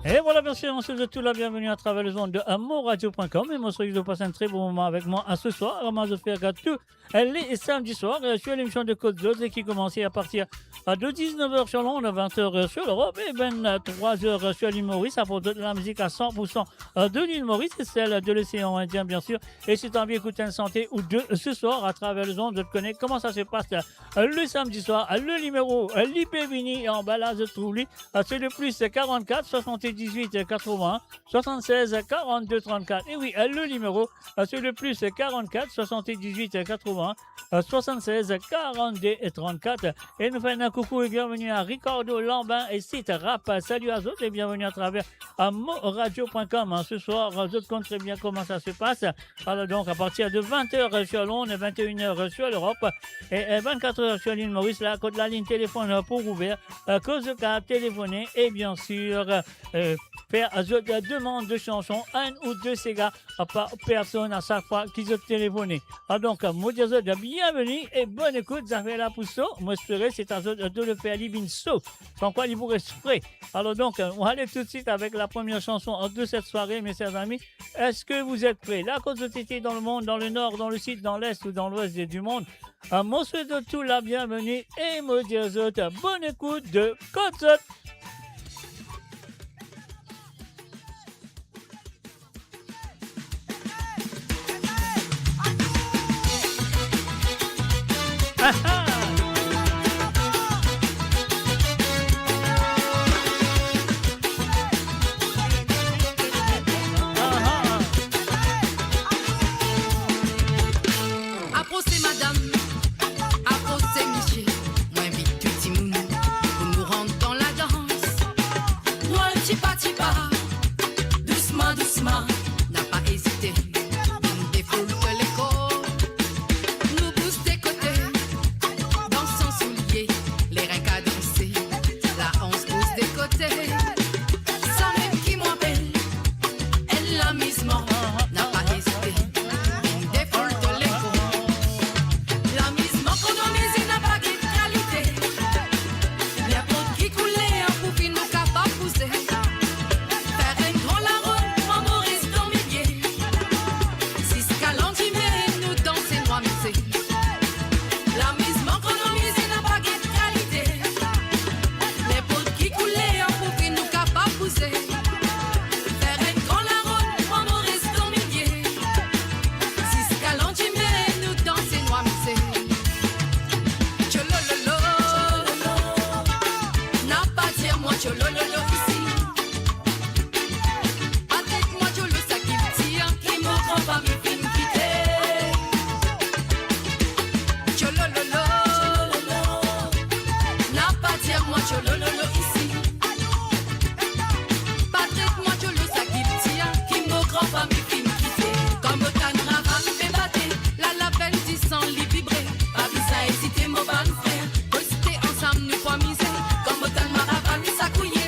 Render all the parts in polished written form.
Et voilà, bien sûr, on se souhaite tout la bienvenue à travers les ondes de amourradio.com. Et moi, je passe un très bon moment avec moi ce soir. Moi, je fais tout les samedis soirs. Je suis à l'émission de Côte d'Or qui commençait à partir de 19h sur Londres, 20h sur l'Europe et 23h sur l'île Maurice. Ça de la musique à 100% de l'île Maurice et celle de l'océan Indien, bien sûr. Et si tu as envie d'écouter une santé ou deux ce soir à travers les ondes, je te connais comment ça se passe le samedi soir. Le numéro l'IPVini en balade de Trouli, c'est le plus 44 78 80 76 42 34. Et oui, le numéro c'est le plus 44 78 80 76 42 34. Et nous faisons un coucou et bienvenue à Ricardo Lambin et site rap. Salut à tous et bienvenue à travers amourradio.com. Ce soir, je te compte très bien comment ça se passe. Alors donc, à partir de 20h sur Londres, 21h sur l'Europe et 24h sur l'île Maurice, là, côté de la ligne téléphone pour ouvert, cause de cas téléphoner et bien sûr faire la demande de chansons, un ou deux gars par personne à chaque fois qu'ils ont téléphoné. Alors donc, moi dire de bienvenue et bonne écoute, ça fait la pousse. Moi espérer c'est à de le faire living so, sans quoi il vous reste frais. Alors donc, on va aller tout de suite avec la première chanson de cette soirée, mes chers amis. Est-ce que vous êtes prêts? La cause de tété dans le monde, dans le nord, dans le sud, dans l'est ou dans l'ouest du monde. Moi souhaite de tout la bienvenue et moi dire bonne écoute de Côte. cholololo ici. Avec moi cholo ça qui me tire, qui me prend pas mes films quitter. Cholololo, n'a pas dire moi cholololo ici. Patrick moi cholo ça qui me tire, qui me prend pas mes films quitter. Comme autant de ravane fait battre, la lavelle dit sans les vibrer. Pas ça hésiter mon ban frère, cause ensemble nous pas miser. Comme autant de maravane ça couillé,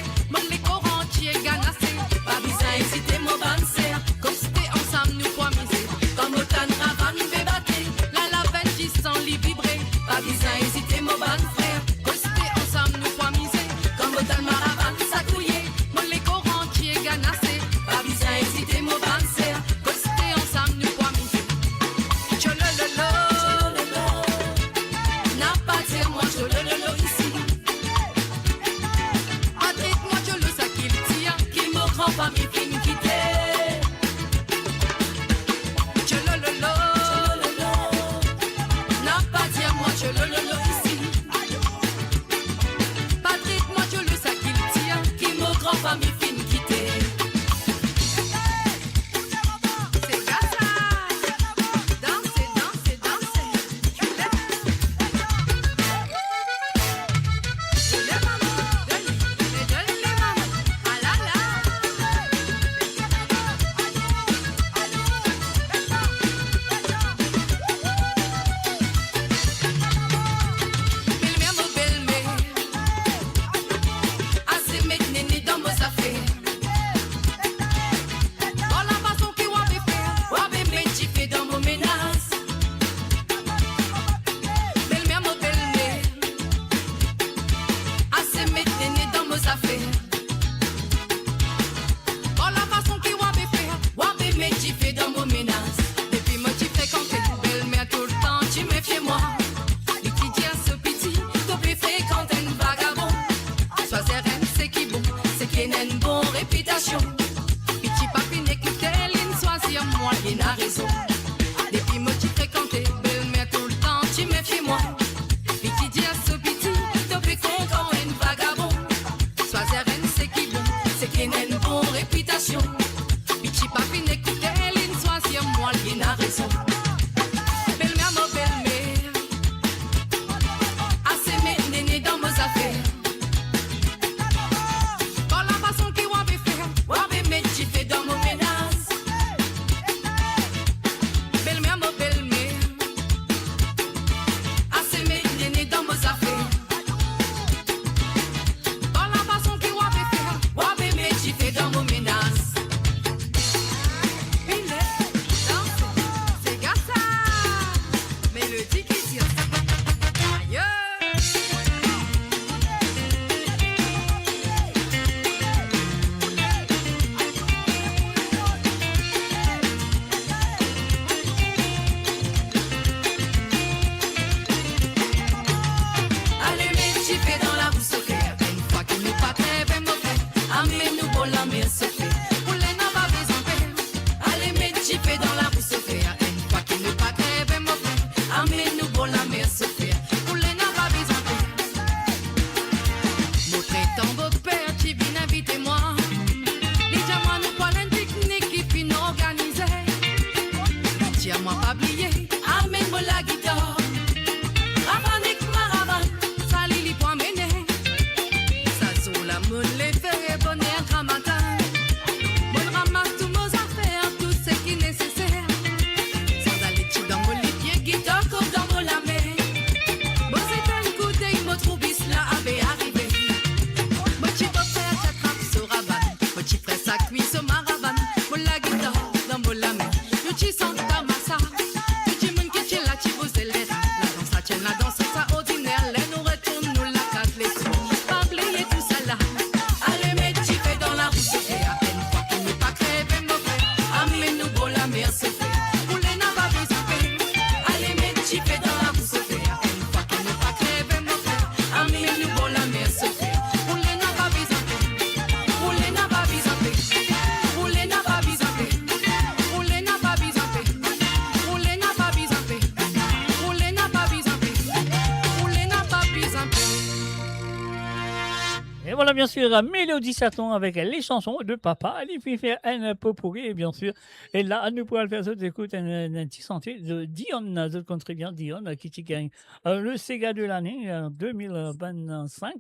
voilà, bien sûr, Mélodie Saton avec les chansons de papa. Elle fait faire un potpourri, bien sûr. Et là, nous pourrons le faire d'autres écoutes, un petit sentier de Dion, de très bien Dion, qui gagne le Sega de l'année 2025.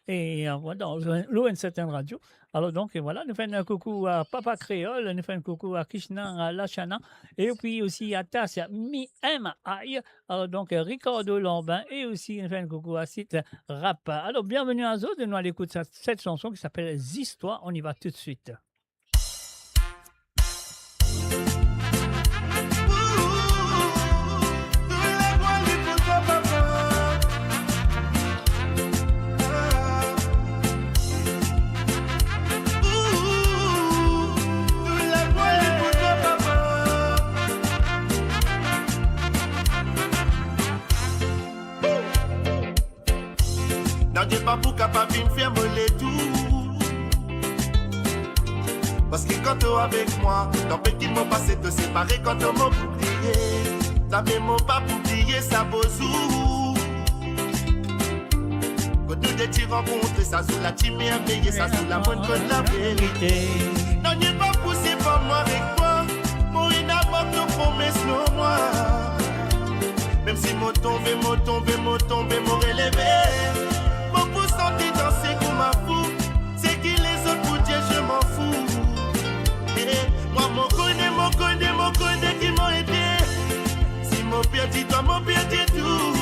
Et voilà, dans l'ON7 Radio. Alors, donc, voilà, nous faisons un coucou à Papa Créole, nous faisons un coucou à Krishna, à Lachana, et puis aussi à Tassia Mi-M-I. Alors, donc, Ricardo Lambin, et aussi, nous faisons un coucou à Site Rap. Alors, bienvenue à Zod, nous allons écouter cette chanson qui s'appelle Z'Histoire. On y va tout de suite. Non, j'ai pas pour capable de faire voler tout. Parce que quand t'es avec moi, dans petit mot passé te séparer quand t'es mot bouclier. T'as mes mots pas bouclier, ça vaut sous. Quand nous deux t'y rencontres, ça sous la team merveilleux, ça sous la bonne code la vérité. Non, j'ai pas poussé pour moi avec toi. Pour une abord, nos promesses, nos moi. Même si m'ont tombé, m'ont relevé. Mon pouce sentit danser comme un fou. C'est qui les autres pour dire je m'en fous. Moi mon connais qui m'ont aidé. Si mon père dit toi, mon père dit tout.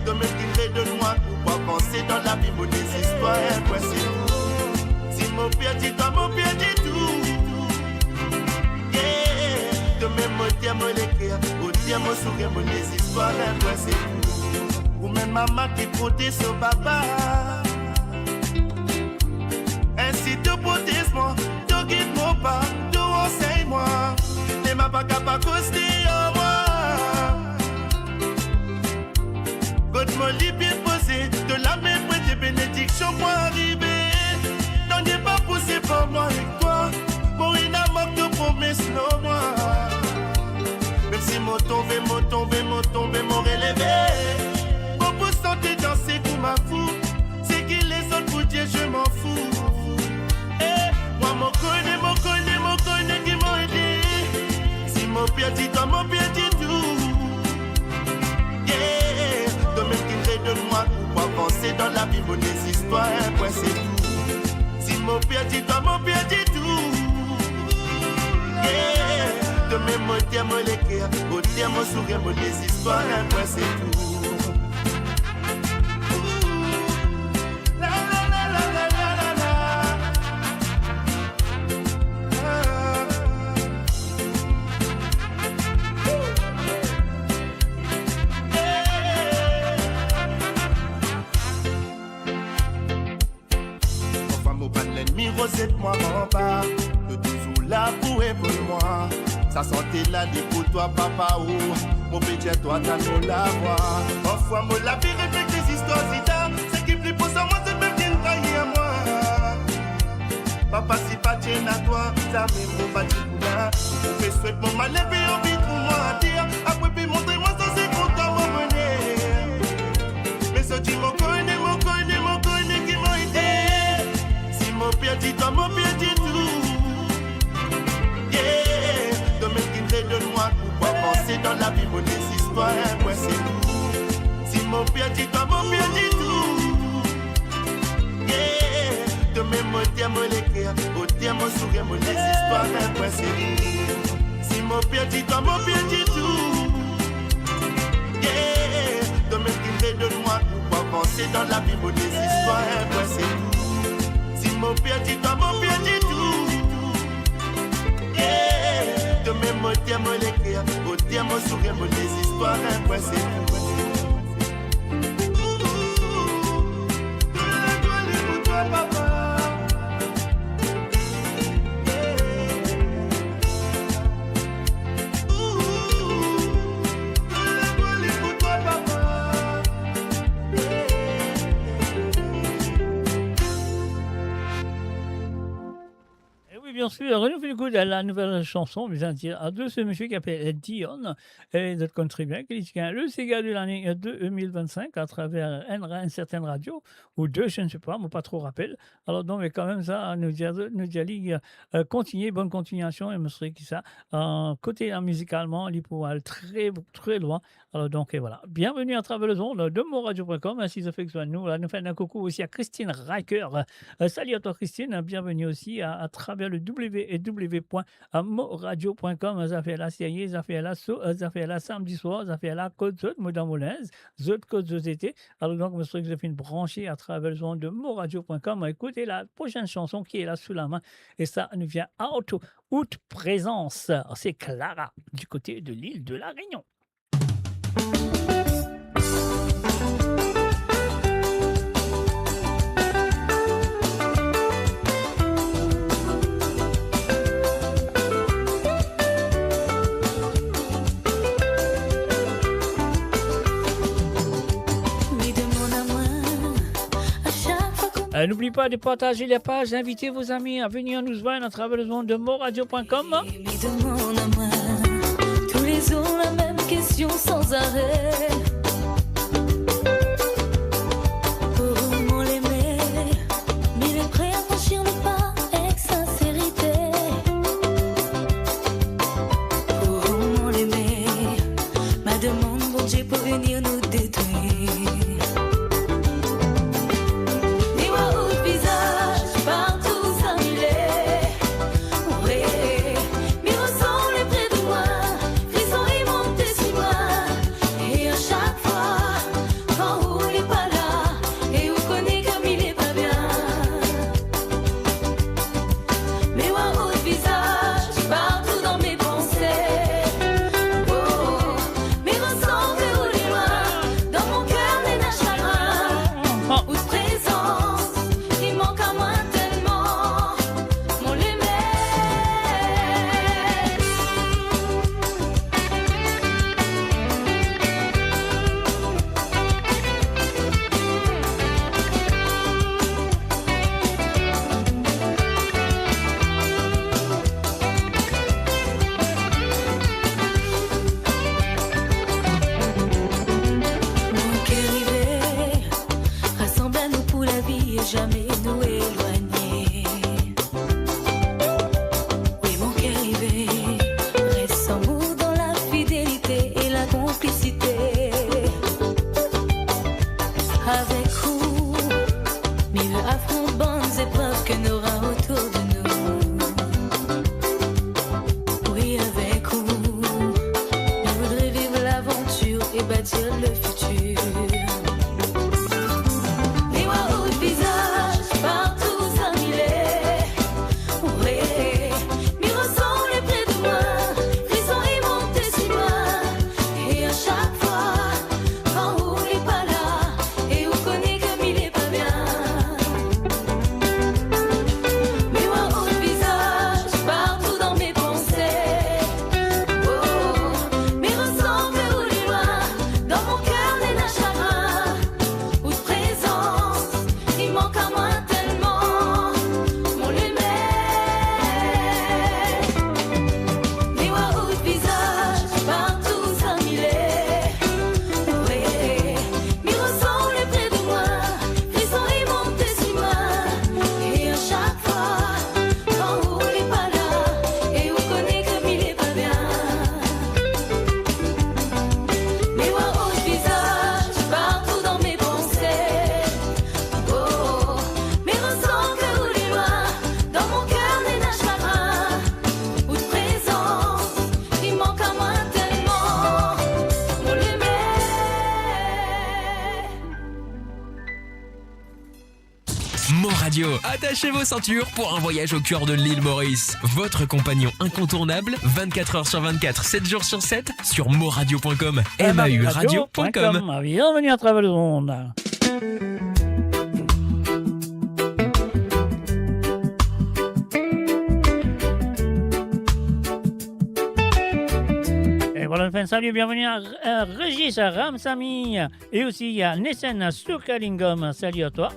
De me tirer de moi pour pas penser dans la vie, mon désespoir, quoi c'est tout. Si mon père dit toi, mon père dit tout. De me motiver, mon écrire, au dire mon sourire, mon désespoir, quoi c'est tout. Ou même maman qui protège son papa. Ainsi de protège-moi, de guide-moi pas, de enseigne-moi. Ne m'a pas capable de coster en moi. God me lit bien posé, de la même des bénédictions pour arriver. Non, n'est pas poussé pour moi avec toi. Pour une amour de promesse, non, moi. Même si m'ont tombé, m'ont relevé. Mon pouce sentait danser comme un fou. C'est qui les autres pour dire je m'en fous. Moi mon connais qui m'ont aidé. Si mon père dit toi, mon père dit tout. De me tirer de moi pour avancer dans la vie, mon histoires, point c'est tout. Si mon père dit toi, mon père dit tout. De me motiver, mon écrire, au dire mon sourire, mon histoires, point c'est tout. Rosette-moi en bas, de toujours là pour moi. Ça sentait là des pour toi, papa, ou mon petit toi, t'as nous la voix. Parfois, moi, la vie répète des histoires, c'est qui plus pour ça, moi, c'est même qui trahir à moi. Papa, si pas tient à toi, ça même mon bâti pour moi. On fait souhaite mon mal élevé, envie pour moi à dire. Après, puis montrez-moi ça, c'est content, mon mener. Mais ce qui m'en connaît qui m'a aidé. Mon père dit toi, mon père dit tout. De me quitter de moi pour pas penser dans la vie, mon histoires, ouais c'est tout. Si mon père dit toi, mon père dit tout. De me motiver, mon écrire, au dire mon sourire, mon histoires, ouais c'est tout. Si mon père dit toi, mon père dit tout. De me quitter de moi pour pas penser dans la vie, mon histoires, ouais c'est tout. Mon père dit toi, mon père dit tout. De me motiver, mon écrire, au dire mon sourire, mon histoires, ouais c'est tout. Bien bien sûr, on nous fait écouter la nouvelle chanson, bien dire, de ce monsieur qui s'appelle Dion, et d'autres country bien, qui dit que le cigare de l'année 2025 à travers une certaine radio, ou deux, je ne sais pas, moi pas trop rappel. Alors donc, mais quand même ça, nous dire, continuer, bonne continuation, et me serait qui ça, côté musicalement, il pourra aller très, très loin. Alors donc, et voilà. Bienvenue à travers le ondes de monradio.com, ainsi ça fait que soit nous, là, nous fait un coucou aussi à Christine Riker. Salut à toi Christine, bienvenue aussi à travers le www.moradio.com. Ça fait la série, ça fait la ça fait la samedi soir, ça fait la côte zone, Modern Moulins, zone côte société. Alors donc, je suis que je fais une branchée à travers le ondes de moradio.com. Écoutez la prochaine chanson qui est là sous la main, et ça nous vient Out Présence. C'est Clara du côté de l'île de la Réunion. N'oubliez pas de partager les pages, d'inviter vos amis à venir nous joindre à travers le ondes de moradio.com. Tous les jours la même question sans arrêt. Comment l'aimer? Mais il est prêt à franchir le pas avec sincérité. Comment l'aimer? Ma demande, bon Dieu, pour venir nous détruire. Attachez vos ceintures pour un voyage au cœur de l'île Maurice. Votre compagnon incontournable, 24 heures sur 24, 7 jours sur 7, sur moradio.com, mauradio.com. Bienvenue à travers le monde. Et voilà, salut, bienvenue à Régis, à Ramsami, et aussi il y a Nessen Sukalingam. Salut à toi.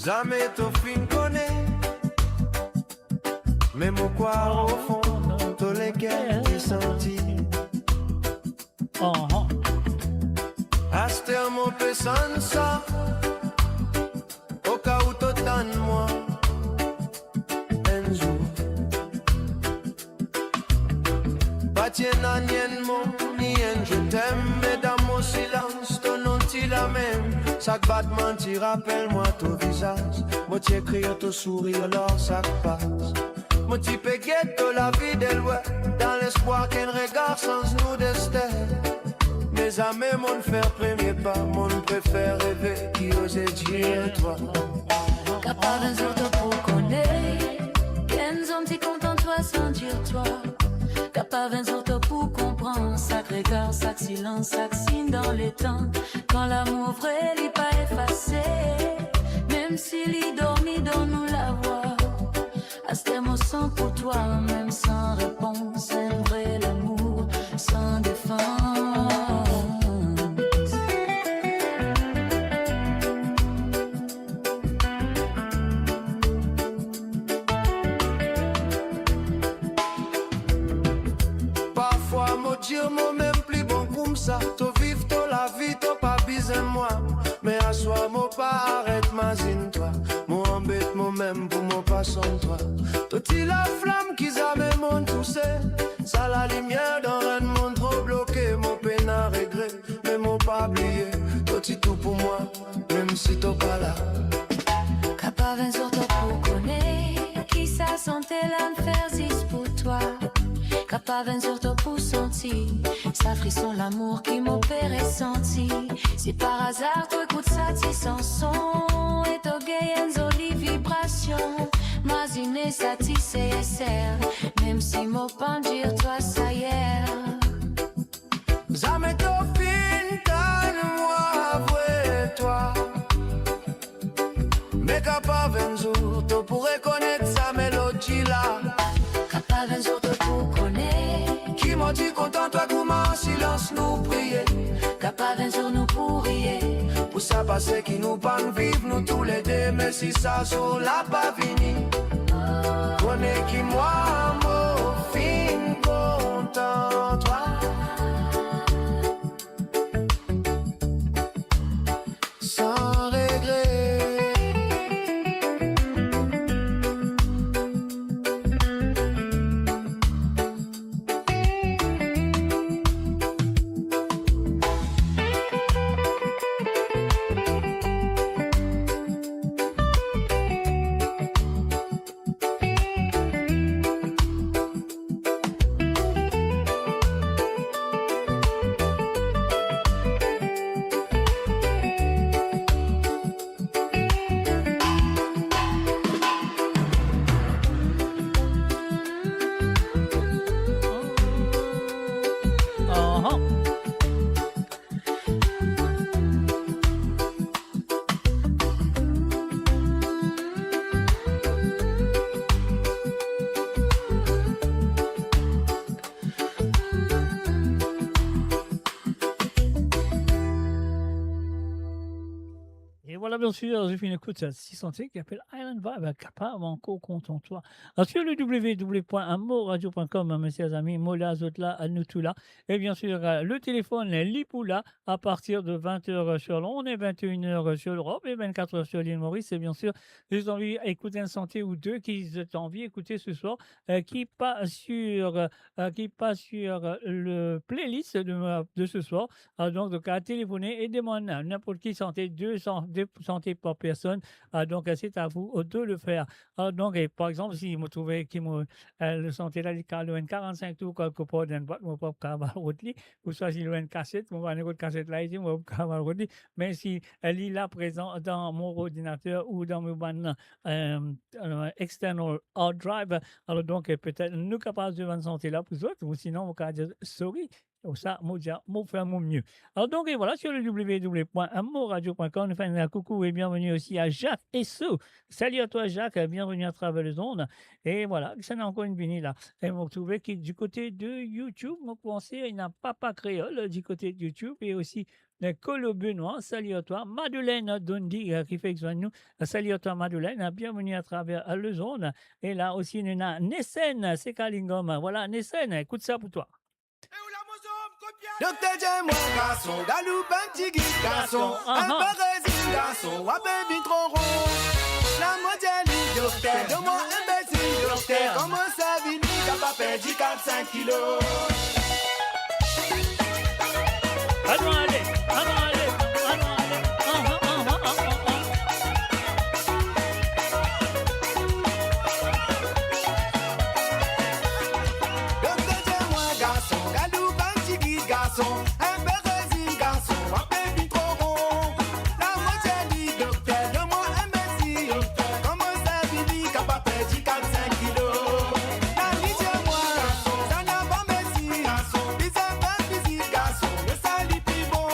Jamais t'au fin connaît. Mais mon quoi au fond, tous les guerres qui senti. Aster mon peu sans ça. Au cas où t'autant de moi. Un jour. Pas tiens à nien mon, ni un je t'aime. Mais dans mon silence, ton nom t'y la même. Chaque battement t'y rappelle-moi ton visage. Moi t'y écrire ton sourire, alors ça passe. Mon petit péguetto la vie de loin. Dans l'espoir qu'un regard sans nous destin. Mes amis m'ont fait premier pas. Mon préfère rêver qui osait dire toi. Capable d'un jour de pour connaître. Qu'un homme t'y content toi sans dire toi. Capable d'un jour de pour comprendre. Sacré cœur, sac silence, sac signe dans les temps. Quand l'amour vrai n'est pas effacé. Même s'il y dormit dans nous la voix. Asté mon sang pour toi, même sans réponse, un vrai l'amour, sans défense. Parfois, mon Dieu, moi même plus bon comme ça. T'as vivre, t'as la vie, t'as pas besoin de moi. Mais à soi, moi pas arrête, imagine toi. Moi embête, moi même pour moi pas sans toi. Toi, la flamme qui jamais mon toussé. Ça la lumière dans un monde trop bloqué. Mon peine à regret, mais mon pas oublié. Toi, tout pour moi, même si t'es pas là. Capable un jour de pour connaître. Qui ça sentait l'âme faire zis pour toi. Capable un jour de pour sentir. Ça frisson l'amour qui m'opère senti. Si par hasard tu écoutes ça, tu sans son. Et t'as gagné une jolie vibration. Imagine ça, tu sais, serre. Même si mon pas dire toi, ça y est. Jamais t'as fini, moi, avouer toi. Mais capable un jour, tu pourrais connaître sa mélodie là. Capable un jour de pour connaître. Qui m'a dit content toi comment en silence nous prier. Capable un jour nous pourriez. Pour ça passer qui nous parle vivre nous tous les deux. Mais si ça sur la pas fini. Connais qui moi, mon fin content toi. Sans regret. Voilà, bien sûr, j'ai fait une écoute à 600 qui appelle Island Vibe, capable encore content toi. Sur le www.amoradio.com, messieurs amis, Mola, Zotla, Anutula, et bien sûr, le téléphone, Lipoula, à partir de 20h sur Londres et 21h sur l'Europe et 24h sur l'île Maurice. Et bien sûr, j'ai envie d'écouter un santé ou deux qui ont envie d'écouter ce soir, qui passe sur le playlist de ce soir. Donc, à téléphoner et demander n'importe qui santé, deux santé par personne. Donc, c'est à vous de le faire. Donc, par exemple, si vous trouvez que le santé là, il y a 45 tours quelque part dans une boîte, mon propre cabal routli, ou soit si il y a une cassette, mon une autre cassette là ici, mon propre cabal routli. Mais si elle est là présent dans mon ordinateur ou dans mon external hard drive, alors donc peut-être nous capables de vendre santé là pour autres, ou sinon, vous pouvez dire sorry, Ça, moi, faire mon mieux. Alors, donc, et voilà, sur le www.amoradio.com, nous faisons un coucou et bienvenue aussi à Jacques Esso. Salut à toi, Jacques, bienvenue à travers les ondes. Et voilà, ça n'a encore une bénie là. Et vous retrouvez qui du côté de YouTube, vous pensez, il n'y a Papa Créole du côté de YouTube et aussi le Colo Benoît. Salut à toi, Madeleine Dondi qui fait exoin de nous. Salut à toi, Madeleine, bienvenue à travers les ondes. Et là aussi, nous avons Nessen, c'est Kalingom. Voilà, Nessen, écoute ça pour toi. Docteur J, moi garçon, galoupe un petit guide garçon, un peu résine garçon, un baby trop rond. La moitié du docteur, de moi imbécile docteur, comment ça vit, t'as pas perdu 4-5 kilos. Allons, allez, allons, allez, allons, allez. Docteur J, moi garçon, galoupe un petit guide garçon, un peu résine garçon, un baby trop rond. La moitié du docteur, de moi imbécile docteur, comment ça vit, t'as pas perdu 4-5 kilos. La vie de moi, ça n'a pas merci garçon, physique garçon, le sali plus bon.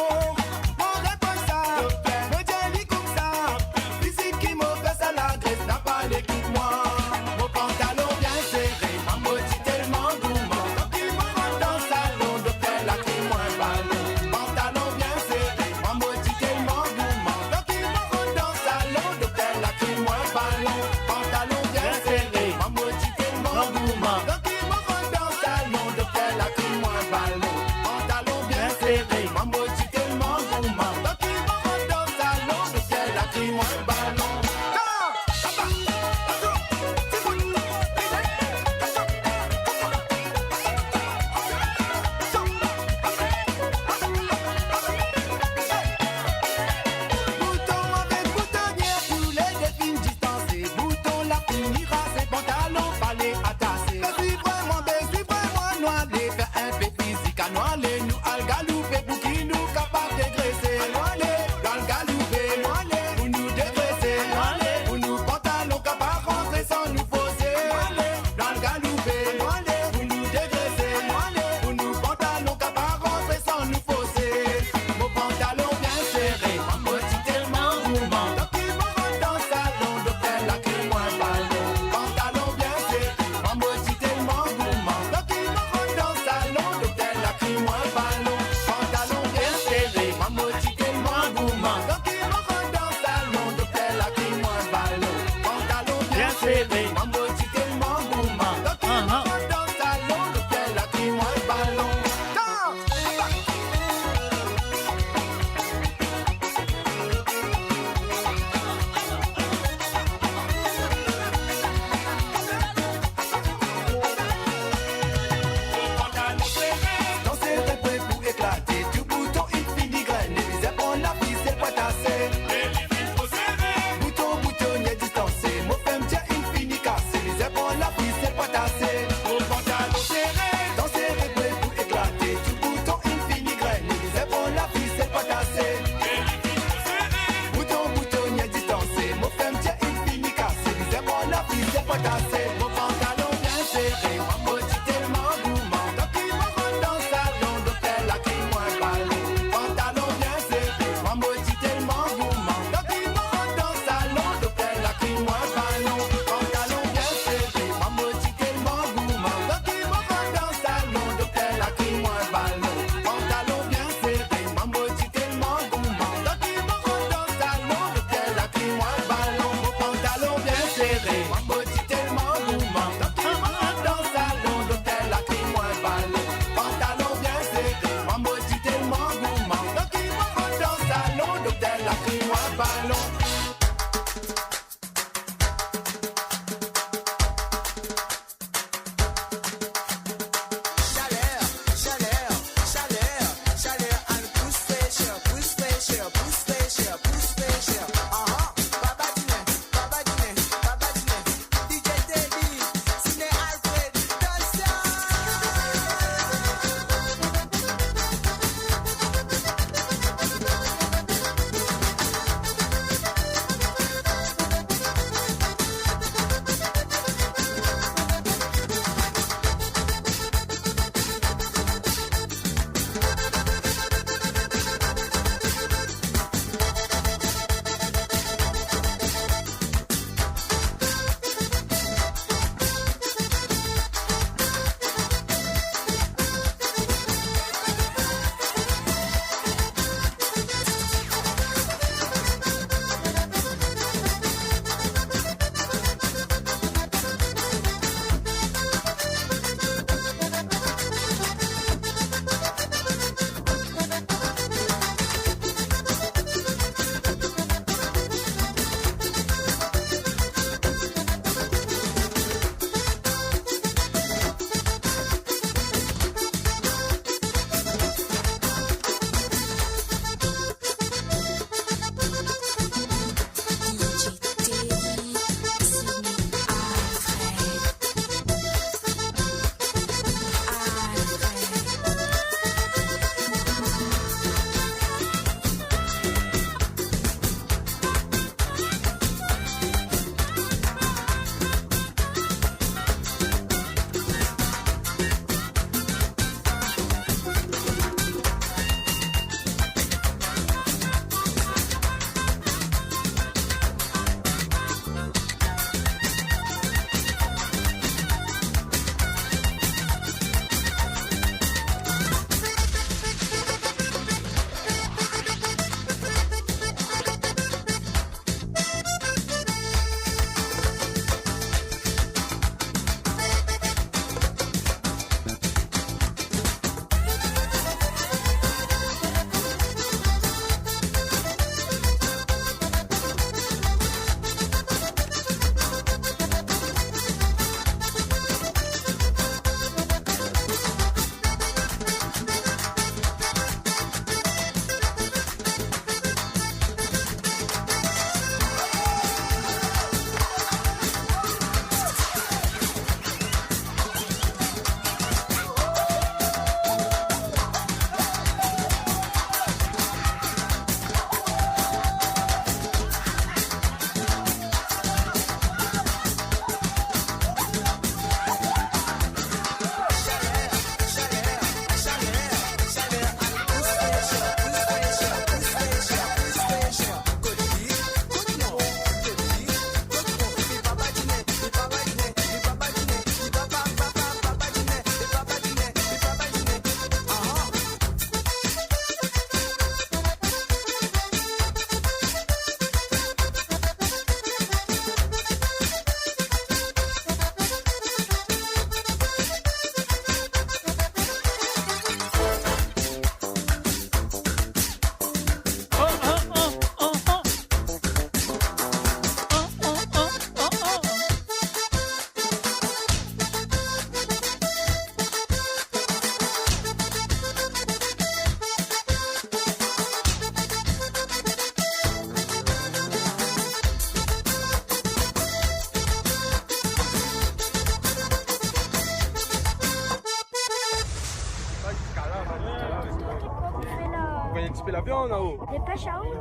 la viande là-haut. Des pêches à eau.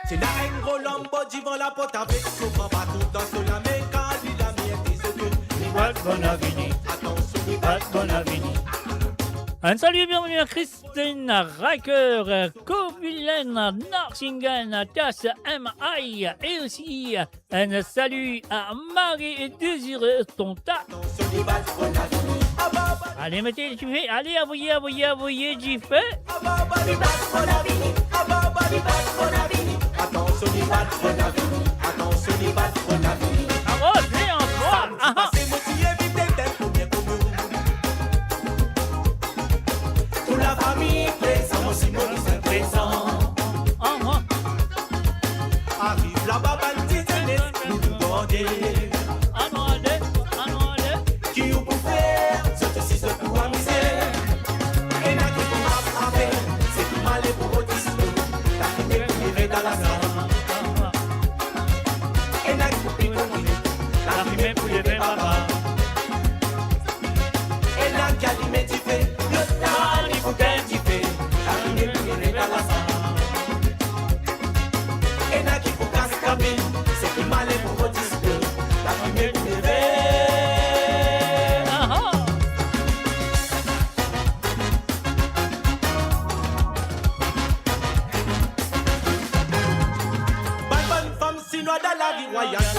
C'est la haine Rolombo, divant la porte avec souvent pas tout dans ce la main quand il a mis un petit peu. Bad Bonavini. Bad Bonavini. Un salut et bienvenue à Christine Riker, Covilen, Narsingen, Tas MI et aussi un salut à Marie Désiré Tonta. Allez, mettez le Jiffé, allez, envoyez, Jiffé. Arrosez encore. Pour la famille présent, aussi Maurice présent. Arrive là-bas, bandit, nous demander. Qui vous pour faire, ceci se pour amuser. Et n'a qui pour m'attraper, c'est tout mal et pour autisme. La fumée pour vivre dans la salle. Et n'a qui pour picoler, la fumée pour lever papa. Et n'a qui a dit mais tu fais, le temps il faut qu'elle t'y fait. La fumée pour vivre dans la salle. Et n'a qui pour casser cabine, c'est tout mal et pour autisme. La fumée pour lever. Dans la vie royale,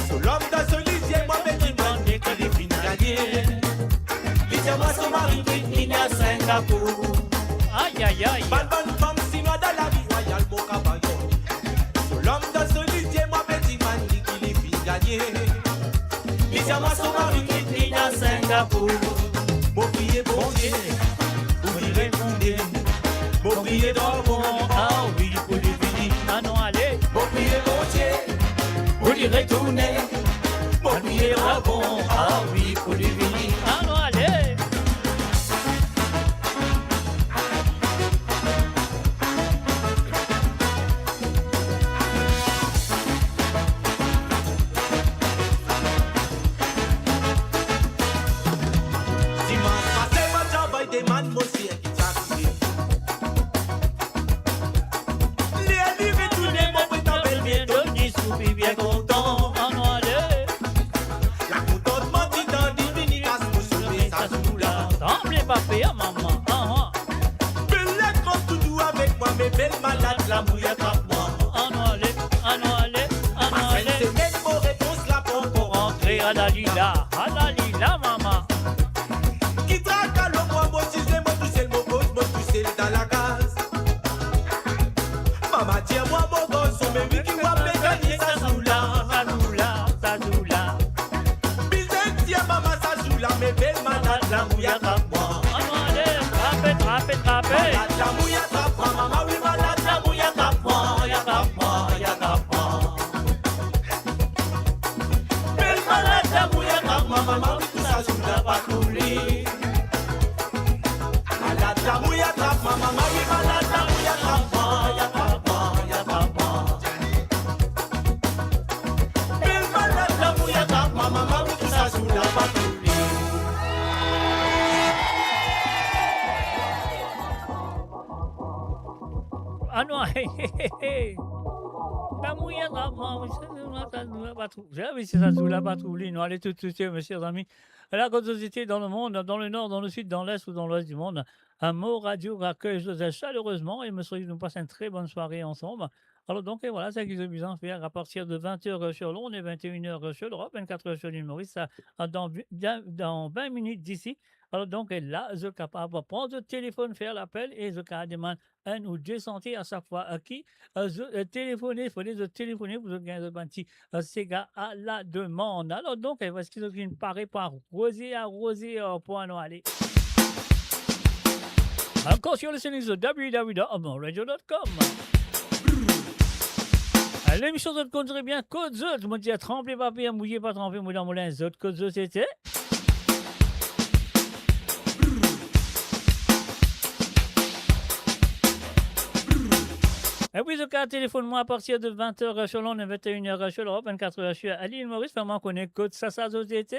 sur l'homme de ce lycée, moi, petit bandit qui est fini gagné. Lycée-moi son mari qui est à Singapour. Aïe, aïe, aïe. Bonne femme, sinon dans la vie royale, mon cabayon. Sur l'homme de ce lycée, moi, petit bandit qui est fini gagné. Lycée-moi son mari qui est à Singapour. Mon prier, bon Dieu, vous irez fonder. Mon prier, bon, ah oui, pour les finir. Ah non, allez. Mon prier, bon Dieu, vous irez tourner. Mon prier, bon, ah oui, pour les finir. Ah non, allez. Dimanche passé, moi, j'envoie des man, moi, c'est qui t'arrive. Bien content, en allez. La contente mentit dans des mini-casses pour sauver sa soula. Tremblez pas faire, maman. Belle comme tout doux avec moi, mes belles malades, la mouille attrape-moi. En allez. Ma sainte semaine, mon réponse là pour Rentrer à la lila, maman. Qui traque à l'eau, moi, moi, toucher le mot gauche, moi, toucher dans la case. Maman, tiens-moi, mon gosse, on me dit qu'il va mécaniser sa soula. Maman, ça joue là, mes belles malades, la mouille attrape-moi. En allez, trappez. Malade, la mouille attrape-moi, maman, oui, malade, la mouille attrape-moi. Belle malade, la mouille attrape-moi, maman, oui, tout ça joue là, pas couler. Malade, la mouille attrape-moi, maman, oui, malade, la mouille attrape-moi. Belle malade, la mouille attrape-moi, maman, oui, tout ça joue là, pas couler. Ah non, la mouillette, c'est ça, sous la patrouille. Non, allez tout de suite, mes chers amis. La curiosité dans le monde, dans le nord, dans le sud, dans l'est ou dans l'ouest du monde. Un mot radio accueille Joseph chaleureusement et me souhaite nous passer une très bonne soirée ensemble. Alors donc, et voilà, c'est ce qu'ils ont besoin de faire à partir de 20h sur Londres et 21h sur l'Europe, 24h sur l'île Maurice, dans 20 minutes d'ici. Alors donc, là, je suis capable de prendre le téléphone, faire l'appel et je demande un ou deux centimes à chaque fois à qui je téléphoner, il faut les téléphoner pour gagner un petit Sega à la demande. Alors donc, est-ce qu'ils ont une parée par Rosier pour en aller. Encore sur le site www.radio.com. L'émission de Code Zot, bien Code Zot. Je me dis à trembler, papier, à mouiller, pas trembler, mouiller dans mon linge. Zot, Code Zot, c'était. Et puis, je téléphone-moi à partir de 20h sur Londres et 21h sur l'Europe, 24h sur à l'île Maurice. Fais-moi connaître Code Sasa Société.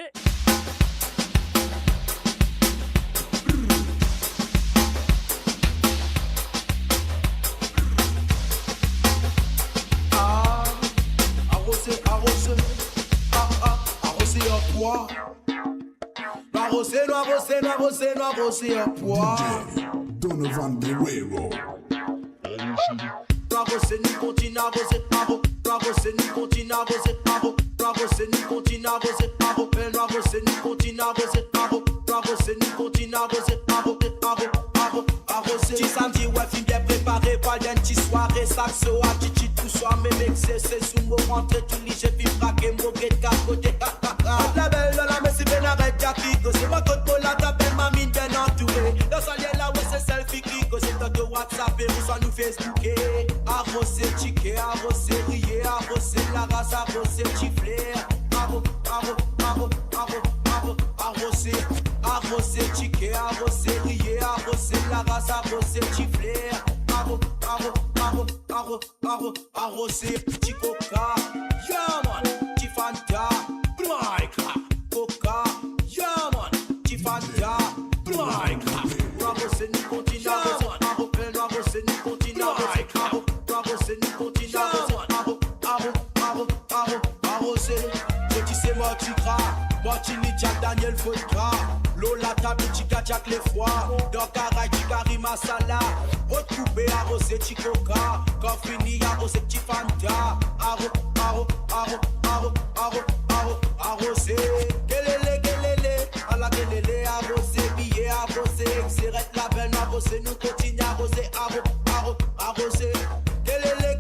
rosé en poids. Donovan Guerrero. Arrosé, nous continue à arroser, arrosé, nous continue à arroser, arrosé, nous continue à arroser, arrosé, nous continue à arroser, arrosé, nous continue à arroser, arrosé. Petit samedi, ouais, film bien préparé, pas d'une petite soirée, saxo, attitude, tout soir, même excès, c'est sous mon rentrée, tout lit, j'ai vu braquer, mon guet, capoté, la belle, la messie, ben arrête, Jackie, c'est moi, côte, la t'appelle, ma mine, bien entourée, dans sa lienne, là, ouais, c'est selfie, qui, c'est dans de WhatsApp, et ou soit nous Facebooké. Arrosé, ticket, arrosé, rié, arrosé, la race, arrosé, chiflé. Arrosé, ticket, arrosé, rié, arrosé, la race, arrosé, chiflé. Arrosé, petit coca, yeah man, petit fanta, coca, yeah man, petit fanta, arrosé, nous continue, arrosé, nous continue, arrosé, nous continue, arrosé, petit c'est Marty Gras, Martini, Jack Daniel Vodka, Lola Tabuchi, Jack les froids, dans Caraï, Gary Masala, recoupé, arrosé, Chicoca, quand fini, arrosé, petit Fanta, arrosé, kelele, à la kelele, arrosé, billet, arrosé, exérette la belle, arrosé, nous continue, arrosé, arrosé, kelele,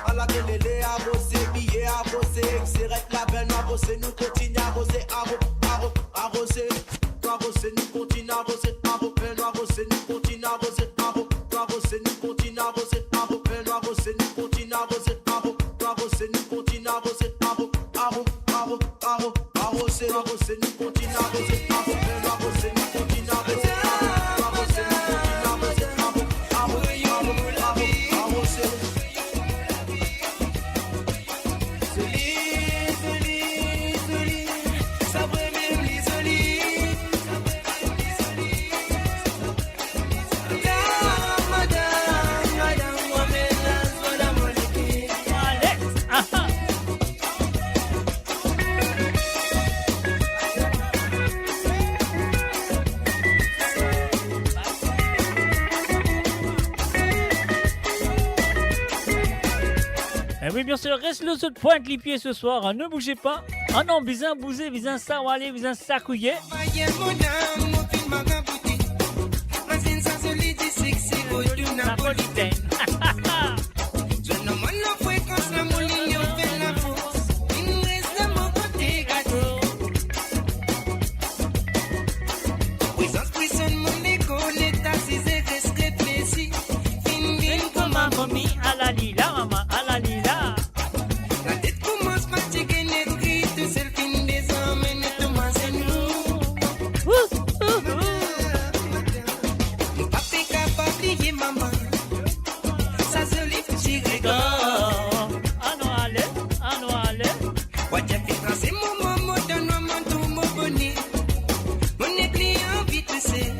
à la kelele, arrosé, billet, arrosé, exérette la belle, arrosé, nous continue, arrosé, arrosé, nous continue, arrosé, arrosé, nous continue, arrosé, arrosé, nous continue, arrosé, arrosé, nous continue, arrosé, arrosé, nous continue, arrosé, arrosé, nous continue, arrosé, arrosé, nous continue, arrosé. Et oui, bien sûr, reste le saut de pointe les pieds ce soir, ne bougez pas. Ah non, bizin bousé, bizin sawale, bizin sakouye. Napolitaine. À la lila, maman, à la lila. La tête commence par tirer négrite, c'est le fin des hommes et nettement c'est nous. Mon papa est capable d'oublier maman, ça se lit petit rigole. Ah non, allez. Ouais, j'ai fait tracer mon maman, donne-moi mon tout, mon bonnet. Mon éclit en vite, c'est.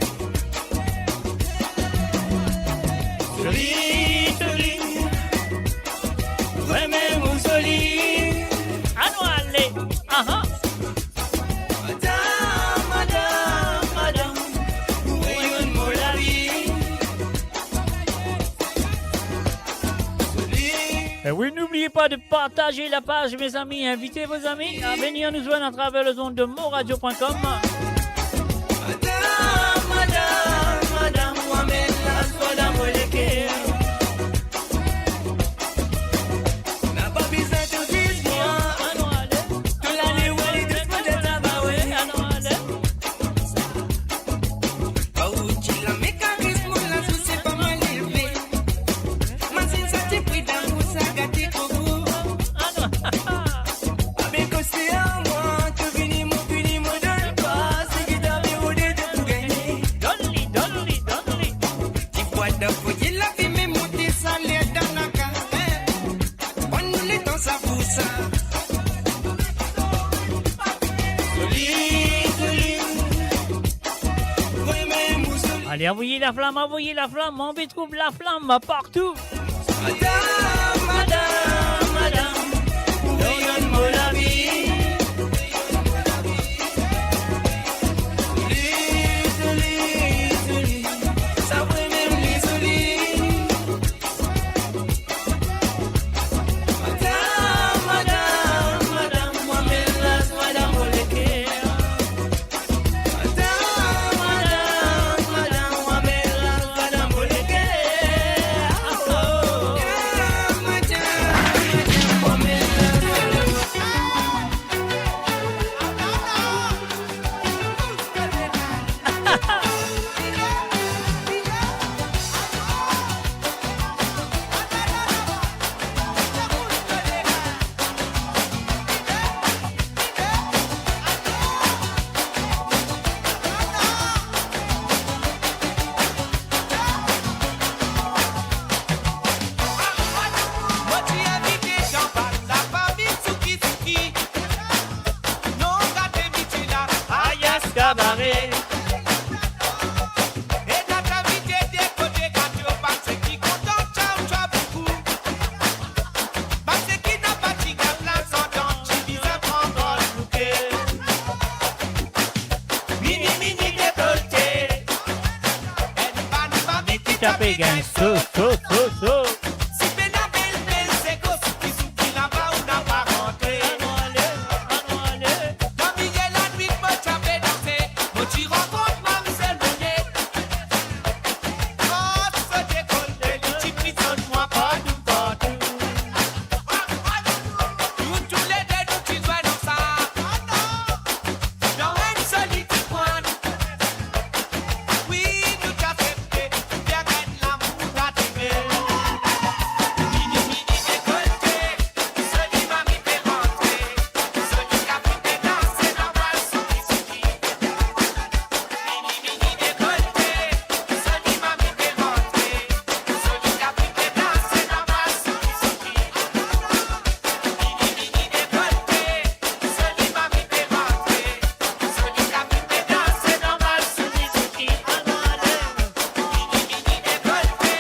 Joli. Ouais, mais Mousoli. Ah non, allez. Ah. Madame, où est la vie? Et oui, n'oubliez pas de partager la page, mes amis. Invitez vos amis à venir nous joindre à travers le zone de moradio.com. Madame, Mohamed, la soie d'Amoleke. Allez, envoyez la flamme, on retrouve la flamme partout. Madame, donne-moi la vie. chapé gain. So. Si pena belle, belle, c'est quoi qui là-bas ou n'a pas rentré. Dans Miguel la nuit, moi j'avais dansé. Moi tu rencontres Mamselle Monet. Oh, ce décolleté, tu prisonnes-moi pas du partout. Tous les deux, nous tu dois dans ça. Dans une solide coin. Oui, nous t'as fait bien gagner l'amour à t'aimer. Mini, mini décolleté, celui m'a mis fait rentrer. Celui qui a pris des danses, c'est normal, souki, souki. Mini, mini décolleté, celui m'a mis fait rentrer. Celui qui a pris des danses, c'est normal, souki, souki. Mini, mini décolleté, celui m'a mis fait rentrer. Celui qui a pris des danses, c'est normal, souki, souki. Mini, mini décolleté,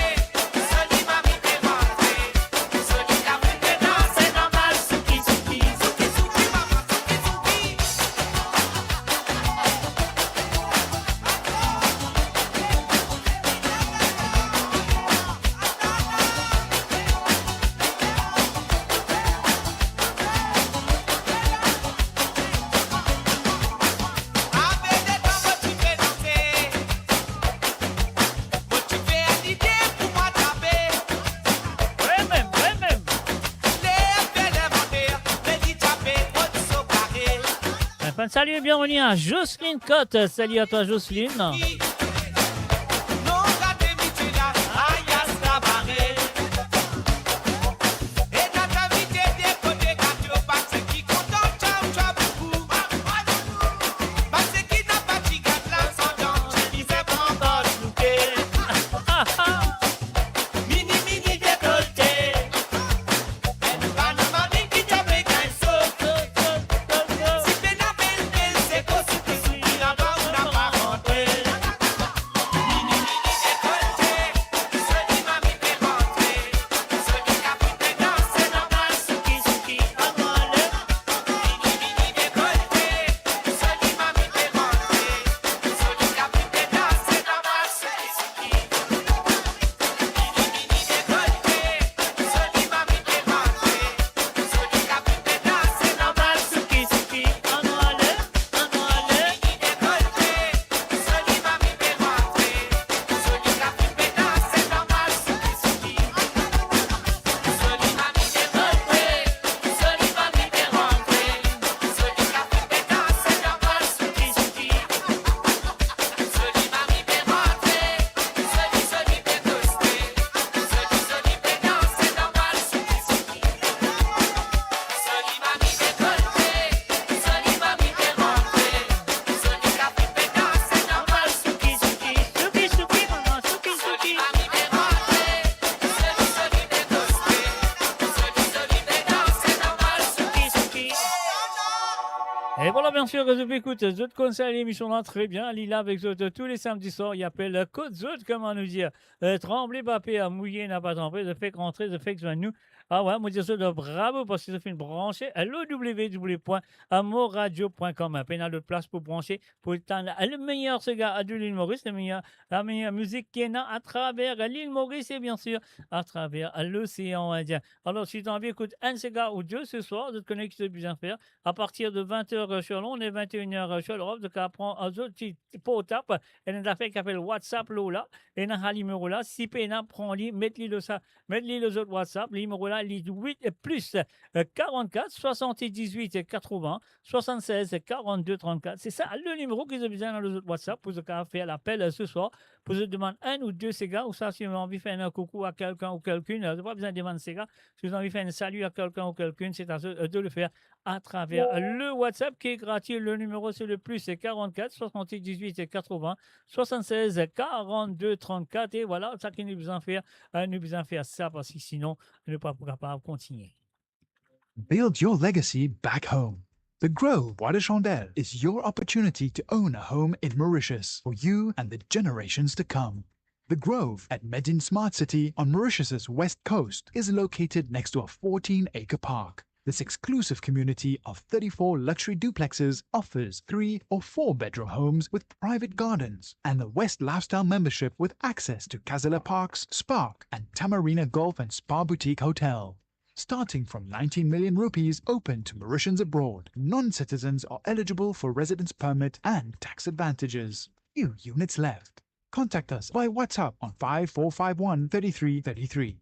celui m'a mis fait rentrer. Celui qui a pris des danses, c'est normal, souki, souki. Avec des temps motivés danser, motivé à l'idée pour moi taper. Ouais même. Les belles inventées, les dits tapés, trop de sauts carrés. Enfin, salut et bienvenue à Jocelyne Cotte. Salut à toi Jocelyne. Non, gâté, Michela, aïe, à se tabarrer. Et dans ta vie, t'es des côtés gâteaux, parce qui content, ciao, ciao, beaucoup. Parce qui n'a pas de gâte là, sans dents, je disais pas encore louqué. Mini, mini décolleté. Elle va nous demander qui t'a fait qu'un saut. Si t'es la belle, belle, c'est quoi ce que tu dis là-bas, on n'a pas rentré. Mini, mini décolleté, celui m'a mis fait rentrer. Celui qui a pris des danses, c'est normal, souki, souki. Mini, mini décolleté, celui m'a mis fait rentrer. Celui qui a pris des danses, c'est normal, souki, souki. Mini, mini décolleté, celui m'a mis fait rentrer. Celui qui a pris des danses, c'est normal, souki, souki. Mini, décolleté, celui m'a mis fait rentrer. Celui qui a pris des danses, c'est normal, souki, souki. Souki, souki, maman, souki, souki. Souki, souki. Et voilà, bien sûr, je vous écoute. Je te conseille l'émission là très bien. Lila avec Zot tous les samedis soirs. Il appelle Côte Zot, comment nous dire. Trembler, papé, à mouiller, n'a pas tremblé. Je fais que rentrer, je fais que je nous. Ah ouais, moi, je dis ça, bravo, parce que je fais une branchée à www.amoradio.com. Un pénal de place pour brancher, pour étendre le meilleur, ce gars, à de l'île Maurice, la meilleure musique qu'il y en a à travers l'île Maurice et bien sûr à travers l'océan Indien. Alors, si tu as envie, écoute un cigare ou deux ce soir, je te connais que tu as bien faire. À partir de 20h sur Londres et 21h sur l'Europe, donc apprends un autre petit pot tape. Et une affaire qui s'appelle WhatsApp là. Et dans le numéro là, si pena prends-le, mets-le le ça, mets-le les autres WhatsApp, le numéro là, 8 plus 44 78 80 76 42 34. C'est ça le numéro que j'ai besoin dans les autres WhatsApp pour faire l'appel ce soir. Pour se demander un ou deux cigares, ou ça, si vous avez envie de faire un coucou à quelqu'un ou quelqu'une, vous n'avez pas besoin de demander cigares. Si vous avez envie de faire un salut à quelqu'un ou quelqu'une, c'est à eux de le faire à travers le WhatsApp qui est gratuit. Le numéro, c'est le plus 44 78 80 76 42 34. Et voilà, ça qui nous besoin de faire ça parce que sinon, on n'est pas capable de continuer. Build your legacy back home. The Grove Bois de Chandelle is your opportunity to own a home in Mauritius for you and the generations to come. The Grove at Medin Smart City on Mauritius's west coast is located next to a 14-acre park. This exclusive community of 34 luxury duplexes offers 3 or 4 bedroom homes with private gardens and the West Lifestyle membership with access to Casella Parks, Spark and Tamarina Golf and Spa Boutique Hotel. Starting from 19 million rupees open to Mauritians abroad, non-citizens are eligible for residence permit and tax advantages. Few units left. Contact us by WhatsApp on 5451 3333.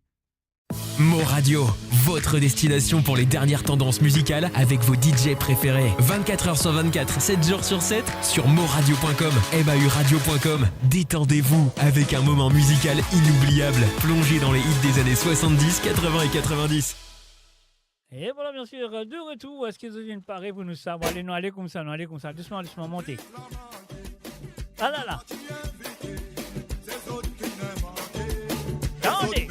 Mo Radio, votre destination pour les dernières tendances musicales avec vos DJ préférés. 24h sur 24, 7 jours sur 7 sur moradio.com, mauradio.com. Détendez-vous avec un moment musical inoubliable. Plongez dans les hits des années 70, 80 et 90. Et voilà, bien sûr, de retour. Est-ce que vous avez une parée pour nous savoir? Allez comme ça, doucement, montez. Ah là là. Attendez.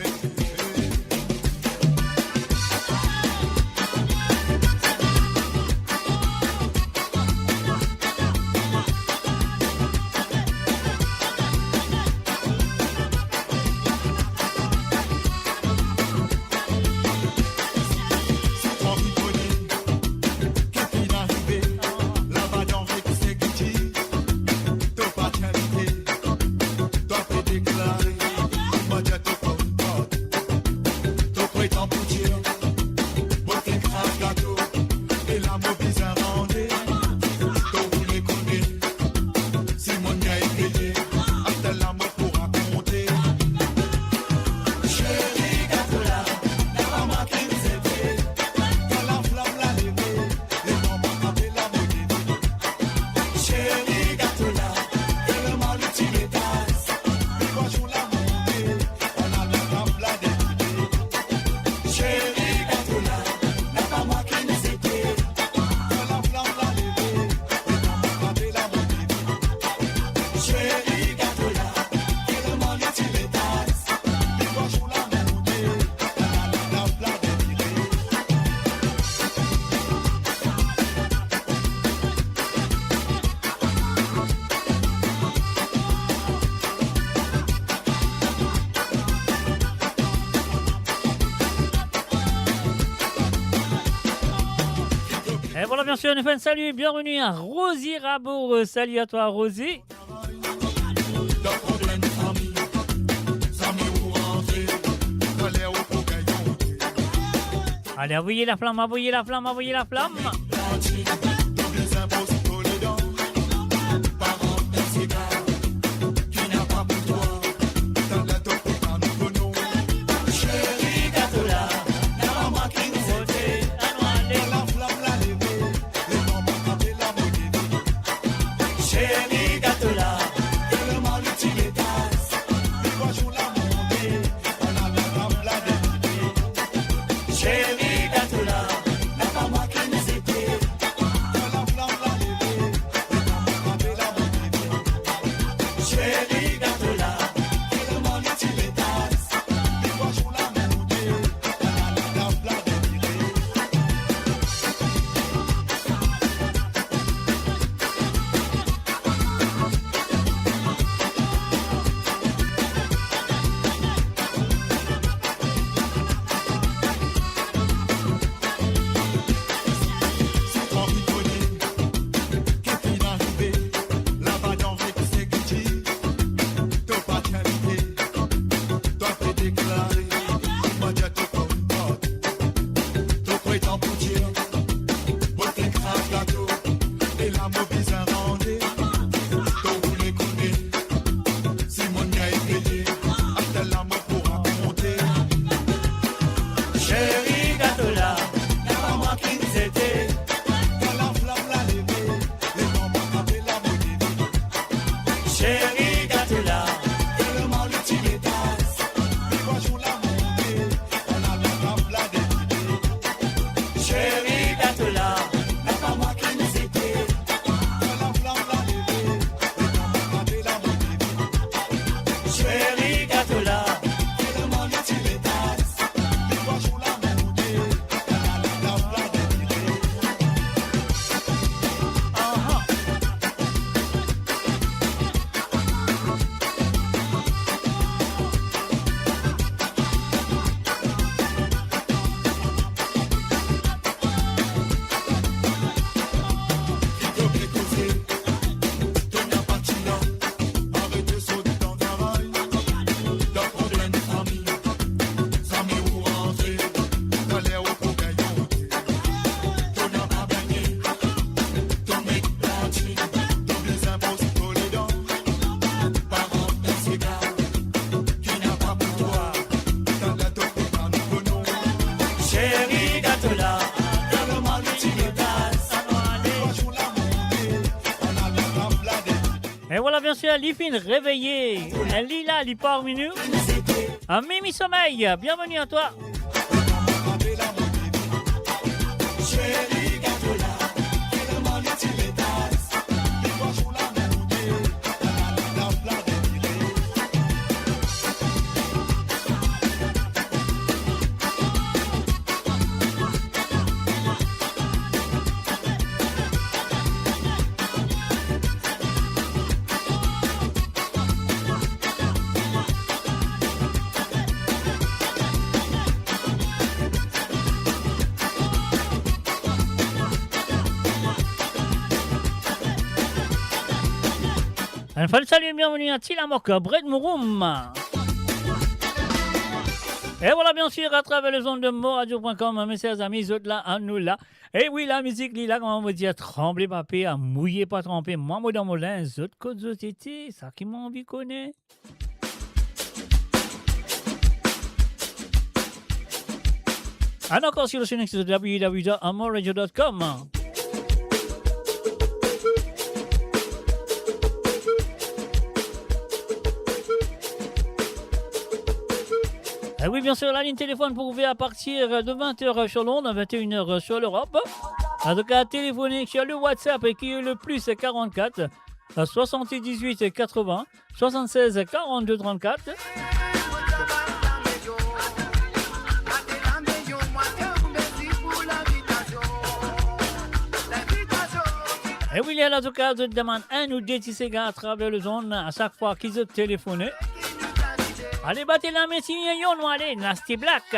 Et voilà, bien sûr, on fait un salut et bienvenue à Rosie Rabour. Salut à toi, Rosie. Allez, envoyez la flamme, envoyez la flamme, envoyez la flamme. bien sûr, Lifine réveillée. Elle est là, elle est parmi nous. Un Mimi Sommeil, bienvenue à toi. Salut, bienvenue à Tilamok, Bred Mouroum. Et voilà, bien sûr, à travers les ondes de moradio.com, mes chers amis, autres là, à nous là. Et oui, la musique, là, comment on va dire, trembler, papé, à mouiller, pas tremper. Moi, dans mon linge, autres côtes, autres été, ça qui m'a envie de connaître. And encore sur le chaîne de www.moradio.com. Et oui, bien sûr, la ligne téléphone pour vous à partir de 20h sur Londres, 21h sur l'Europe. En tout cas, téléphonez sur le WhatsApp qui est le plus 44 78 80 76 42 34. Et oui, il y a en tout cas, je demande un ou deux petits gars à travers le zone à chaque fois qu'ils ont téléphoné. Allez, battez la main, si yon, allez, Nasty Black.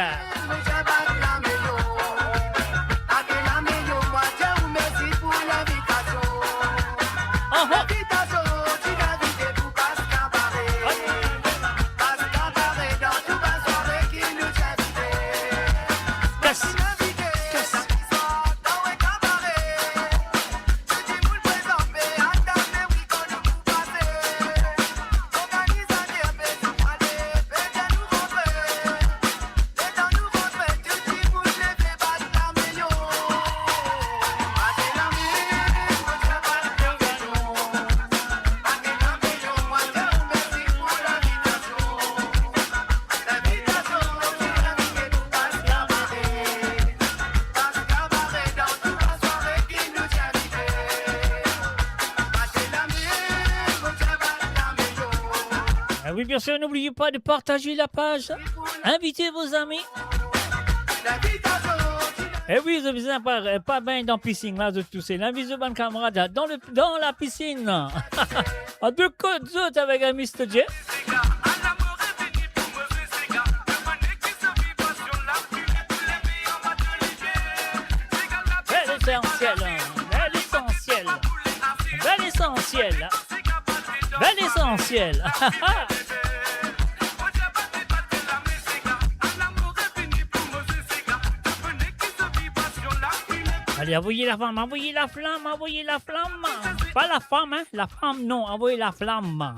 Oui, bien sûr, n'oubliez pas de partager la page. Invitez vos amis. Et oui, je vous pas bien dans la piscine, là, de tous ces. L'invite de bonne camarade dans la piscine. À deux côtes autres avec un Mr. J. L'essentiel. Allez, envoyez la flamme. Pas la femme, hein? La femme, non, envoyez la flamme.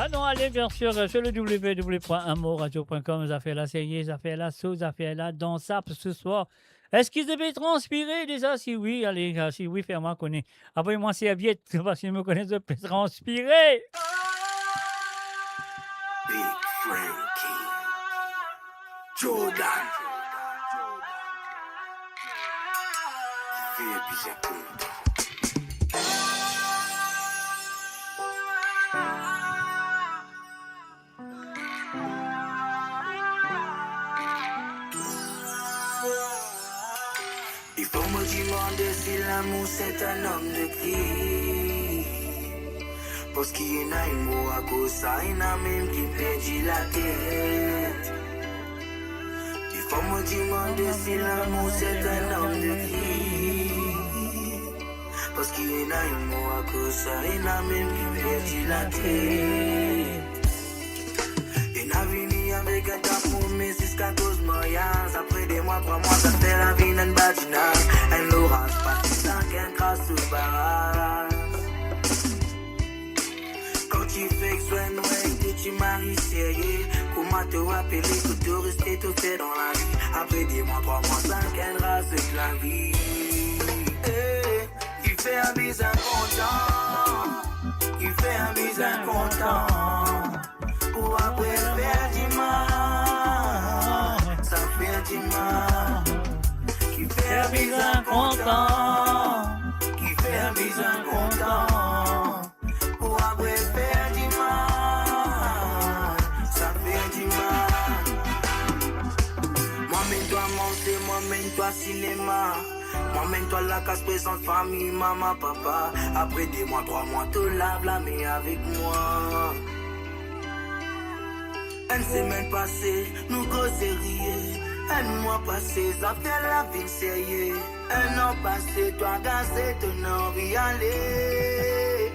Ah non, allez, bien sûr, sur le www.amoradio.com, ça fait la série, ça fait la sauce, ça fait la danse ce soir. Est-ce qu'ils devaient transpirer déjà? Si oui, allez, si oui, fais-moi connaître. Après, moi, c'est Aviette, parce qu'ils me connaissent, je peux transpirer. Big Frankie, Jordan, Baby Jacob. Il faut me demander si l'amour c'est un homme de qui. Parce qu'il y en a un mot à cause ça, il y en a même qui perdit la tête. Il faut me demander si l'amour c'est un homme de qui. Parce qu'il y en a un mot à cause ça, il y en a même qui perdit la tête. Il a venu avec un tap pour mes 6-14 mariages. Après des mois, 3 mois, ça fait la vie d'un badinage. Un l'orage, pas si sans qu'un crasse sous barrage. Quand tu fais que soin noir, que tu maries sérieux. Comment te rappeler que tu restais tout fait dans la vie. Après des mois, 3 mois, sans qu'un race de la vie. Il fait un bise incontent. Il fait un bise incontent. Pour après faire du mal, ça fait du mal. Qui fait un bise incontent, qui fait un bise incontant. Pour après faire du mal, ça fait du mal. Moi-même-toi manger, moi-même-toi cinéma. Moi-même-toi la casse présente famille, maman, papa. Après des mois, 3 mois, te lave la main avec moi. Une semaine passée, nous causerions. Un mois passé, ça fait la vie sérieuse. Un an passé, toi gazé, ton envie aller.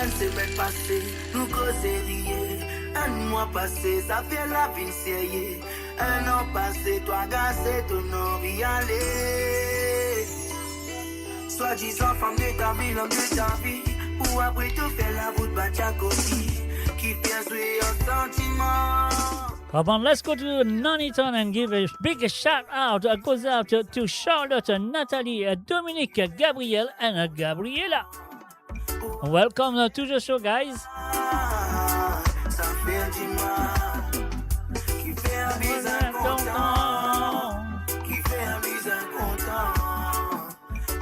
Une semaine passée, nous causerions. Un mois passé, ça fait la vie sérieuse. Un an passé, toi gazé, ton envie aller. Soi-disant femme de ta vie, l'homme de ta vie. Ou après tout faire la route, battre côté. Qui fait jouer un sentiment. Come on, let's go to Nuneaton and give a big shout out. Goes out to Charlotte, Nathalie, Dominique, Gabriel, and Gabriela. Welcome to the show, guys. Ça fait du mal. Qui fait un bise incontent. Qui fait un bise incontent.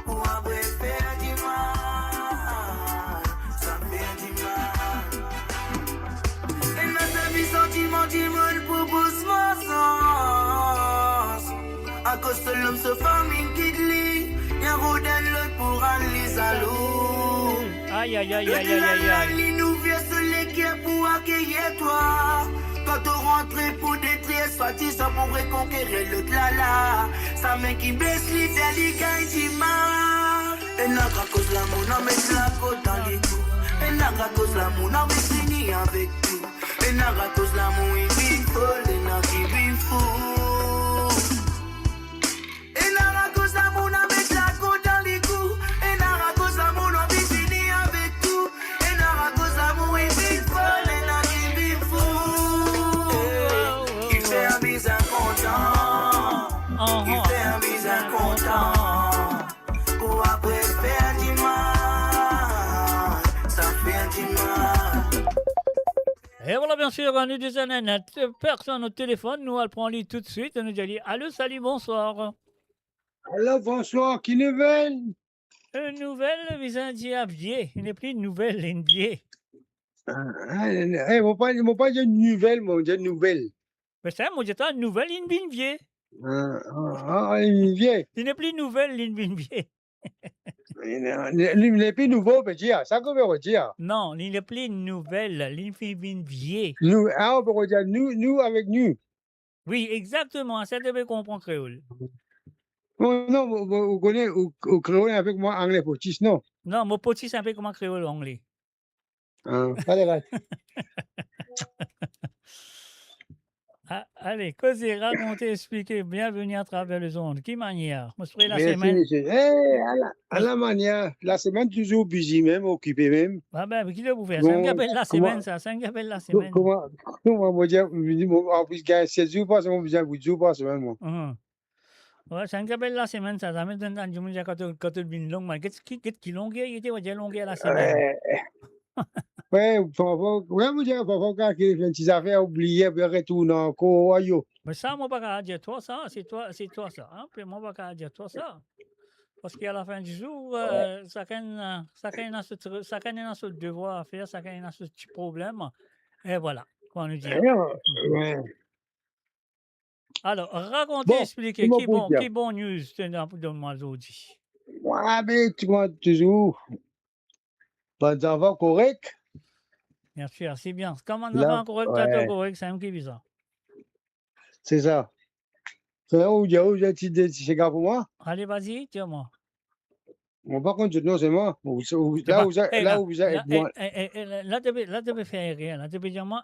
Pour après faire du mal. Ça fait du mal. Et notre vie sentiment du monde pour pousse-moi sens. À cause de l'homme se famille qui lit. Y'a un roue d'un l'autre pour aller salou. Aïe, aïe, aïe, aïe, aïe, aïe, aïe. Nous viens sur l'équipe pour accueillir toi. Quand tu rentres pour détruire, soit disant pour reconquérir l'autre là. Sa main qui baisse, lui fait les gains du mal. Et n'a qu'à cause l'amour, n'a met la côte dans les coups. Et n'a qu'à cause l'amour, n'a met fini avec tout. Et n'a qu'à cause l'amour, il vit folle, et n'a qui vit fou. Et n'a qu'à cause l'amour, n'a met la côte dans les coups. Et n'a qu'à cause l'amour, n'a mis fini avec tout. Et n'a qu'à cause l'amour, il vit folle, et n'a qui vit fou. Il fait un bise incontent. Il fait un bise incontent. Pour après faire du mal. Ça fait du mal. Et voilà, bien sûr, nous des années, personne au téléphone, nous, elle prend lui tout de suite, et nous dit allô, salut, bonsoir. Alors, bonsoir, qui nouvelle? Une nouvelle, mais un diable, il n'est plus une nouvelle, une vieille. Ils m'ont pas dit une nouvelle, mais on dit une nouvelle. Mais ça, moi, j'étais une nouvelle, une vieille. Une vieille. Il n'est plus une nouvelle, une vieille. Il n'est plus nouveau, mais dire, ça qu'on veut dire. Non, il n'est plus une nouvelle, une vieille. Nous, on peut dire nous avec nous. Oui, exactement, ça devait comprendre créole. Non, vous connaissez, vous créolez avec moi anglais potis, non? Non, mon petit, c'est un peu comme un créole anglais. Allez, Allez, causer, raconter, expliquer, bienvenue à travers les ondes. Qui manière? Moi, je la Merci, semaine. monsieur. À la manière, la semaine toujours busy même, occupé même. Ah ben, qui vous fait? C'est un Bon, gabelle la comment- semaine, ça. C'est un gabelle la semaine. comment moi dire, en plus, gars, 7 jours par semaine, 8 jours par semaine, moi. Ouais, c'est un gabelle la semaine, ça. Ça me donne un dimanche quand tu viens long, mais qu'est-ce qui longueur, il était, on dit longueur la semaine. Ouais, ouais, moi dire, parfois, quand il fait une petite affaire, oublié, puis retourne encore, aïe. Mais ça, moi, pas qu'à dire toi, ça. C'est toi, ça. Hein? Puis moi, pas qu'à dire toi, ça. Parce qu'à la fin du jour, chacun a ce devoir à faire, chacun a ce petit problème. Et voilà, quoi nous dire. Ouais. Alors, racontez, Bon, expliquez, comment qui vous dire? bon news de moi aujourd'hui. Ouais, mais tu vois, toujours, pas d'enfant correct. Bien sûr, c'est bien. Comment on Là, a correct, ouais. correct, c'est un qui vit ça. C'est ça. C'est là où il y a un petit gars pour moi. Allez, vas-y, dis-moi. Bon, par contre, non, c'est moi. C'est Là pas- où vous êtes, là où vous êtes, moi. Là, tu peux faire rien. Là, tu peux dire, moi,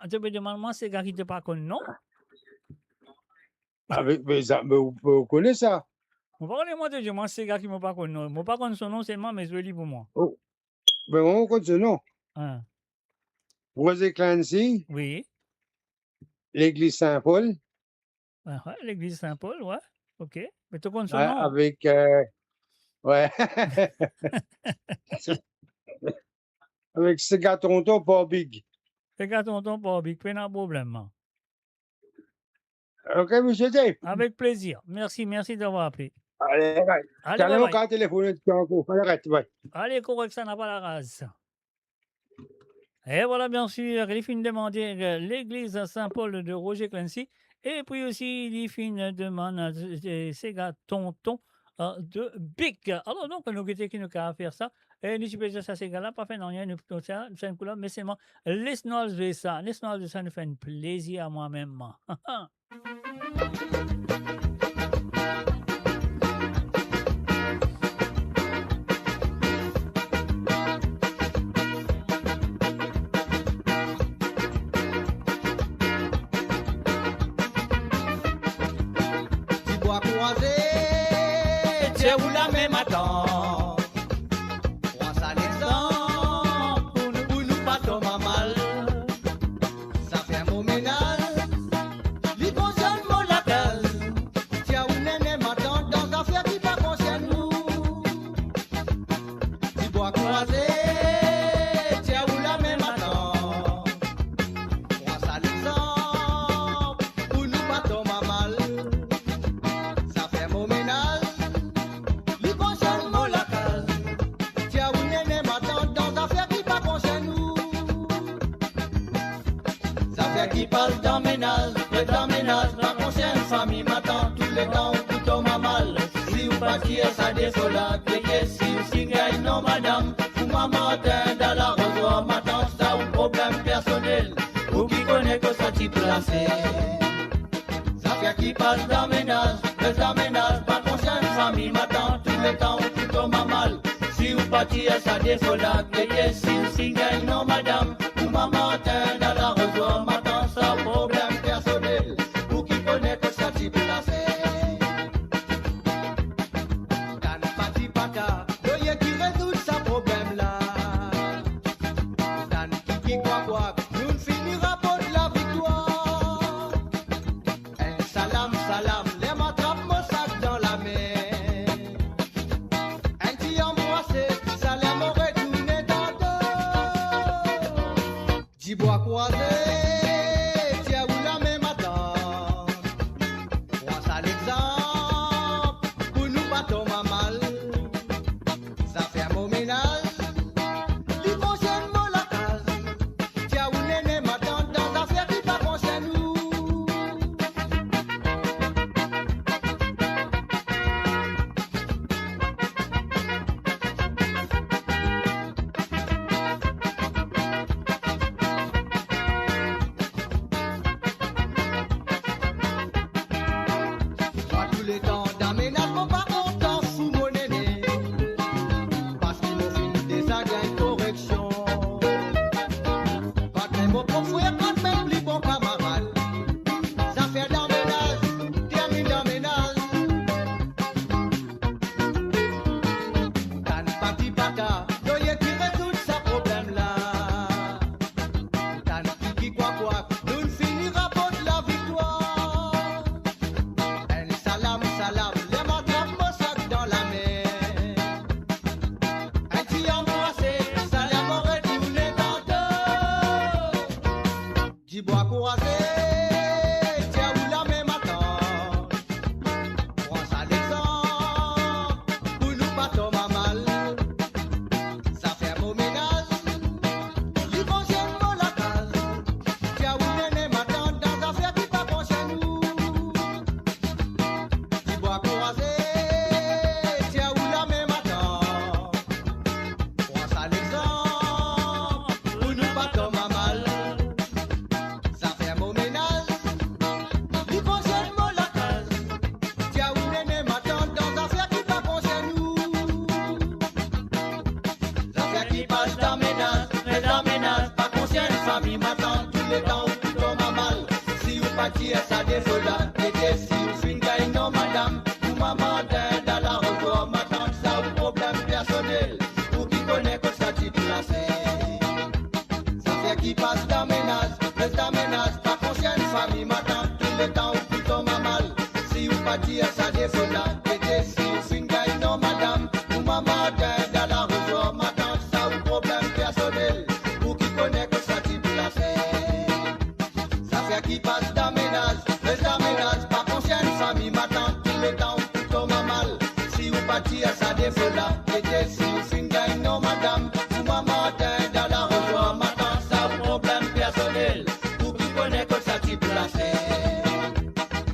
c'est gars qui te pas connu, non? Mais vous connaissez ça. Vous parlez, moi, de dire, moi, c'est gars qui me pas connu, non? Moi, pas connu son nom seulement, mais je le lis pour moi. Oh. Mais on compte ce nom. Hein. Rosé Clancy, Oui. l'église Saint-Paul, Ouais, l'église Saint-Paul, ouais. OK. Mais tu connais son ouais, nom? avec. Ouais. Avec ce gars tonton, pas big. C'est gars, tonton, pas big, pas de problème. hein. Ok, monsieur Dave. Avec plaisir. Merci d'avoir appelé. Allez, bye. Allez, T'as bye mon bye. carte téléphonique, tu encore. Allez, arrête, bye. Allez, correct, ça n'a pas la race. Et voilà, bien sûr, il finit de demander l'église Saint-Paul de Roger Clancy. Et puis aussi, il finit de demander ces gars tonton de Big. Alors, donc, nous qui nous avons faire ça. Et nous sommes ça, ces gars-là, pas fait non, rien, nous ça, c'est un coup là, mais c'est moi. Laisse-nous jouer ça. Laisse-nous jouer ça, nous fait un plaisir à moi-même. Tu dois croiser, tiens où la même attend. Prends ça l'exemple, pour nous pas tomber mal. Ça fait un beau ménage, lui concerne mon lacal. Tiens où néné m'attend dans affaire qui pas concerne nous. Tu dois croiser, tiens où la même attend. Prends ça l'exemple, pour nous pas tomber mal. Ça fait mon ménage, lui concerne mon lacal. Tiens où néné m'attend dans affaire qui pas concerne nous. Ça fait qui parle dans ménage, pas concerne famille m'attend tout le temps où tout tombe à mal. Si vous partiez ça désolate, payez si vous signez non madame. Ou maman atteint dans la rosoir m'attend ça ou problème personnel. Ou qui connaît que ça t'y placé. Ça fait qui passe dans ménage, pas concerne famille m'attend tout le temps où tout tombe à mal. Si vous partiez ça désolate, payez si vous signez non madame. Ou maman atteint dans la rosoir m'attend ça problème personnel. Ou qui connaît que ça t'y placé. Dans le parti pata, l'oeil qui résout sa problème là. Dans le kiki quoi, nous finira pour la victoire. Un salam, les m'attrape mon sac dans la main. Un petit embrassé, ça les m'aurait tourné dans le dos. J'y bois croisé, tiens où la même attend. Prends ça l'exemple, pour nous pas tomber mal. Ça fait un beau ménage, lui concerne mon la case. Tiens où néné m'attend dans affaire qui pas concerne nous. Petit bois croisé, tiens où la même attend. Prends ça l'exemple, pour nous pas tomber mal. Ça fait mon ménage, il fonctionne pour la case. Tiens où néné m'attend dans affaire qui pas bon chez nous. Petit bois croisé, tiens où la même attend. Prends ça l'exemple, pour nous pas tomber mal. Ça fait mon ménage, il fonctionne pour la case. Tiens où néné m'attend dans affaire qui pas bon chez nous. L'affaire qui passe dans ménage, mais dans ménage, pas conscient, famille m'attend tous les temps où tout tombe mal. Si vous partiez, ça défaut là, et si vous finissez, non madame, ou maman d'aide à la revoir, m'attend ça ou problème personnel, ou qui connaît que ça t'y placé. Ça fait qui passe dans ménage, reste dans ménage, pas conscient, famille m'attend tous les temps où tout tombe mal. Si vous partiez, ça défaut là, et si vous finissez, non madame, ou maman d'aide à la revoir, m'attend ça ou problème personnel, ou qui connaît que ça t'y placé. Ça fait qui passe dans ménage, reste dans ménage, pas conscient, famille m'attend tous les temps où tout tombe mal. Si vous partiez, ça défaut là, et si vous finissez, non madame, ou maman d'aide à la revoir, m'attend ça ou problème personnel, ou qui connaît que ça t'y placé.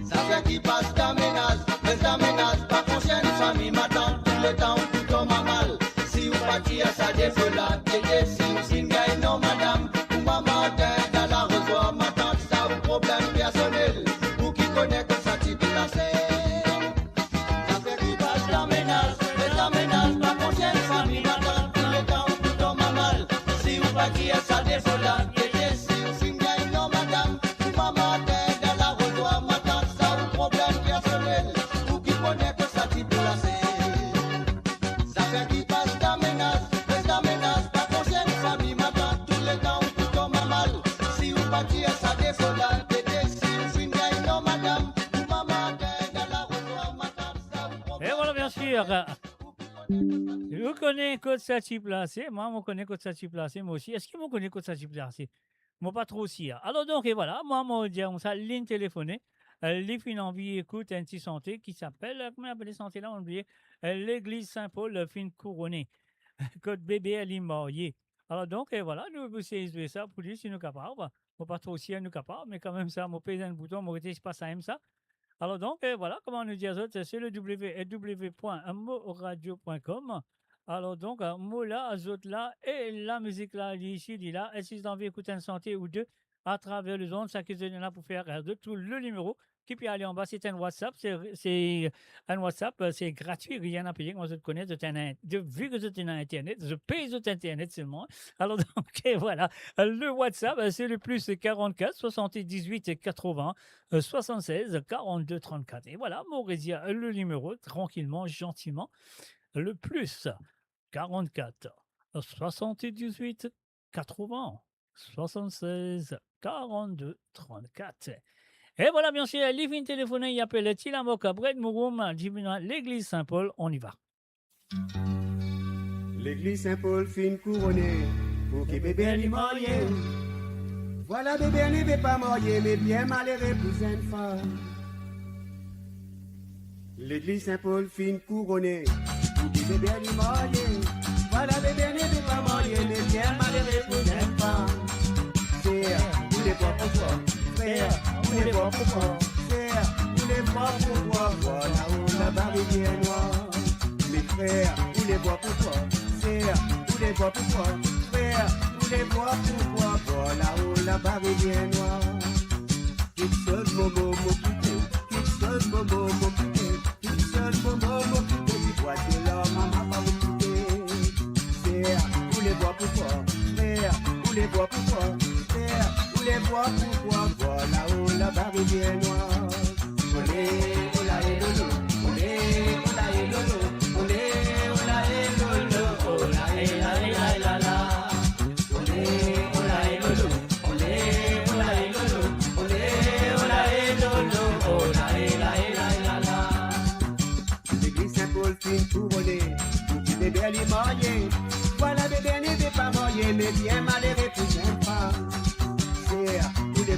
Ça fait qui passe dans ménage, reste dans ménage, pas conscient, famille m'attend tout le temps où tout tombe mal. Si vous partiez, ça défaut là, et si vous finissez, non madame, ou maman d'aide à la revoir, m'attend ça ou problème personnel, ou qui connaît que ça t'y placé. Ça fait qui passe dans ménage, reste dans ménage, pas conscient, famille m'attend tout le temps où tout tombe mal. Si vous partiez, ça défaut là, et si vous finissez, non madame, ou maman d'aide à la revoir, m'attend ça ou problème personnel, ou qui connaît que ça t'y placé. Ça fait qui passe dans ménage, reste dans ménage, pas conscient, famille m'attend tout le temps où tout tombe mal. Si vous partiez, ça défaut là, et si vous finissez, non madame, ou maman d'aide à la revoir, m'attend ça ou problème. Et voilà, bien sûr. Vous connaissez Côte Sati placé. Moi, je connais Côte Sati placé, moi aussi. Est-ce que vous connaissez Côte Sati placé? Moi, pas trop aussi. Alors, donc, et voilà, moi, je dis, on ça, ligne téléphonée. Les fin envie écoute un petit santé qui s'appelle, comment on appelle santé là, on oublie, l'église Saint-Paul, fin couronnée. Côte bébé, elle est mariée. Alors, donc, et voilà, nous vous essayez ça pour dire si nous capables. Moi, pas trop aussi, nous capables, mais quand même, ça, moi, pèse un bouton, moi, je pas ça, aime ça. Alors donc, voilà, comment nous dire autres, c'est le www.moradio.com. Alors donc, moi là, azot là, et la musique là, ici, là, et si vous avez envie d'écouter une santé ou deux à travers les ondes, ça qui est là pour faire de tout le numéro qui peut aller en bas, c'est un WhatsApp, c'est un WhatsApp, c'est gratuit, rien à payer, moi je te connais, vu que je suis dans Internet, je paye sur Internet seulement. Alors donc, voilà, le WhatsApp, c'est le plus 44 78 80 76 42 34. Et voilà, Maurizia, le numéro, tranquillement, gentiment, le plus 44 78 80 76 42 34. Et voilà, bien sûr, Living téléphoné, il appelle Tilamoka Bred Mouroum, l'église Saint-Paul, on y va. L'église Saint-Paul fin couronnée, pour que bébé n'y marié. Voilà bébé n'y veut pas marier, mais bien malheureux pour une femme. L'église Saint-Paul fin couronnée, pour que bébé n'y marié. Voilà bébé n'y veut pas marier, mais bien malheureux pour une femme. Frère, vous les voir pourquoi? Frère, vous les voir pourquoi? Frère, vous les voir pourquoi? Voilà où la barrière est noire. Mes frères, vous les voir pourquoi? Frère, vous les voir pourquoi? Frère, vous les voir pourquoi? Voilà où la barrière est noire. Quelque chose momo m'occuper, quelque chose momo m'occuper, quelque chose momo m'occuper. Dis-toi que l'homme maman pas m'occuper. Frère, vous les voir pourquoi? Frère, vous les voir pourquoi? Frère, vous les voir pourquoi? Voilà où la barrière est noire. Olé, ola et lolo, olé, ola et lolo, olé, ola et lolo, ola et la et la et la la. Olé, ola et lolo, olé, ola et lolo, olé, ola et lolo, ola et la et la et la la. L'église Saint-Paul fin couronnée, pour qui bébé elle est mariée. Voilà bébé n'y veut pas marier, mais bien malheureux pour une femme. Frère, vous les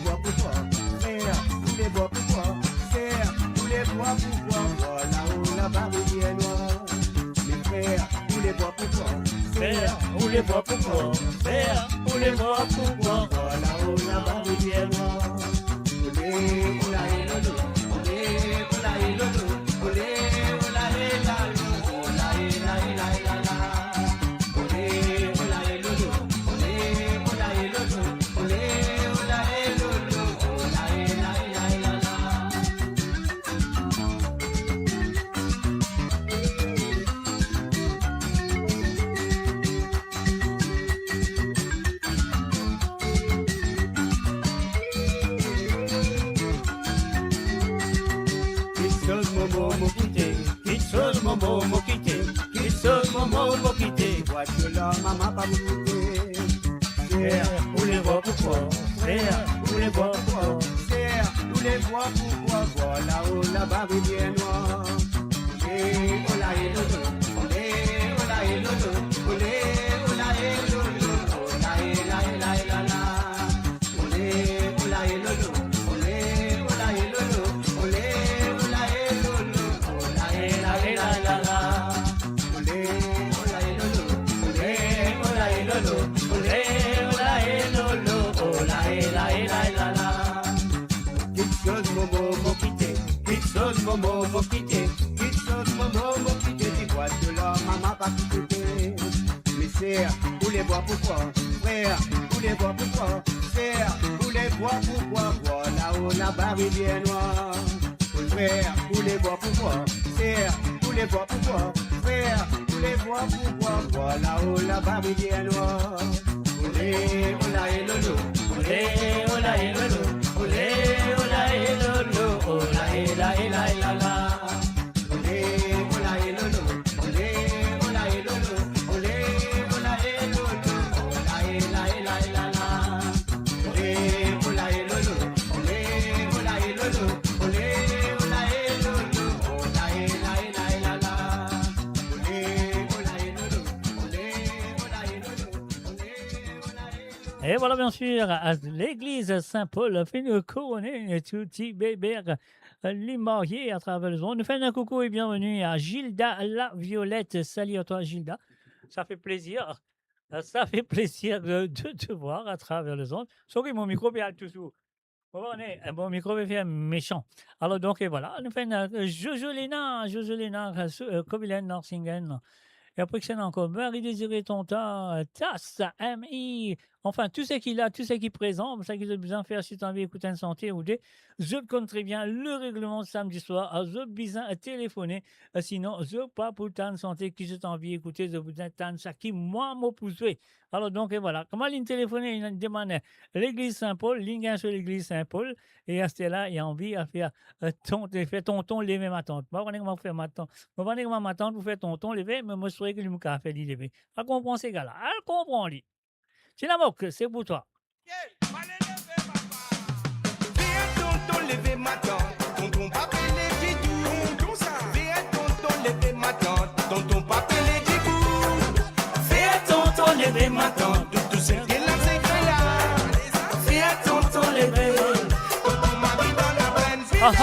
Maman pas m'écouter. Vous les voir pourquoi, vous les voir pourquoi. Nous les vois pourquoi, voilà, oh là-bas, bien noir. Oh là, et l'autre, oh là, et l'autre, oh là, et l'autre, oh là, et là, et là, et là, là. Oh là, et l'autre, oh là, et l'autre, oh là, et l'autre, oh là, et là, et là, et là, là. Oh là, et l'autre, oh là, et l'autre, oh là, et l'autre, oh là, et là, et là, et là, là. Quelque chose, Momo, faut quitter. Quelque chose, Momo, faut quitter. Quelque chose, Momo, faut quitter. Tu vois que là, maman pas quitter. Mais sœurs, vous les voir pourquoi? Frère, vous les voir pourquoi? Sœurs, vous les voir pourquoi? Voilà, on a barré bien noir. Frère, vous les voir pourquoi? Sœurs, vous les voir pourquoi? Frère, vous les voir pourquoi? Voilà, on a barré bien noir. Olé, ola, et lolo. Olé, ola, et lolo. Olé, ola, et lolo. Ola, et la, et la, et la, la. Olé, ola, et lolo. Olé, ola, et lolo. Olé, ola, et lolo. Ola, et la, et la, et la, la. Olé, ola, et lolo. Olé, ola, et lolo. Olé, ola, et lolo. Ola, et la, et la, et la, la. Olé, ola, et lolo. Olé, ola, et lolo. Et voilà, bien sûr, à l'église Saint-Paul, fait nous couronner tout petit bébé, les mariés à travers le monde. Nous faisons un coucou et bienvenue à Gilda la Violette. Salut à toi, Gilda. Ça fait plaisir. Ça fait plaisir de te voir à travers le monde. Sauf que mon micro est toujours. Bon micro est méchant. Alors, donc, et voilà, nous faisons Jojolina, Kobilen, Norsingen. Et après que c'est encore Marie-Désirée Tonta, TAS, MI, enfin, tout ce qu'il a, tout ce qui présente, ça qu'ils ont besoin de faire si tu as envie d'écouter une santé ou des, je connais très bien le règlement samedi soir, je besoin de téléphoner, sinon, je pas pour une santé qui j'ai envie d'écouter, je besoin de ça qui, moi, m'a poussé. Alors, donc, et voilà. Comment ligne téléphoner, il demande l'église Saint-Paul, ligne sur l'église Saint-Paul, et à ce là, il a envie de faire tonton lever ma tante. Moi, on va faire ma tante. Moi, on va ma tante pour faire tonton lever, mais moi, je souhaite que lui m'a fait lever. Elle comprend ces gars-là. Elle comprend, lui. C'est la moque, c'est pour toi. Tonton lever ma tante, tonton papa les didous. Viens tonton lever ma tante, tonton papa les didous. Viens tonton lever ma tante, tout ce qui est là c'est que là. Viens tonton lever, tonton mari dans la peine. Ah ah.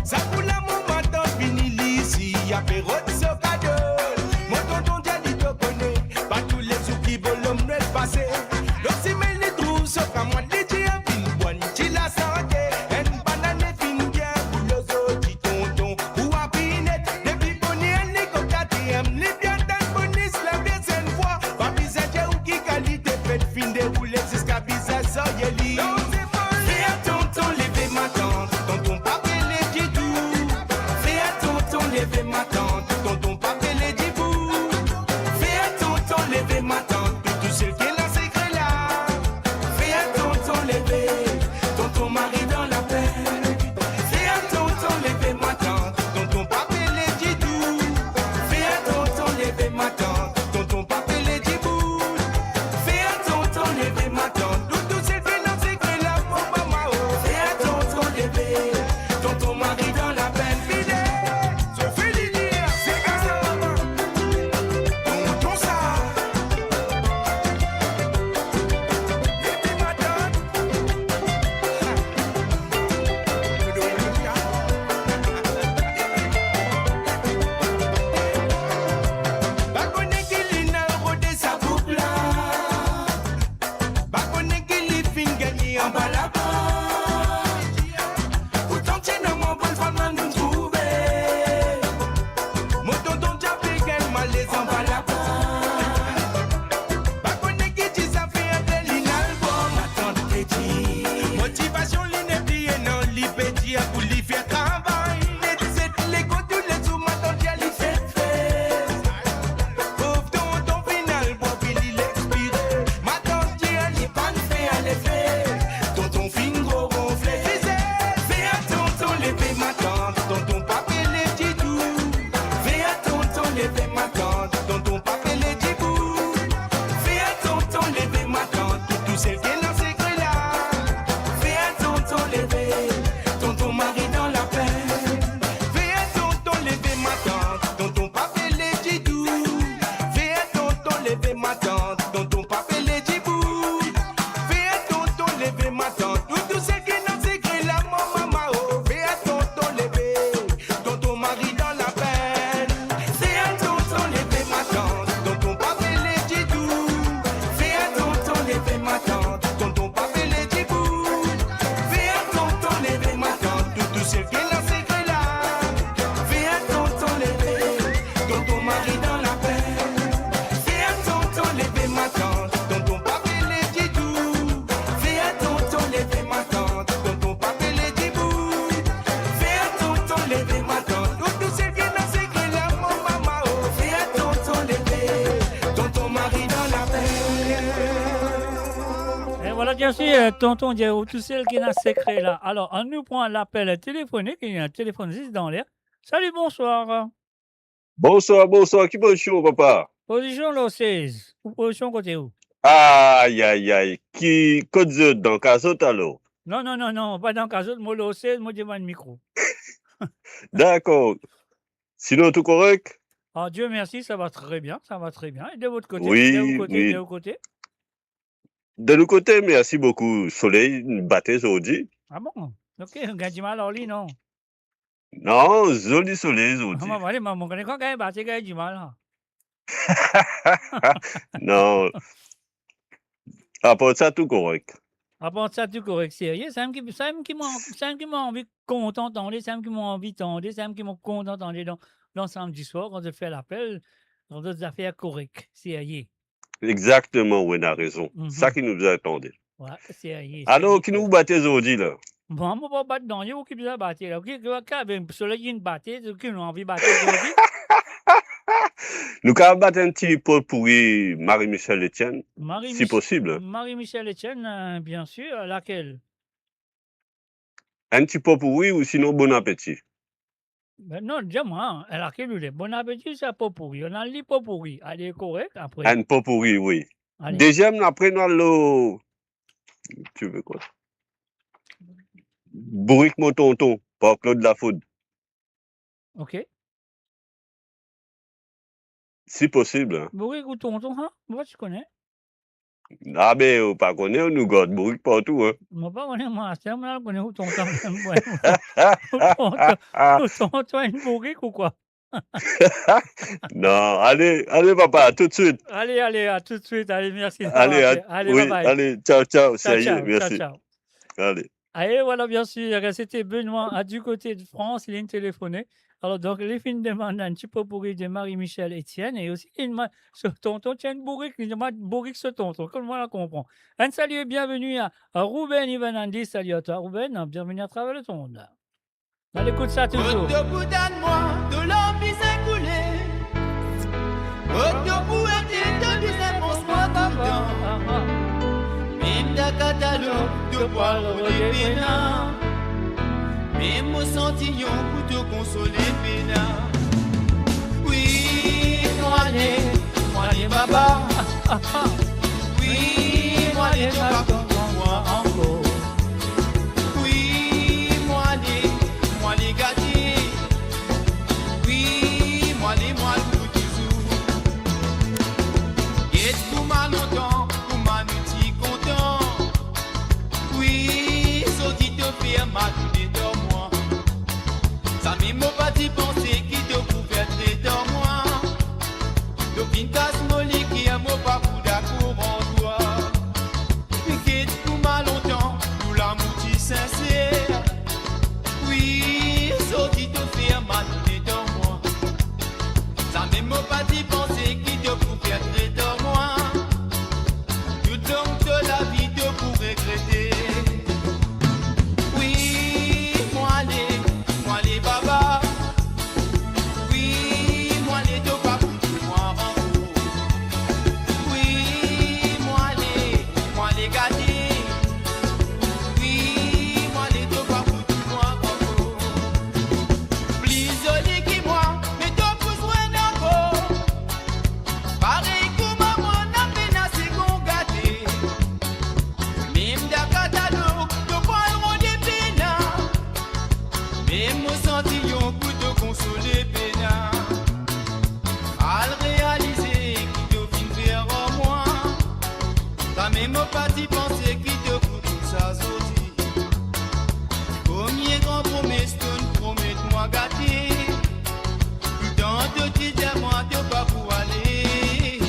Ça pour la maman, tant fini l'ici, y'a fait rôde ce cadeau. et ma tante. Tout celle qui n'a secret là, mon maman, oh, fais à tonton l'été, tonton Marie dans la paix. Et voilà, bien sûr, tonton Diao, tout celle qui n'a secret là. Alors, on nous prend l'appel téléphonique, il y a un téléphone 6 dans l'air. Salut, bonsoir. Bonsoir, qui position, papa? Position là, 16. Position côté où? Aïe, aïe, aïe. Qui code dans Casot alors? Non, pas dans le cas, moi là, 16, moi devant le micro. D'accord. Sinon, tout correct? Ah, Dieu merci, ça va très bien. Et de votre côté? Oui, de votre côté, oui. de votre côté? De l'autre côté, merci beaucoup. Soleil, batté aujourd'hui. Ah bon? Ok, on gagne du mal alors, lui, non? Non, joli soleil Ah, aujourd'hui. moi, allez, on connaît quand même, bah, c'est gagne du mal. Hein. Non. À part ça, tout correct. À part ça, tout correct, sérieux. C'est un qui m'a envie content d'entendre, c'est un qui m'a envie d'entendre, c'est un qui m'a content d'entendre dans samedi soir, quand je fais l'appel, dans des affaires correctes, sérieux. Exactement, oui, on a raison. Ça qui nous attendait. Ouais, sérieux. Alors, qui nous battez aujourd'hui, là? Bon, moi, pas battre dans vous qui vous a battu, là. Qui a un soleil qui nous battait, qui nous a envie de battre aujourd'hui. Nous avons battu un petit pot pourri Marie-Michel Etienne, si possible. Marie-Michel Etienne, bien sûr, laquelle? Un petit pot pourri ou sinon bon appétit. Ben non, dis-moi, laquelle ou est? Bon appétit, c'est pas pourri. On a le pot pourri. Allez, correct, après. Un pot pourri, oui. Allez. Deuxième, après, nous allons... Tu veux quoi? Bourrique mon tonton, par Claude Lafaude. Ok. Si possible. Hein. Bourrique ou tonton, hein? Moi, tu connais. Ah, ben, on pas connaît, on nous garde bourrique partout. Hein. Moi, pas connais, moi, c'est moi, je connais où tonton. Tonton, une bourrique ou quoi? Non, allez, papa, tout de suite. Allez, à tout de suite. Allez, merci. Allez, oui, bye. Allez, ciao, sérieux, merci. Ciao. Allez. Allez, voilà, bien sûr, c'était Benoît du côté de France, il est téléphoné. Alors, donc, les filles demandent un petit peu pourri de Marie-Michel Etienne et aussi ce tonton, tiens, une bourrique, il demande bourrique ce tonton, comme moi, la comprend. Un salut et bienvenue à Ruben Ivanandi. Salut à toi, Ruben, bienvenue à travers le monde. Allez, écoute ça toujours. Debout moi de l'envie s'écouler. Debout de désenfonce-moi tout le temps. Même d'un catalogue de poils des pénins. Même au sentillon pour te consoler pénins. Oui, moi les baba. Oui, moi les baba. Moi encore. Oui, moi les gâtés. Oui, moi pour toujours. Et tout m'a longtemps, tout m'a nous content. Oui, sorti te faire ma tout dans moi. Ça m'est pas d'y penser qui te pouvait être dans moi. D'aucune casse molly qui a mon pas pour d'accord en toi. Et tout m'a longtemps, tout l'amour qui sincère. Oui, sorti te faire ma tout dans moi. Ça m'est pas d'y penser qui te pouvait être dans moi. Tout le long de la vie te pour regretter. Oui, moi les baba. Oui, moi les deux papous, moi en haut. Oui, moi les gâtés. Oui, moi les deux papous, moi en haut. Plus joli que moi, mais toi pour soin encore. Pareil comme maman n'a peine à se gâter. Même d'un catalogue, de poils des pénins. Même au sentillon pour te consoler pénins. À le réaliser qui te fin faire en moi. T'as même pas d'y penser qui te coûte tout ça sorti. Combien grand promesse te promets-moi gâter. Plus tant de petits diamants te pas pour aller.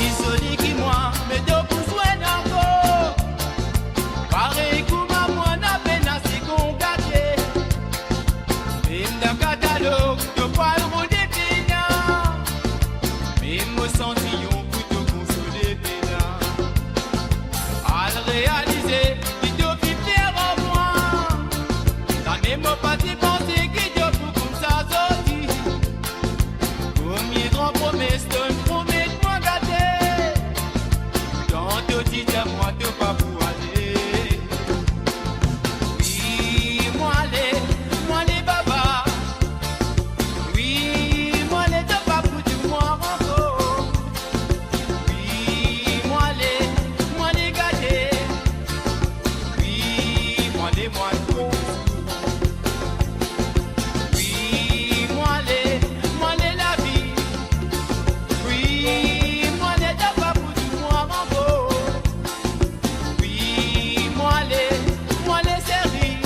Isolé qui moi, mais de pour soin encore. Pareil comme faut pas t'y penser qui te fout comme ça, Zoti. Premier grand promesse, donne promets-moi gâter. Quand te dis moi de pas pour aller. Oui, moi les baba. Oui, moi les de pas pour du moi encore. Oui, moi les gâter. Oui, moi les moi tout. Oui, moi les la vie. Oui, moi les de pas pour du moi encore. Oui, moi les séries.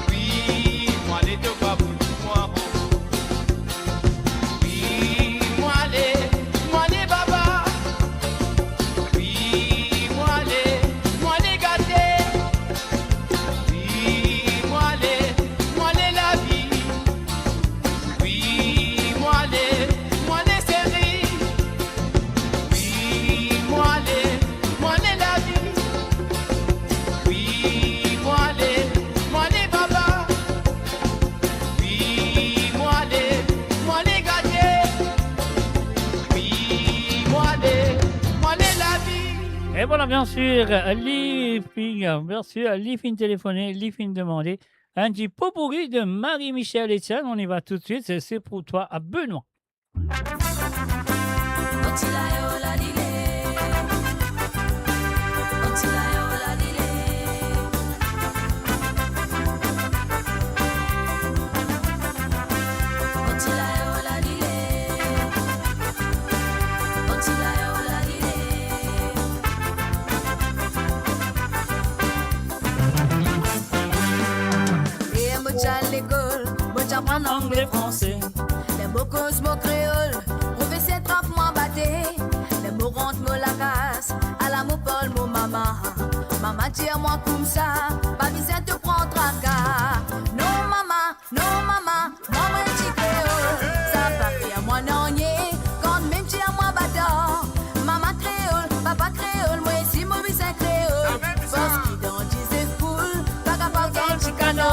Oui, moi les de pas pour du moi encore. Oui, moi les baba. Oui, moi les gâtés. Oui, moi les la vie. Oui, moi les séries. Oui, moi les la vie. Oui, moi les baba. Oui, moi les gâtés. Oui, moi les la vie. Et voilà, bien sûr, Lifin téléphoné, Lifin demandé. Un petit pot pourri de Marie-Michel Etienne. On y va tout de suite. C'est pour toi à Benoît. Et moi j'allais à l'école, moi j'apprends anglais français. Les mots cause mots créole, professeur trappe moi batté. Les mots rentrent moi la casse, à la mot Paul mon maman. Maman tire moi comme ça, pas besoin de prendre tracas. Non maman, maman petit créole. Ça va faire moi non quand même tire moi battant. Maman créole, papa créole, moi si moi besoin créole. Parce qu'il dans disait foule, pas capable d'un chicano.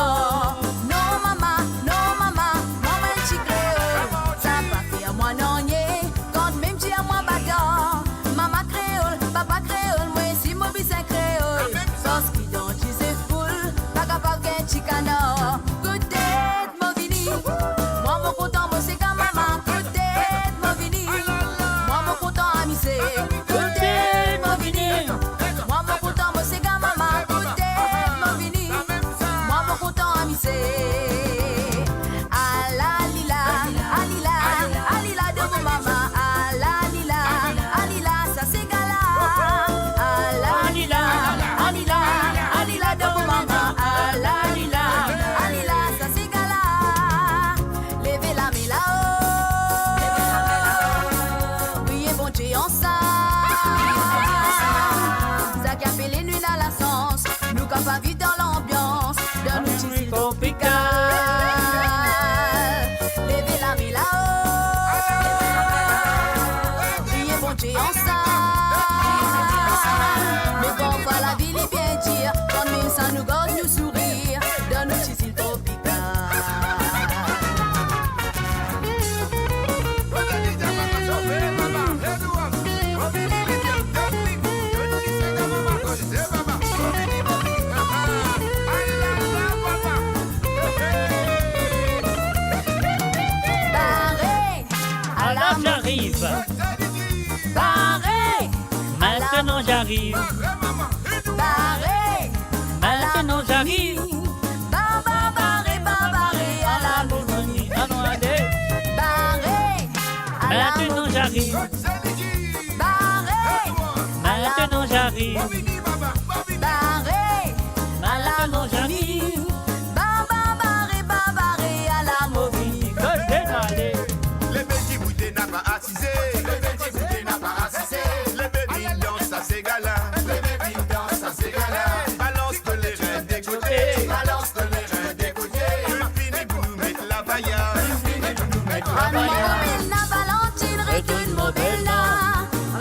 Va vite dans l'ambiance d'un outil tropical. Levez la main là-haut, priez bon Dieu ensemble. Mais parfois la vie est bien dire, quand même ça nous garde nous sourire d'un outil tropical. J'arrive. Barré. Maintenant j'arrive. Barré. Maintenant j'arrive. Barré à la mononie. Allons allez. Barré. Maintenant j'arrive. Barré. Maintenant j'arrive. Barré. Maintenant j'arrive. Barré à la mononie. Allez. Les petits bouteilles n'a pas assisé. Les petits bouteilles n'a pas assisé. Les bébés dansent à ces gars-là. Les bébés dansent à ces gars-là. Balance de les reins des côtés. Balance de les reins des côtés. Le fini pour nous mettre la vaillante. Le fini pour nous mettre la vaillante. Valentine, retourne mon bella.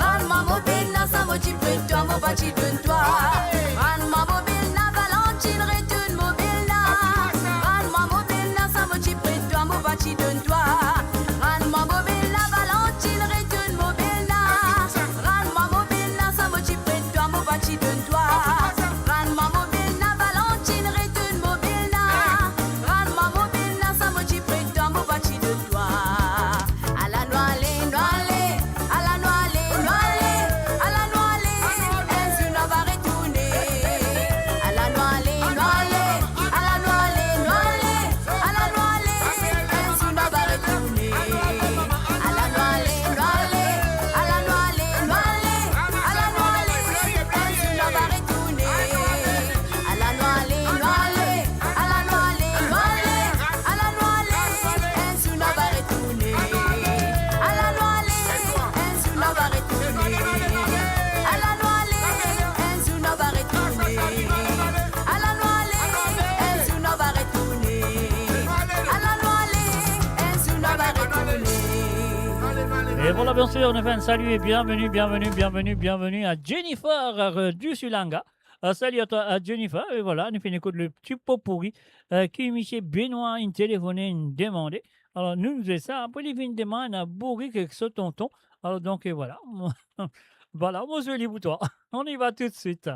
Rends-moi mon bella, ça m'a dit près de toi, mon bâti de toi. Rends-moi mon bella, Valentine, retourne mon bella. Et voilà, bien sûr, on fait un salut et bienvenue à Jennifer du Sulanga. Salut à toi, à Jennifer. Et voilà, nous faisons écouter le petit pot pourri qui Michel Benoît, il téléphonait, il demandait. Alors, nous faisons ça. Après, il vient demander, on a bourré quelque chose, tonton. Alors, donc, et voilà. Voilà, moi, je lis pour toi. On y va tout de suite.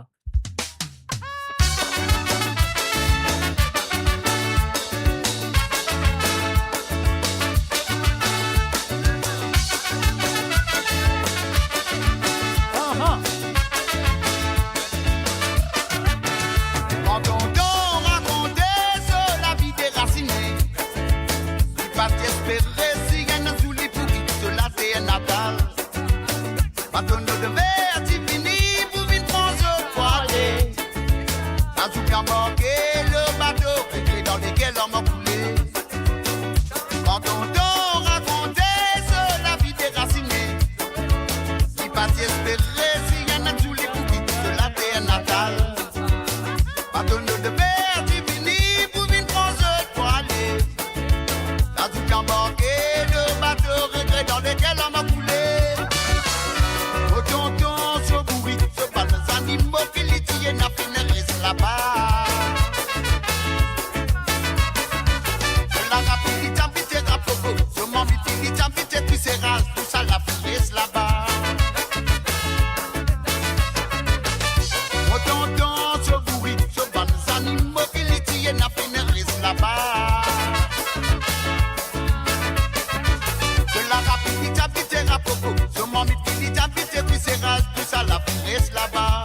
Le bateau dans lequel on m'a coulé. Quand on racontait la vie déracinée, qui partit espérer s'il y en a tous les bouquets de la terre natale. Bateau de mer qui finit pour une prendre pour aller. Dans tout embarqué, le bateau regret dans lequel on m'a coulé. Au tonton, ce bourri, ce pas les animaux qui l'y n'a fait là-bas. La rapidité, vite, rapoko. Je m'en vite, puis c'est rase. Tout ça, la frise là-bas. Mon tonton, ce bourri, ce ban les animaux qui l'y n'a fait là-bas. La rapidité, vite, rapoko. Je m'en vite, puis c'est rase. Tout ça, la frise là-bas.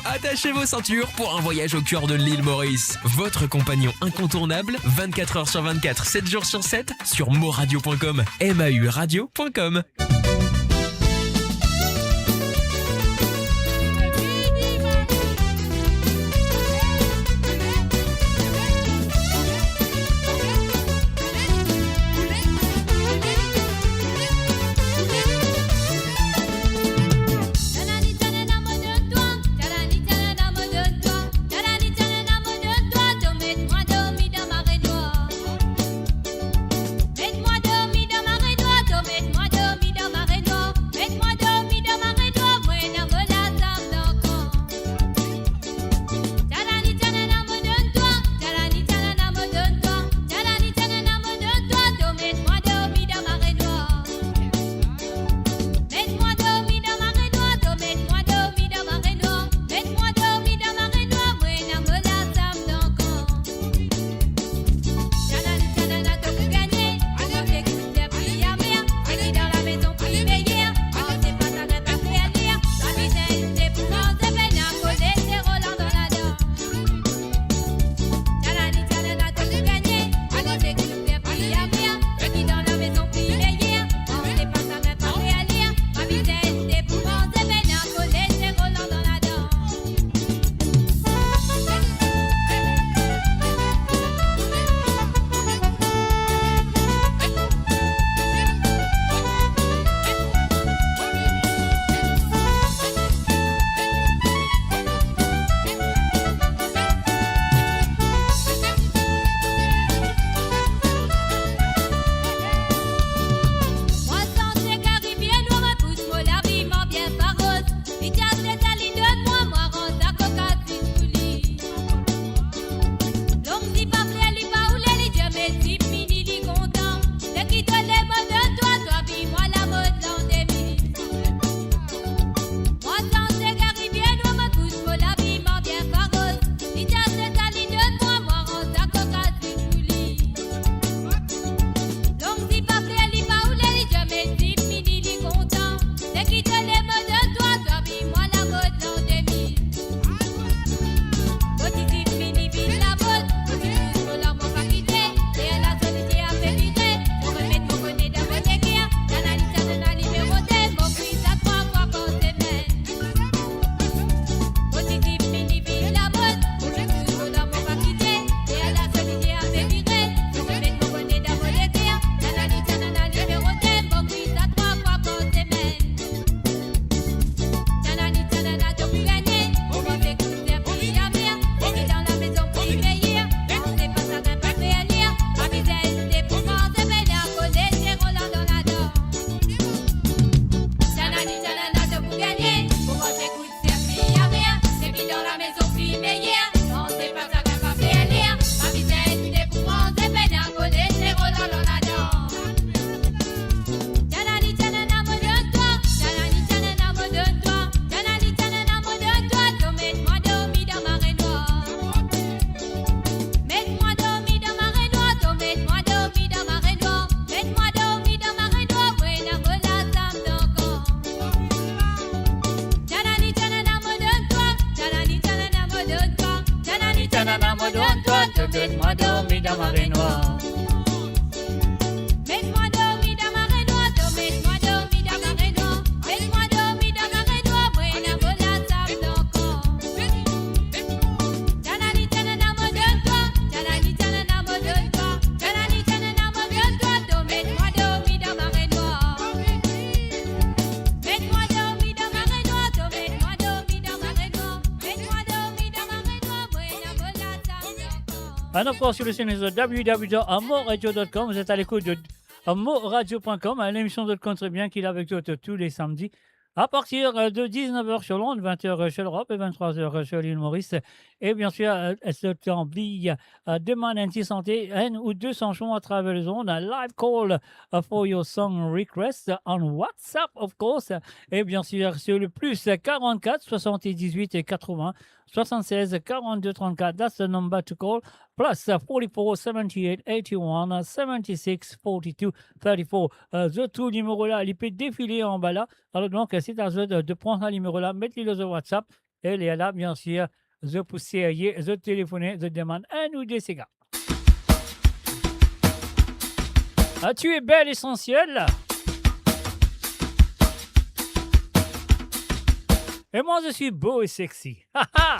Attachez vos ceintures pour un voyage au cœur de l'île Maurice. Votre compagnon incontournable, 24 h sur 24, 7 jours sur 7, sur moradio.com, mauradio.com. Mets-moi dormi dans ma rédoie, mets-moi dormi dans ma nanana, moi donne-toi, donne-moi dormir dans ma noire. Mets-moi dormir dans ma noire, mets-moi dormir dans ma noire, mets-moi dormir dans ma noire, moi n'a pas la table encore. Tanani tanana moi donne-toi, tanani tanana moi donne-toi, tanani tanana moi donne-toi, mets-moi dormir dans ma noire. Mets-moi dormir dans ma noire, mets-moi dormir dans ma noire, mets-moi dormir dans ma noire, moi n'a pas la table encore. And of course, you listen to www.amoradio.com. Vous êtes à l'écoute de amoradio.com, à l'émission de Contre Bien qu'il est avec toi tous les samedis à partir de 19h sur Londres, 20h sur l'Europe et 23h sur l'île Maurice. Et bien sûr, ce temps demande anti-santé, un ou deux chansons à travers les ondes, un live call for your song request on WhatsApp, of course. Et bien sûr, sur le plus 44 78 et 80 76 42 34, that's the number to call. Plus 44 78 81 76 42 34. Ce tout numéro-là, il peut défiler en bas là. Alors donc, c'est à eux de prendre ce numéro-là, mettez-le sur WhatsApp. Et il est là, bien sûr, je pousser, je téléphoner, je demande un ou deux cigares. Ah, tu es belle, essentielle. Et moi, je suis beau et sexy. Ha ha!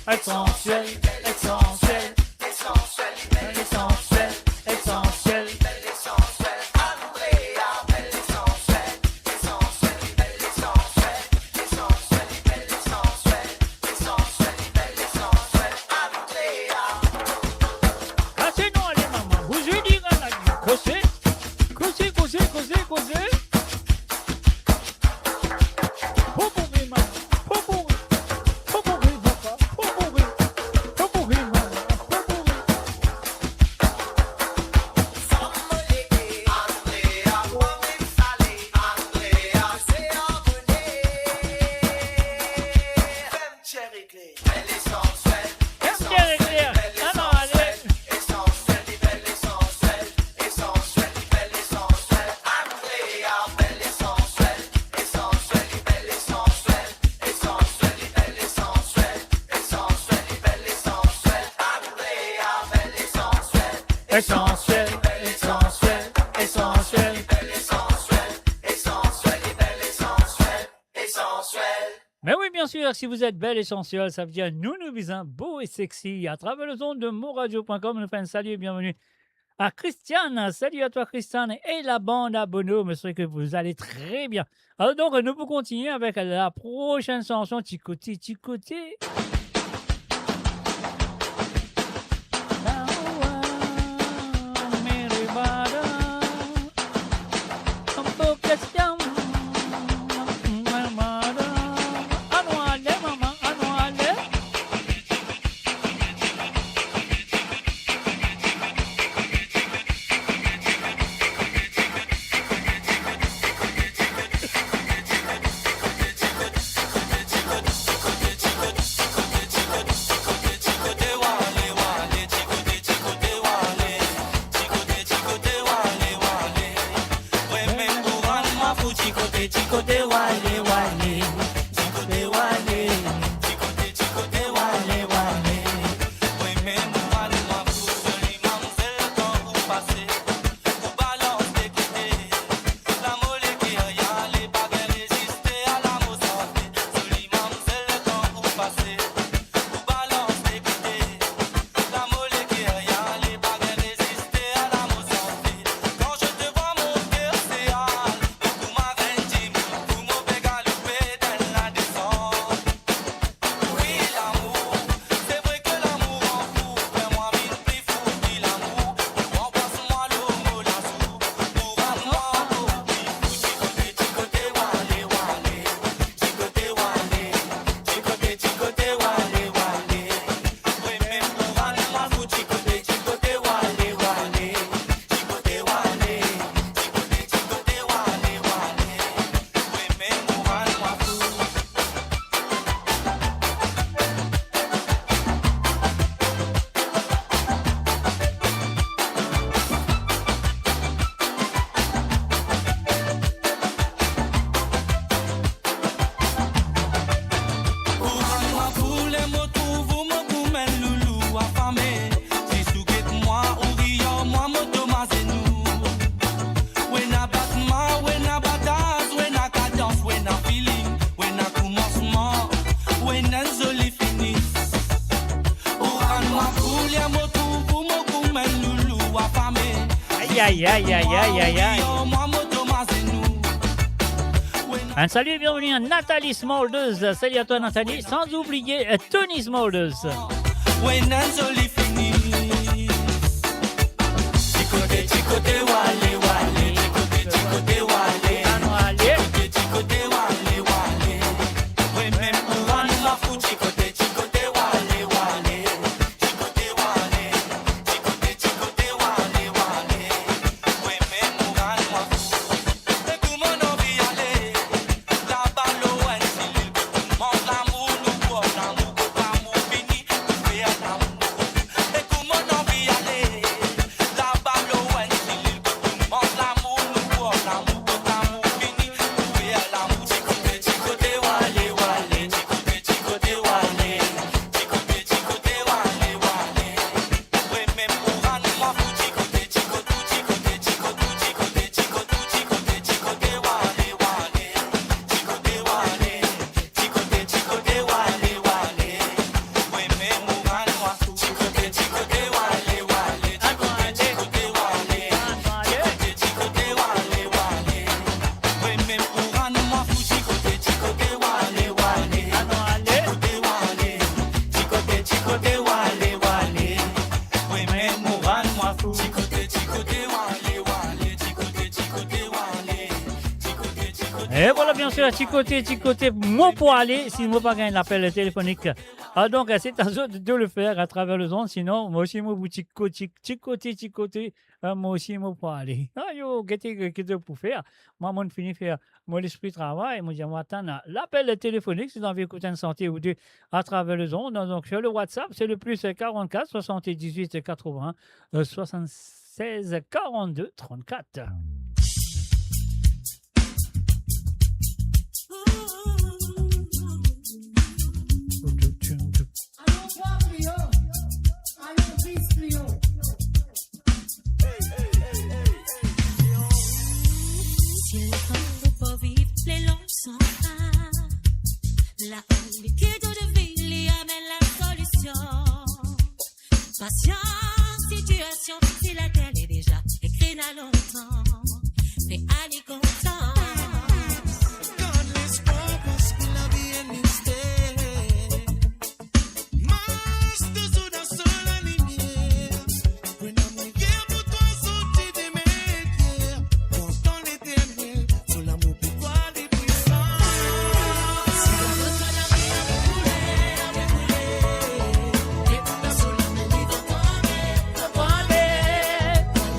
Essentiel, essentiel, essentiel, essentiel, essentiel, essentiel, Andrea, belle essentiel, essentiel, belle essentiel, essentiel, belle essentiel, essentiel, belle essentiel, Andrea. Ah c'est non allez maman, vous je dis à la vie, causer, causer, causer, causer, causer. Essentiel, essentiel, essentiel, belle essentiel, essentiel, belle essentiel, essentiel. Mais oui, bien sûr, si vous êtes belle essentielle, ça veut dire nous visons beau et sexy à travers le zone de moradio.com. Nous faisons un salut et bienvenue à Christiane. Salut à toi, Christiane, et la bande à Bono. Je sais que vous allez très bien. Alors donc, nous pouvons continuer avec la prochaine chanson, Ticoté, Ticoté. Aïe, aïe, aïe, aïe, aïe, aïe. Un salut et bienvenue à Nathalie Smolders. Salut à toi, Nathalie. Sans oublier Tony Smolders. Et voilà, bien sûr, Ticoté, moi pour aller, si moi pas gagner l'appel téléphonique. Ah, donc, c'est à eux de le faire à travers le zone, sinon, moi aussi, moi, Ticoté, moi aussi, moi pour aller. Ah, yo, qu'est-ce pour faire? Moi, moi, fini faire, moi, l'esprit travail, moi, je vais attendre l'appel téléphonique, si vous avez écouté une santé ou deux à travers le zone. Donc, sur le WhatsApp, c'est le plus 44 78 80 76 42 34. Si le temps faut pas vivre les longs sans fin, la liquide de vie y amène la solution. Patience situation, si la terre est déjà écrite à longtemps, mais allez content. Godless purpose will not be any stay. Mas de sous dans seul animé. Prenons mes guerres pour toi, sortir des métiers. Pourtant l'éternel, sur l'amour pour toi, les puissants. Si la route à la vie avait coulé, et pourtant sur la main, il va tomber.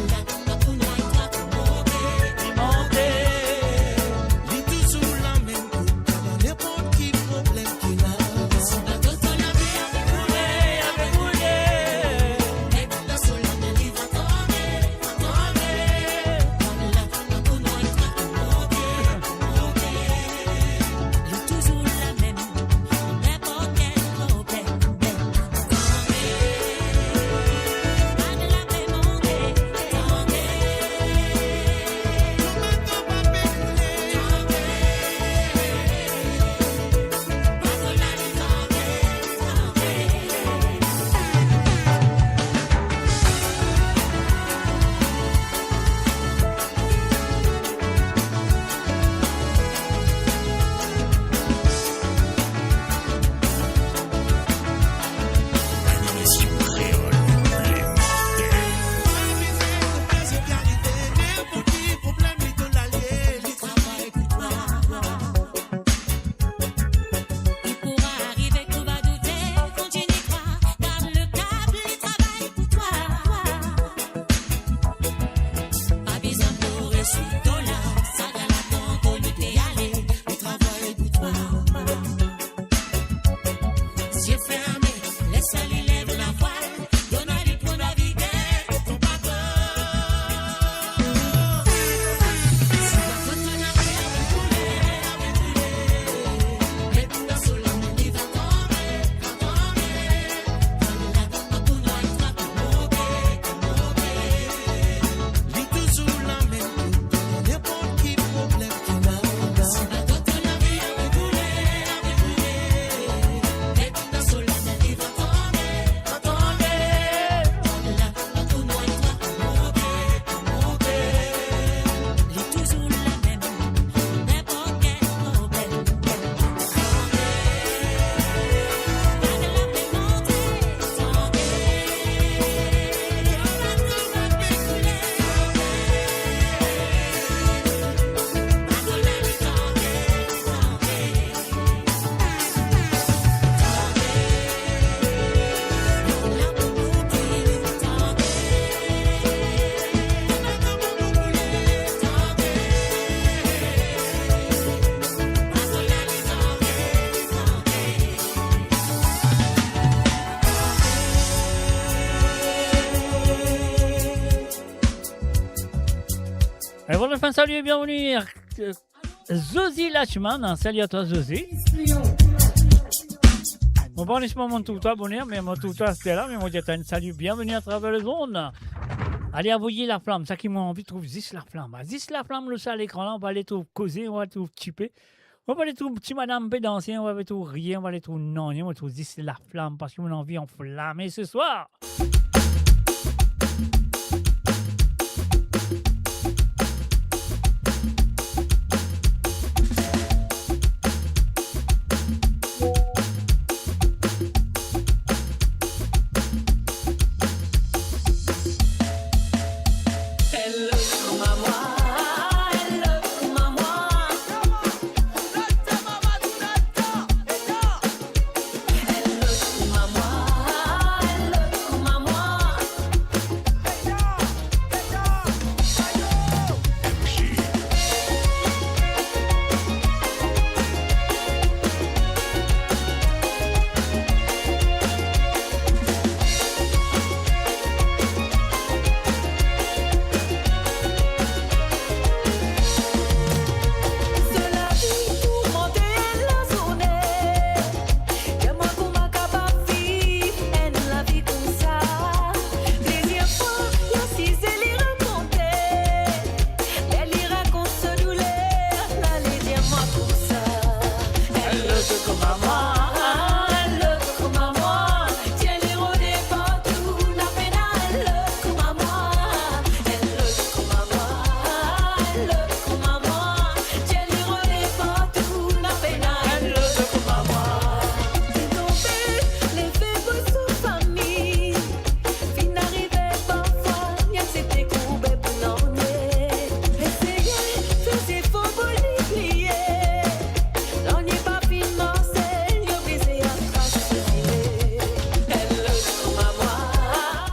La tombe pour nous, il doit monter. Lis tout sous la main, dans n'importe qui problème qu'il a. Si la route à la vie avait coulé, et pourtant sur la main, il va tomber. La tombe pour nous, il doit monter. Lis toujours la même, n'importe quel problème. Animation créole, les c'est bien arrivé, n'importe qui problème, il te l'allier. Il travaille pour toi. Il pourra arriver qu'on va douter, continue de croire, garde le câble, il travaille pour toi. Pas besoin pour réussir ton là, ça dans la tente, au lieu d'y aller, il travaille pour toi. Yeux fermés, laisse aller lève la voile, donne à lui pour naviguer ton bateau. Si la côte de la mer avait coulé, et pour la seule année, il va tomber. La tombe pour nous, il doit monter. Lis tout sous la main, dans n'importe qui problème qu'il a. Si la côte de la mer avait coulé, et pour la seule année, il va tomber. La tombe pour nous, il doit monter. Lis toujours la même, n'importe quel problème. Et voilà, enfin, salut et bienvenue. Zozi Lachman, salut à toi Zozi. Mon bon, laisse-moi mon tout abonné, mais mon tout c'était là, mais moi j'ai un salut, bienvenue à travers le monde. Allez, envoyer la flamme, ça qui m'a envie de trouver Zis la flamme. Zis la flamme, le ça à l'écran là, on va aller tout causer, on va tout chipper. On va aller tout petit madame pédancier, on va aller tout rien, on va aller tout non, on va tout Zis la flamme, parce qu'on a envie d'enflammer ce soir. Elle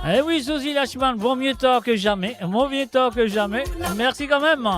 Eh oui, Suzy Lachman, vaut mieux tard que jamais. Vaut mieux tard que jamais. Merci quand même.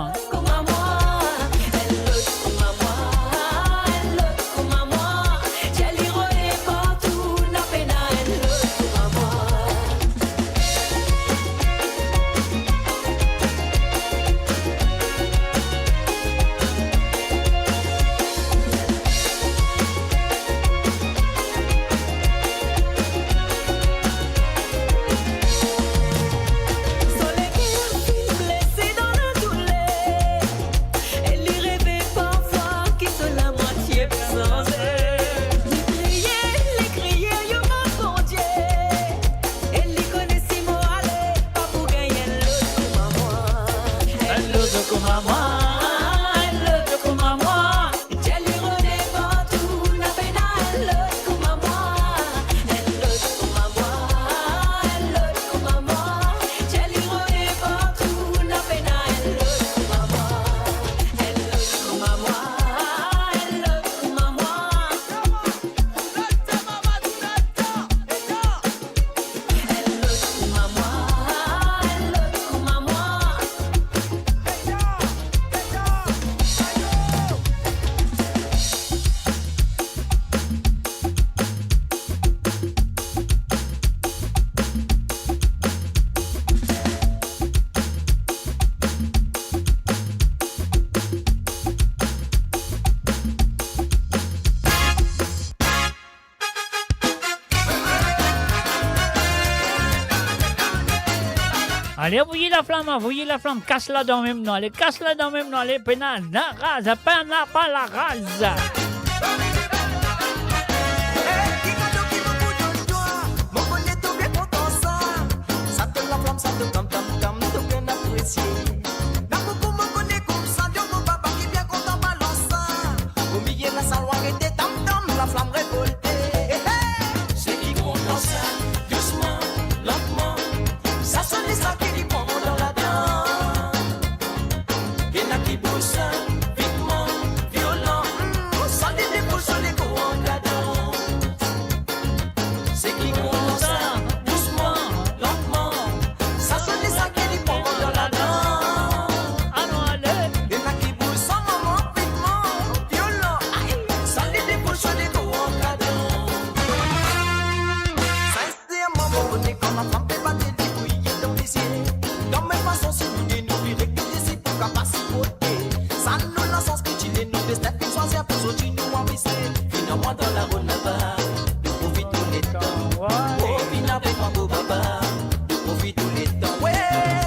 Blessé dans le douleur, elle y rêvait parfois qu'il se la moitié sans elle. Les crier, yo mon bon Dieu. Elle y connaît si mots aller, pas pour gagner l'autre comme à moi. Elle l'autre comme à moi. Elle l'autre comme à moi. Elle y renaît partout, n'a peine à elle l'autre comme à moi. Elle l'autre comme à moi. Elle l'autre comme à moi. Elle y renaît partout, n'a peine à elle l'autre comme à moi. Elle l'autre comme à moi. Elle l'autre comme à moi. Allez, voyez la flamme, casse-la dans le même nom, allez, casse-la dans le même nom, allez, pénal, rase, peine pas la rase. Ça te la flamme, ça te tam, te bien apprécié. Dans beaucoup me connaît comme ça, Dieu mon papa qui bien content balançant. Au milieu de la salle, arrêtez tam, la flamme révoltée. C'est qui compte ça, doucement, lentement. Ça sonne les sacs qui prend dans la dent. Il y en a qui poussent vitement, violent. Sans des dépôts sur les courants cadents. C'est qui compte ça, doucement, lentement. Ça sonne les sacs qui prend dans la dent. Ah non, allez. Il y en a qui poussent sans moment, vitement, violent. Sans des dépôts sur les courants cadents. Ça c'est un moment où on est comme la femme fait battre des bouillies dans les yeux. Dans mes façons, si nous dénouvrons les plaisirs pour capacité. Ça nous lance en scritch, nous des steps, une soirée pour sortir nous en visser. Finalement dans la route là-bas, nous profitons tous les temps. Oh, viens avec moi, beau papa, nous profitons tous les temps. Ouais,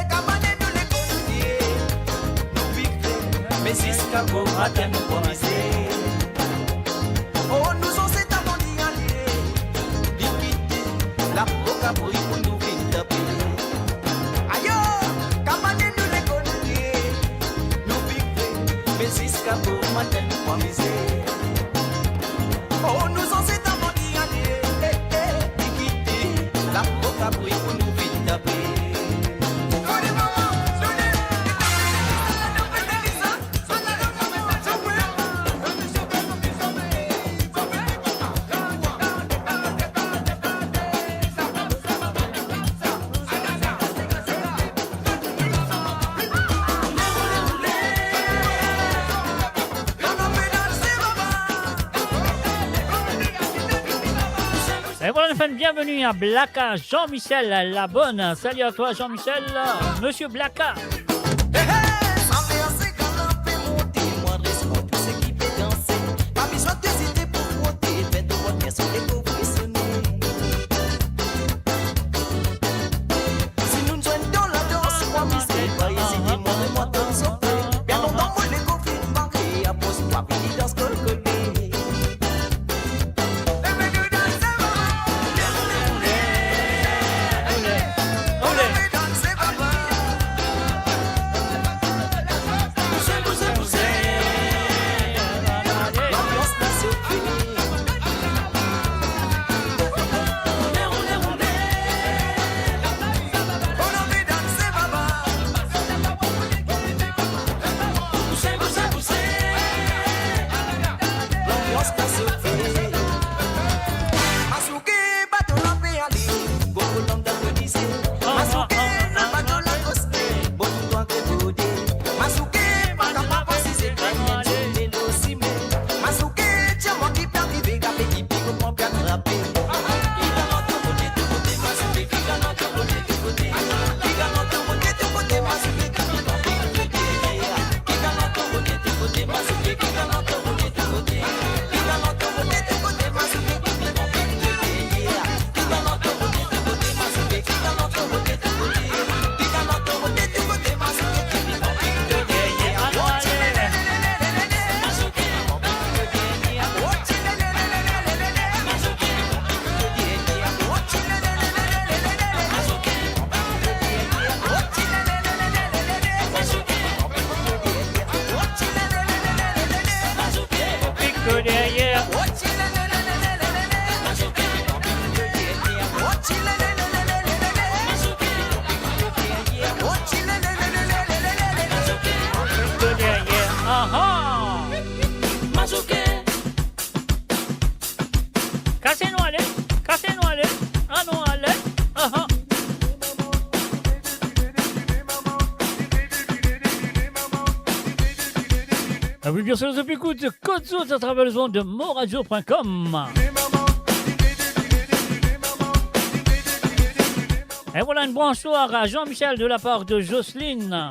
cabanet nous les conduire, nous piquer, mais si ce qu'a beau matin nous promiser. Oh, nous sommes cet avant d'y aller, limiter la boca pour nous vite taper. Aïe, cabanet nous les conduire, nous piquer, mais si ce qu'a beau matin nous promiser. Oh, nous sommes cet avant d'y aller, limiter la boca pour nous vite taper. Et voilà, enfin, bienvenue à Blacka, Jean-Michel la bonne. Salut à toi, Jean-Michel, Monsieur Blacka. Ah oui, bien sûr, je écoute Code Source à travers le son de moradio.com. Et voilà une bonsoir à Jean-Michel de la part de Jocelyne.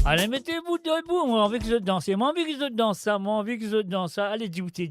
Allez, mettez-vous debout, moi, envie que je danse. Moi, envie que je danse ça, moi, envie que je danse ça. Allez, djibouté.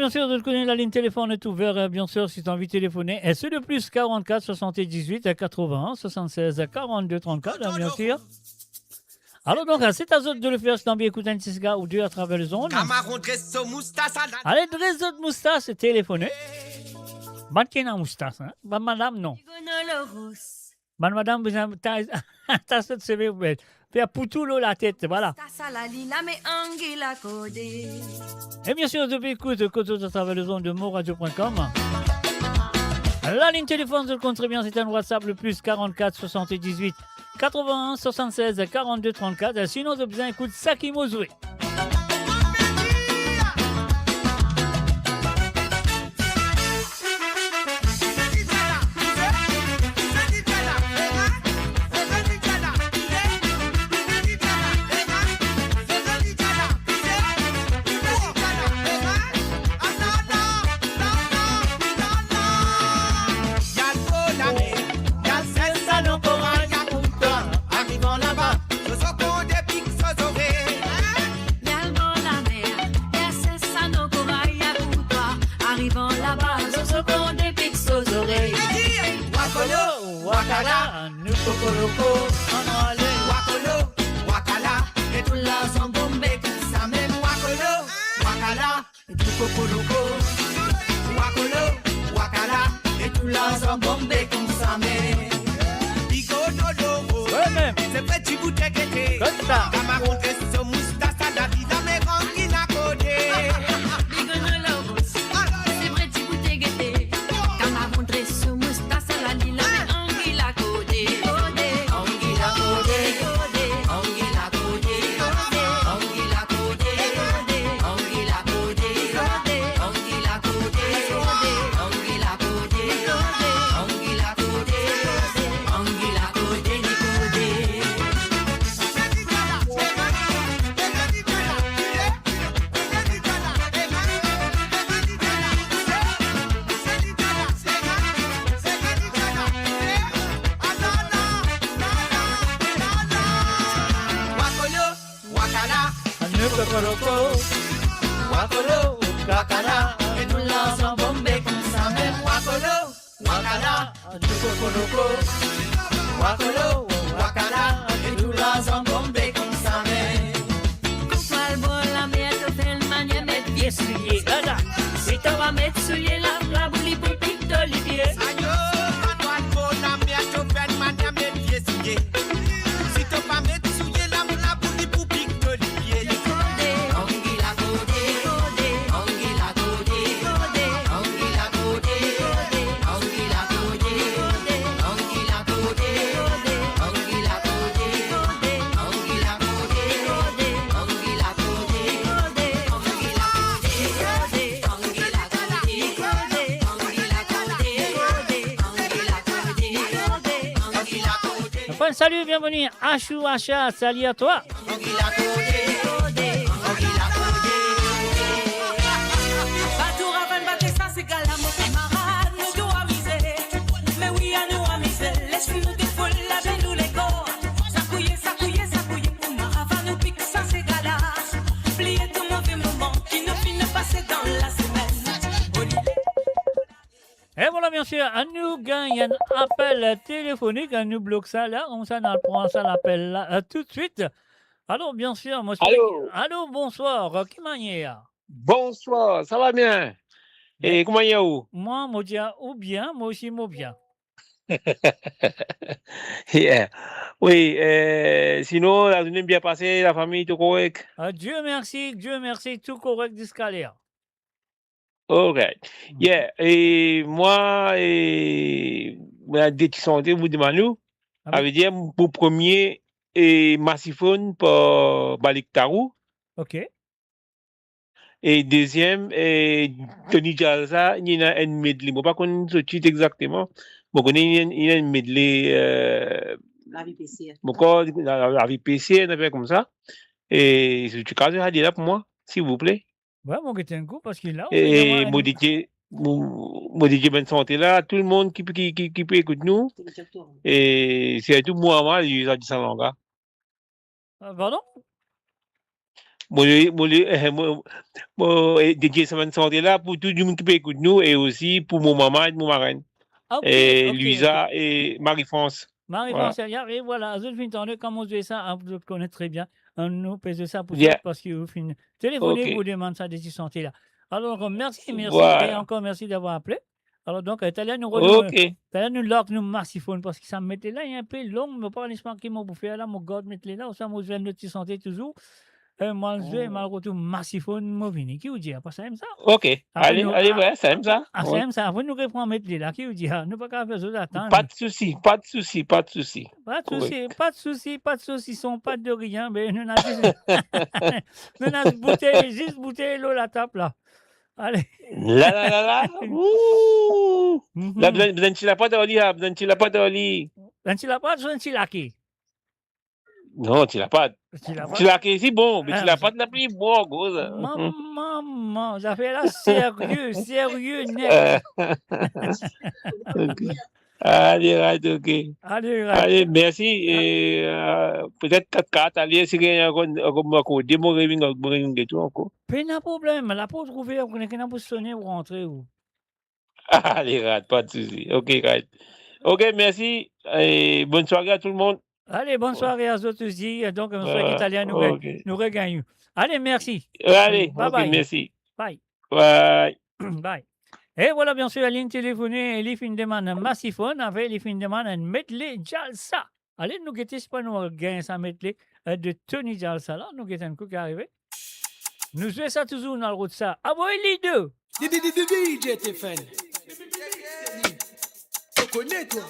bien sûr, de connaître, la ligne téléphone est ouverte, bien sûr, si tu as envie de téléphoner. Et c'est le plus 44 78 81 76 42 34, bien sûr. Alors donc, c'est à vous de le faire, si tu as envie d'écouter un petit gars ou deux à travers les ondes. Allez, dresse votre moustache et téléphoner. Bonne qui n'a moustache, hein? Bonne madame, non. Bonne madame, t'as cette CV ouverte. Faire poutoulou la tête, voilà. Et bien sûr, depuis écoute, côté à travers les ondes de moradio.com. La ligne téléphone, je le compte très bien, c'est un WhatsApp, le plus 44 78 81 76 42 34. Sinon, de bien écoute Saki Mozoué. Wakala, Nukokoloko, Anwale, Wakolo, Wakala, et tout là sont bombés comme ça même. Wakolo, Wakala, et tout Kokoloko, Wakolo, Wakala, et tout là sont bombés comme ça même. Bigo Dodo, c'est petit bout de guetté, comme ça. Camarade, c'est moustache, la vie dans mes rangs qui n'a codé. Bigo Dodo, c'est petit bout de guetté, camarade, c'est moustache, la vie dans mes Wakolo, Wakolo, Wakala, et nous lançons bombé comme ça même. Wakolo, Wakala, Nukokoloko, Wakolo, Wakala, et nous lançons bombé comme ça même. Coupe bon la mer, te fait le manière, mettre bien souillé. Là, si t'en vas mettre souillé la bouli pour pique d'olivier. Ayo, Antoine, bon la mer, te fait le manière, mettre bien souillé. Si t'en vas mettre souillé la bouli pour pique d'olivier. Salut, bienvenue, Achou Acha, salut à toi. Et voilà, bien sûr, à nous gagne un appel téléphonique, à nous bloque ça là, on s'en prend ça l'appel là tout de suite. Alors, bien sûr, moi je Allô? Allô, bonsoir, qui manière? Bonsoir, ça va bien? Et comment y est où? Moi, moi dis ou bien, moi aussi, moi bien. Yeah. Oui, sinon, la journée bien passée, la famille, tout correct? Dieu merci, tout correct d'escalier. Ok. Yeah. Et moi, la décision de vous demander, ça veut dire pour premier et Massiphone pour Balik Tarou. Ok. Et deuxième, Tony Jalsa, il y a un medley. Je ne sais pas qu'on se tue exactement. Bon, il y a un medley. La vie PC. La vie PC, on appelle comme ça. Et si tu cas, je vais là pour moi, s'il vous plaît. Ouais, mon gars, un coup parce qu'il a. Et mon DJ Ben Santé là, tout le monde qui peut écouter nous. Et c'est tout moi, il a dit ça là. Pardon? DJ Semaine Santé là pour tout le monde qui peut écouter nous et aussi pour mon maman et mon marraine. Et Luisa et Marie-France. Marie-France, et voilà, je finis de comme on dit ça, je connais très bien. Nous faisons ça pour Yeah. parce que vous finissez. Téléphonez Ok. pour demander ça des santé là. Alors, merci, Voilà. et encore merci d'avoir appelé. Alors, donc, t'allais nous lock, nous massiphone parce que ça me mettait là, il y a un peu long, mais pas l'histoire qui m'a bouffé là, mon gars, mettre là, ça m'a joué notre santé toujours. Moi, je vais malgré massiphone, moi, vini. Qui vous dit, pas ça aime ça? Ok, allez, ouais, ça aime ça. Ah, ça aime ça. Vous nous répondez mettre là, qui vous dit, nous pas qu'à faire ça d'attendre. Pas de souci. Pas de souci, pas de saucisson, pas de rien, mais nous avons juste bouteille l'eau la tape là. Allez. La. Ouh. Là, besoin de la pâte d'oli, besoin de la pâte d'oli. Tu l'as pas, tu l'as qui? Non, tu l'as pas. Tu l'as qui, c'est bon, mais tu l'as pas de la plus bon, gros. Maman, ça fait là sérieux, net. Allez, ok. Allez, merci. Et peut-être 4-4, allez, si il y a encore des mots et tout encore. Pas de problème, la pause trouvée, on est qu'on a sonner ou rentrer ou. Allez, pas de souci. Ok, merci. Et bonne soirée à tout le monde. Allez, bonne soirée à tous aussi. Donc, on soirée italien, nous regagnons. Allez, merci. Allez, bye. Merci. Bye. Bye. Et voilà, bien sûr, la ligne téléphonée, les fins de demande massiphone avec les fins de demande un medley Jalsa. Allez, nous guettons pas nous gagner ça medley de Tony Jalsa là. Nous guettons un coup qui arrive. Nous jouons ça toujours dans le route ça. Ah ouais, les deux. DJ Stéphane. Tu connais toi?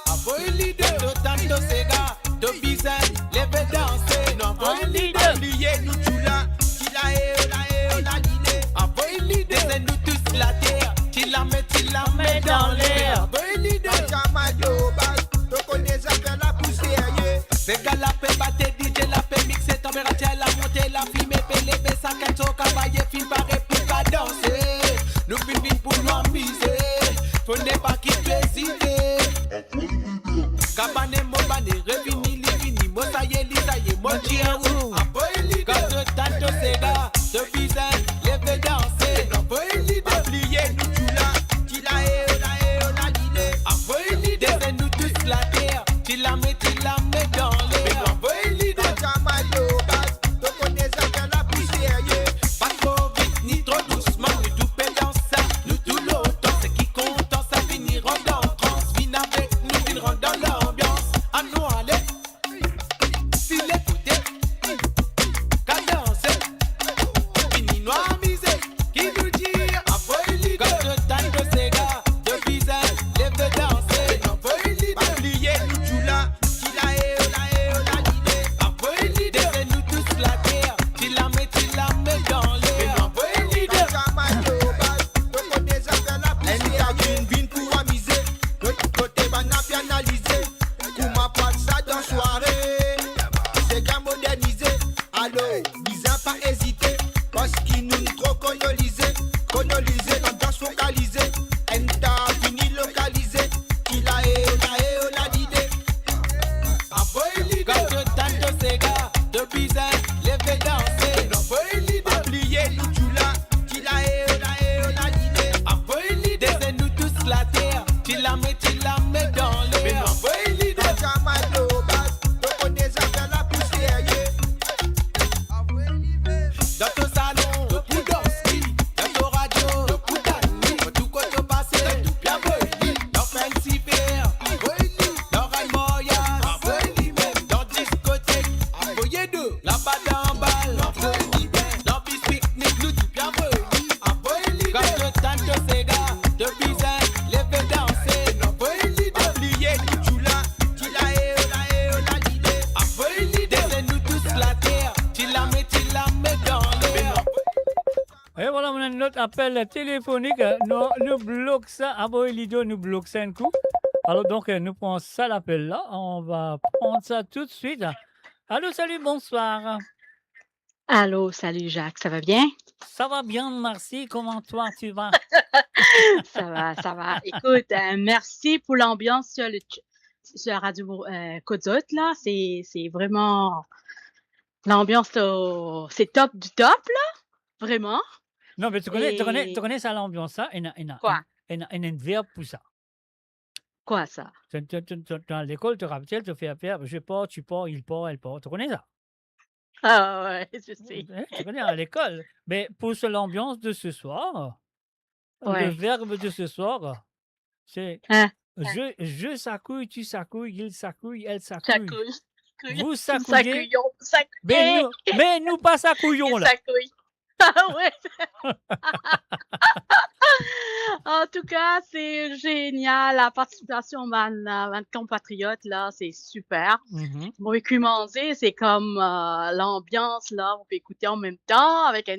Ah ouais, les deux. Tanto Sega, de Bizarre, lève danser. Non, ouais, les deux. Oubliez nous tout là. Qui la liné. Ah ouais, les deux. Descends-nous tous la terre. Tu la mets dans l'air. Ouais, les deux. Tu connais ça faire la poussière. Sega la paix, battre DJ la paix, mixer, température, la montée, la filmer, péléver, ça qu'elle s'en cavaille, film paraît plus pas danser. Nous filmons pour nous amuser. Faut n'est pas qui présider. Cabane, mobane, revini, livini, mosaïe, lisaïe, mojiaou. Aboyeli, quand tanto Sega, te bizarre, lève danser. Aboyeli, oubliez nous tout là. Tila la liné. Aboyeli, descends-nous tous la terre. Tila mets dans l'air. Aboyeli, tu connais ça faire la poussière. Pas trop vite ni trop doucement, nous tout pédant ça, nous tout l'autant. C'est qui content, ça finira dans transe. Viens avec nous, viens rendre dans l'ambiance. À nous aller, si l'écouter, qu'à danser. Fini nous amuser, qui nous dit, aboyeli, quand le temps de Sega, de bizarre, lève danser. Aboyeli, oubliez nous tout là. Descends-nous tous la terre, tu la mets dans l'air. Elle vient pour amuser, l'autre côté banana analyser. Comment pas ça dans soirée, c'est qu'à moderniser. Allô, bizarre pas hésiter, parce qu'il nous trop colonisé, l'ambiance focalisée. Elle t'a fini localisé, il a l'idée. Aboyeli, quand je tente Sega, de bizarre, lève danser. Oubliez nous tout là, tu la liné. Aboyeli, descends-nous tous la terre, tu la mets dans l'air. Aboyeli, tu connais ça faire la poussière. Dans ton salon, de Poudanski, dans ton radio, de Poudani, dans tout côté passé, bien Aboyeli, dans Fancy Fair, Aboyeli, dans Raimoya, Aboyeli même, dans discothèque, Aboyeli deux, là-bas dans balle, Aboyeli, dans bis picnic, nous tout bien Aboyeli, Aboyeli, quand je tente Sega, de bizarre, lève danser, Aboyeli, oubliez nous tout là, tu la liné, Aboyeli, descends-nous tous la terre, tu la mets dans l'air. Et voilà, on a notre appel téléphonique. Nous bloquons ça. Aboyeli, nous bloquons ça un coup. Alors, donc, nous prenons ça l'appel là. On va prendre ça tout de suite. Allô, salut, bonsoir. Allô, salut Jacques, ça va bien? Ça va bien, merci. Comment toi, tu vas? Ça va. Écoute, merci pour l'ambiance sur la radio Côte-Zot, là. C'est vraiment L'ambiance, c'est top du top, là. Vraiment. Non, mais tu connais ça, l'ambiance, ça? Quoi? Il y a un verbe pour ça. Quoi, ça? Dans l'école, tu rappelles, tu fais affaire, je pars, tu pars, il part, elle part. Tu connais ça? Ah ouais, je sais. Tu connais à l'école. Mais pour l'ambiance de ce soir, le Ouais. verbe de ce soir, c'est Hein? je s'accouille, tu s'accouilles, il s'accouille, elle Ça s'accouille. couille. Vous Nous s'accouillez, s'accouillons, mais nous pas s'accouillons Il là. s'accouille. Ah ouais. En tout cas, c'est génial. La participation de compatriotes, là, c'est super. Mhm. Mon manger, c'est comme l'ambiance, là. On peut écouter en même temps avec un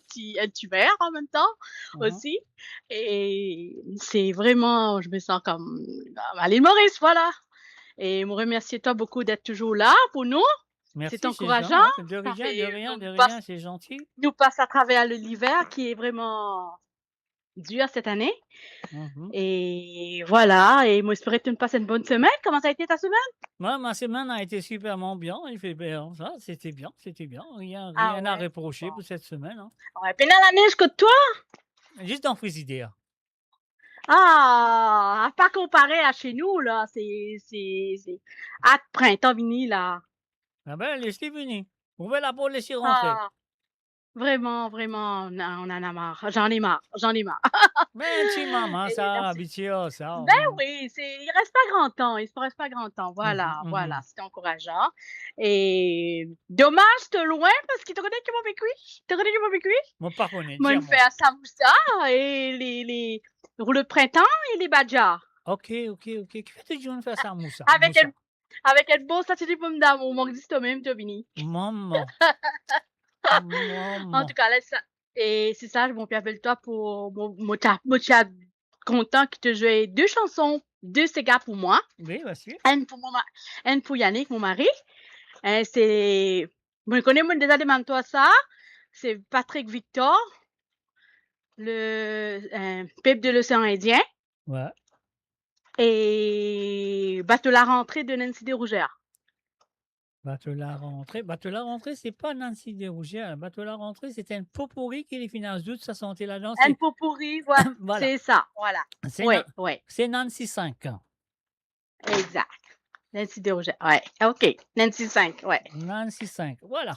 petit verre en même temps Mhm. aussi. Et c'est vraiment, je me sens comme à l'île Maurice, voilà. Et me remercier toi beaucoup d'être toujours là pour nous. Merci, C'est encourageant. De Ça fait- rien, nous passe- c'est gentil. nous passe à travers l'hiver qui est vraiment dur cette année. Mhm. Et voilà. Et moi, j'espère que tu me passes une bonne semaine. Comment ça a été ta semaine? Moi, ma semaine a été superment bien. Il fait bien, ça, c'était bien, c'était bien. Rien Ah à ouais. reprocher pour cette semaine. Hein. Ouais. Puis dans la neige que toi? Juste dans Frigidaire. Ah, à pas comparer à chez nous, là. C'est à printemps vini, là. Ah ben, laissez venir. Vous pouvez la pour laisser rentrer. Ah, vraiment, on en a marre. J'en ai marre. Mais petit maman, Et ça, merci. habitué à ça. Ben oui, il reste pas grand temps. Il se reste pas grand temps. Voilà, Mhm, voilà, mhm. c'était encourageant. Et dommage, t'es loin parce qu'il te connaît qui m'a vécu. Moi, pas connais. Moi, il me fait à samoussa et les rouleaux de printemps et les badjas. Ok. Qui fait toujours nous faire ça, Moussa? Avec un beau statut de pomme d'amour, mon existe même, tu vini. Maman. En tout cas, là, ça. Et c'est ça, je m'en appelle toi pour mon chat content qui te jouait 2 chansons, 2 ségas pour moi. Oui, voici. Une pour Yannick, mon mari. C'est. Je connais déjà demandé toi ça. C'est Patrick Victor, le peuple de l'océan Indien. Ouais. Et Bateau la rentrée de Nancy Desrougères. Bateau la rentrée, c'est pas Nancy Desrougères. Bateau la rentrée, c'est un pot pourri qui les finances doute sa santé là-dedans. Un pot pourri, voilà. Voilà. C'est ça, voilà. Ouais. C'est Nancy 5. Exact. Nancy Desrougères, ouais. OK. Nancy 5, ouais. Nancy 5, voilà.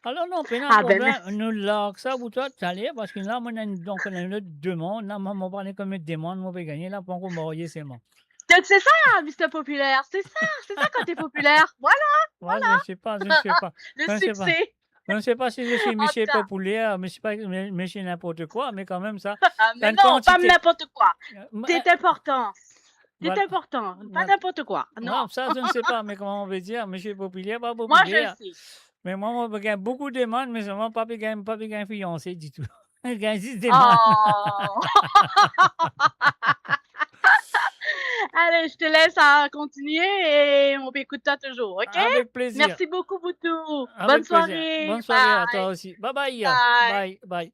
Alors non, pas Ah, de ben, problème, merci. nous l'a ça pour toi, tu allais, parce que là, on a une autre demande, là, on va parler comme une demande, on va gagner, là, pour qu'on m'envoie c'est moi. C'est ça, Mr. Populaire, c'est ça quand t'es populaire. Voilà. Je ne sais pas. Le succès. Je ne sais pas si je suis Michel Attends. Populaire, mais je sais pas, mais c'est n'importe quoi, mais quand même ça. Ah, mais une non, pas quantité- n'importe quoi. Euh, C'est important. C'est voilà. important. Pas Voilà. n'importe quoi. Non. Non, ça, je ne sais pas, mais comment on veut dire, Michel Populaire, pas Moi, populaire. je le sais. Mais moi, on gagne beaucoup de demandes, mais seulement pas de fiancé du tout. Je gagne 10 demandes. Oh. Allez, je te laisse à continuer et on écoute toi toujours, OK? Avec plaisir. Merci beaucoup, Boutou. Avec Bonne plaisir. soirée. Bonne soirée à Bye. toi aussi. Bye bye. Bye. Bye.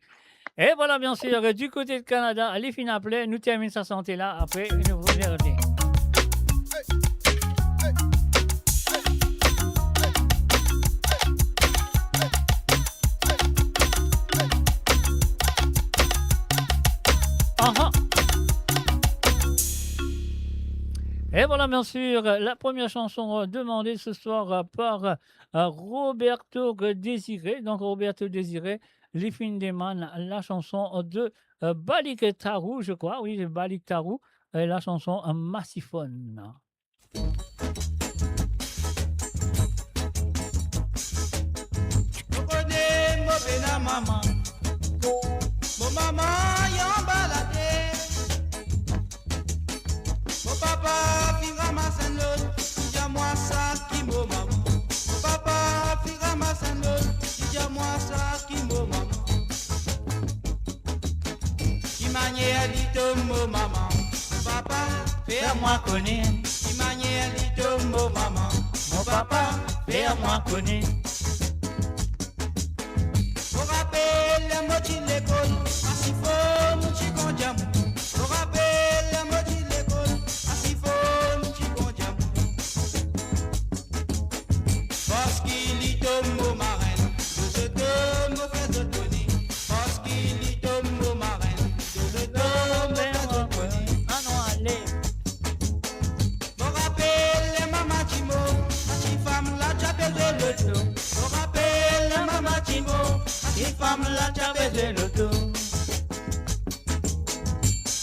Et voilà, bien sûr, du côté de Canada, les fins appelées, nous terminons sa santé là. Après, nous vous revenons. Et voilà, bien sûr, la première chanson demandée ce soir par Roberto Désiré. Donc, Roberto Désiré, Les Fins des Man, la chanson de Balik Tarou, je crois. Oui, Balik Tarou, la chanson Massiphone. Maman, mon maman y'en balade, mon papa fi ramasse l'eau, il y a moi ça qui mon maman, mon papa fi ramasse l'eau, il y a moi ça qui mon maman, qui manière dit mon maman, papa fais moi connaître, qui manière dit mon maman, mon papa fais moi connaître. Rappelle moi de l'école, ainsi faut nous chico diamou. Rappelle moi de l'école, ainsi faut nous chico diamou. Parce qu'il y femme la j'avais de l'auto.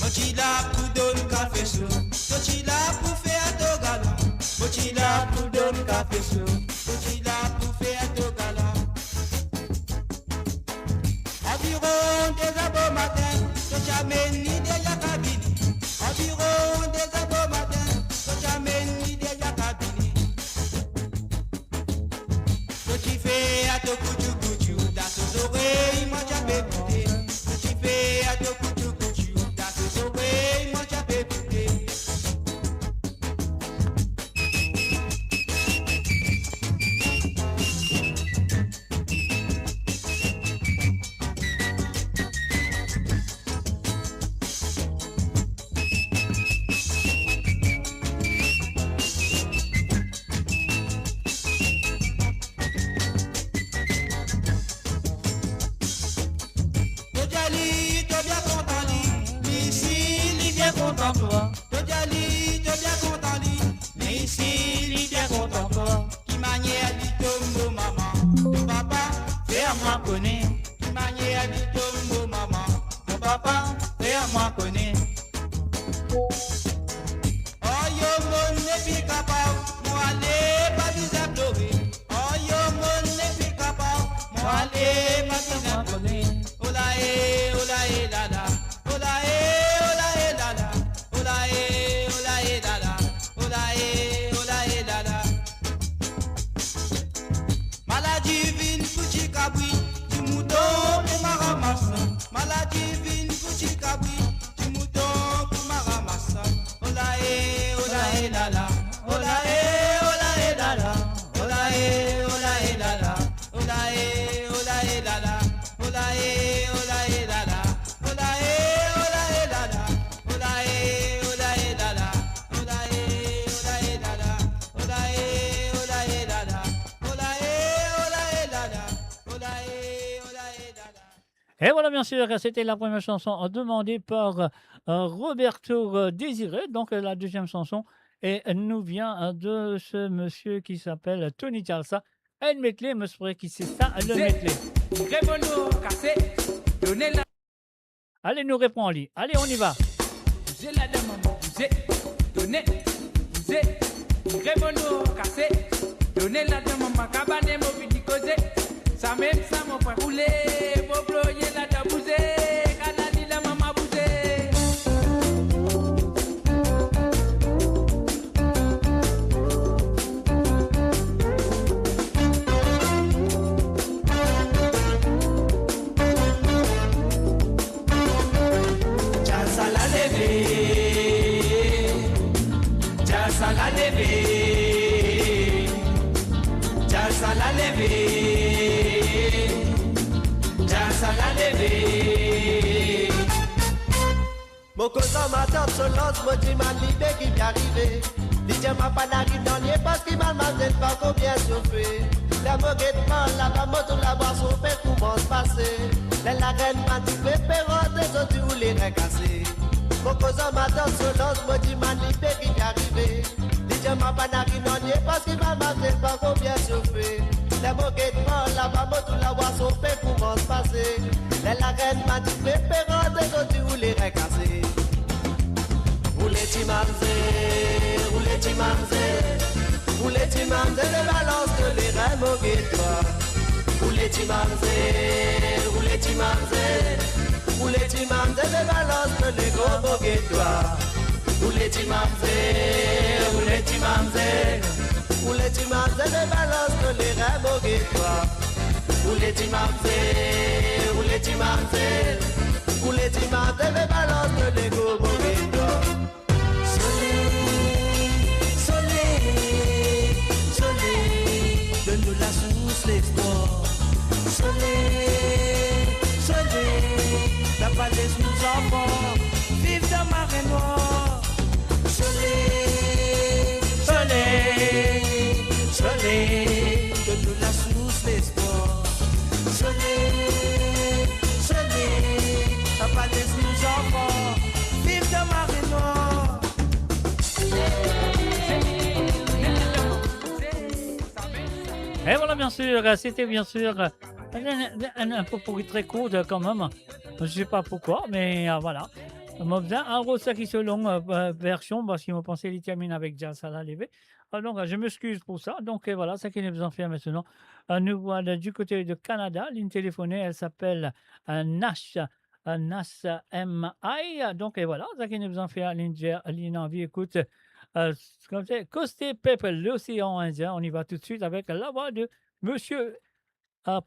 Mochila pour donner café chaud. Mochila pour faire ton galon. Mochila pour donner café chaud. Mochila pour faire ton galon. Environ des abos matin, to jamais ni de yakabini. Environ des abos matin, to jamais ni de yakabini. To tu fais à ton couchou couchou, dans tes oreilles, moi j'avais écouté. To tu fais à ton couchou couchou, dans tes oreilles, moi j'avais écouté. Todjali, t'es bien content lui. Ici, il est bien content toi. Todjali, t'es bien content lui. Mais ici, il est bien content toi. Qui manière dit tombo maman. Ton papa, fais à moi connaître. Qui manière dit tombo maman. Ton papa, fais à moi connaître. Oh yo mon n'est capable. Moi allez pas bizarre pleurer. Oh yo mon n'est capable. Moi allez pas bizarre pleurer. Ola la la, ola la la, ola la la, ola la la. Maladie vine couchi kabwi, tu mouton et ma ramasse. Maladie vine couchi kabwi, tu mouton pour ma ramasse. Ola la la, ola la la, ola la la, ola la la. Et voilà, bien sûr, c'était la première chanson demandée par Roberto Désiré. Donc, la deuxième chanson nous vient de ce monsieur qui s'appelle Tony Chalsa. Un medley, monsieur, qui c'est ça, le medley. Allez, nous répond en lit. Allez, on y va. Ça même ça mon point roulé, pour ployer la tabouzé, canadi la maman bouzé. Jalsa la leve, jalsa la leve, jalsa la leve. Mon cousin m'attend sur l'os, moi dis ma libé qui vient arriver. DJ m'a pas d'arrive dans les parce qu'il m'a demandé pas combien chauffé. La moquette mal, la moto, la boisson fait comment se passer. La reine m'a dit pépéro, des autres ou les recasser. Mon cousin m'attend sur l'os, moi dis ma libé qui vient arriver. DJ m'a pas d'arrive dans les parce qu'il m'a demandé pas combien chauffé. La moquette mal, la moto, la boisson fait comment se passer. La reine m'a dit pépéro, des autres ou les recasser. Roulez-tu mamze, le balance de les reins moquet-toi. Roulez-tu mamze, le balance de les gros moquet-toi. Roulez-tu mamze, le balance de les reins moquet-toi. Roulez-tu mamze, le balance de les gros moquet-toi. Donne-nous la source, l'espoir. Soleil, la falaise nous enfants. Vive dans ma reine noire. Soleil, donne-nous la source, l'espoir. Soleil, la falaise nous enfants. Vive dans ma reine noire. Et voilà, bien sûr, c'était bien sûr Un propos très court quand même. Je sais pas pourquoi, mais voilà. M'a besoin un gros sac qui se longue version parce qu'ils m'ont pensé les termine avec Jazz à la levée. Donc je m'excuse pour ça. Donc voilà, ça qui nous en fait maintenant. Nous voilà du côté de Canada. Ligne téléphonée, elle s'appelle Nash. Nas MI. Donc voilà, ça qui nous en fait ligne en vie. Écoute, comme c'est Costé Pepper, l'océan Indien. On y va tout de suite avec la voix de Monsieur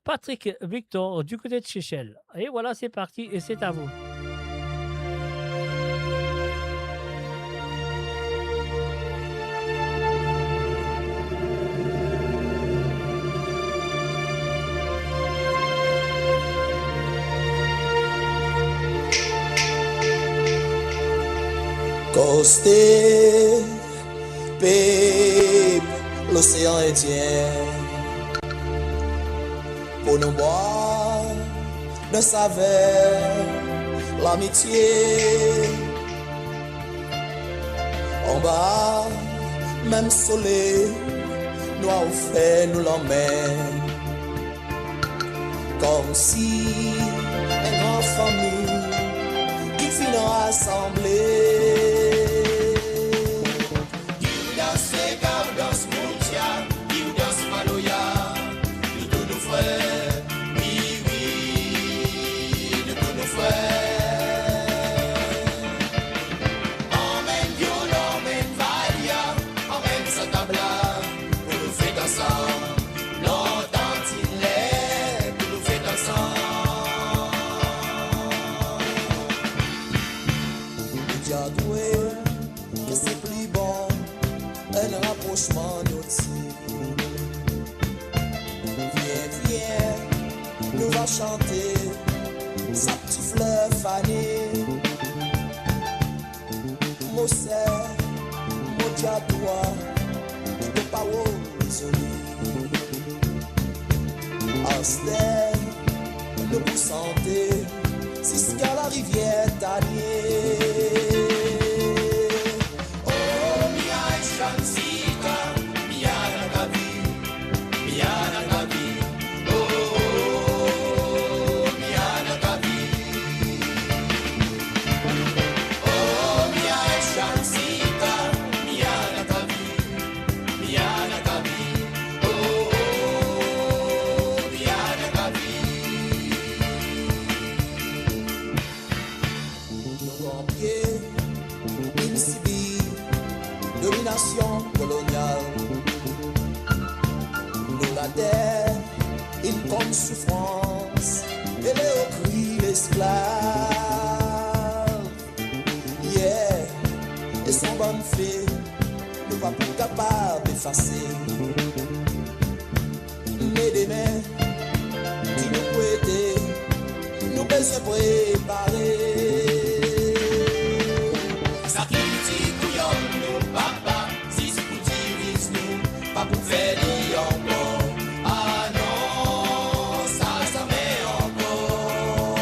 Patrick Victor du côté de Seychelles. Et voilà, c'est parti et c'est à vous. Costé, Pep, l'océan Indien. Pour nous boire de saveur, l'amitié. En bas, même soleil, nous a offert, nous l'emmène. Comme si une grande famille qui finit rassemblée. Viens, nous va chanter sa petite fleur fanée. Mon sœur, mon Dieu à toi, tu peux pas raisonner. Astère, nous pour santé, si ce qu'à la rivière t'allier. Coloniale, nous la terre, une grande souffrance, et les cris l'esclave, yeah, et son bonne fée, nous pas plus capables d'effacer, mais des mains, qui nous prêtent, nous besoin préparer. Pas pour faire encore. Ah non, ça met encore.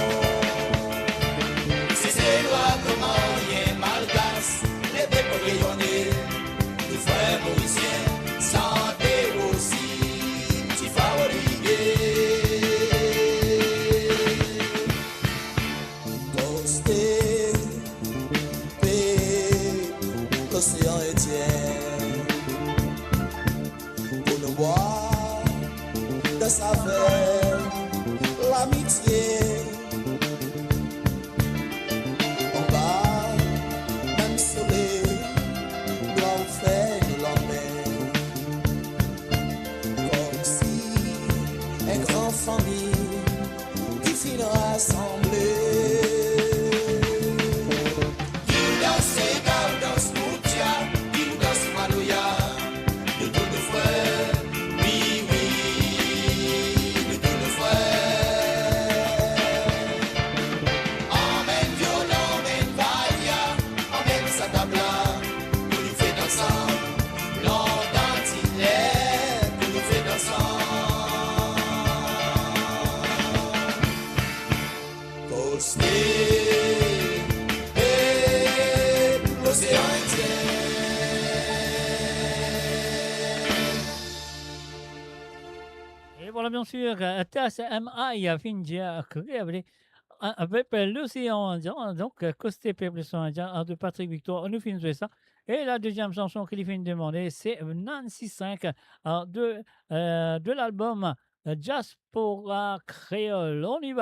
C'est loin comment y est malgache, les peuples rayonnés, les frères mauriciens, santé aussi, petit favori. Costé, Pep, l'océan Indien. Boire de saveur, l'amitié. En bas, même soleil, doit faire de l'emmène. Comme si une grande famille qui finit rassemblée. là, bien sûr, TAS MI a fini à créer avec l'océan Indien, donc Costé Peuple Indien de Patrick Victor, nous finissons ça. Et la deuxième chanson qu'il finit de demander, c'est Nancy 5 de l'album Diaspora Créole. On y va.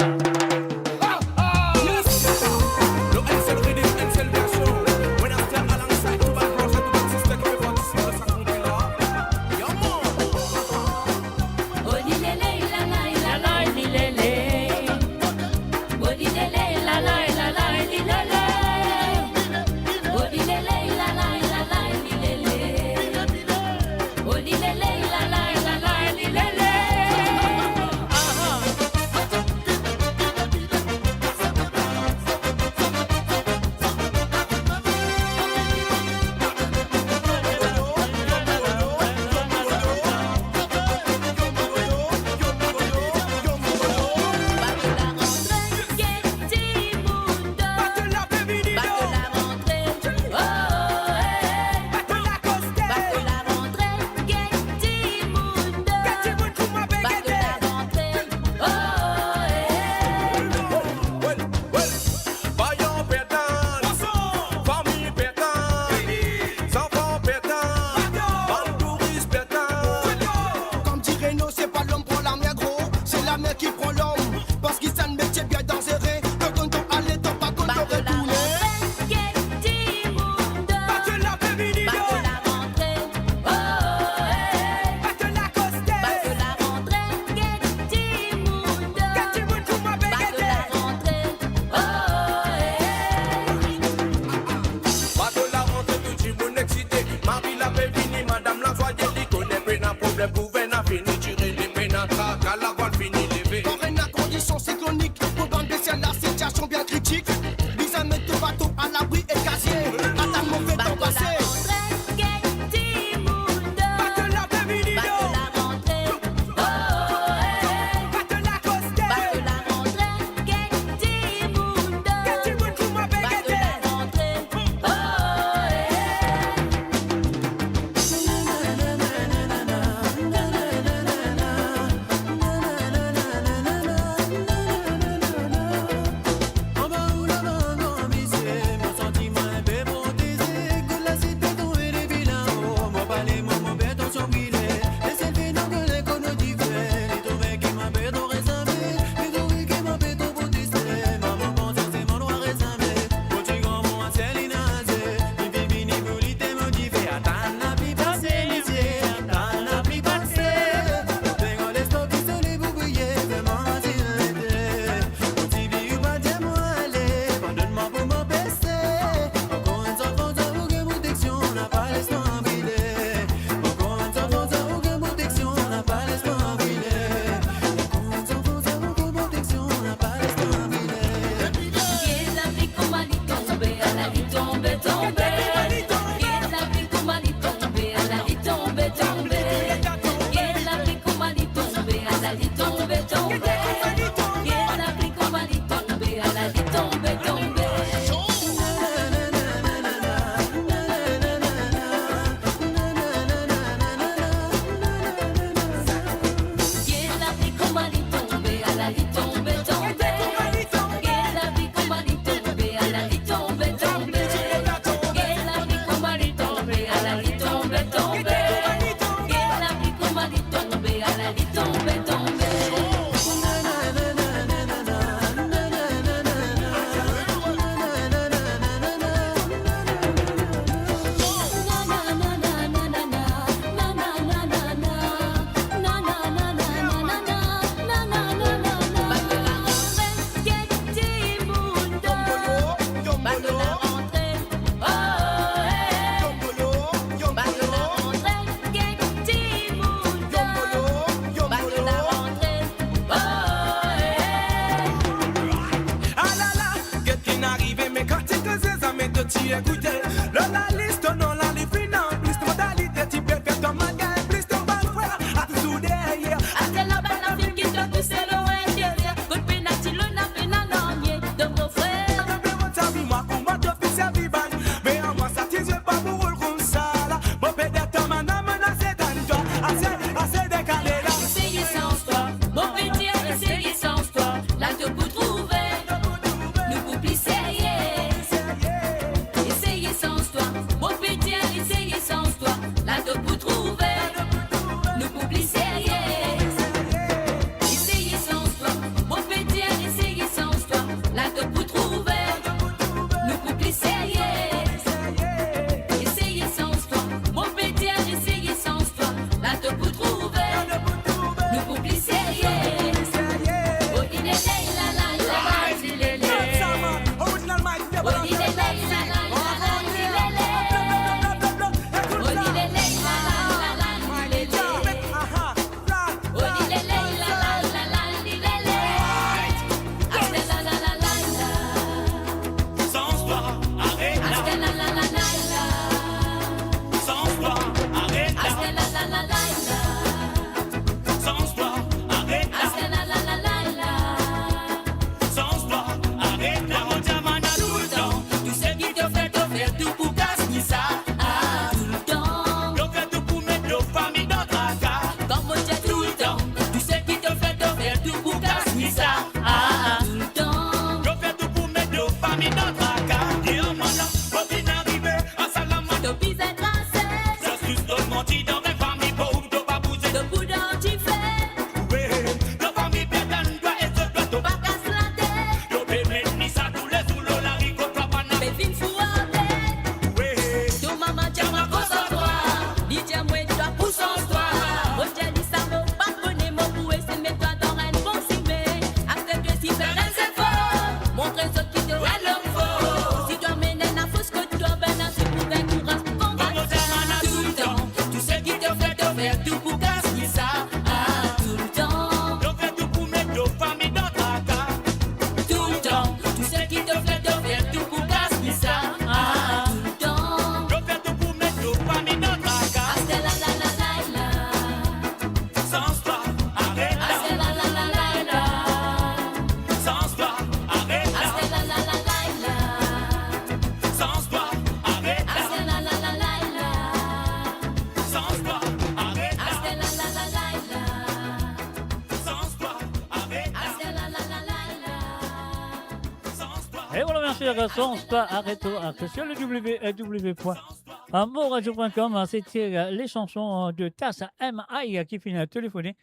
merci les garçons, c'est pas arrêtez sur le www.moradio.com. C'était les chansons de Tassa M.I. qui finit à téléphoner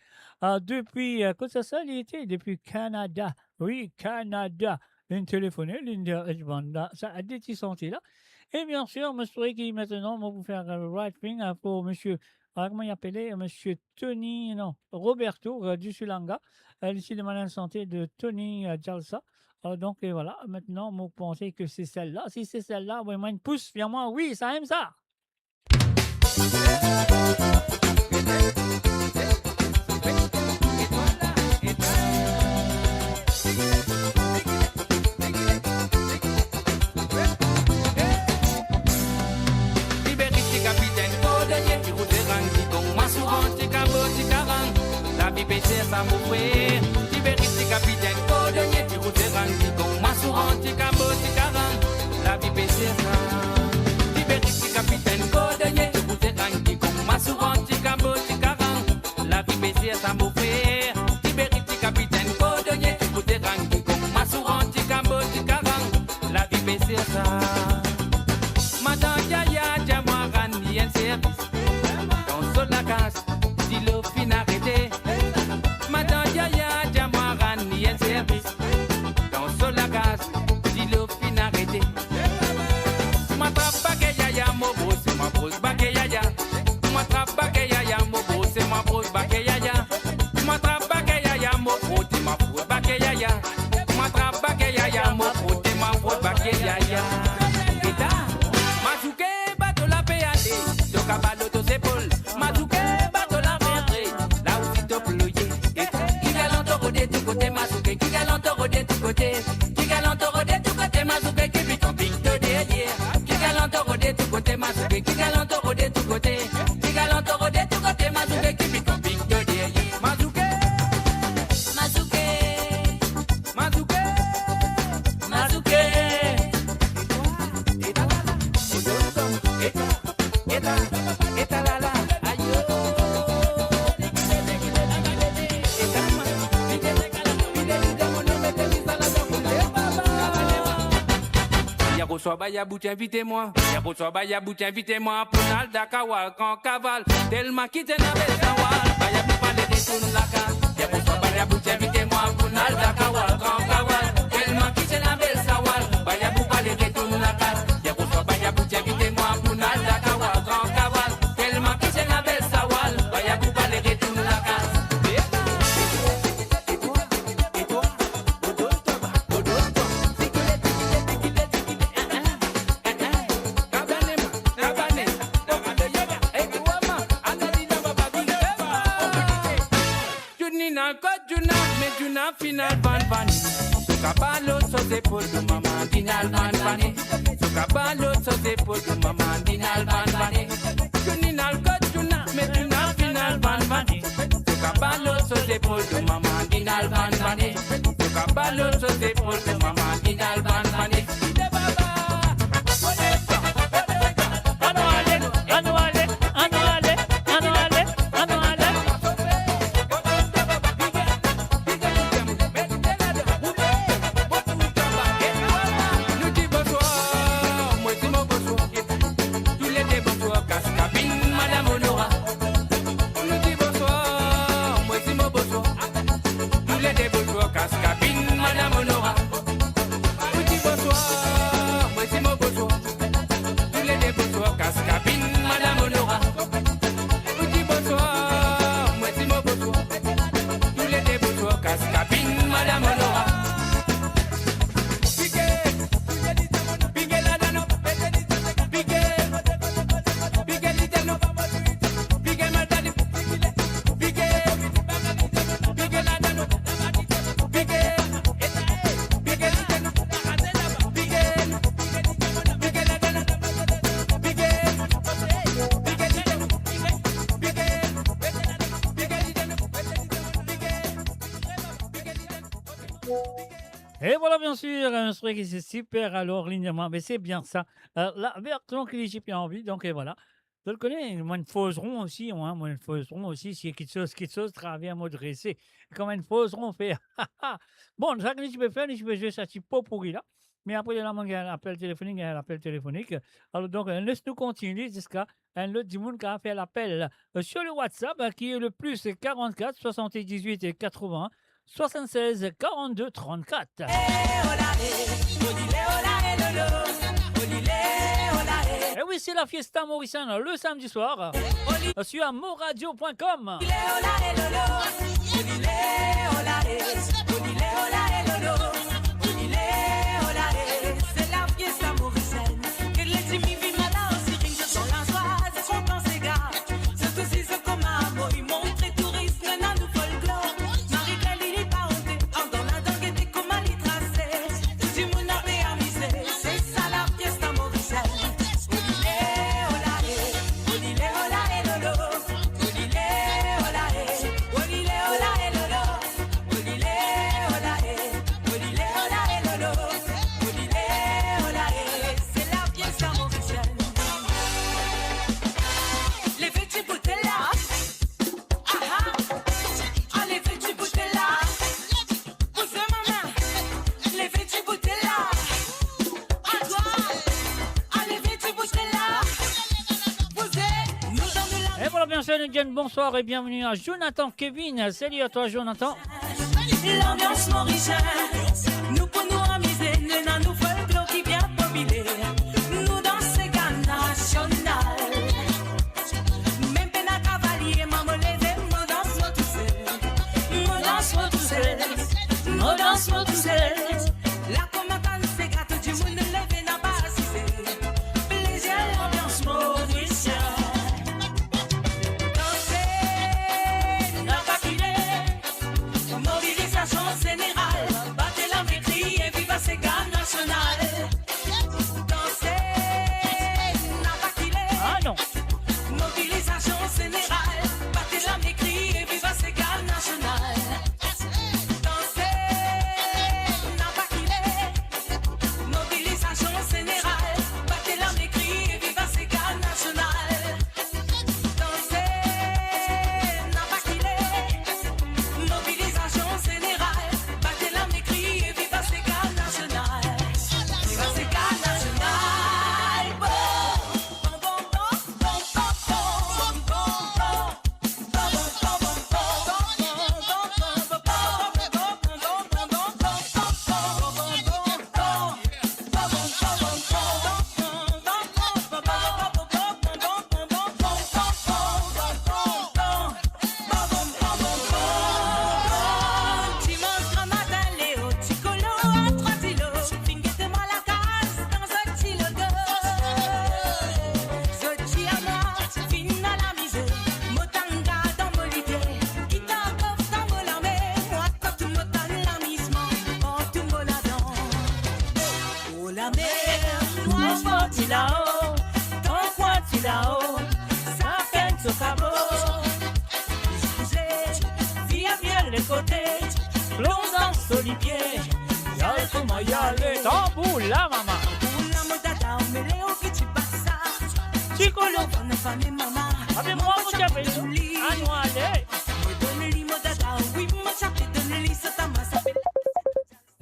depuis, quoi ça il était depuis Canada. Oui, Canada. Une téléphonée, l'une de Edmond, ça a des petits sentiers là. Et bien sûr, monsieur qui maintenant va vous faire right thing pour monsieur, comment il appelait, monsieur Tony, non, Roberto du Sulanga, ici de Malin Santé de Tony Jalsa. Donc et voilà, maintenant, vous pensez que c'est celle-là. Si c'est celle-là, moi une pouce, viens-moi, oui, ça aime ça. Ça m'ouvre, Tibéris, capitaine, cordonnier, tu routes rangi, con, Massouranti, Camboti, Caran, la vie baissée, Tibéris, capitaine, cordonnier, tu routes rangi, con, Massouranti, Camboti, Caran, la vie baissée, ça m'ouvre, Tibéris, capitaine, cordonnier, tu routes rangi, con, Massouranti, Camboti, Caran, la vie baissée, ça. Madame Yaya, Jamwa, Rani, un service, dans son la casse, dis le fin arrêté. Y'a bout invitez-moi, y'a bout invitez-moi pour Nalda Kawal quand cavale tellement quitté na belle sawal y'a bout parler de tout la case y'a bout invitez-moi pour Nalda Kawal quand cavale tellement quitté na belle sawal y'a bout parler de tout la case y'a bout invitez-moi pour Nalda Kawal quand cavale tellement quitté na belle sawal y'a bout parler de tout la case. Final van vani, sokabalo sos épaules de maman dinal van vani, sokabalo sos épaules de maman dinal van vani, juninal kotuna, mais dunal final van vani, sokabalo sos épaules de maman dinal van vani, sokabalo sos épaules de maman dinal van vani. Et voilà, bien sûr, un truc qui c'est super alors, lignement, mais c'est bien ça. La version que j'ai bien envie, donc et voilà. Je le connais, moi, une fauseron aussi, moi, une fauseron aussi, s'il y a quelque chose, travaille à me dresser. Comme une fauseron fait. Bon, ça que je peux faire, je vais jouer ça petit pot pourri là. Mais après, il y a un appel téléphonique. Alors, donc, laisse-nous continuer jusqu'à l'autre du monde qui a fait l'appel sur le WhatsApp, qui est le plus 44 78 et 80 76 42 34. Et oui, c'est la fiesta mauricienne le samedi soir sur moradio.com. C'est la fiesta mauricienne. Que les Jimmy vivent là aussi, rimes de son lingeoise, et qu'on pense ses gars. Surtout si c'est comme un mot, ils montrent les touristes, nan nous folklore. Marie-Claire, il est pas honté, en dans la dangue était comme un lit tracé. Tout du monde a fait amuser, c'est ça la fiesta mauricienne. Olilé, olare, olilé, olare, lolo. Olilé, olare, olilé, olare, lolo. Olilé, olare, olilé, olare, lolo. Olilé, olare, c'est la fiesta mauricienne. Les petits bouteilles là, ah les petits bouteilles là, poussez ma main. Les petits bouteilles là, à toi, les petits bouteilles là, poussez, nous dans Et voilà, bien sûr, bonsoir et bienvenue à Jonathan Kevin. Salut à toi, Jonathan. l'ambiance mauricienne. Nous pour nous amuser, nous dans nous folklore qui vient populaire. Nous dans ces gars national. Même peine à cavalier, maman les aime, nous dansons tous seuls. Nous dansons tous seuls. Nous dansons tous seuls. La commandante, c'est gâteau du monde, levé n'a pas assisté. Plaisir, l'ambiance mauricienne. Danser, n'a pas quitté. Mobilisation générale, battez la maîtrise et viva ces gars nationales. Danser, n'a pas quitté. Ah non. Mobilisation générale, battez la maîtrise et viva ces gars nationales. Danser, n'a pas quitté. Mobilisation générale, battez la maîtrise et viva ces gars nationales. Danser, n'a pas quitté. Mobilisation générale, battez la maîtrise et viva ces gars nationales. Viva ces gars nationales. Bon, bon, bon, bon, bon, bon, dimanche grand matin, Léo, Ticolo, à 3 kilos. Finguette-moi la casse dans un petit logo. Zoti à moi, fin à la mise. Motanga dans mon olivier. Kita coffre dans mon lamé. Moi, quand tout me donne la mise, oh, tout mon adon. Oh, la mer, moi, je monte là-haut. Ton coin, tu là-haut. Ça fait ce cabot. Viens bien les côtés, l'on danse au pied. Y'a comment y aller, tambour là, maman. La modada, mais Léo qui tu passes ça. Chicolo. On est famille, maman. Avec moi, mon café, à nous aller. Donne-lui modada, oui, mon café, donne-lui ça ta masse.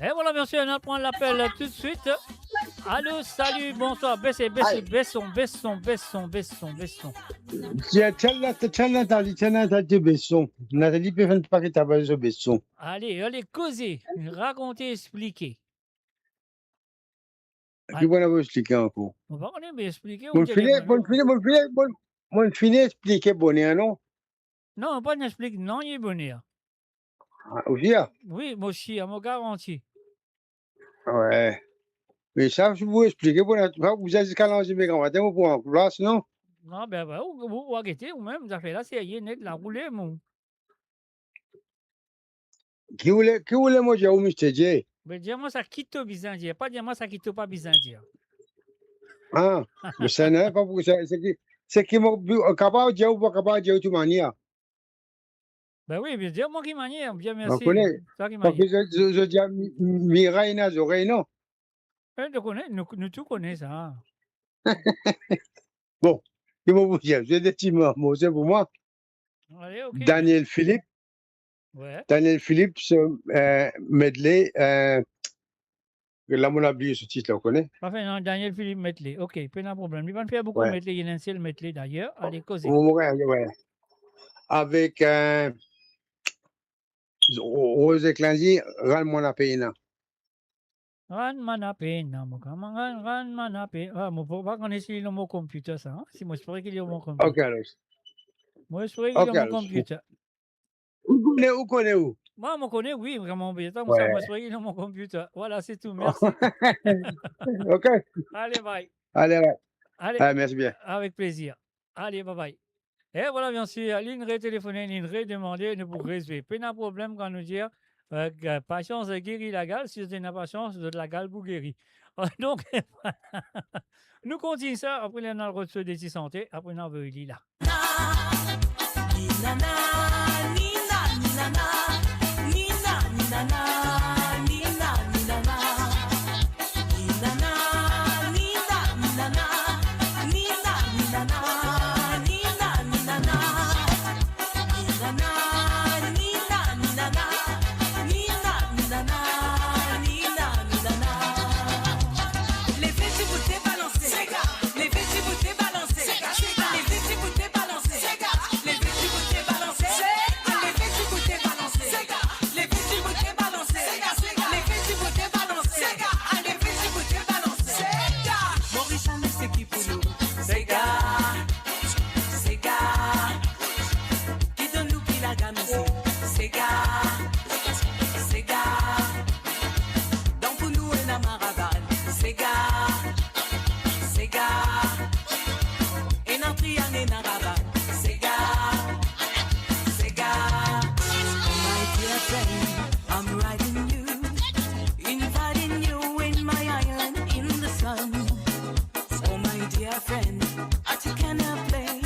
Et voilà, bien sûr, on va prendre l'appel tout de suite. Allô, salut, bonsoir. Baissez, baissons. Tiens, Nathalie Besson. Nathalie peut faire pas que t'as besoin de Besson. Allez, causez, racontez, expliquez. Qui va vous expliquer encore? On va expliquer. Mon filet expliquer bonheur, non? Non, pas n'explique, non, il est bonheur. Aussi, Oui, moi aussi, à mon garantie. ouais. Mais ça, je vous expliquer, vous avez jusqu'à l'enjeu, mes grands matins, vous pouvez en place, non? Non, ben, vous arrêtez, ou même, vous avez fait là, c'est net, la roulée, mon. Qui voulait moi dire au Mr. J? Mais dis-moi ça quitte au Byzantin, pas dis-moi ça quitte pas Byzantin. Ah, mais ça n'est pas pour ça. C'est qui m'a capable de dire ou pas capable de dire de toute manière. Ben oui, bien dire moi qui manière, bien merci. On connaît. Parce que je dis à Mireille dans les oreilles, non? Nous tout connaissons ça. Bon, je vais vous dire, j'ai des petits mots, c'est pour moi. Allez, okay. Daniel Philippe. Ouais. Daniel Philippe, medley, Là, mon oublié ce titre, là, on connaît. Parfait, non, Daniel Philippe Metley. OK, pas de problème. Il va me faire beaucoup Ouais. Metley, il y a un seul Metley d'ailleurs. Allez, causez. Ouais. Avec Rose Éclancier, Ran-moi la peine. Ran manapena, ran manapena. Ah, moi, faut pas qu'on essaye le mot computer, ça. Hein? Si moi, je pourrais qu'il y ait mon computer. Ok, alors. Moi, je pourrais qu'il y ait Ok, mon alors. computer. Où connais où? Moi, je connais, oui, vraiment bien. Moi, Ouais. je pourrais qu'il y ait mon computer. Voilà, c'est tout. Merci. Ok. Allez, bye. Allez, ouais. Allez, Ah, merci bien. avec plaisir. Allez, bye bye. Et voilà, bien sûr, ligne téléphonée, ligne demandée, ne pour résoudre. Pas de problème quand nous dire patience guérit la gale, si c'est une patience de la gale pour guérir. Donc, nous continuons ça. Après, on a le retour des santé. Après, on a vu Lila. Les petits bouteilles balancés, les petits bouteilles balancés, les petits bouteilles balancés, les petits bouteilles balancés, les petits bouteilles balancés, les petits bouteilles balancés, les petits bouteilles balancés, les petits bouteilles balancés. Maurice Amel, c'est qui pour nous? Sega, qui donne nous qui la gamme ici? Sega. Donc pour nous un amaraban, Sega, et notre triangle en araban, Sega. My dear friend, I'm writing you, inviting you in my island in the sun. Oh my dear friend, I cannot play,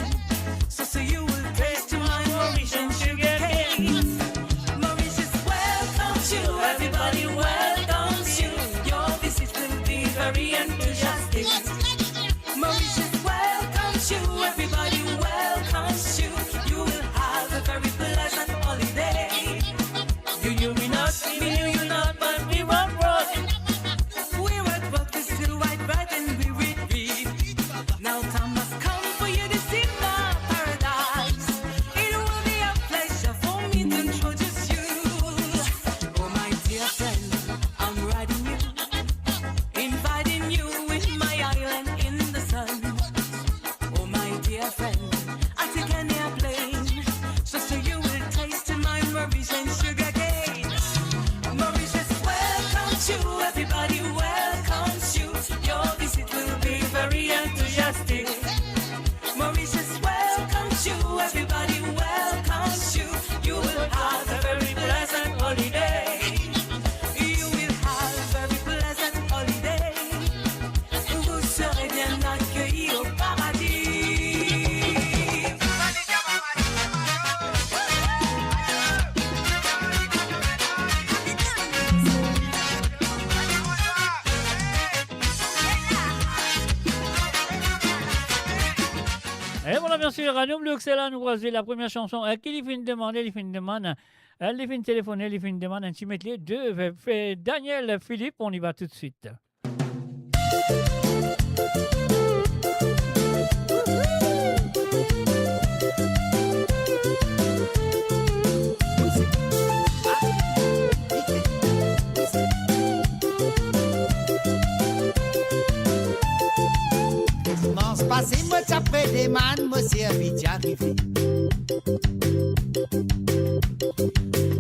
so you will taste to my Mauritian sugar cane. Mauritius welcomes you, everybody welcomes you. Your visit will be very enthusiastic. Mauritius welcomes you, everybody welcomes you. You will have a very pleasant holiday. You knew me not, me knew you not, but we were broad. We were both still white, bright and we would be. Now time has come for you to see my paradise. It will be a pleasure for me to introduce you. Oh my dear friend, I'm writing you, inviting you in my island in the sun. Oh my dear friend, I take an airplane, so you will taste my Mauritian sugar cane. Mauritius welcomes you, everybody welcomes you. Your visit will be very enthusiastic. Mauritius welcomes you, everybody welcomes you. You will have a very pleasant holiday. You will have a very pleasant holiday. Vous serez bien accueillis au paradis. Et voilà, bien sûr, Radio Bleu Excellent, nous voici la première chanson. Qui lui fait une demande, il fait une demande. Elle lui fait une téléphoner, il fait une demande. Un petit medley de Daniel Philippe. On y va tout de suite. Dimanche passé, moi après des man, moi servi d'y arriver.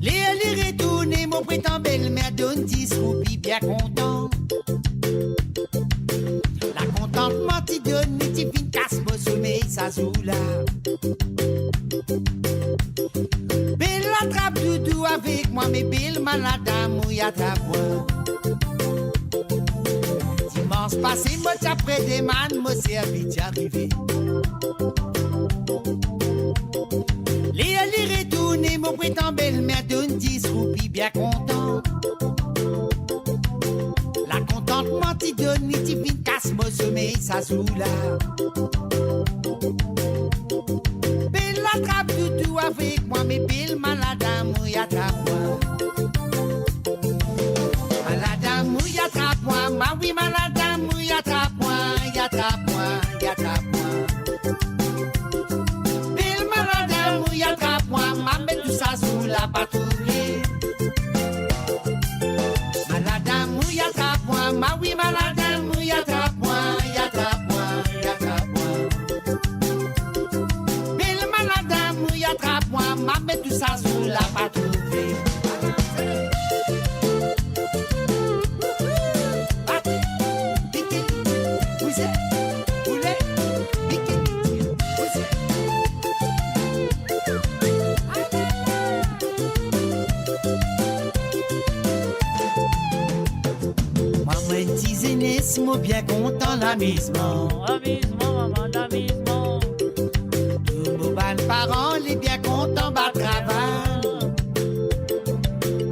Les retourner, mon prétend belle-mère donne 10 roupies bien content. La contente menti donne, mais t'y fin casse mon sommeil, ça joue là. Belle attrape doudou avec moi, mais belle malade mouille attrape moi. Dimanche passé, moi après des man, moi servi d'y arriver. Les retourner, mon prétend belle-mère donne 10 roupies bien content. La contente menti donne, mais t'y fin casse mon sommeil, ça joue là. Belle attrape doudou avec moi, mais belle malade mouille attrape moi. Malade mouille attrape moi. oui, attrape-moi, m'a met tout ça sous la patrouille. Moi bien content l'amusement. Amusement, maman, l'amusement. Tous nos bonnes parents, les bien contents, bas travail.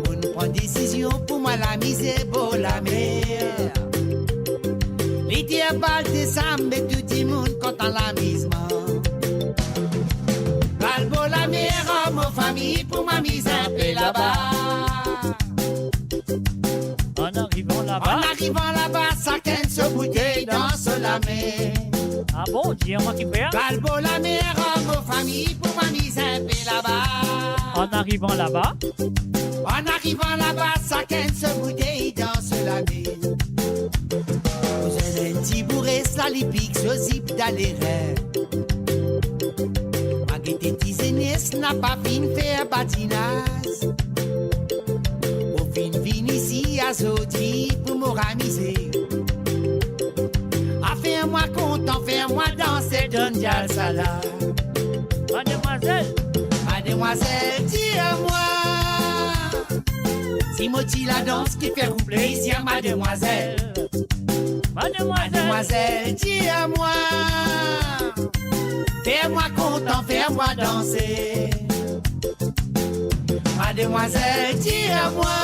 On prend décision pour moi, la misère, beau la mer. Les tiers balles des sammes, mais tout le monde content l'amusement. Balle, beau la mer, en mon famille, pour ma misère, paix là-bas. En arrivant là-bas, ça ken se bouteille dans la mer. Ah bon, dis-moi qui fait. Balbo la mer, en famille, pour ma mise un peu là-bas. En arrivant là-bas, ça ken se bouteille dans la mer. Vous avez un petit bourré, ça les pique, ce zip d'aller rêve. Ma guette tisénesse n'a pas fin faire patinage. Vin ici à Zodi pour m'organiser. Fais-moi content, fais-moi danser, donne dial salade. Mademoiselle, dis-moi, si moti la danse qui fait roupler ici à mademoiselle. Mademoiselle, dis-moi, fais-moi content, fais-moi danser. Mademoiselle, dis-moi,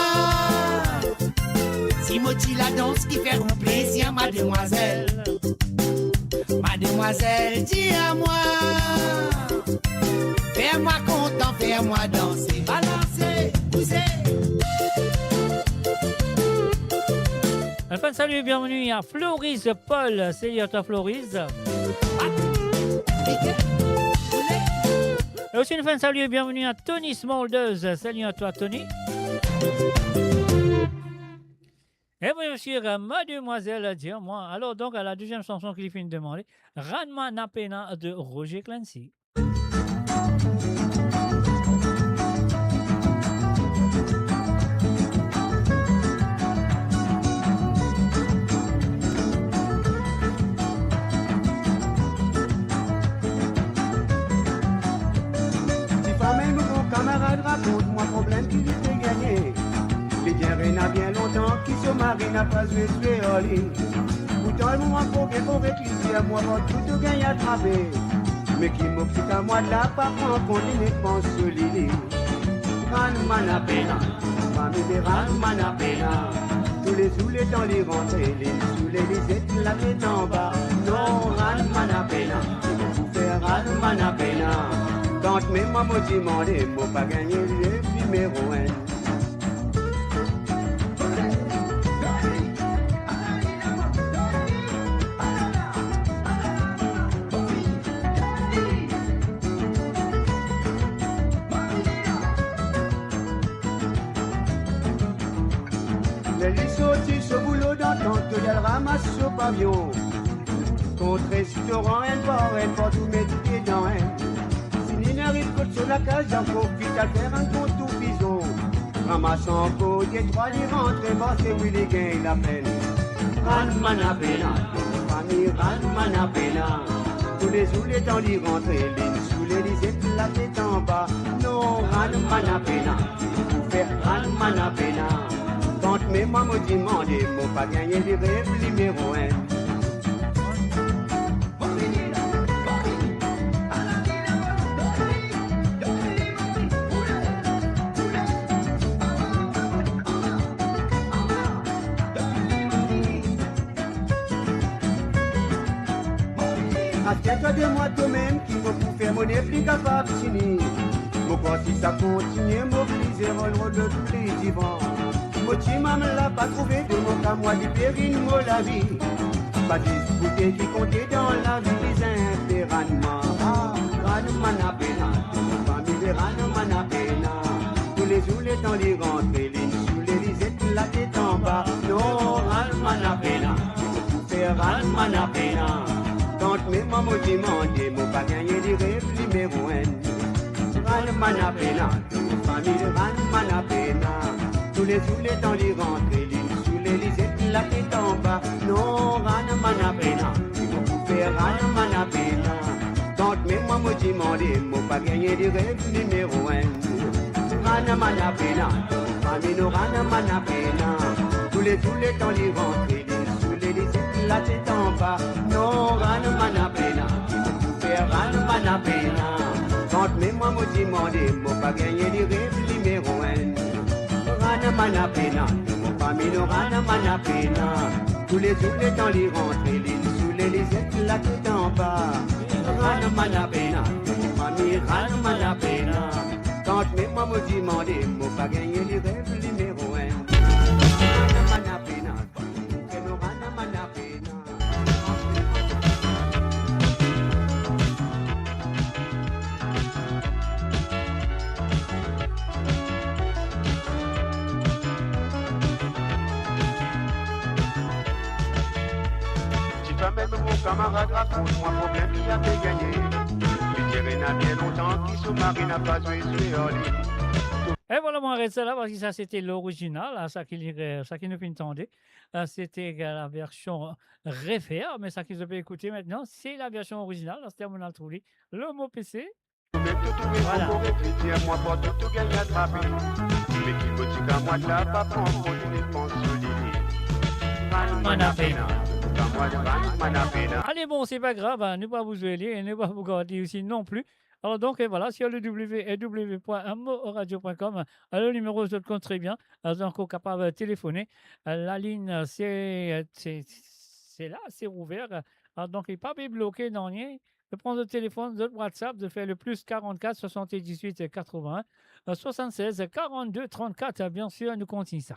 si moti la danse qui fait un plaisir, mademoiselle. Mademoiselle, dis-moi, fais-moi content, fais-moi danser, balancer, pousser. Enfin, salut et bienvenue à Floris Paul. Salut à toi, Floris. Et aussi une fin de salut et bienvenue à Tony Smoldeuse. Salut à toi, Tony. Et bien sûr, mademoiselle, dis-moi. Alors donc, à la deuxième chanson qu'il finit de demander, Ranma Napena de Roger Clancy. Camarade, raconte-moi problème qui lui fait gagner. Les guerres n'a bien longtemps qui se marie n'a pas joué en ligne. Pourtant ils m'ont approché pour récliser à moi tout gagne attrapé. Mais qui m'obsèque à moi de la part en compte les dépenses solides. Ranma pena, famille Ranma pena. Tous les sous les temps les rentrées, les sous les lisettes la tête en bas. Non, Ranma pena, vous faire Ranma pena. Quand même moi me demandé, moi pas gagné le numéro 1. Les sorties ce boulot d'entente, elle ramasse ce pavillon. Contre restaurant, elle va tout mettre dans elle. N'arrive que sur la cage, j'en profite à faire un compte tout bison. Ramassant côté 3 les rentrées, c'est oui les gains la peine. Ranma pena, famille Ranma pena. Tous les sous les temps d'y rentrer, les sous les lisettes la tête en bas. Non, Ranma pena, pour faire Ranma pena. Quand mes mamans me demandaient, m'ont pas gagné les rêves numéro 1. Assieds-toi de moi toi-même qui va pour faire mon plus capable de finir. Mon corps si ça continue, m'obliger mon rôle de tous les divans. Mon petit maman l'a pas trouvé de mon cas, moi du péril, moi la vie. Pas disputé qui comptait dans la vie des impéranements. Ranma pena, famille Ranma pena. Tous les jours les temps les rentrées, les sous les lisettes la tête en bas. Non, Ranma pena, pour faire Ranma pena. Quand mes mamans demandent, m'ont pas gagné des rêves numéro 1. Ran Manapena, famille Ran Manapena. Tous les dans les rentrées, l'île sous l'Élysée, la tête en bas. Non, Ran Manapena, il faut faire Ran Manapena. Tante, mais moi, me demander, moi pas gagner des rêves numéro 1. Ran Manapena, famille Ran Manapena. Tous les dans les rentrées, l'île sous l'Élysée, la tête en bas. Non, Ran Manapena, il faut faire Ran Manapena. Tante, mais moi, me demander, moi pas gagner des rêves numéro 1. Rana Manapena, mon famille Rana Manapena. Tous les dans les rentrées, l'île sous l'Élysée, la tête en bas. Rana Manapena, mon famille Rana Manapena. Quand mes mamans me demandaient, moi pas gagner les rêves numéro 1. Rana Manapena, Rana Manapena. Même mon camarade raconte-moi problème qui a fait gagner. Le terrain a bien longtemps qui sous-marin n'a pas joué sur en ligne. Et voilà, on arrête ça là parce que ça c'était l'original, hein, ça qui nous fait entendre. C'était la version réfère, mais ça qu'ils ont écouter maintenant, c'est la version originale, c'est Terminal Trouli, le mot PC. Voilà. Moi pas tout gagner attraper. Mais qui me dit qu'à moi de là, pas prendre une réponse solide. Allez, bon, c'est pas grave, hein, ne pas vous jouer et ne pas vous garder aussi non plus. Alors, donc, voilà, sur le www.moradio.com, le numéro, je le compte très bien. Donc, capable de téléphoner. La ligne, c'est là, c'est ouvert. Alors, donc, il n'est pas bloqué dans rien. De prendre le téléphone, de WhatsApp, de faire le plus 44 78 81 76 42 34. Bien sûr, nous continuons ça.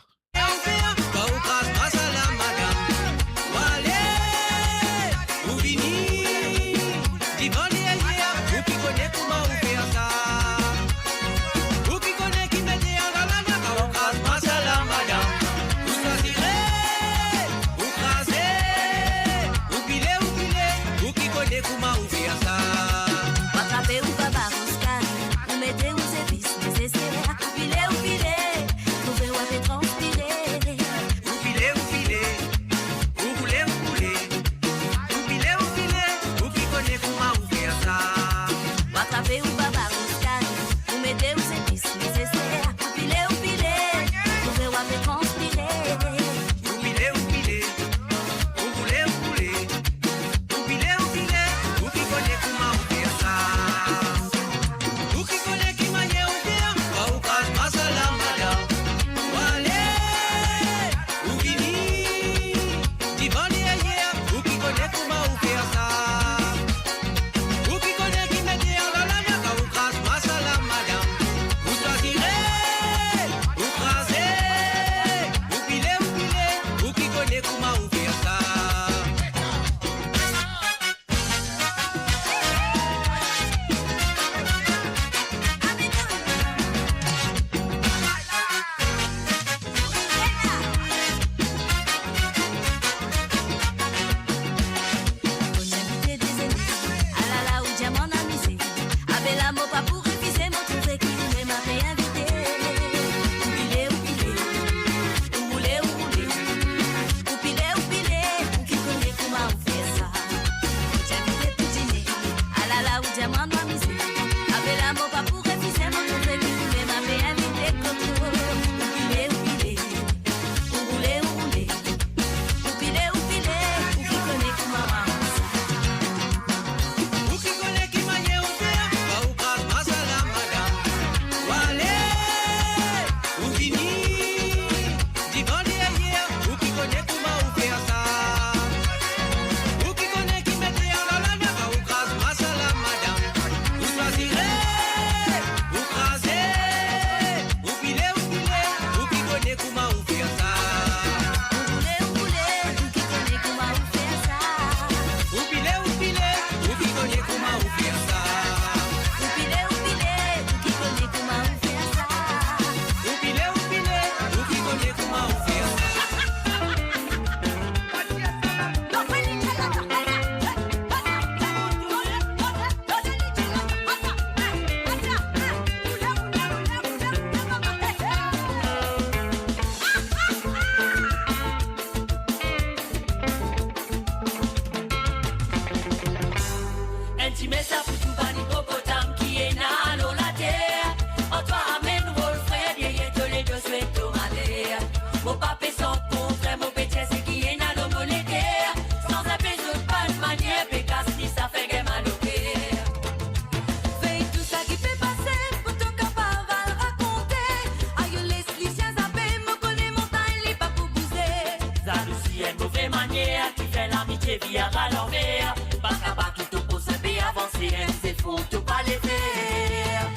vie à l'envers. Pas capable tout pour se bien avancer, c'est faux, tout pas les faire.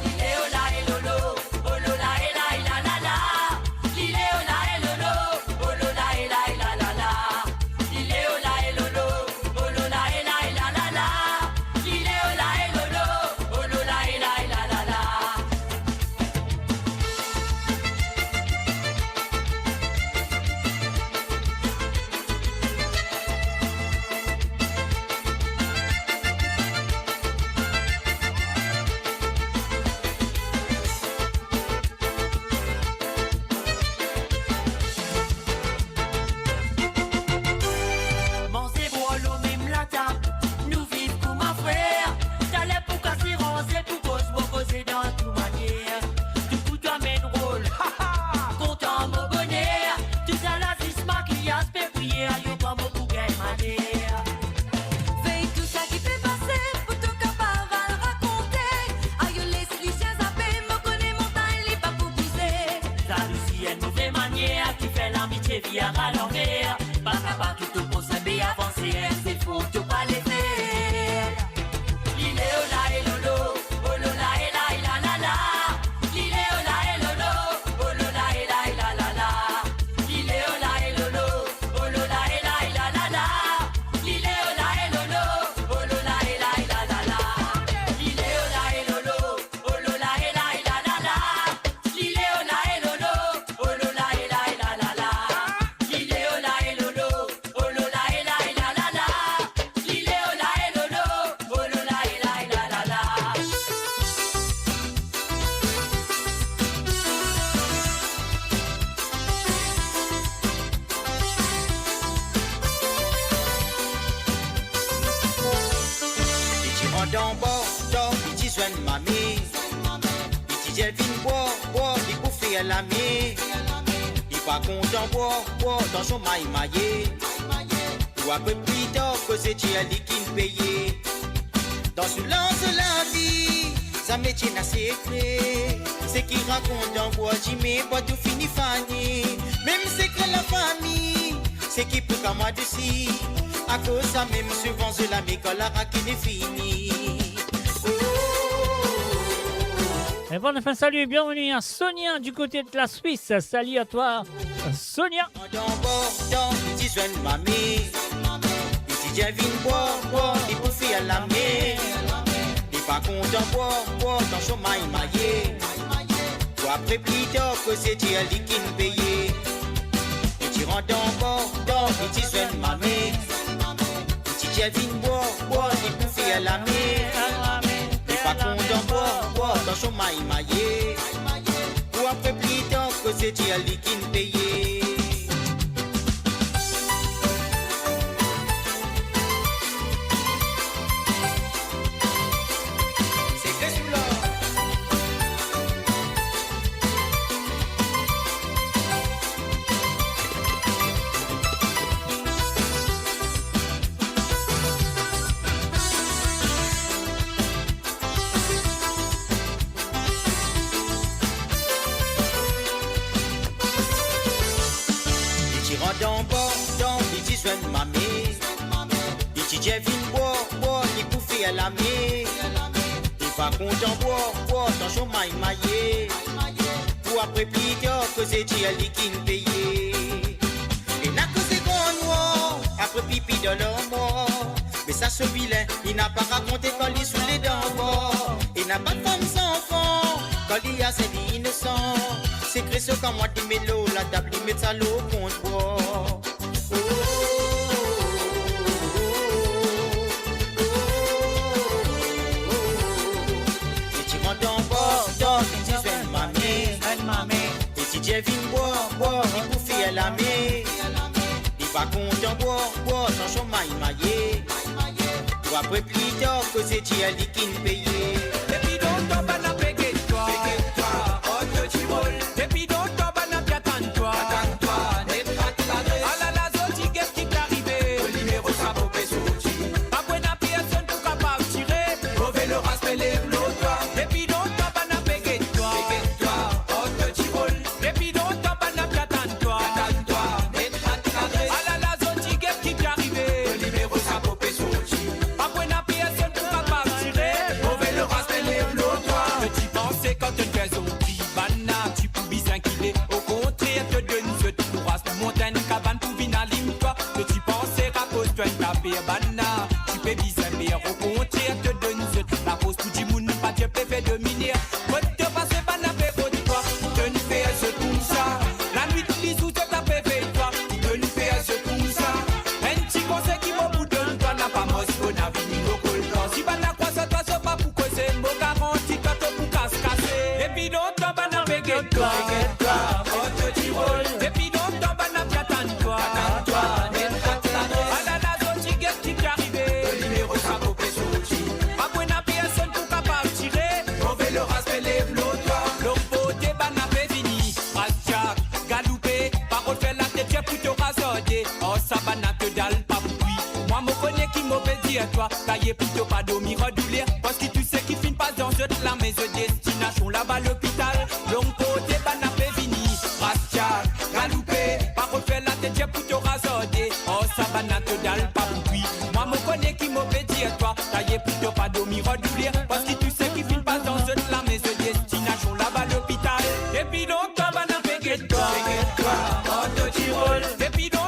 Il est au la et lolo, oh lola et la la la la. Il est au la et lolo, oh lola et la la la. Il est au la et lolo, oh lola et la la la. Il est au la et lolo, oh lola et la la la. Manger pour l'eau, même la table. Nous vivons pour ma frère. T'allais pour casser, ranger, pour cause, pour causer dans toute manière. Du coup, tu amènes rôle. Content, mon bonheur. Tu sais, la cis maquillage, fait prier. Aïe, pas mon bouquet, manière. Veille tout ça qui fait passer, pour tout capable à le raconter. Aïe, les clichés zappés, me connaît montagne, les pas pour pousser. Ça aussi est une mauvaise manière qui fait l'amitié via à l'envers. Pas capable tout pour se bien avancer, c'est faux, tout pas les faire. L'île est au la et lolo, oh lola et la la la. L'île est au la et lolo, oh lola et la la la. L'île est au la et lolo, oh lola et la la. L'île est au la et lolo, oh lola et la la. L'île est au la et lolo, oh lola et la la. L'île est au la et lolo, oh lola et la la. L'île est au la et lolo, oh lola et la la. L'île est au la et lolo, oh lola et la la. Tu rentres dans bord, il dit soigne mamie. Il dit elle vient boire, il pour faire l'ami. Il pas content boire, dans son maille maillé. Ou après plus tard que c'est elle qui me paye. Dans ce lance de la vie, ça métier n'a secret. C'est qui raconte dans bois, j'y mets pas tout fini fani. Même c'est que la famille, c'est qui peut comme moi dessus. À cause ça même souvent c'est la mécole qui n'est fini. Et bon, enfin, salut et bienvenue à Sonia du côté de la Suisse. Salut à toi, Sonia. Il dit soigne mamie. Il dit viens boire, il pour faire la mer. Il pas content boire, dans son maille maillé. Ou après plus tard que c'est elle qui me paye. Et tu rentres dans il dit soigne mamie. Il dit viens boire, il pour faire la mer. Il pas content boire, dans son maille maillé. Ou après plus tard que c'est elle qui me paye. Il dit soigne mamie. Il dit viens boire, il pour faire la mer. Il pas content boire, dans son maille maillé. Ou après plus tard que c'est elle qui me paye. Et n'a que c'est grand noir, après pipi dans leur mort. Mais ça ce vilain, il n'a pas raconté quand il est sous les dents. Il n'a pas de femme sans enfant, quand il y a ses innocents. C'est Christ comme moi dit mélo, la table il met ça l'eau contre bois. Et tu rentres dans bord, il dit soigne mamie. Et tu dis viens boire, il pour faire la mer. Il pas content boire, dans son maille maillé. Ou après plus tard que c'est elle qui me paye. Et puis donc t'as pas la pégué toi, oh que tu voles. Et puis donc t'as pas la attends-toi, n'est pas cadré. Ah là là, zoti qu'est-ce qui t'est arrivé? Le numéro ça va pas sortir. Après n'a personne pour capable tirer. Mauvais le respect les toi. Et puis donc t'as pas la pégué toi, oh que tu voles. Et puis donc t'as pas la attends-toi, n'est pas cadré. Ah là là, zoti qu'est-ce qui t'est arrivé? Moi te passe pas n'a fait pour toi. De nous faire ce tout ça. La nuit tous les jours te tape fait toi. De nous faire ce tout ça. Un petit conseil qui m'a bout de toi n'a pas mos qu'on a fini au col. Si pas n'a quoi ça toi c'est pas pour causer. Mon garantie quand on pour casser. Et puis donc t'en vas n'a fait toi. Oh te tirole. Et puis donc t'en vas n'a pas tant toi. Oh ça va n'a te dalle pas bruit. Moi me connais qui m'obéit dire toi. Taillé plutôt pas dormir redoubler. Parce que tu sais qu'il finit pas dans la maison destination là-bas l'hôpital. Donc côté pas n'a pas fini. Rascal, galoupé. Par contre faire la tête plutôt rasodé. Oh ça va n'a te dalle pas bruit. Moi me connais qui m'obéit dire toi. Taillé plutôt pas dormir redoubler. Parce que tu sais qu'il finit pas dans la maison destination là-bas l'hôpital. Et puis donc toi va n'a pas toi. Oh te tirole. Et puis donc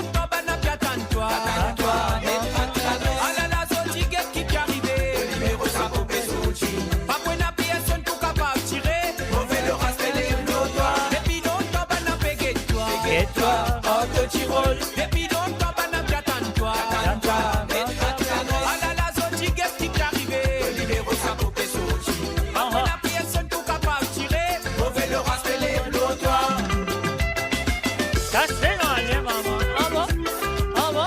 et puis donc t'en vas n'a plus attendre toi. Ah là là, Zoti, qu'est-ce qui t'est arrivé? Le numéro ça peut péter Zoti. On a personne pour capable tirer. Mauvais le raspel les plots toi. Ça c'est non, allez maman. Ah bon? Ah bon?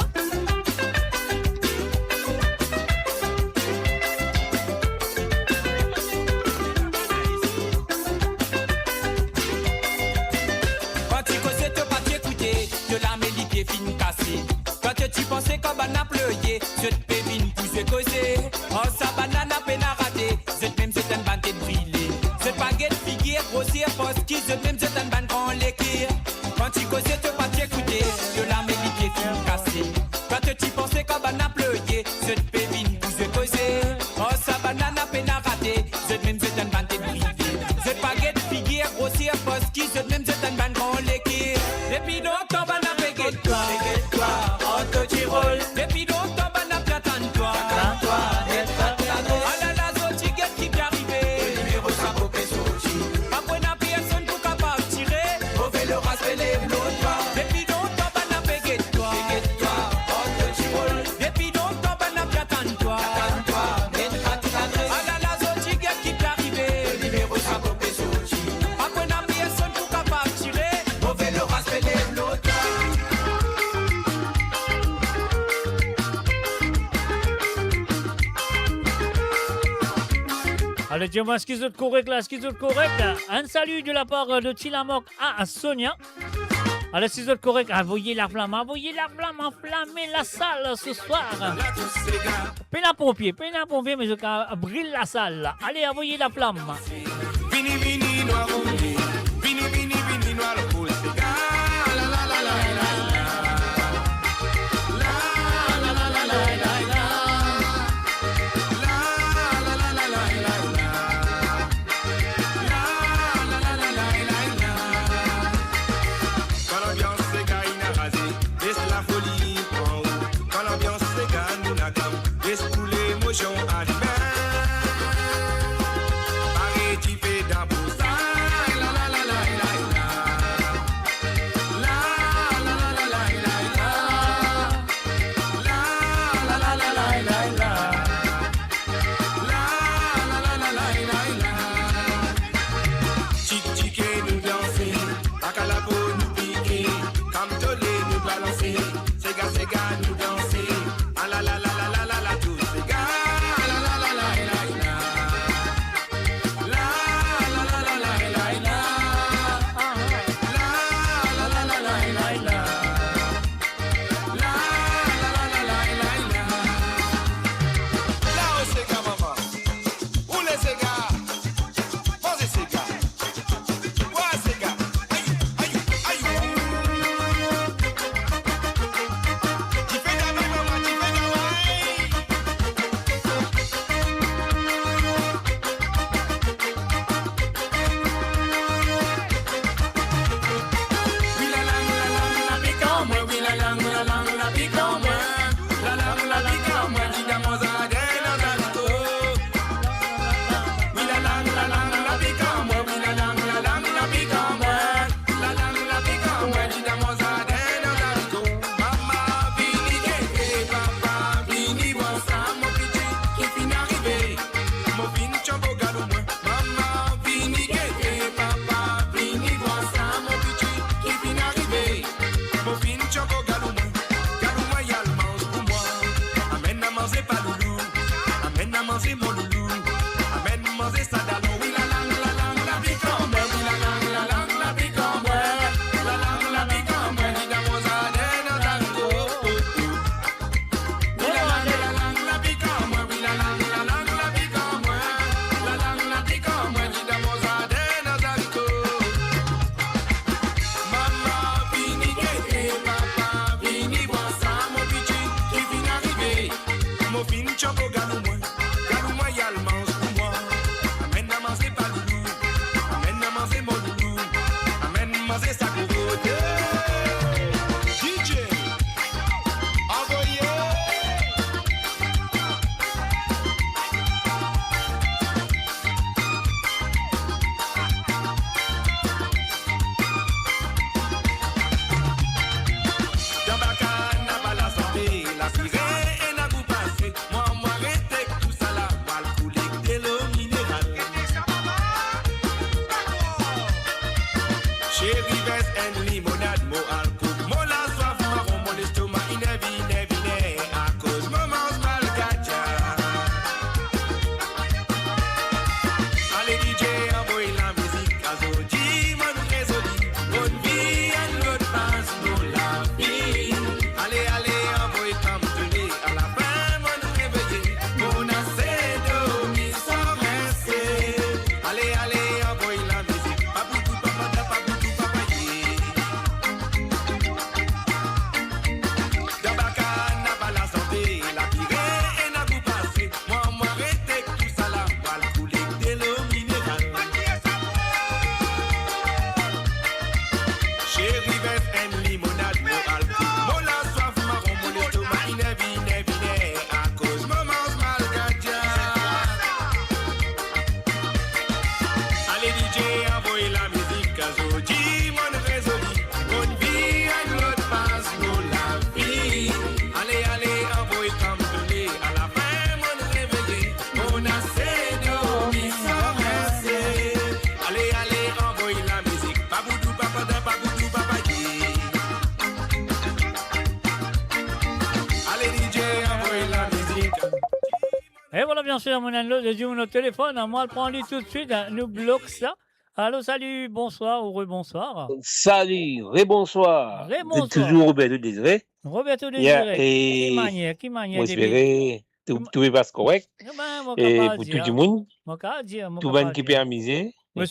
Quand tu causais te pas t'écouter, de la mélité fine cassée. Quand tu pensais qu'on va n'appleuiller, je te pévine pour se causer. Oh sa banane à peine à rater, je te même c'est une bande de brûler. Je te baguette figure, grossière, poste qui, je te même c'est une bande grand l'équire. Quand tu causais te pas t'écouter, de la mélité fine cassée. Quand tu pensais qu'on va n'appleuiller, je te pévine pour se causer. Oh sa banane à peine à rater, je te même c'est une bande de brûler. Je te baguette figure, grossière, poste qui, je te même c'est une bande grand l'équire. Et puis donc t'en vas n'a pégué toi. Oh te tirole. Et puis donc t'en vas n'a plus attendre toi. Ah là là, Zoti, qu'est-ce qui t'est arrivé? Le numéro ça peut péter Zoti. Après n'a personne pour capable tirer. Mauvais le raspel les plots toi. Et puis donc t'en vas n'a pégué toi. Oh te tirole. Et puis donc t'en vas n'a plus attendre toi. Ah là là, Zoti, qu'est-ce qui t'est arrivé? Le numéro ça peut péter Zoti. Après n'a personne pour capable tirer. Mauvais le raspel les plots toi. Allez, dis-moi ce qu'ils ont de correct là, ce qu'ils ont de correct là. Un salut de la part de Tilamok à Sonia. Allez, si vous êtes correct, envoyez la flamme, enflammez la salle ce soir. Peine à pompier, mais je brille la salle là. Allez, envoyez la flamme. Vini, vini, noir, vini, vini, vini, noir, la la la la la la. Cherry vest and limonade, mo alcool, mo la soif marron, mon estomac inévité, à cause mo mange mal gacha. Allez DJ, envoie la musique à Zodi, mon résolu, bonne vie, and l'autre passe pour la vie. Allez, allez, envoie comme tenir à la fin, mon réveillé, mon assez dormi sans rester. Allez, allez, envoie la musique, papoutou, papata, papoutou, papaye. Dabaka, n'a pas la santé, la pirée, et n'a pas passé. Moi, arrêtez tout ça là, mal couler de l'eau minérale. Cherry vest and limonade, mo alcool, mo la soif marron, mon estomac inévité, à cause mo mange mal gacha. Allez DJ, envoie la musique à Zodi, mon résolu, bonne vie, and l'autre passe pour la vie. Allez, allez, envoie comme donné, à la fin, mon réveillé, mon assez dormi sans rester. Allez, allez, envoie la musique, papoudou, papada, papoudou, papaye. Allez DJ, envoie la musique. Et voilà, bien sûr, mon anneau de Dieu, notre téléphone. Moi, le prendre tout de suite, nous bloque ça. Allô, salut, bonsoir ou rebonsoir. Salut, rebonsoir. Rebonsoir. C'est toujours Roberto Désiré. Roberto Yeah, Désiré. Qui manière, moi, j'espère tout est pas correct. Eh ben, moi, Et capable pour dire. tout le monde, Moi, capable dire, moi, tout le capable monde qui dire. peut amuser. Moi,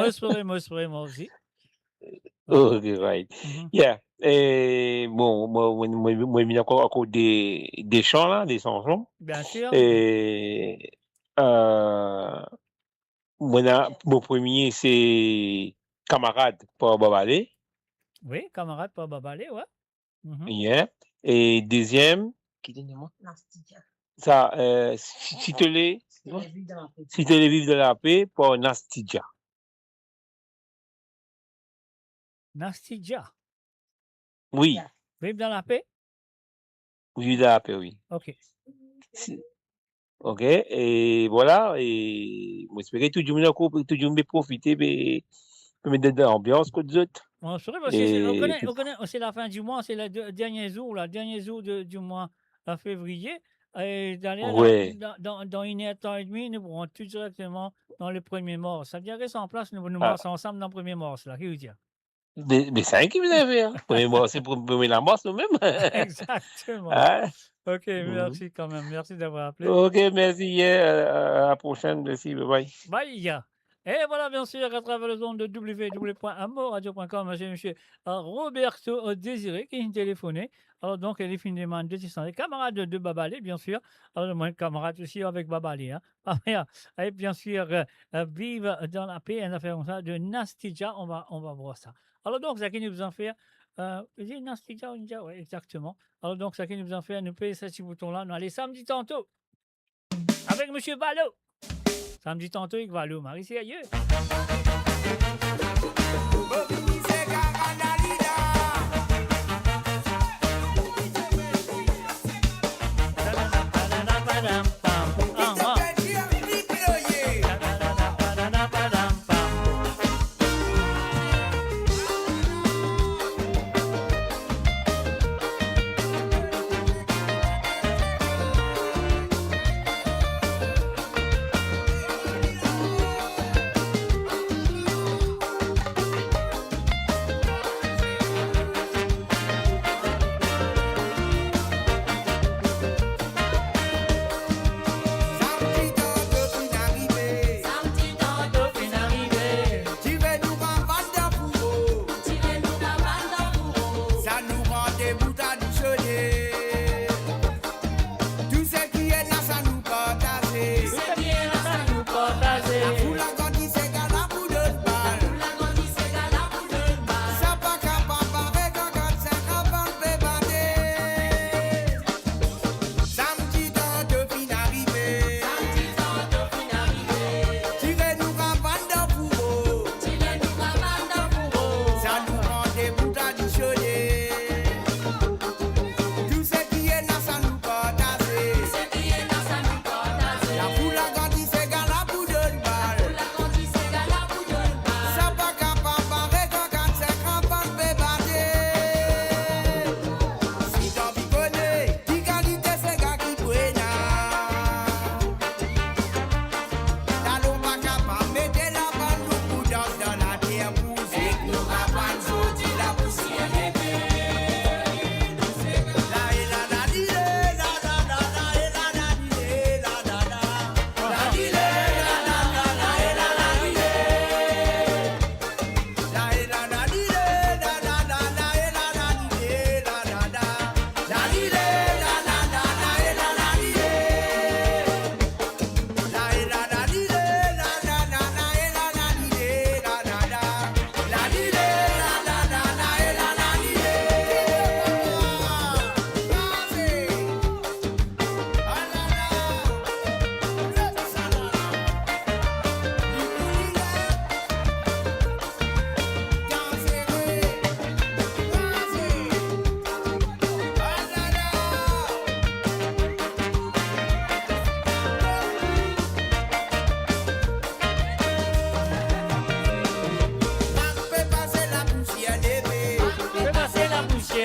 espérer, moi aussi. Ok, right. Yeah. Et bon, moi, il y a encore des chants là, des chansons. Bien sûr. Et mon premier, c'est Camarade pour Babalé. Oui, camarade, pas babalé, ouais. Mhm. Yeah. Et deuxième, ça, si tu les vives de la paix pour Nastidja. Nastidja. Oui, Vive dans la paix? vive de la paix, oui. Ok. Ok, et voilà, et moi j'espère que tout le monde peut profiter, peut mettre de l'ambiance que les autres. On saurait parce que on connaît, c'est la fin du mois, c'est le dernier jour du mois de février. Et Ouais. dans une heure, temps et demi, nous pourrons tout directement dans le premier mort. Ça veut dire que c'est en place, nous Ah. marchons ensemble dans le premier mort, c'est là, qui veut dire? Mais c'est un qui vous avez, hein. Premier mort, c'est pour la mort nous-mêmes. Exactement. Hein? Ok, merci quand même. Merci d'avoir appelé. Ok, merci, à la prochaine, merci, bye bye. Bye. Et voilà, bien sûr, à travers le zone de www.amoradio.com, j'ai M. Roberto Désiré qui est téléphoné. Alors, donc, elle est finalement de des camarades de Babalé, bien sûr. Alors, moi, camarade aussi avec Babalé. Hein. Et bien sûr, vive dans la paix, une affaire comme ça, de Nastidja, on va voir ça. Alors, donc, ça qui nous en fait, Nastidja, ouais, exactement. Alors, donc, ça qui nous en fait, nous payer ce petit bouton-là, nous allons samedi tantôt, avec M. Ballot. Samedi tantôt, il va l'eau, Marie, c'est ailleurs.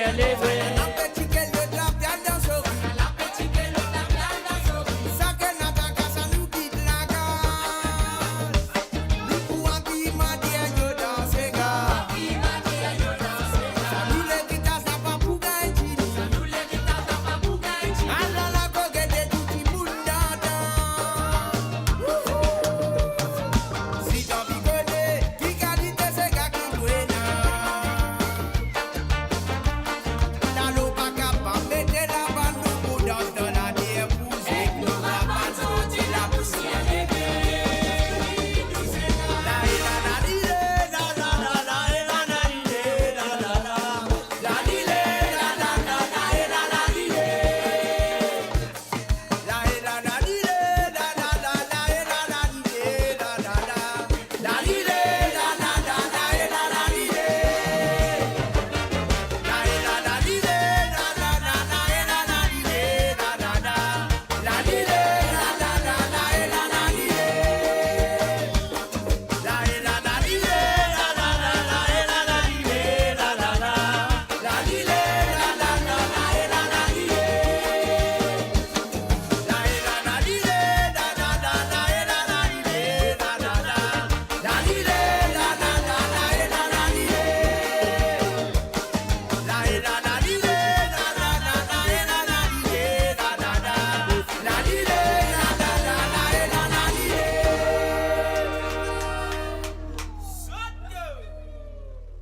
elle est vraie.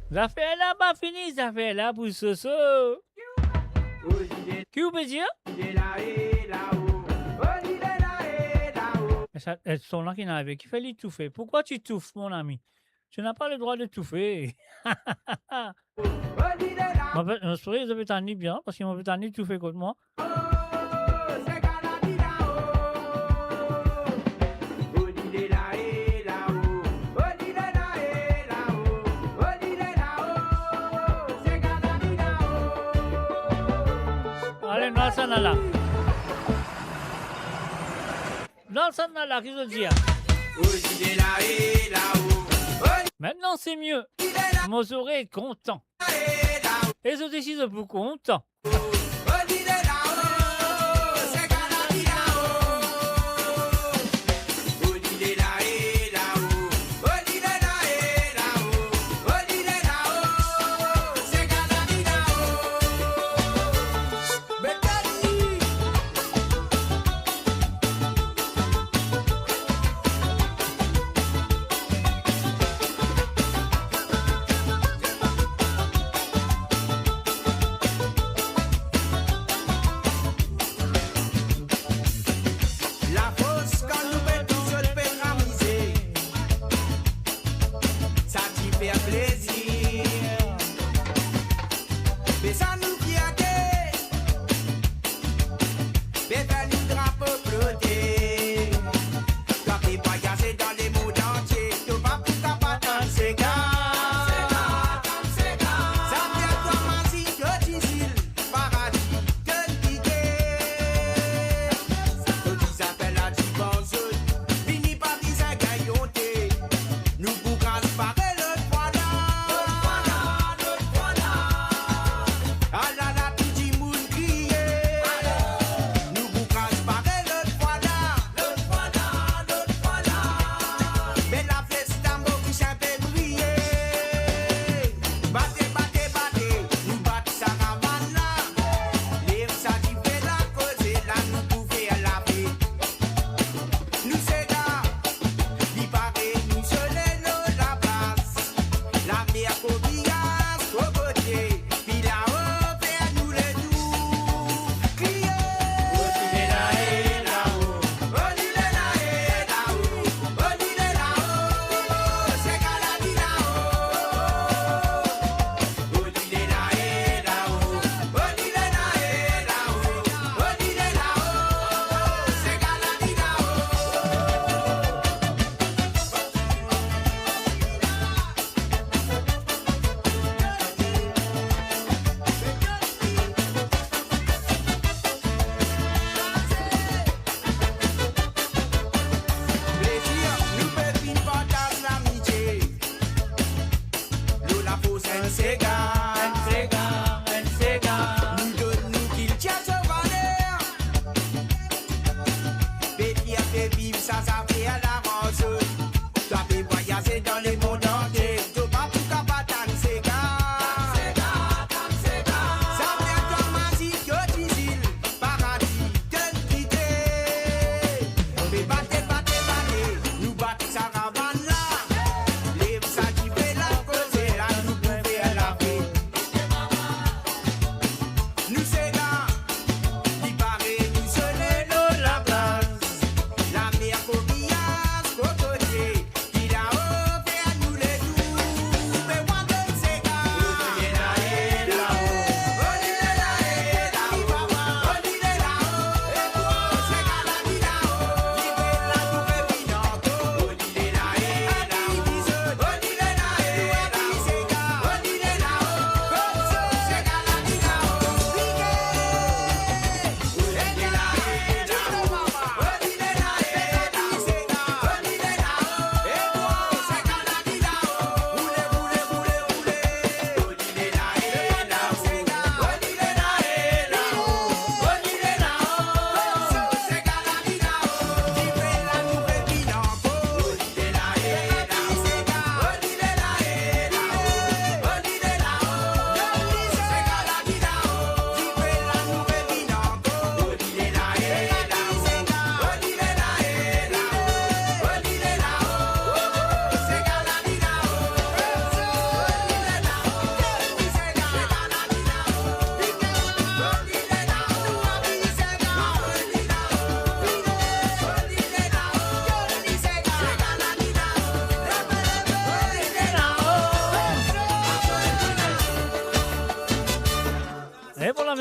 Ça fait là, pas fini, ça fait là pour Soso. Qui vous peut dire? Elles sont là qui n'arrivent. Qui fait l'étouffer? Pourquoi tu touffes, mon ami? Tu n'as pas le droit de touffer. Je souris, ils avaient tanné bien, parce qu'ils m'ont tanné touffer contre moi. Allez, dans le sanala. Dans le sanala, qu'est-ce que tu dis? Maintenant, c'est mieux. Mon oreille est content. Et je décide pour content. Sega,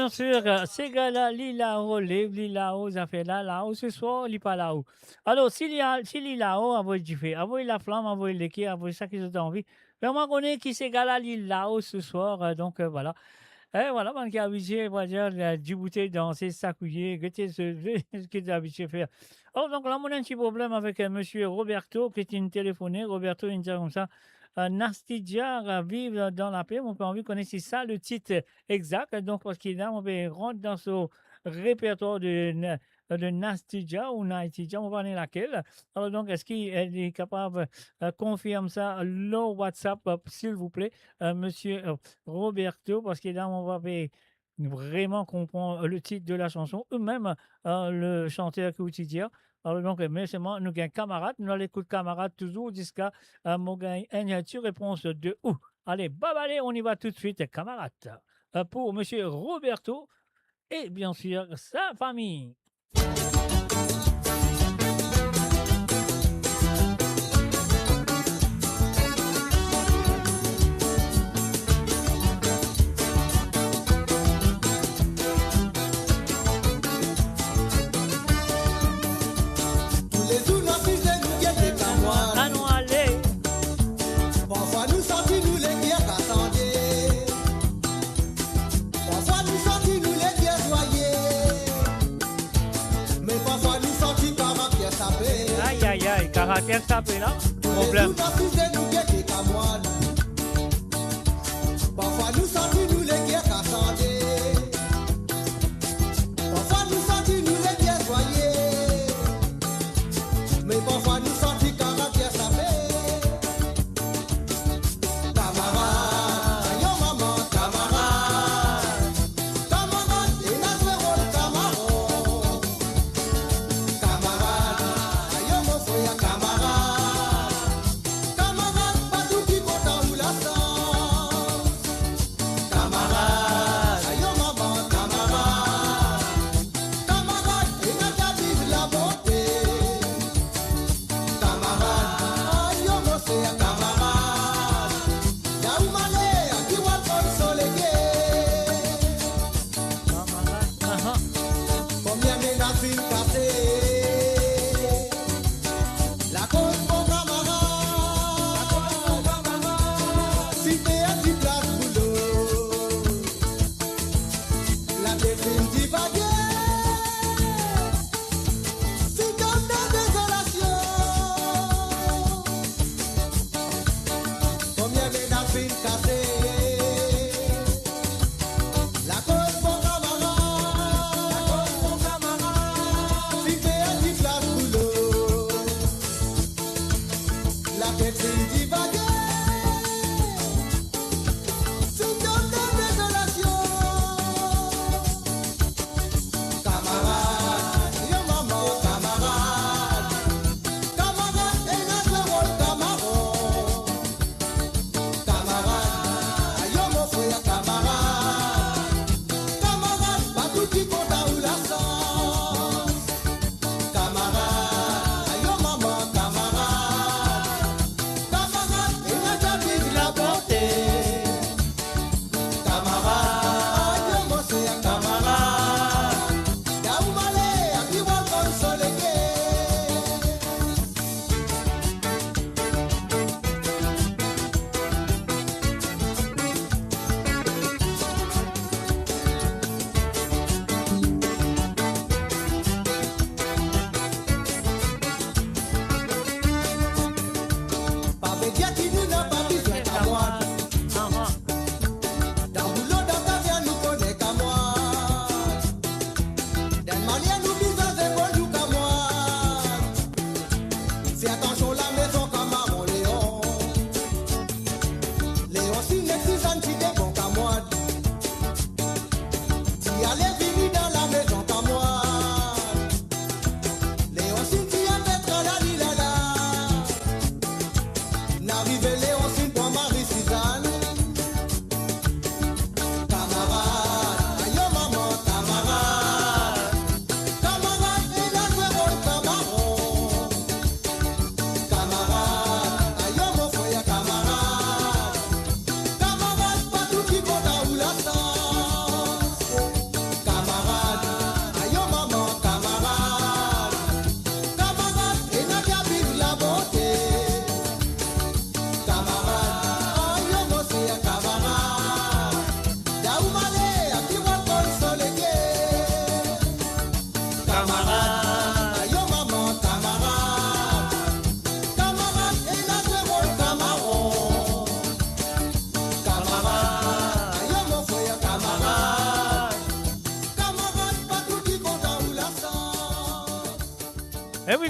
bien sûr, ces gars-là, là-haut, là-haut, ça fait là-haut, ce soir, il pas là-haut. Alors, s'il est là-haut, envoyez du fait, envoyez la flamme, envoyez l'équipe, envoyez ça qui ont envie. Mais moi, on connaît qui ces gars-là, là-haut ce soir, donc voilà. Et voilà, man qui est habitué, on va dire, du bouteille danser, s'accouiller, ce qu'il est habitué à faire. Alors, donc là, on a un petit problème avec monsieur Roberto, qui est une téléphoné. Roberto, il dit comme ça. Nastidia vive dans la paix. On peut envie de connaître si ça le titre exact. Donc, parce qu'il a, on peut rentrer dans ce répertoire de Nastidia ou Naitidia, on va aller laquelle. Alors, donc, est-ce qu'il est capable de confirmer ça, le WhatsApp, s'il vous plaît, monsieur Roberto, parce que là, on va vraiment comprendre le titre de la chanson, ou même le chanteur quotidien. Alors donc, mais c'est moi, nous avons camarade, nous allons écouter camarade toujours jusqu'à mon gain une réponse de où. Allez, allez, on y va tout de suite, camarade, pour monsieur Roberto et bien sûr sa famille. Caractère tapé là, problème. Parfois nous sentons nous les guerres cassandées. Parfois nous sentons nous les guerres joyeux. Mais parfois nous sentons caractère sapé. Camarade, yo maman, camarade. Camarade, et notre rôle camarade. Camarade, yo mon frère camarade. Camarade, pas tout qui content ou la sang. Camarade, yo maman, camarade. Camarade, et notre vive la bonté. Camarade, yo mon frère camarade. Ya ou malé, qui va le soleil. Combien de nafines cassées. La cause mon camarade. Si t'es à 10 places boulot. La déprime divaguée. Si t'as des désolations. Combien de nafines cassées. La cause mon camarade. Si t'es à 10 places boulot. La déprime divaguée. Si t'as des désolations. Camarade, yo maman, camarade. Camarade, et notre rôle camarade. Camarade,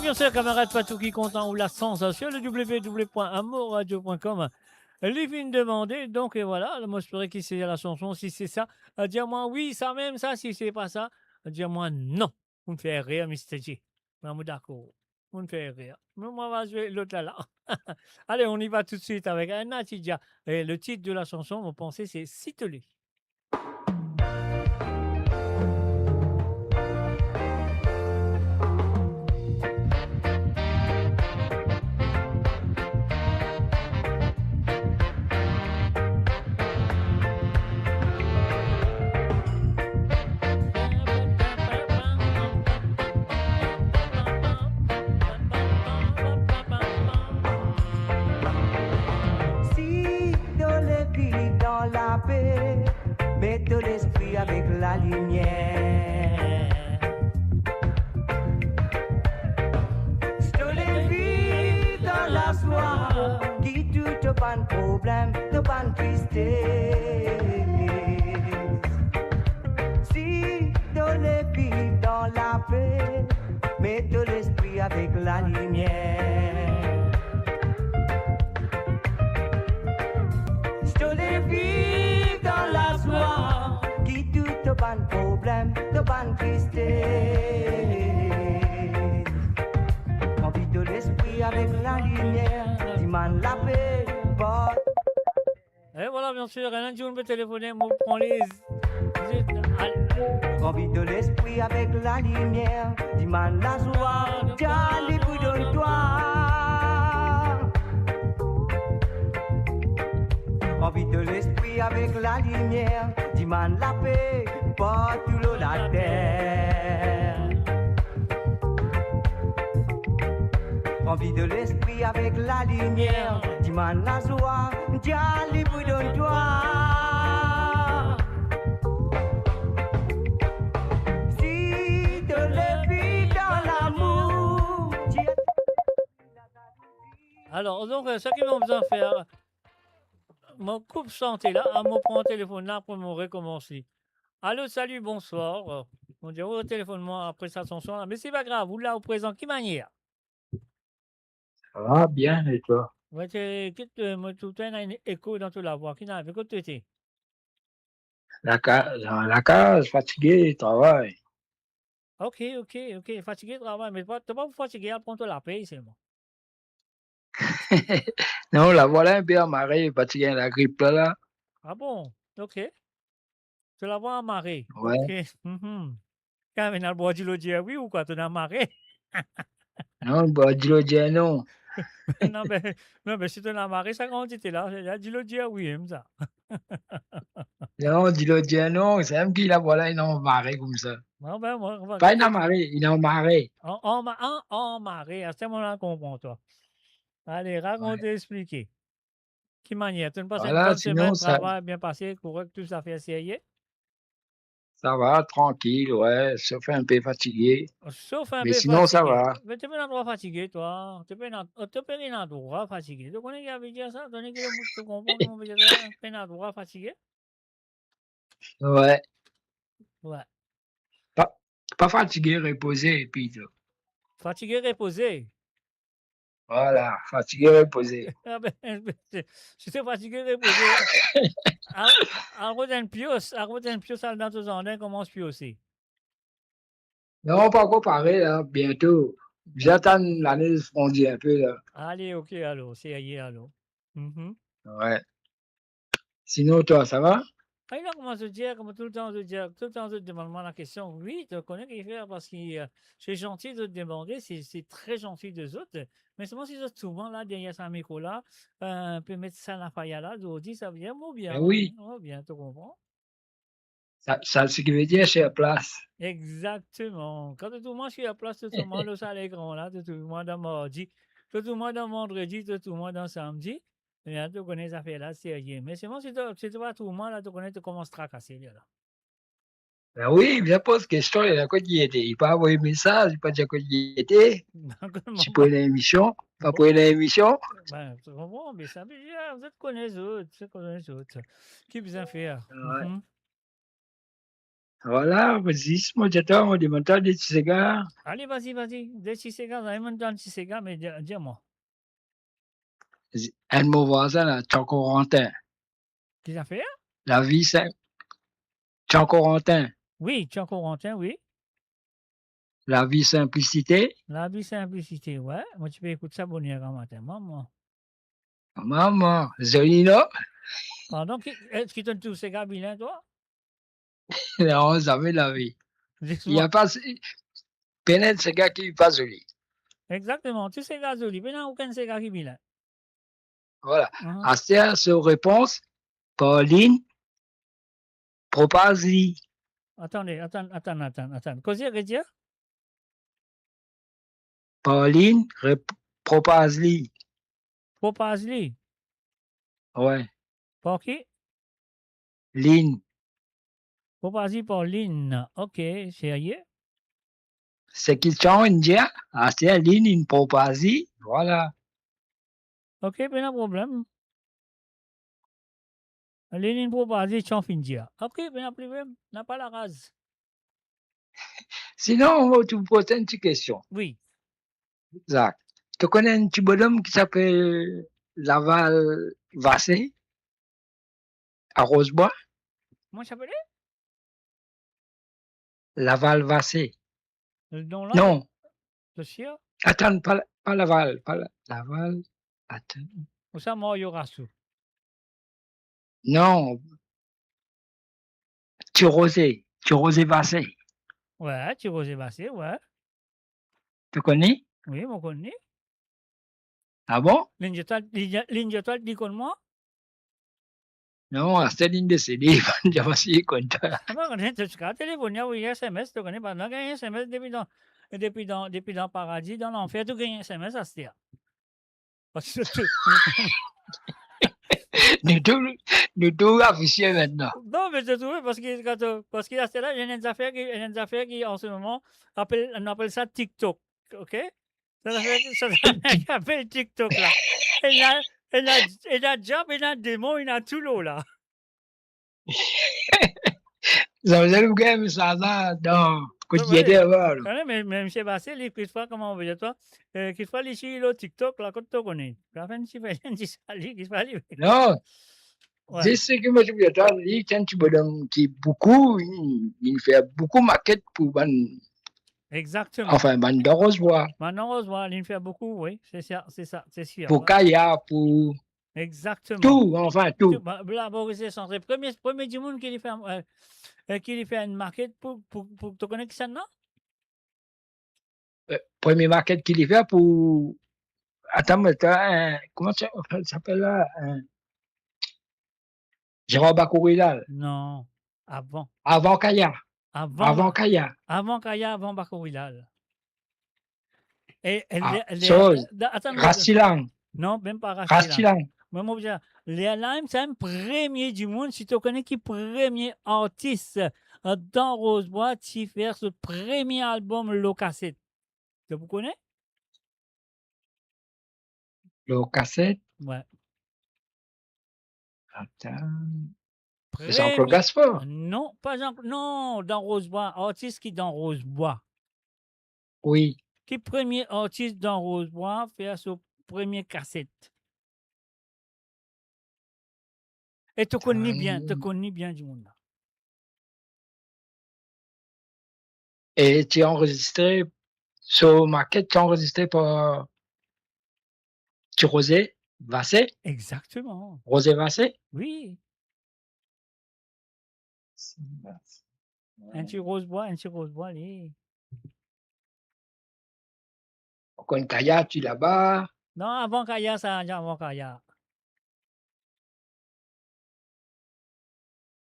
bien sûr, camarade Fatou qui content ou la sensation, le www.amourradio.com. Les vignes demandées, donc et voilà, moi j'espérais qu'il sait la chanson, si c'est ça, dis-moi oui, ça même ça, si c'est pas ça, dis-moi non. Vous me faites rire, Mr. J. Non, d'accord. Vous me faites rire. Mais moi, on va jouer l'autre là. Allez, on y va tout de suite avec Natidja. Et le titre de la chanson, vous pensez, c'est Cite-lui. Mets de l'esprit avec la lumière. Je les vis dans la soie, qui tout ban problème, te ban tristesse. Si de les vis dans la paix, mets de l'esprit avec la lumière. Je les vis dans la soie, qui tout te ban problème, te ban tristesse. Envie de l'esprit avec la lumière, dimane la paix, porte. Et voilà, bien sûr, un jour, on peut téléphoner, on prend les. Envie de l'esprit avec la lumière, dimane la joie, tiens les bouts de toi. Envie de l'esprit avec la lumière, dimane la paix, partout sur la terre. Envie de l'esprit avec la lumière, dimane la joie, tiens les bouts de toi. Si de l'esprit dans l'amour. Alors, donc, ce qu'ils ont besoin de faire. Mon coupe santé là, à mon prend téléphone là pour me recommencer. Allô, salut, bonsoir. On dit au téléphone moi après sa chanson là, mais c'est pas grave, vous là au présent, qui manière? Ça va bien et toi? Ouais, moi tout le temps un écho dans toute la voix. Qui n'a avec quoi tu étais? La case, fatigué, travail. Ok, fatigué travail, mais t'es pas fatigué, à prendre la paye, c'est moi. Non, la voilà un peu amarrée, fatigué la grippe là. Ah bon, ok. Tu la vois amarrée. Ouais. Ok. Quand on a le bois du lodier, oui ou quoi, tu es amarré? Non, le bois du lodier, non. non, mais si tu es amarré, ça quand tu étais là, il a dit lodier, oui, aime ça. Non, du lodier, non, c'est même qu'il la voilà, il est amarré comme ça. Non, ben, moi, on va pas amarré, il est amarré. Amarré, à ce moment-là, on comprend, toi. Allez, raconte, expliquez. Qui manière? Tu ne passes une bonne semaine, travail bien passé, correct, tout ça fait essayer? Ça va, tranquille, ouais, sauf un peu fatigué. Sauf un mais peu sinon, fatigué. ça va. Mais tu es pas un endroit fatigué, toi. Tu es pas un endroit fatigué. Tu connais qui avait dit ça? Tu connais qui tu comprends comment on veut dire ça? Tu es un endroit fatigué? Ouais. Ouais. Pas fatigué, reposé, et puis. Fatigué, reposé. Voilà, fatigué, reposé. Ah ben, si tu es fatigué, reposé. Arrête un pios, dans ton jardin, commence puis aussi. Non, pas encore parler, là, bientôt. J'attends l'année fondue un peu, là. Allez, ok, allô, c'est ailleurs, allô. Ouais. Sinon, toi, ça va? Ah, là, comment se dire, comme tout le temps, je demande la question. Oui, tu connais qu'il fait parce que c'est gentil de te demander, c'est très gentil des autres. Mais seulement si souvent, là, derrière ce micro-là, peut mettre ça la faille là, dit ça vient, ou bien. Ben oui. Oh, bien, tu comprends? Ça, ce qui veut dire, c'est la place. Exactement. Quand tout le monde est à place, tout le monde, le salle est grand là, tout le monde dans mardi, tout le monde dans vendredi, tout le monde dans samedi. Là, tu connais ça fait là, c'est rien. Mais c'est bon, si tu vois tout le monde là, tu connais, tu commences à tracasser là. Ben oui, je pose question, il y a quoi qui était. Il peut envoyer un message, il peut dire quoi qui était. Tu peux une émission, pas pour une émission. Ben, tu comprends, mais ça veut dire, vous connaissez les autres, Qui vous en fait? Voilà, vas-y, moi j'attends, on demande des petits cigares. Allez, vas-y. Des petits cigares, j'avais même un petit cigare, mais dis-moi. Un de mon voisin, là, Corentin. Qu'est-ce que ça fait? La vie, c'est Corentin. Oui, Corentin, oui. La vie, simplicité. La vie, simplicité, ouais. Moi, tu peux écouter ça bonheur en matin, maman. Maman, joli, non? Pardon, est-ce qu'il donne tous ces gars bilingues, toi? Non, ça fait la vie. Il n'y a pas. Peut-être ce gars qui n'est pas joli. Exactement, tous ces gars jolis, mais il n'y a aucun de ces gars qui est bilingue. Voilà. Astia, sur réponse, Pauline, Propasi. Attendez. Qu'est-ce que dire? Pauline, Propasli. Propasli? Ouais. Pour qui? Lynn. Propasli pour Lynn. Ok, sérieux? C'est qui chante indien? Astia, Lynn, une Propasi. Voilà. Ok, pas de problème. Lynn Propasli, chante indien. Ok, pas de problème. N'a pas la race. Sinon, on va te poser une petite question. Oui. Zach, tu connais un petit bonhomme qui s'appelle Laval Vassé à Rosebois? Comment ça s'appelle? Laval Vassé. Non. C'est sûr? Attends, pas Laval. Laval. Attends. Ou ça, moi, Yorasu. Non. Tirosé Vassé. Ouais, Tirosé Vassé, ouais. Tu connais? Oui, je connais. Ah bon? Ligne de toile, dis comme moi? Non, c'est ligne de CD. Je vais essayer de compter. Ah ben, tu as téléphoné, oui, SMS, tu connais pas. Tu as gagné un SMS depuis dans paradis, dans l'enfer, tu gagnes un SMS à ce parce que Nous tous affichés maintenant. Non, mais je trouve parce qu'il y a celle-là, il y a des affaires qui en ce moment, on appelle ça TikTok. OK? Ça appelle TikTok là. Il a job, il a démon, il a tout l'eau là. Ça veut dire que ça dans quotidien avant. Mais M. Bassé, il fait comment on veut dire toi? Qu'il faut aller sur le TikTok là, quand tu connais. La fin, tu fais non. C'est ce que moi je veux dire. Il y a un petit bonhomme qui beaucoup, il fait beaucoup de maquettes pour exactement. Enfin, dans Rosebois. Dans Rosebois, il fait beaucoup, oui, c'est sûr. Pour Kaya, pour. Exactement. Tout, enfin, tout. Là, Boris est centré. Premier du monde qui fait une maquette pour te connaître ça, non? Premier maquette qu'il fait pour. Attends, comment ça s'appelle là? Jérôme Bakourillal. Non, avant. Avant Kaya. Avant Kaya, avant Bakourillal. Rastilang. Non, même pas Rastilang. Léa c'est un premier du monde. Si tu connais qui est premier artiste dans Rosebois, qui fait ce premier album, Le Cassette. Tu vous connais? Le Cassette? Ouais. Attends. C'est Jean-Claude Gaspard? Non, pas Jean-Claude. Non, dans Rosebois. Artiste qui est dans Rosebois. Oui. Qui premier artiste dans Rosebois fait ce premier cassette? Et tu connais bien du monde là. Et tu as enregistré sur maquette, tu as enregistré par Rosé Vassé? Exactement. Rosé Vassé? Oui. Un petit Rosebois, allez. Quand Kaya, tu là-bas? Non, avant Kaya, ça, avant Kaya.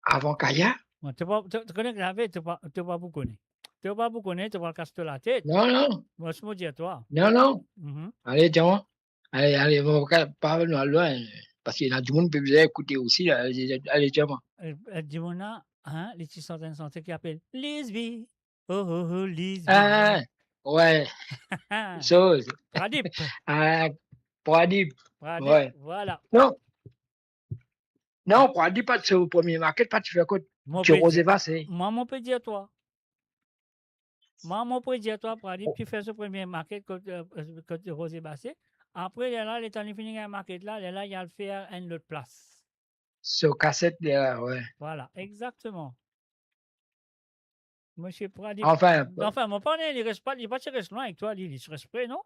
Avant Kaya? Tu connais que tu ne vas pas connaître. Tu ne vas pas connaître, tu vas casser la tête. Non. Moi, je me dis à toi. Non. Allez, tiens. Allez, on va pas loin. Parce qu'il y a du monde qui peut écouter aussi. Allez, tiens. Du monde, hein, les petits santé qui appellent Lisby. Oh, Lisby. Ah, ouais. Chose. Pradip. Pradip. Ouais. Voilà. Non, Pradip, pas de ce premier maquette, pas de faire quoi. Tu rosé passé. Moi, mon peut dire toi. Moi, mon peut dire toi, pour aller, puis faire ce premier maquette côté rosé passé. Après, là, les temps fini la maquette là, il y a le faire à une autre place. Sur cassette, là, ouais. Voilà, exactement. Monsieur Pradi. Enfin, mon partenaire, il reste pas, il reste loin avec toi, il reste près, non?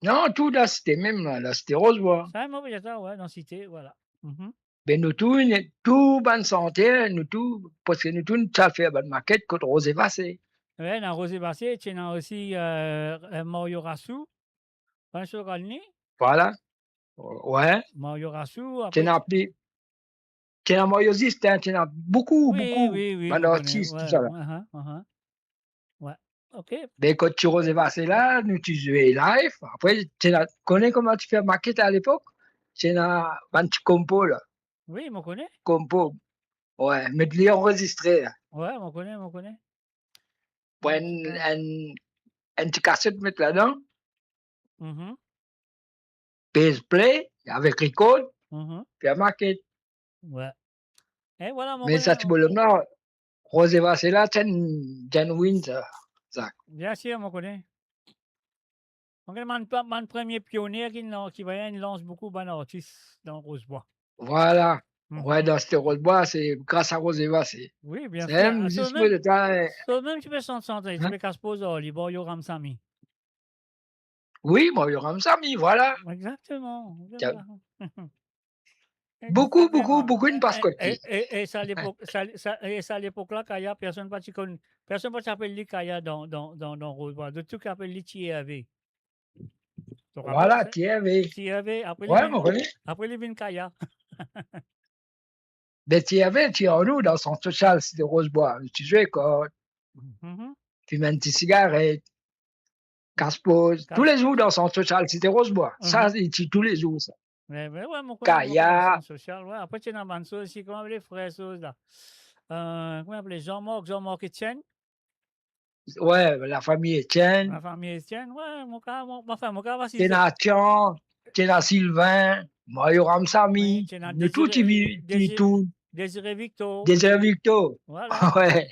Non, tout là, c'était même là, c'était Rosebois. Ça, moi, peut dire ouais, dans la cité, voilà. Ben nous tout bonne santé, nous tout, parce que nous tout, ça fait bonne maquette contre rosé passé. Ouais, dans Rosé Bassé, tu as aussi Mario Rassou, un sur Galni. Voilà. Ouais. Mario Rassou. Tu as appelé. Tu as Mario Zist, tu as beaucoup, beaucoup. Oui. Artistes, tout ça là. Ouais, ok. Ben quand tu rosé passé là, nous tu jouais live. Après, tu connais comment tu fais maquette à l'époque? Tu as un petit compo là. Oui, je connais. Compo. Ouais, mais tu l'as enregistré là. Ouais, je connais. Pour un petit cassette mettre là-dedans. Bass play, avec record, puis un maquette. Ouais. Et voilà, mais ça, tu peux le nom, Rosé Vassela, c'est un win, ça. Bien sûr, je connais. Mon premier pionnier qui lance beaucoup d'artistes dans Rosebois. Voilà. Ouais, dans ce Rosebois, c'est grâce à Rosé Vassé. Oui, bien sûr. Même juste pour le temps. Même tu peux s'en sentir, tu peux qu'à se poser, il va y avoir Ramsami. Oui, Mario Ramsami, voilà. Exactement. Beaucoup de pascotti. Et ça à l'époque-là, Kaya, personne ne s'appelle lui Kaya dans Rosebois. De tout qui appelle lui TIAV. Voilà, TIAV. Après, il vient Kaya. Mais TIAV, tu es en nous dans son social, c'était Rosebois. Tu jouais quand tu mets une petite cigarette. Casse-pose, tous les jours dans son social, c'était Rosebois. Ça, il tue tous les jours, ça. Ouais, Kaya. Social, ouais. Après, tu as une chose aussi, comment les frères, là. Comment appelé Jean-Marc Etienne. Ouais, la famille Etienne. La famille Etienne, ouais, mon cas va c'est Nathan, c'est Sylvain, Mario Ramsami, de tout, tout. Désiré Victor. Voilà. Ouais.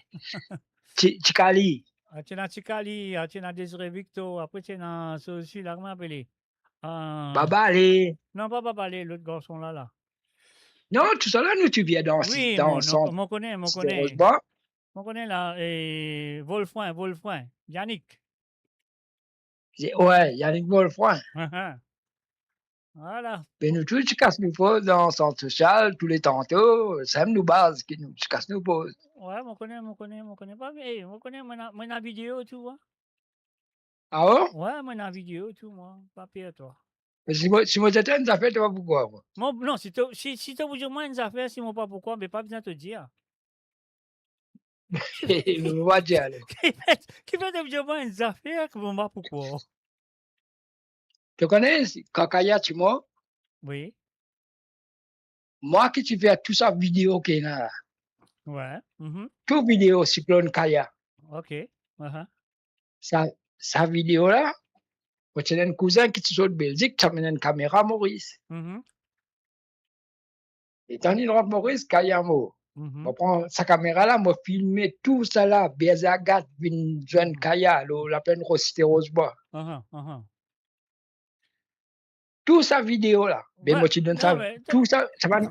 Chikali. Tu as Chikali, tu as Désiré Victor, après tu as celui là, comment appelé? Babalé. Non, pas Babalé, l'autre garçon là. Non, tout ça là, nous tu viens dans oui, son. connais. On connaît là, et Wolfouin, Yannick. Ouais, Yannick Wolfouin. Voilà. Mais nous tous, tu casses nous pose dans son social, tous les tantôt, ça nous base, qui nous casse nous pose. Ouais, on connaît pas, mais on connaît mon vidéo, tout, moi. Ah ouais? Ouais, mon vidéo, tout, moi, pas pire, toi. Mais si moi j'étais une affaire, tu vois pourquoi, moi? Non, si tu veux dire moi une affaire, si moi pas pourquoi, mais pas besoin de te dire. Je vais dire. Qui fait te dire moi une affaire, que moi pourquoi? Tu connais Kakaya, tu vois? Oui. Moi, qui tu fais tout ça vidéo qui est là. Ouais. Tout vidéo, Cyclone Kaya. Ok. Sa vidéo là, j'ai un cousin qui est de Belgique, qui a une caméra Maurice. Et tandis que Maurice, Kaya Mo. Je prends sa caméra là, je filme tout ça là, Bézagat, une jeune Kaya, la peine Rosité Rosebois. Tout sa vidéo là, ben moi tu donnes ça, tout ça va,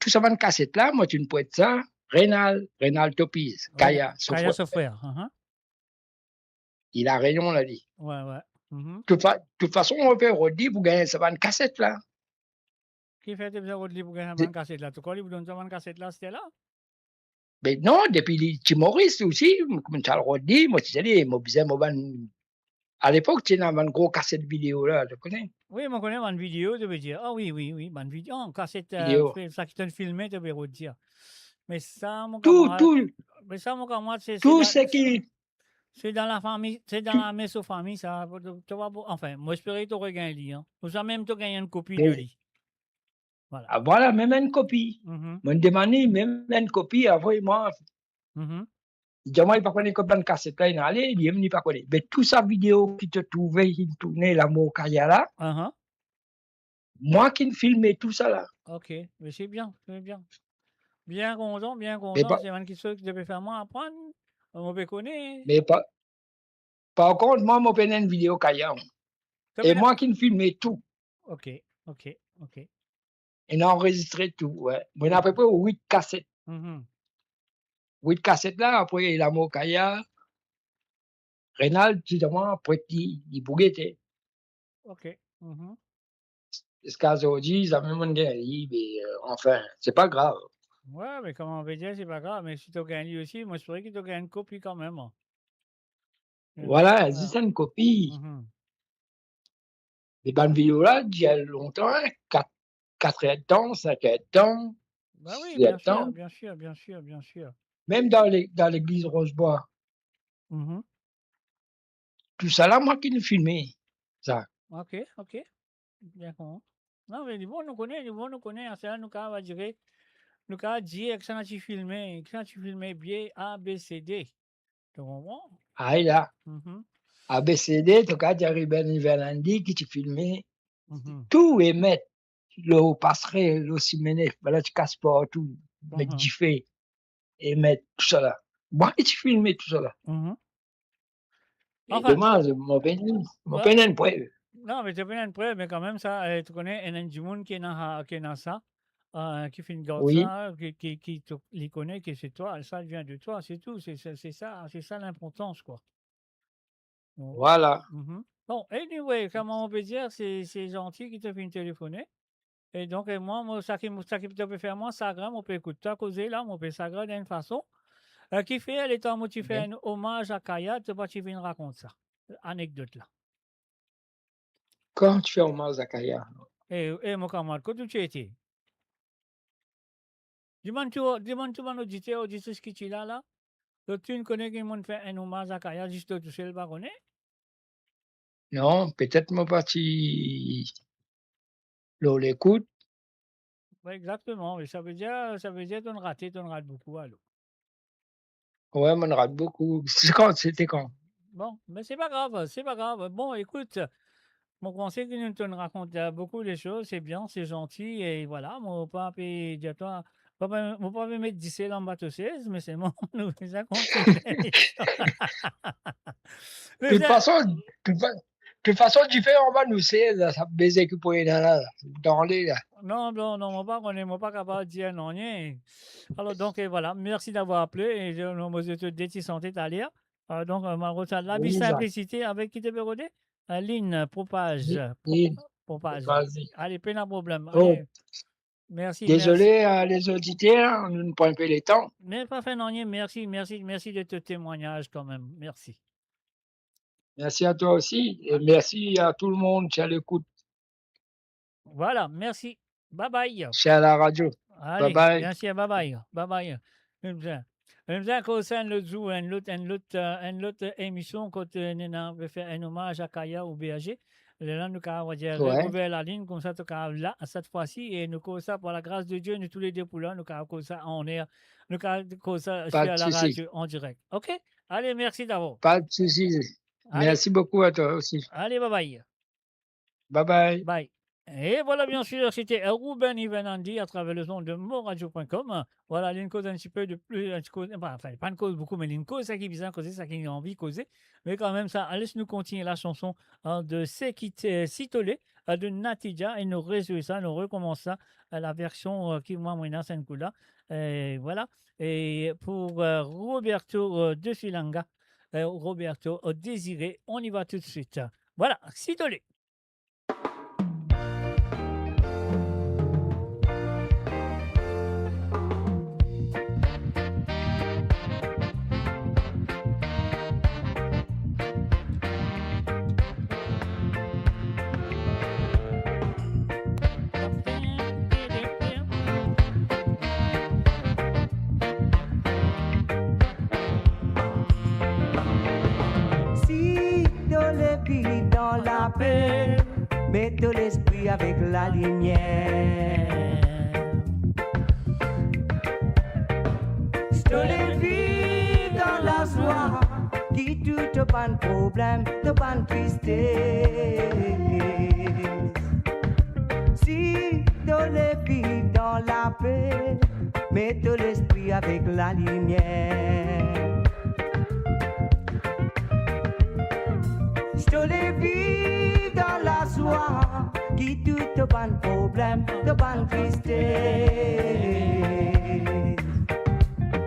tout ça va une cassette là, moi tu ne peux être ça, Rénal Topise, Kaya, son frère. Il a rayon là dit. Ouais. De toute façon, on peut redire pour gagner ça va une cassette là. Qui fait des redire pour gagner une cassette là? Tu connais, vous donnez ça une cassette là, c'était là? Ben non, depuis les Maurice aussi, comme tu as le redit, moi tu dis, moi besoin à l'époque, tu avais une grosse cassette vidéo là, tu connais? Oui, je connais une vidéo, tu veux dire. Ah oui, une vidéo, une cassette, ça qui t'a filmé, tu veux redire. Mais ça, mon camarade, c'est. Tout ce qui. C'est dans la famille, c'est dans la mésofamille, ça. Tu vois, enfin, moi, j'espérais que tu aurais gagné un lit. Ou ça même, tu as gagné une copie de lit. Voilà. Ah, voilà, même une copie. Je me demandais, même une copie, envoyez-moi. Dis-moi, il n'y a pas de copie de cassette là, il n'y a pas de. Mais toute sa vidéo qui te trouvait, il tournait l'amour Kaya là. Moi qui filmais tout ça là. Ok, mais c'est bien, Bien content, Mais, c'est une question que je peux faire moi apprendre. On peut connaître. mais par contre, moi, je fais une vidéo Kaya. Et moi qui filmais tout. Ok. Et enregistré tout, ouais. Moi, j'ai à peu près 8 cassettes. 8 cassettes là, après, il a mon Kaya. Rénal, justement, après, il bouguette. Ok. Jusqu'à aujourd'hui, ça me demande mais enfin, c'est pas grave. Ouais, mais comment on peut dire, c'est pas grave. Mais si tu gagnes aussi, moi, je pourrais que tu gagnes une copie quand même. Voilà, c'est une copie. Les bandes vidéo là, il y a longtemps, 4 heures de temps, 5 heures de temps. Bah oui, 6 heures de temps. bien sûr. Même dans l'église Rosebois. Tout ça là, moi qui l'ai filmé. Ça. Ok. Bien con. Non, mais du bon, nous connaît, c'est là, nous, va dire, nous, dire que ça, tu filmé bien A, B, C, D. Tu comprends? Ah, là. ABCD, tu as dit Ruben Verlandi qui tu filmé. Tout est mettre. Le passerait, le Simené, voilà, tu casses pas tout. Mettre du fait. Et mettre tout ça là. Moi, tu filmé tout ça là. Enfin, dommage, mon peine preuve. Non, mais tu as une preuve, mais quand même, ça, tu connais, il y a du monde qui est dans ça, qui fait une garde Oui. ça, qui les connaît, que c'est toi, ça vient de toi, c'est tout, c'est ça l'importance, quoi. Bon. Voilà. Bon, anyway, comment on peut dire, c'est gentil qui te fait une téléphoner. Et donc, moi, ça qui te peut faire, moi, ça grave, on peut écouter, à causer là, on peut ça grave d'une façon. Qui fait, elle est en tu fais un hommage à Kaya, tu vas tu viens raconter ça, anecdote là. Quand tu fais hommage à Kaya? Et mon camarade, quand tu étais? Demande tout mon auditeur ce qui est là. Donc, tu ne connais qui m'ont fait un hommage à Kaya, juste tout seul, pas connaît? Non, peut-être mon parti. L'on l'écoute. Oui, exactement. Mais ça veut dire qu'on raté, qu'on rate beaucoup, alors. Ouais, on rate beaucoup. C'était quand? Bon, mais c'est pas grave. Bon, écoute, mon conseil que nous te raconte beaucoup de choses, c'est bien, c'est gentil, et voilà, mon papa peut dire toi, mon papa mettre 10 en bateau 16, mais c'est bon, nous ça continue. De toute façon, tu fais en bas, nous c'est, ça baiser que pour là, dans les là. Non, mon papa, on n'est pas capable de dire non, rien. Alors, donc, et voilà, merci d'avoir appelé, et je nous te déti santé à lire. Donc, ma reçoit la Oui, simplicité avec qui te peut roder? Ligne, propage. Vas-y. Allez, pas de problème. Oh. Allez. Merci. Désolé à les auditeurs, nous ne prenons pas le temps. Mais pas fait non, merci de ce témoignage quand même. Merci. Merci à toi aussi, et merci à tout le monde qui a l'écoute. Voilà, merci. Bye bye. C'est à la radio. Allez, bye bye. Merci, bye bye. Même ça, quand c'est une autre émission, quand on veut faire un hommage à Kaya ou BAG, là, nous avons réouvert la ligne, comme ça, là, cette fois-ci, et nous avons ça, par la grâce de Dieu, nous tous les deux pour là, nous avons ça en air, nous avons ça sur la radio en direct. OK? Allez, merci d'avoir. Pas de soucis. Merci beaucoup à toi aussi. Allez, bye bye. Bye bye. Bye. Et voilà, bien sûr, c'était Ruben Ivenandi à travers le son de moradio.com. Voilà, une cause un petit peu de plus, enfin, pas une cause beaucoup, mais une cause, ça qui vient causer, ça qui a envie de causer. Mais quand même, ça, laisse-nous continuer la chanson de Sekite Sitolé de Natija et nous résout ça, nous recommençons ça, la version qui, moi, c'est un coup là. Voilà. Et pour Roberto de Filanga, Roberto Désiré, on y va tout de suite. Voilà, Sitolé. Dans la paix, mets de l'esprit avec la lumière. Stoler vie dans la joie, qui tout pas de problème, de pas de tristesse. Si de vie dans la paix, mets de avec la lumière. Je te les vis dans la joie, qui tout te ban problème, te ban tristesse.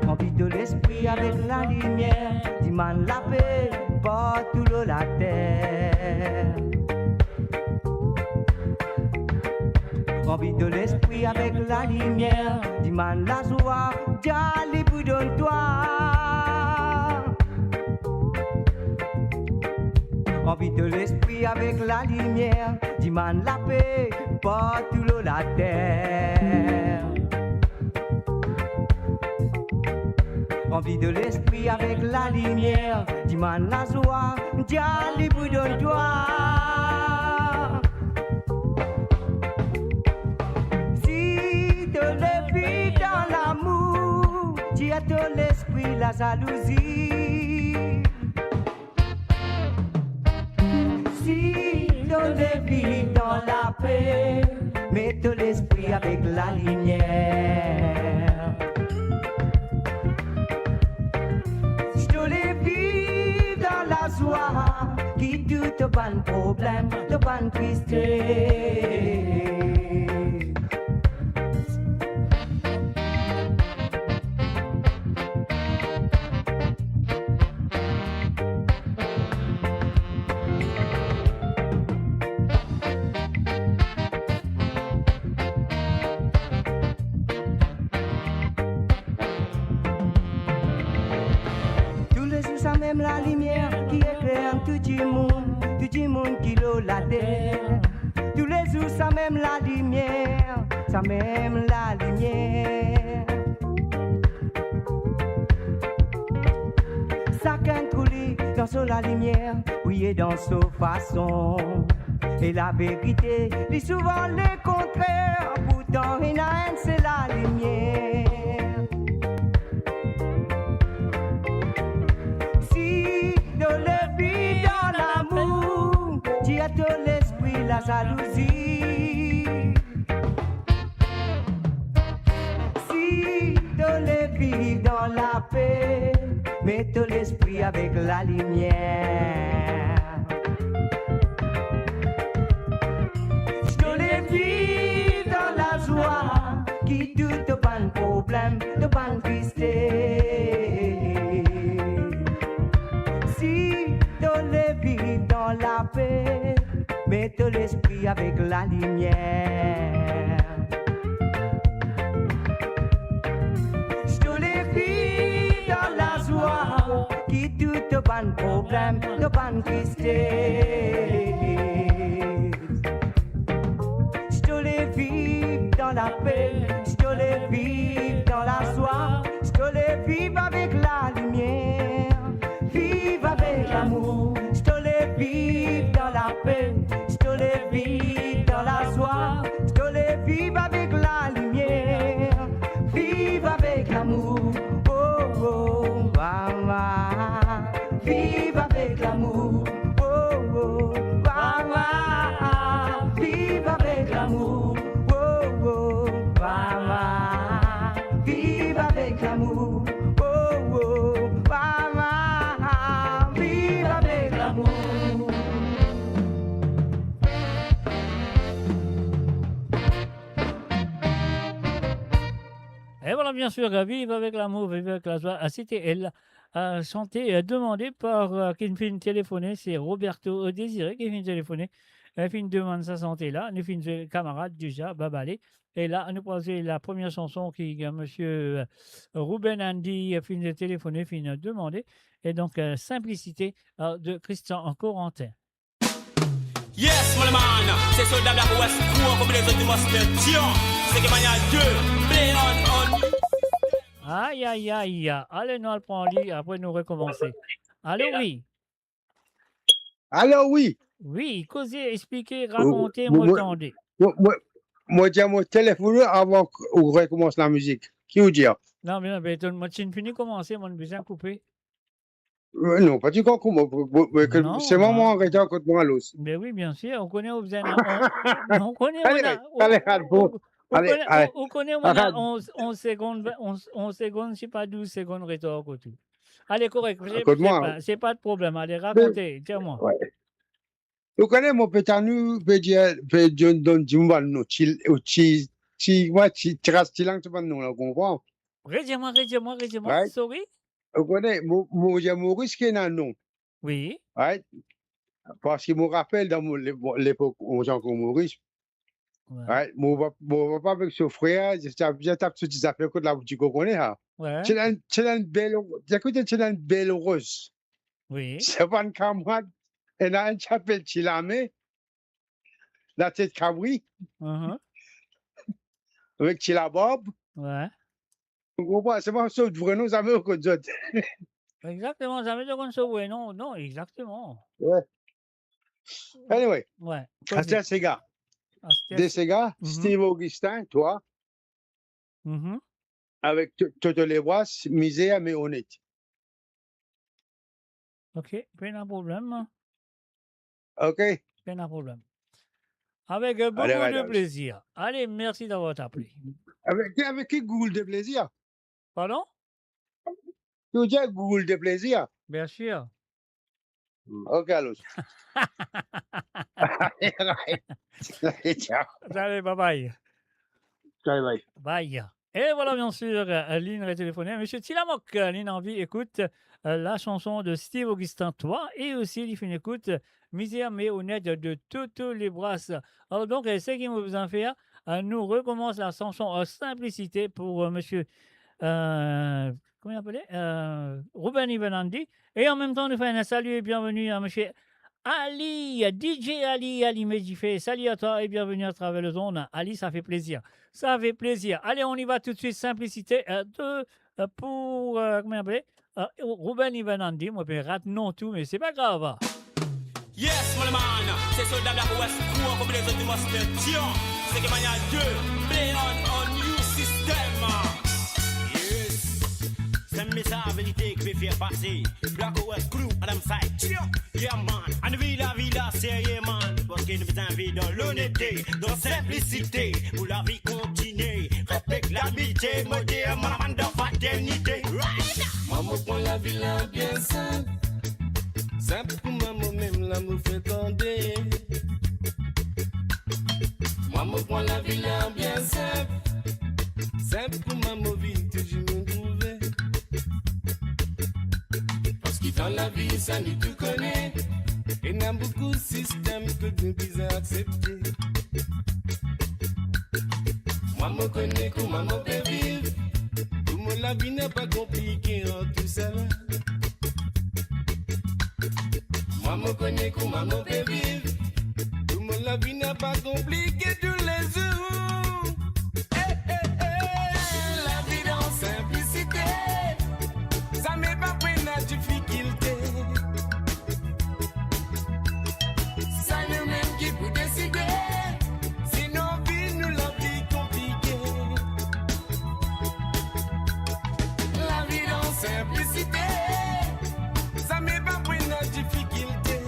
Envie de l'esprit avec la lumière, dimande la paix, partout sur la terre. Envie de l'esprit avec la lumière, dimande la joie, jali donne-toi. Envie de l'esprit avec la lumière, dimande la paix, partout sur la terre. Envie de l'esprit avec la lumière, dimande la joie, jali donne-toi. Tu as ton l'esprit, la jalousie. Si ton vie dans la paix, mets ton esprit avec la lumière. Si ton vie dans la joie, qui tout te ban problème, te ban tristesse. Même la lumière qui éclaire tout le monde qui la terre. Tous les jours, ça même la lumière, ça même la lumière. Chacun coulé dans son la lumière, briller dans sa façon. Et la vérité, dit souvent le contraire, pourtant rien c'est la lumière. Tu as ton l'esprit, la jalousie. Si ton l'esprit dans la paix, mets ton l'esprit avec la lumière. Si ton l'esprit dans la joie, qui tout te ban problème, te ban tristesse. Si ton l'esprit dans la paix, mets ton l'esprit avec la lumière. Je te l'esprit dans la joie, qui tout te ban problème, te ban tristesse. Je te l'esprit dans la paix, je te l'esprit dans la joie, je te l'esprit avec la lumière. Vive avec l'amour, je te les vive dans la paix, je te les vive dans la joie, je te les vive avec la lumière. Vive avec l'amour, oh oh, mama. Vive avec l'amour, oh oh, mama. Vive avec l'amour, oh oh, mama. Vive avec l'amour, oh oh, mama. Et voilà, bien sûr, vive avec l'amour, vive avec la joie. C'était elle, chantée, demandée par qui vient téléphoner, c'est Roberto Désiré qui vient téléphoner. Elle fait une demande sa santé là, nous fait une camarade déjà, Babalé. Et là, nous posons la première chanson qui monsieur Ruben Andy fait une téléphoner, fait une demandée. Et donc, Simplicité de Christian Corentin. Yes, mon man, c'est soldat Black West, cours comme les autres du Mostel. Tiens, c'est que mania 2, play on. Aïe, aïe, aïe, allez, nous allons prendre lit, après nous recommencer. Allô, oui. Alors, oui. Oui, causez, expliquez, racontez, m'entendez. Moi, j'ai mon téléphone avant qu'on recommence la musique. Qui vous dit? Non, mais moi, j'ai fini de commencer, mon besoin coupé. Non, pas du tout. C'est moment en contre moi l'os. Mais oui, bien sûr, on connaît où vous êtes. On connaît. On connaît, on a 11 secondes, 11 secondes, c'est pas 12 secondes rétorque ou tout. Allez, correct, c'est pas de problème. Allez, racontez, dis-moi. Ouais. Vous connaissez mon petit nous, petit John Jumban, nous, comprends? Redis-moi, sorry. Vous connaissez, Maurice qui est un nom. Oui. Right? Parce qu'il me rappelle dans l'époque où Jean-Claude Maurice. Right? Mon papa avec son frère, j'ai tapé sur des affaires que la boutique qu'on connaît. C'est une belle rose. Oui. C'est pas une camarade. Elle a un chapelle Chilamé, la tête cabri, avec Chilabob. Ouais. Vous comprenez? C'est pas ça, vous nous avez au côté. Exactement, ça veut dire qu'on se voit, non, exactement. Ouais. Anyway. Ouais. Astia Sega. Des Sega, Steve Augustin, toi. Avec Toto Lebras, misère mais honnête. Ok, pas de problème. Ok. Pas de problème. Avec beaucoup de plaisir. Allez, merci d'avoir appelé. Avec qui Google de plaisir? Pardon? Tu dis Google de plaisir? Bien sûr. Ok, alors. Ciao. Allez, bye bye. Bye. Bye. Et voilà, bien sûr, Aline a téléphoné. Monsieur Tilamok, Aline Envie écoute la chanson de Steve Augustin, toi, et aussi il fait une écoute misère mais honnête de Toto Lebras. Alors donc, ce qu'il vous en faire, nous recommence la chanson Simplicité pour monsieur, comment il appelait, Ruben Ivanandi. Et en même temps, nous faisons un salut et bienvenue à monsieur Ali, DJ Ali Medjifé. Salut à toi et bienvenue à travers le zone. Ali, ça fait plaisir. Ça fait plaisir. Allez, on y va tout de suite. Simplicité pour, comment il appelait, Ruben Ivanandi. Moi, je rate non tout, mais c'est pas grave. Yes, mon man, c'est soldat Black West, courant comme les autres du Moscow. Tiens, c'est que Mania 2, play on new system. Yes, c'est mes sa vérité qui me fait passer. Black West crew, Adam Side. Tiens, yeah man, and villa, sérieux man. Parce qu'il nous invite dans l'honnêteté, dans la simplicité, où la vie continue. Respecte l'habitude, moderne, mon man de fraternité. Right? Maman prend la villa bien simple. Simple pour maman même là me fait tenter. Maman prend la villa bien simple. Simple pour maman vite je me trouvais. Parce que dans la vie ça nous tout connaît. Et il y a beaucoup de systèmes que nous disons accepter. Maman connaît comment maman peut vivre. Comment la vie n'est pas compliquée en tout ça là. Maman connaît comment maman peut vivre. Tout le monde la vie n'est pas compliquée tous les jours. La vie dans simplicité, ça m'est pas pris la difficulté. Ça nous-mêmes qui peut décider. Sinon vie nous la vie compliquée. La vie dans simplicité, ça m'est pas pris la difficulté.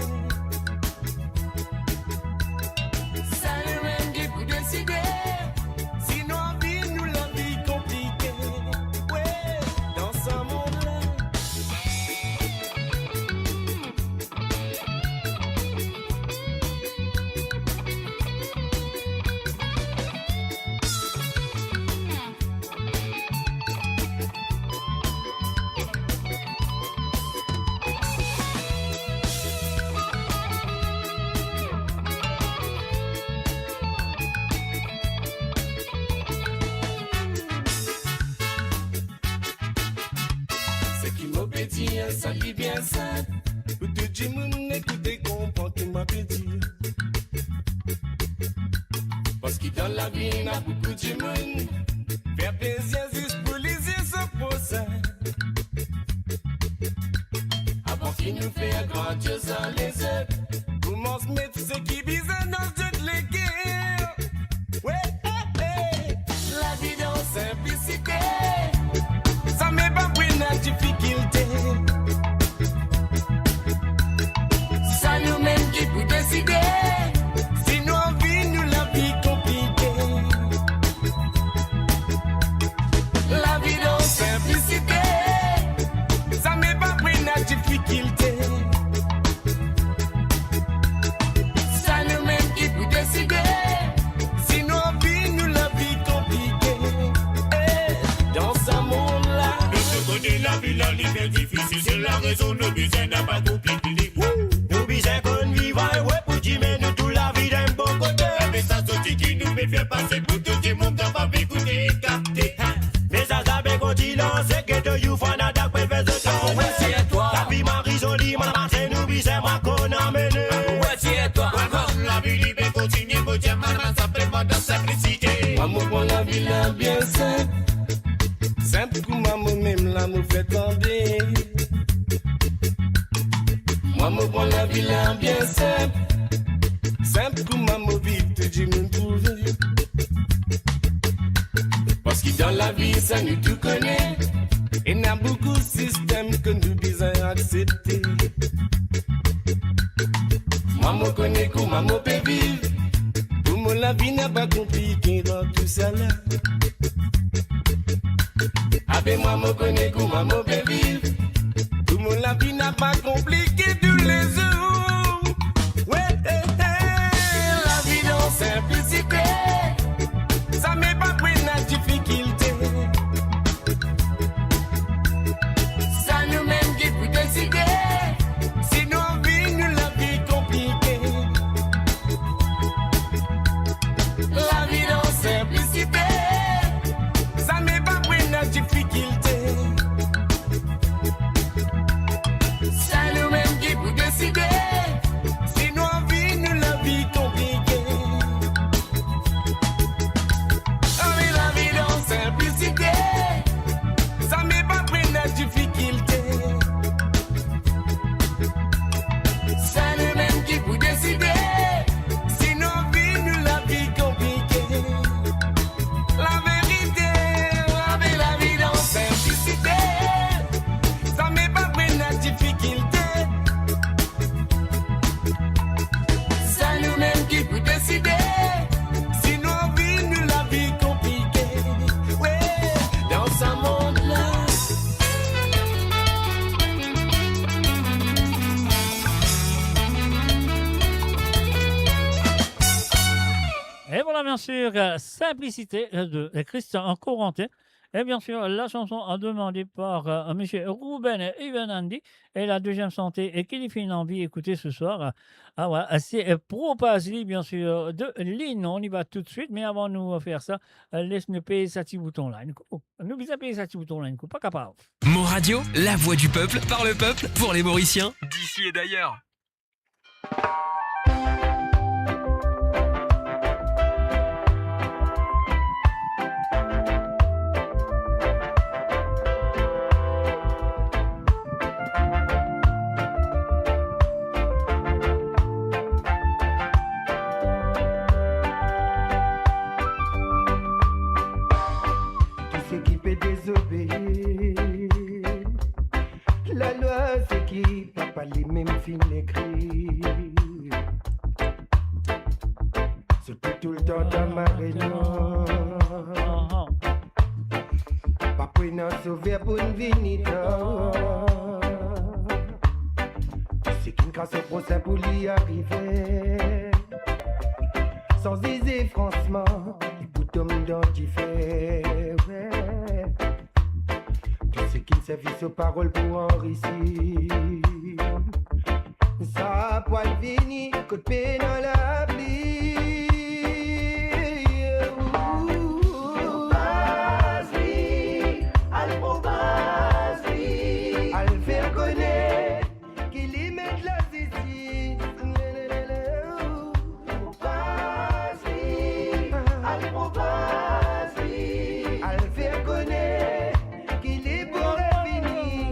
Sinon, vie nous la vie compliquée. Ouais, dans ce monde-là. Ça lit bien simple. Pour te dire, mon écoutez, comprends que m'a pédit. Parce que dans la vie, il y a beaucoup de monde. Faire plaisir juste pour les yeux, ça pose. Avant qu'il nous fait grandiose dans les yeux. Pour m'en se mettre ce qui bise dans toutes les guerres. Ouais, la vie dans simplicité. Ça m'est pas pris la difficulté. Ça nous-mêmes qui peut décider. Sinon, vie nous la vie compliquée. est difficile, c'est la raison nous besoin n'a pas compliqué. Nous besoin qu'on vive, ouais, pour dire mais nous tout la vie d'un bon côté. Mais ça sorti qui nous fait faire passer pour tout le monde n'a pas écouter et capter. Mais ça s'appelle continent, c'est que de you fan attaque pour faire ce temps. Ouais, c'est toi. La vie m'a raison dit, ma marché nous besoin ma qu'on a mené. Ouais, c'est toi. La vie libre continue, mon Dieu, ma ça prévoit de simplicité. Maman pour la vie là bien simple. Simple comme maman même là me fait tomber. Maman pour la vie là bien simple. Simple comme maman vite te dit me trouver. Parce que dans la vie ça nous tout connaît. Et il y a beaucoup de systèmes que nous besoin accepter. Maman connaît comment maman peut vivre. Pour moi la vie n'est pas compliquée dans tout ça là. Avec maman connaît comment maman peut vivre. Pour moi la vie n'est pas compliquée tous les jours. Ouais, la vie dans simplicité. Ça m'est pas pris la difficulté. Ça nous-mêmes qui peut décider. Sinon vie nous la vie compliquée. La vie dans simplicité. Ça m'est pas pris la difficulté. Ça nous-mêmes qui peut décider. Sinon vie nous la vie compliquée. La vie dans simplicité. Ça m'est pas pris la difficulté. Ça nous-mêmes qui peut décider. Sinon vie nous la vie compliquée. La vérité, la vie dans simplicité. Ça m'est pas pris la difficulté. Ça nous-mêmes qui peut décider. Sinon vie nous la vie compliquée. Ouais, dans ce monde-là. Et voilà, bien sûr, Simplicité de Christian Corentin. Et bien sûr, la chanson demandée par M. Ruben Ivanandi. Et la deuxième santé et qui lui fait envie d'écouter ce soir. Ah voilà, c'est Propasli, bien sûr, de Lynn. On y va tout de suite. Mais avant de nous faire ça, laisse-nous payer ce petit bouton-là. Nous bisons payer ce petit bouton-là. Pas capable. Mo Radio, la voix du peuple, par le peuple, pour les Mauriciens, d'ici et d'ailleurs. Qui c'est qui peut désobéir? La loi c'est qui papa les mêmes films écrits. Surtout tout le temps dans ma réunion. Papa n'a sauvé pour une vinita. C'est qu'une grâce au procès pour y arriver. Sans zizer franchement, il bouton dans du fait. Tu sais qu'il service aux paroles pour enrichir. Ça poil vini, coup de paix dans la pluie. Al faire connaître qu'il y met de la cécile. Al faire connaître qu'il est pour fini.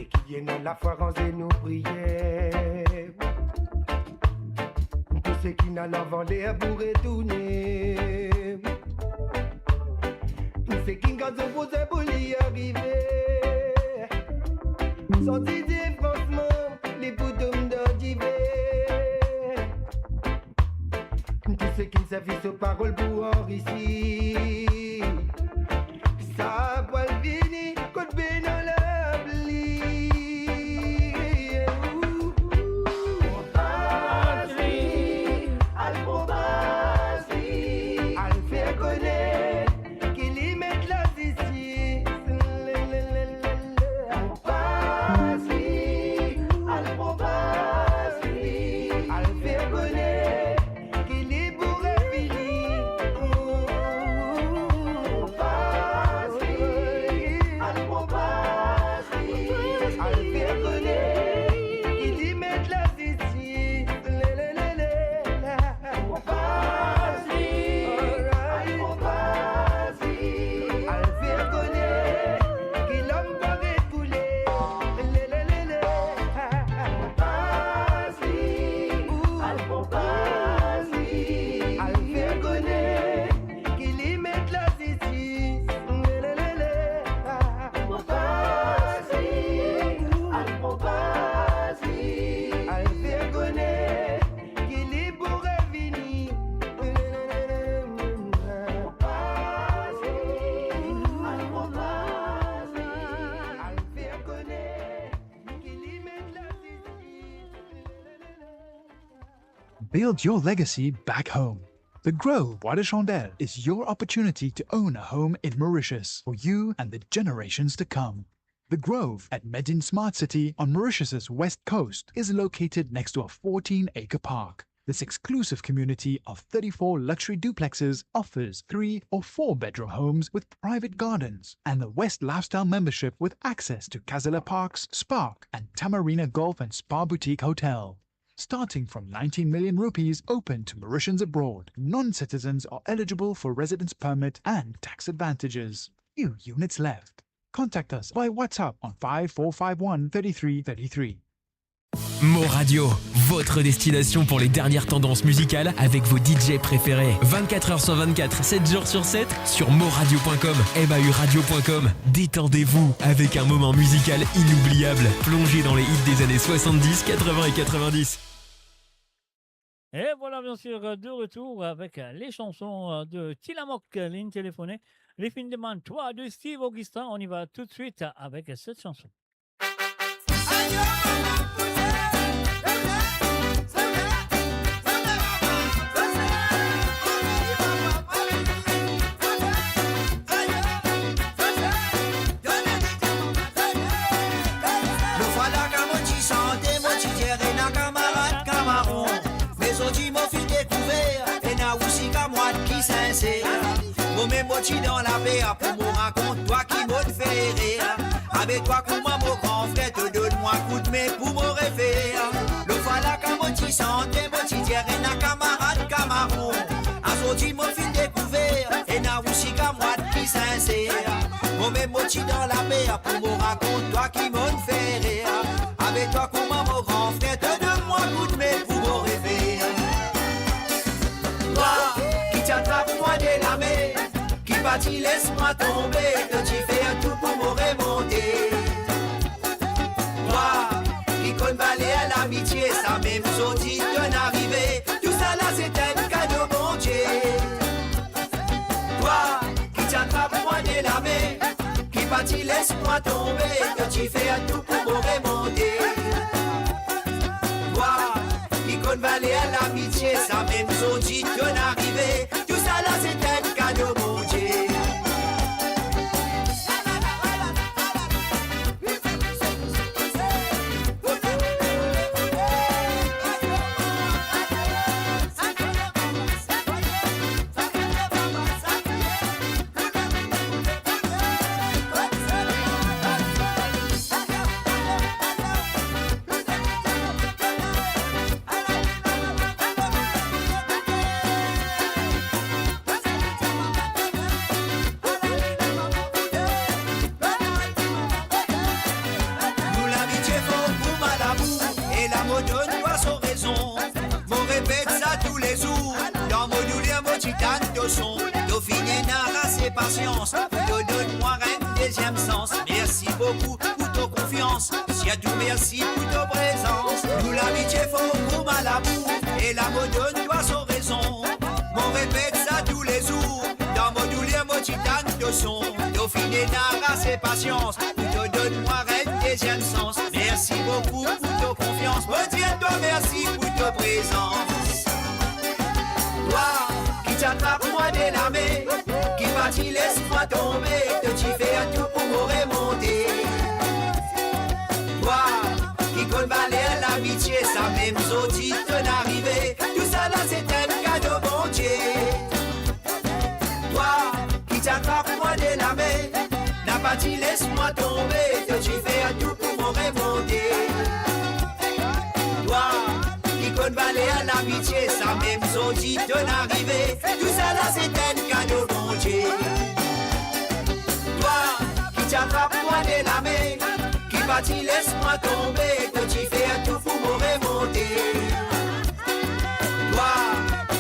C'est qui est dans la foire et nous prier. Tout ce qui n'a la vendée pour retourner. C'est qui quand on pose pour y arriver. Sans idée franchement, les boutons d'arriver. Tout ce qui ne s'affiche aux paroles pour en ici. Ça va le fini, côte bien dans la pli. On passe, al probasi, al fait connaître, qu'il y mette la ici. On passe, al probasi, al fait connaître, qu'il y pourrait finir. On passe, al probasi, al fait connaître, qu'il y mette la ici. On passe, al probasi, al fait connaître, qu'il l'homme va récouler. On passe, al probasi, al fait connaître, qu'il y mette la ici. On passe, al probasi, al fait connaître, qu'il y pourrait venir. On passe, al probasi, al fait connaître, qu'il y mette la Build your legacy back home. The Grove Bois de Chandelle is your opportunity to own a home in Mauritius for you and the generations to come. The Grove at Medin Smart City on Mauritius's west coast is located next to a 14-acre park. This exclusive community of 34 luxury duplexes offers 3 or 4 bedroom homes with private gardens and the West Lifestyle membership with access to Kazela Parks, Spark and Tamarina Golf and Spa Boutique Hotel. Starting from 19 million rupees open to Mauritians abroad, non-citizens are eligible for residence permit and tax advantages. Few units left. Contact us by WhatsApp on 5451 3333. Mo Radio, votre destination pour les dernières tendances musicales avec vos DJ préférés. 24h/24, 7 jours sur 7 sur moradio.com, mauradio.com. Détendez-vous avec un moment musical inoubliable. Plongez dans les hits des années 70, 80 et 90. Et voilà, bien sûr, de retour avec les chansons de Tillamook, ligne téléphonée. Les films demandent toi de Steve Augustin. On y va tout de suite avec cette chanson. Moi mochi dans la paix pour me raconte toi qui me fait rire. Avec toi comme mon grand frère te donne-moi coup de main pour me référer. Le fala kamoti santé mochi dire na camarade camaron. Assorti mon fil découvert et na aussi qu'à moi qui sincère. Moi mochi dans la paix pour me raconte toi qui me fait rire. Avec toi comme mon grand frère te donne-moi coup de main pour me référer. Toi qui t'attrape moi de la mer. Bati, laisse-moi tomber, que tu fais un tout pour me remonter. Moi, qui connais balai à l'amitié, ça même sorti d'un arrivé. Tout ça là, c'est un cadeau, mon Dieu. Toi, qui t'attrape moi de la main, qui bati, laisse-moi tomber, que tu fais un tout pour me remonter. Moi, qui connais balai à l'amitié, ça même sorti d'un arrivé. Tout ça là, c'est un cadeau, mon Dieu. son. Dauphiné n'a assez patience. Donne-moi un deuxième sens. Merci beaucoup pour ta confiance. Si à tout merci pour ta présence. Nous l'amitié faut pour Malabou. Et la modonne doit son raison. Mon répète ça tous les jours. Dans mon douleur, mon titane de son. Dauphiné n'a assez patience. Donne-moi un deuxième sens. Merci beaucoup pour ta confiance. Retiens-toi, merci pour ta présence. Toi qui t'attrape moi de la main, qui partit laisse-moi tomber, te tu fais un tout pour me remonter. Toi qui compte balayer l'amitié, ça même zoti te n'arriver. Tout ça là c'est un cadeau bon Dieu. Toi qui t'attrape moi de la main, n'a pas dit laisse-moi tomber, te tu fais un tout pour me remonter. Toi qui compte balayer l'amitié, ça même zoti te n'arriver. Tout ça là c'est un cadeau bon Dieu. Toi qui t'attrape moi de la main, qui partit laisse-moi tomber, que tu fais un tout pour me remonter. Toi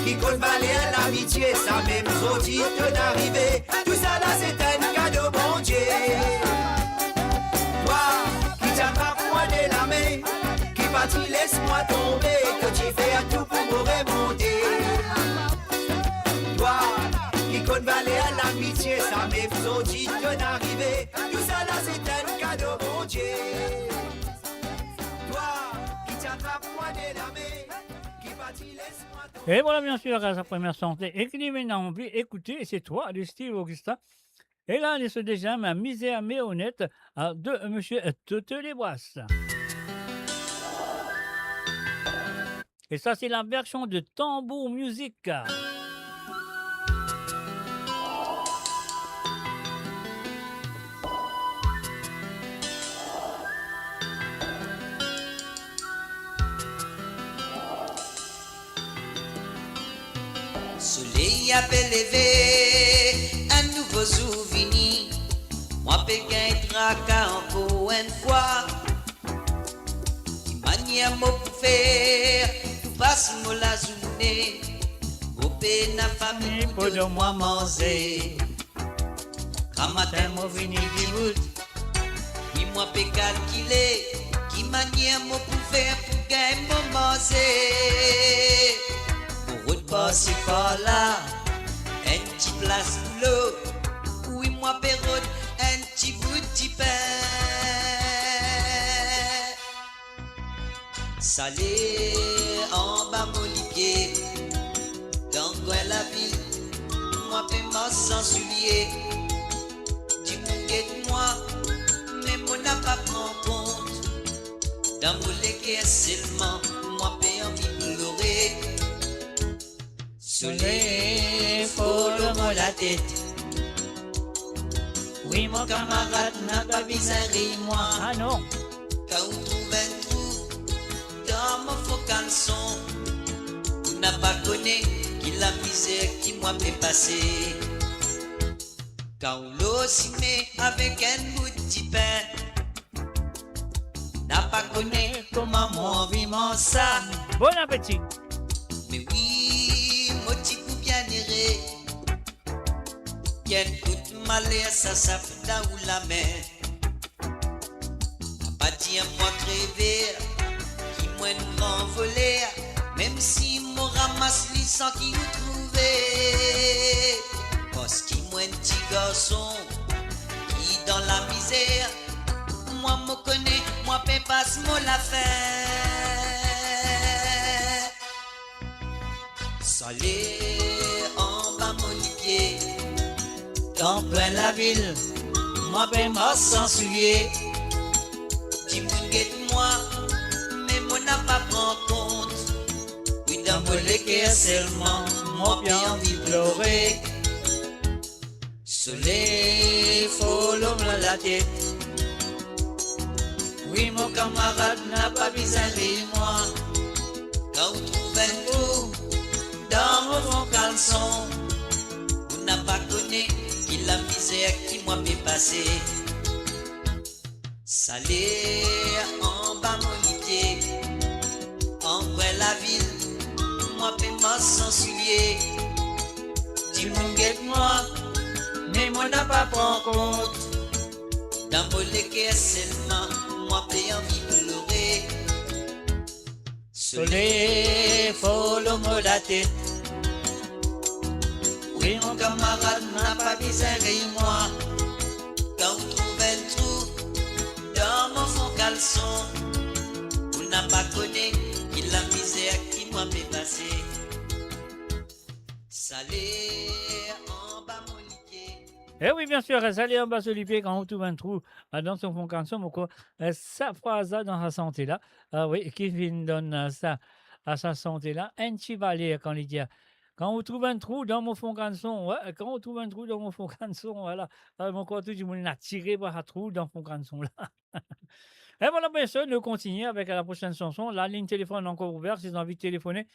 qui compte balayer l'amitié, ça même zoti te n'arriver. Tout ça là c'est un cadeau bon Dieu. Toi qui t'attrape moi de la main, qui partit laisse-moi tomber, que tu fais un tout pour me remonter. Toi qui compte balayer l'amitié, ça même zoti te n'arriver. Tout ça là c'est un cadeau bon Dieu. Toi qui t'attrape moi de la main, qui partit laisse-moi tomber. Et voilà, bien sûr, à sa première santé. Et qui dit maintenant, on peut écouter, c'est toi, de Steve Augustin. Et là, il se déjà ma misère mais honnête de monsieur Tote les Boisses. Et ça, c'est la version de Tambour Musique. Soleil a levé, un nouveau souvenir. Moi, Pékin tracas encore une fois. Manière moi pour faire, passe-moi la journée. Au pays, la famille, pour de moi manger. Quand matin, moi venir du bout, puis moi, peux calculer. Qui manière moi pour faire, pour gagner mon manger. Route passe par là, un petit place pour l'eau. Oui, moi, pérode, un petit bout de pain. Salé en bas mon pied, dans la ville, moi, paiement sans soulier. Tu me guettes moi, mais moi, n'a pas prend compte. Dans mon légué seulement, moi, paie envie de pleurer. Soleil, follow-moi la tête. Oui, mon camarade n'a pas besoin de moi. Ah non. Quand on trouve un trou dans mon faux caleçon, on n'a pas connu qui la misère qui moi fait passer. Quand on l'eau s'y met avec un bout de pain, n'a pas connu comment moi vivant ça. Bon appétit. Mais oui, mon petit coup bien erré. Bien toute malheur, ça s'appelle là où la main. Pas dire moi crever, qui moi nous envoler. Même si moi ramasse les sangs qui nous trouver. Parce qu'il moi un petit garçon, qui dans la misère. Moi me connais, moi paie passe moi la fin. Salé en bas mon pied, dans plein la ville, moi ben mort sans soulier. Dis-moi guette-moi, mais moi n'a pas prend compte. Oui dans mon légué seulement, moi bien envie de pleurer. Soleil, follow-moi la tête. Oui mon camarade n'a pas besoin de moi. Quand on trouve un trou dans mon caleçon, on n'a pas connu qui la misère qui moi fait passer. Salé en bas mon litier, en vrai la ville, moi paie ma sans soulier. Dis-moi moi, mais moi n'a pas prend compte. Dans mon légué seulement, moi j'ai envie de pleurer. Soleil, follow-moi la tête. Oui, mon camarade n'a pas besoin de moi. Quand vous trouvez un trou dans mon fond caleçon, vous n'avez pas connu qu'il a misère qui moi m'est passé. Salé en bas mon liquet. Eh oui, bien sûr, ça allait en bas sur les pieds quand on trouve un trou dans son fond canson. Ça phrase dans sa santé là. Ah oui, Kevin donne ça à sa santé là. Un petit balai quand il dit. Quand on trouve un trou dans mon fond canson, ouais, quand on trouve un trou dans mon fond canson, voilà. Mon côté du monde a tiré par un trou dans mon canson là. Et voilà, bien sûr, nous continuons avec la prochaine chanson. La ligne téléphone est encore ouverte si vous avez envie de téléphoner.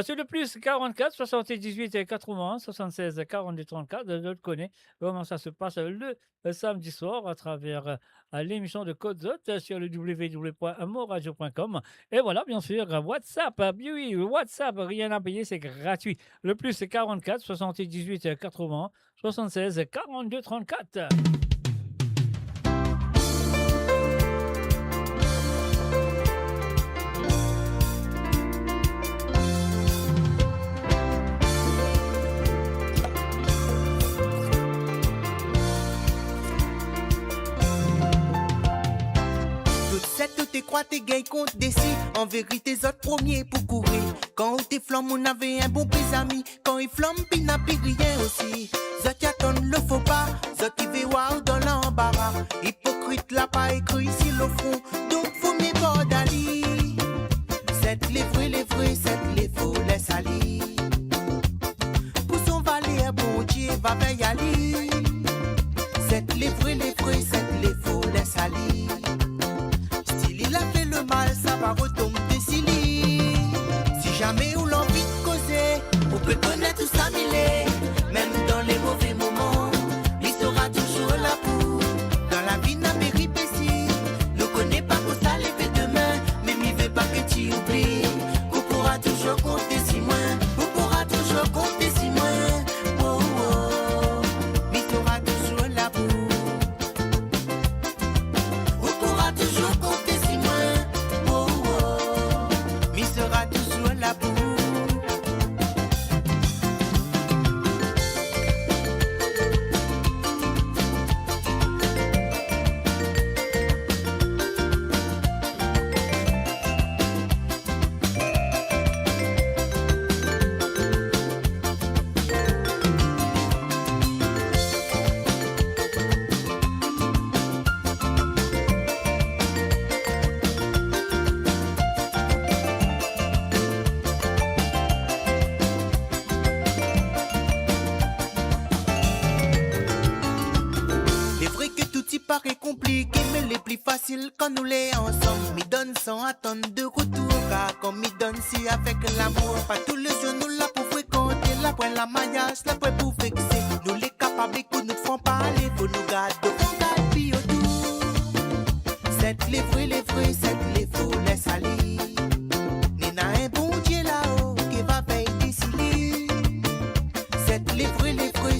C'est le plus 44 78 80 76 42 34. Je le connais comment ça se passe le samedi soir à travers l'émission de Code Zot sur le www.moradio.com. Et voilà, bien sûr, WhatsApp. Oui, WhatsApp, rien à payer, c'est gratuit. Le plus 44 78 80 76 42 34. T'es croix, t'es gay contre des si. En vérité, autres premiers pour courir. Quand t'es flamme, on avait un bon pis ami. Quand il flamme, pis n'a plus rien aussi. Zot y'attend le faux pas. Zot qui veut wow dans l'embarras. Hypocrite l'a pas écrit ici le front. Donc faut mes bords d'Ali. C'est les vrais, c'est les faux, les salis. Pour son valet, bon Dieu, va veiller Ali. C'est les vrais, c'est les faux, les salis. Il a fait le mal, ça va retomber Silly. Si jamais on l'envie de causer, on peut connaître tout ça mille. Même dans les mauvais moments, il sera toujours là pour. Dans la vie n'a péripétie, ne connaît pas qu'on ça les fait demain. Mais il veut pas que tu oublies. On pourra toujours compter si moins. On pourra toujours compter si moins. Oh oh, il sera toujours là pour. On pourra toujours compter. Paraît compliqué mais les plus faciles quand nous les ensemble. Me donne sans attendre de retour car comme me donne si avec l'amour. Pas tous les jours nous là pour fréquenter. La pointe la maillage, la pointe pour vexer. Nous les capables que nous font parler. Faut nous garder, on garde puis autour. C'est les vrais, c'est les faux, les salis. Nina un bon Dieu là-haut qui va payer décider. C'est les vrais,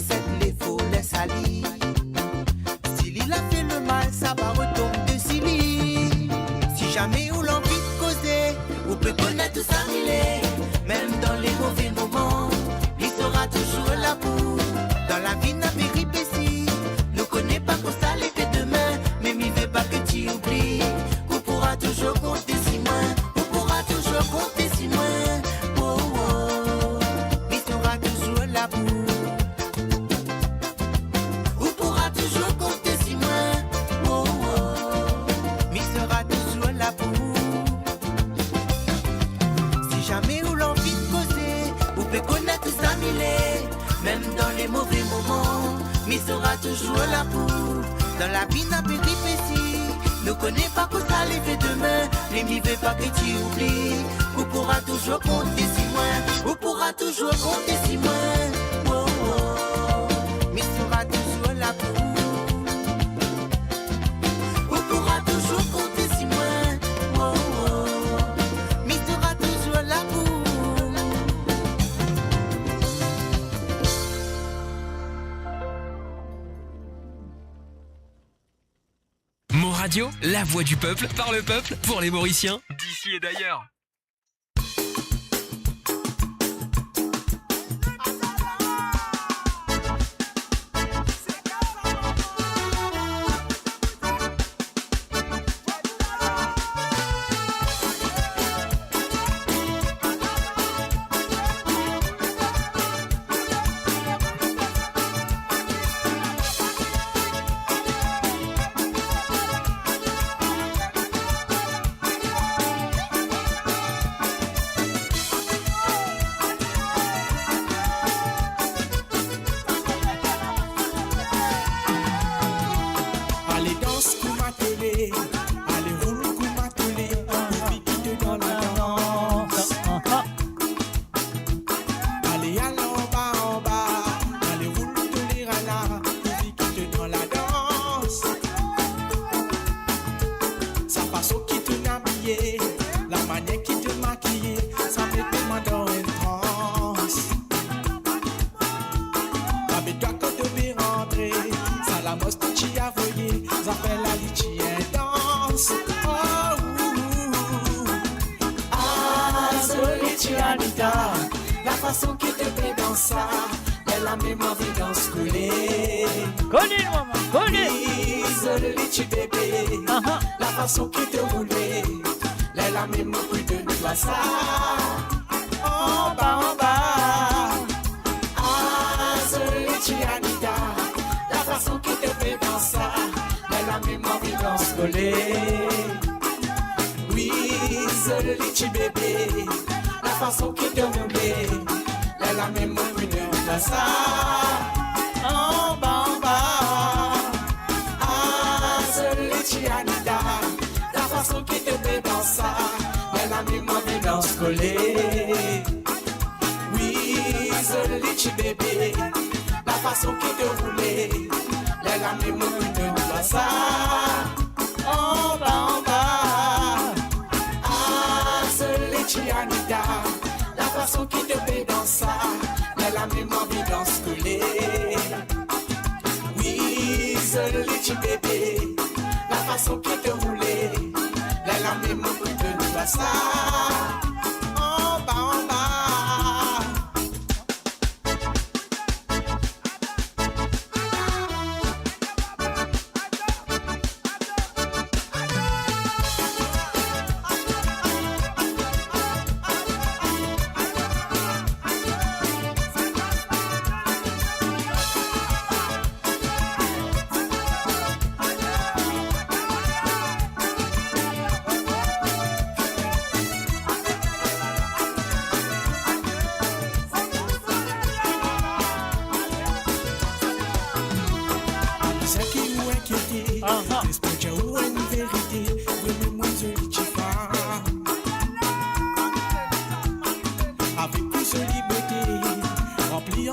c'est les faux, les salis. Il a fait le mal, ça va retomber Silly. Si jamais on l'envie de causer, on peut connaître tout ça mille. Même dans les mauvais moments, il sera toujours là pour. Dans la vie n'a péripétie, ne connaît pas qu'on ça les fait demain. Mais il veut pas que tu oublies qu'on pourra toujours compter si moins. On pourra toujours compter si moins. Oh oh, il sera toujours là pour. On pourra toujours compter. Même dans les mauvais moments, mais sera toujours là pour. Dans la vie n'a péripétie, ne connaît pas que ça les fait demain. Mais m'y veut pas que tu oublies. On pourra toujours compter si moins. On pourra toujours compter si moins. Oh oh, mais sera toujours là pour. On pourra toujours compter si moins. Oh oh, mais sera toujours là pour. Radio, la voix du peuple, par le peuple, pour les Mauriciens, d'ici et d'ailleurs. La façon qui te fait dans ça, elle a même envie d'en se couler. Connais, maman, connais. Le litchi bébé, la façon qui te roulait, elle a même envie de toi ça. En bas, le litchi Anita, la façon qui te fait dans ça, elle a même envie d'en se coller. Oui, le litchi bébé, la façon qui te roulait, elle a même envie de toi ça. En bas, Anita, la façon qui te fait dans ça, elle a mis mon vie dans ce collet. Oui, le litchi bébé, la façon qui te roulait, elle a mis mon vie dans ça. En bas, le litchi Anita, la façon qui te fait dans ça, elle a mis mon vie dans ce collet. Oui, le litchi bébé, la façon qui te roulait, elle a mis mon bout de toi ça. En bas.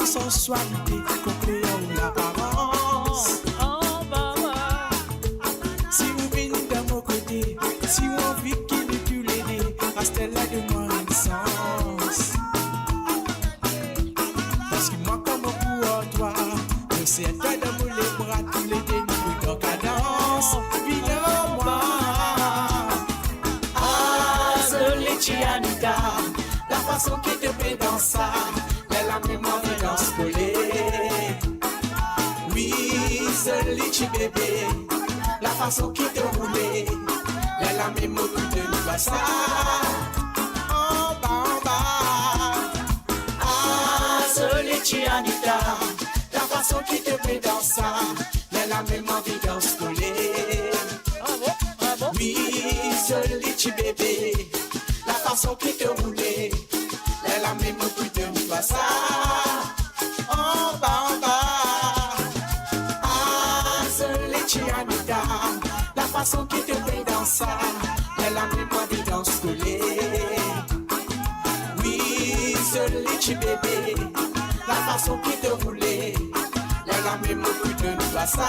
Sensualité, compléant l'apparence. Si vous venez de mon côté, si vous envie qu'il ne tue l'aider, restez-là de moi un sens. Parce que moi comme pour toi, je sais toi dans les bras, tous les dénis en cadence. Viens-moi. Anita, la façon qui te fait dans ça, elle a même envie d'en se coller. Oui, ce litchi bébé, la façon qui te roulait, elle a même envie de nous passer. En bas, ce litchi Anita, la façon qui te fait dans ça, elle a même envie d'en se coller. Oui, ce litchi bébé, la façon qui te roulait, elle a même envie de nous passer. En bas, ce litchi Anita, la façon qui te fait dans ça, elle a même envie d'en se coller. Oui, ce litchi bébé, la façon qui te roulait, elle a même envie de nous passer.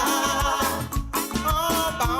En bas.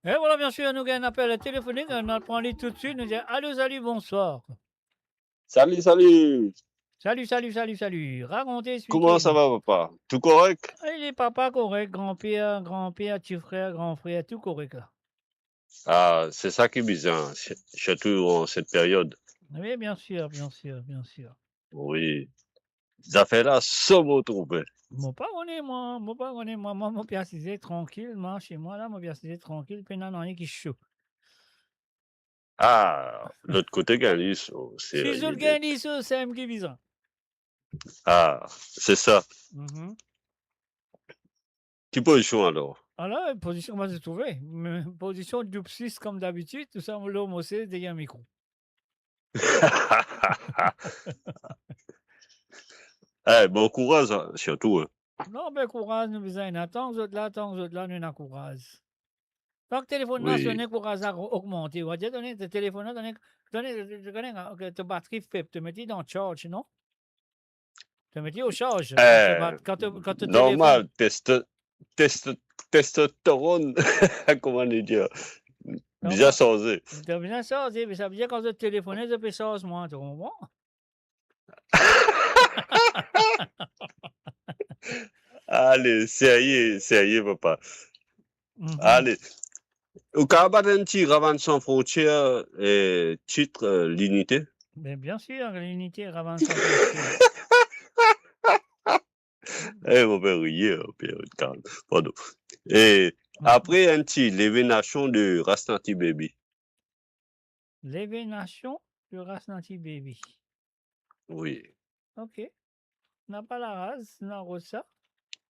Et voilà, bien sûr, nous avons un appel téléphonique. On prend lui tout de suite. Nous disons allô, salut, bonsoir. Salut, salut. Salut. Racontez ce Comment ça va, papa? Tout correct? Il est papa correct, grand-père, petit frère, grand frère, tout correct là. Ah, c'est ça qui est bizarre, surtout en cette période. Oui, bien sûr. Oui. Les affaires-là sont retrouvées. Moi, pas connais, moi, mon père assisé tranquille, moi, chez moi, là, mon père assisé tranquille, puis non, rien qui chaud. Ah, l'autre côté, Gagné, Si je le gagne, c'est un qui bizarre. Ah, c'est ça. Qui position alors? Alors, position, moi, j'ai trouvé. Position du 6 comme d'habitude, tout ça, l'homme aussi, derrière un micro. Bon courage, surtout. Non, ben courage, nous besoin. Tant que vous êtes là, nous avons courage. Tant que le téléphone là, sonne, courage a augmenté. On va dire, donner le téléphone, donner ta batterie faible, te mettre dans le charge, non? Te mettre au charge. Quand normal, testostérone, comment le dire? Bien changé. Bien changé, mais ça veut dire quand tu téléphones, tu peux changer moins, tu comprends? Allez, sérieux, papa. Allez. Au Canada, un petit Ravane sans frontières, titre l'unité. Bien sûr, l'unité Ravane sans frontières. Mon père, calme. Pardon. Et après, un petit l'événation de Rasnati Baby. L'événation de Rasnati Baby. Oui. Ok. N'a pas la race, n'a pas ça.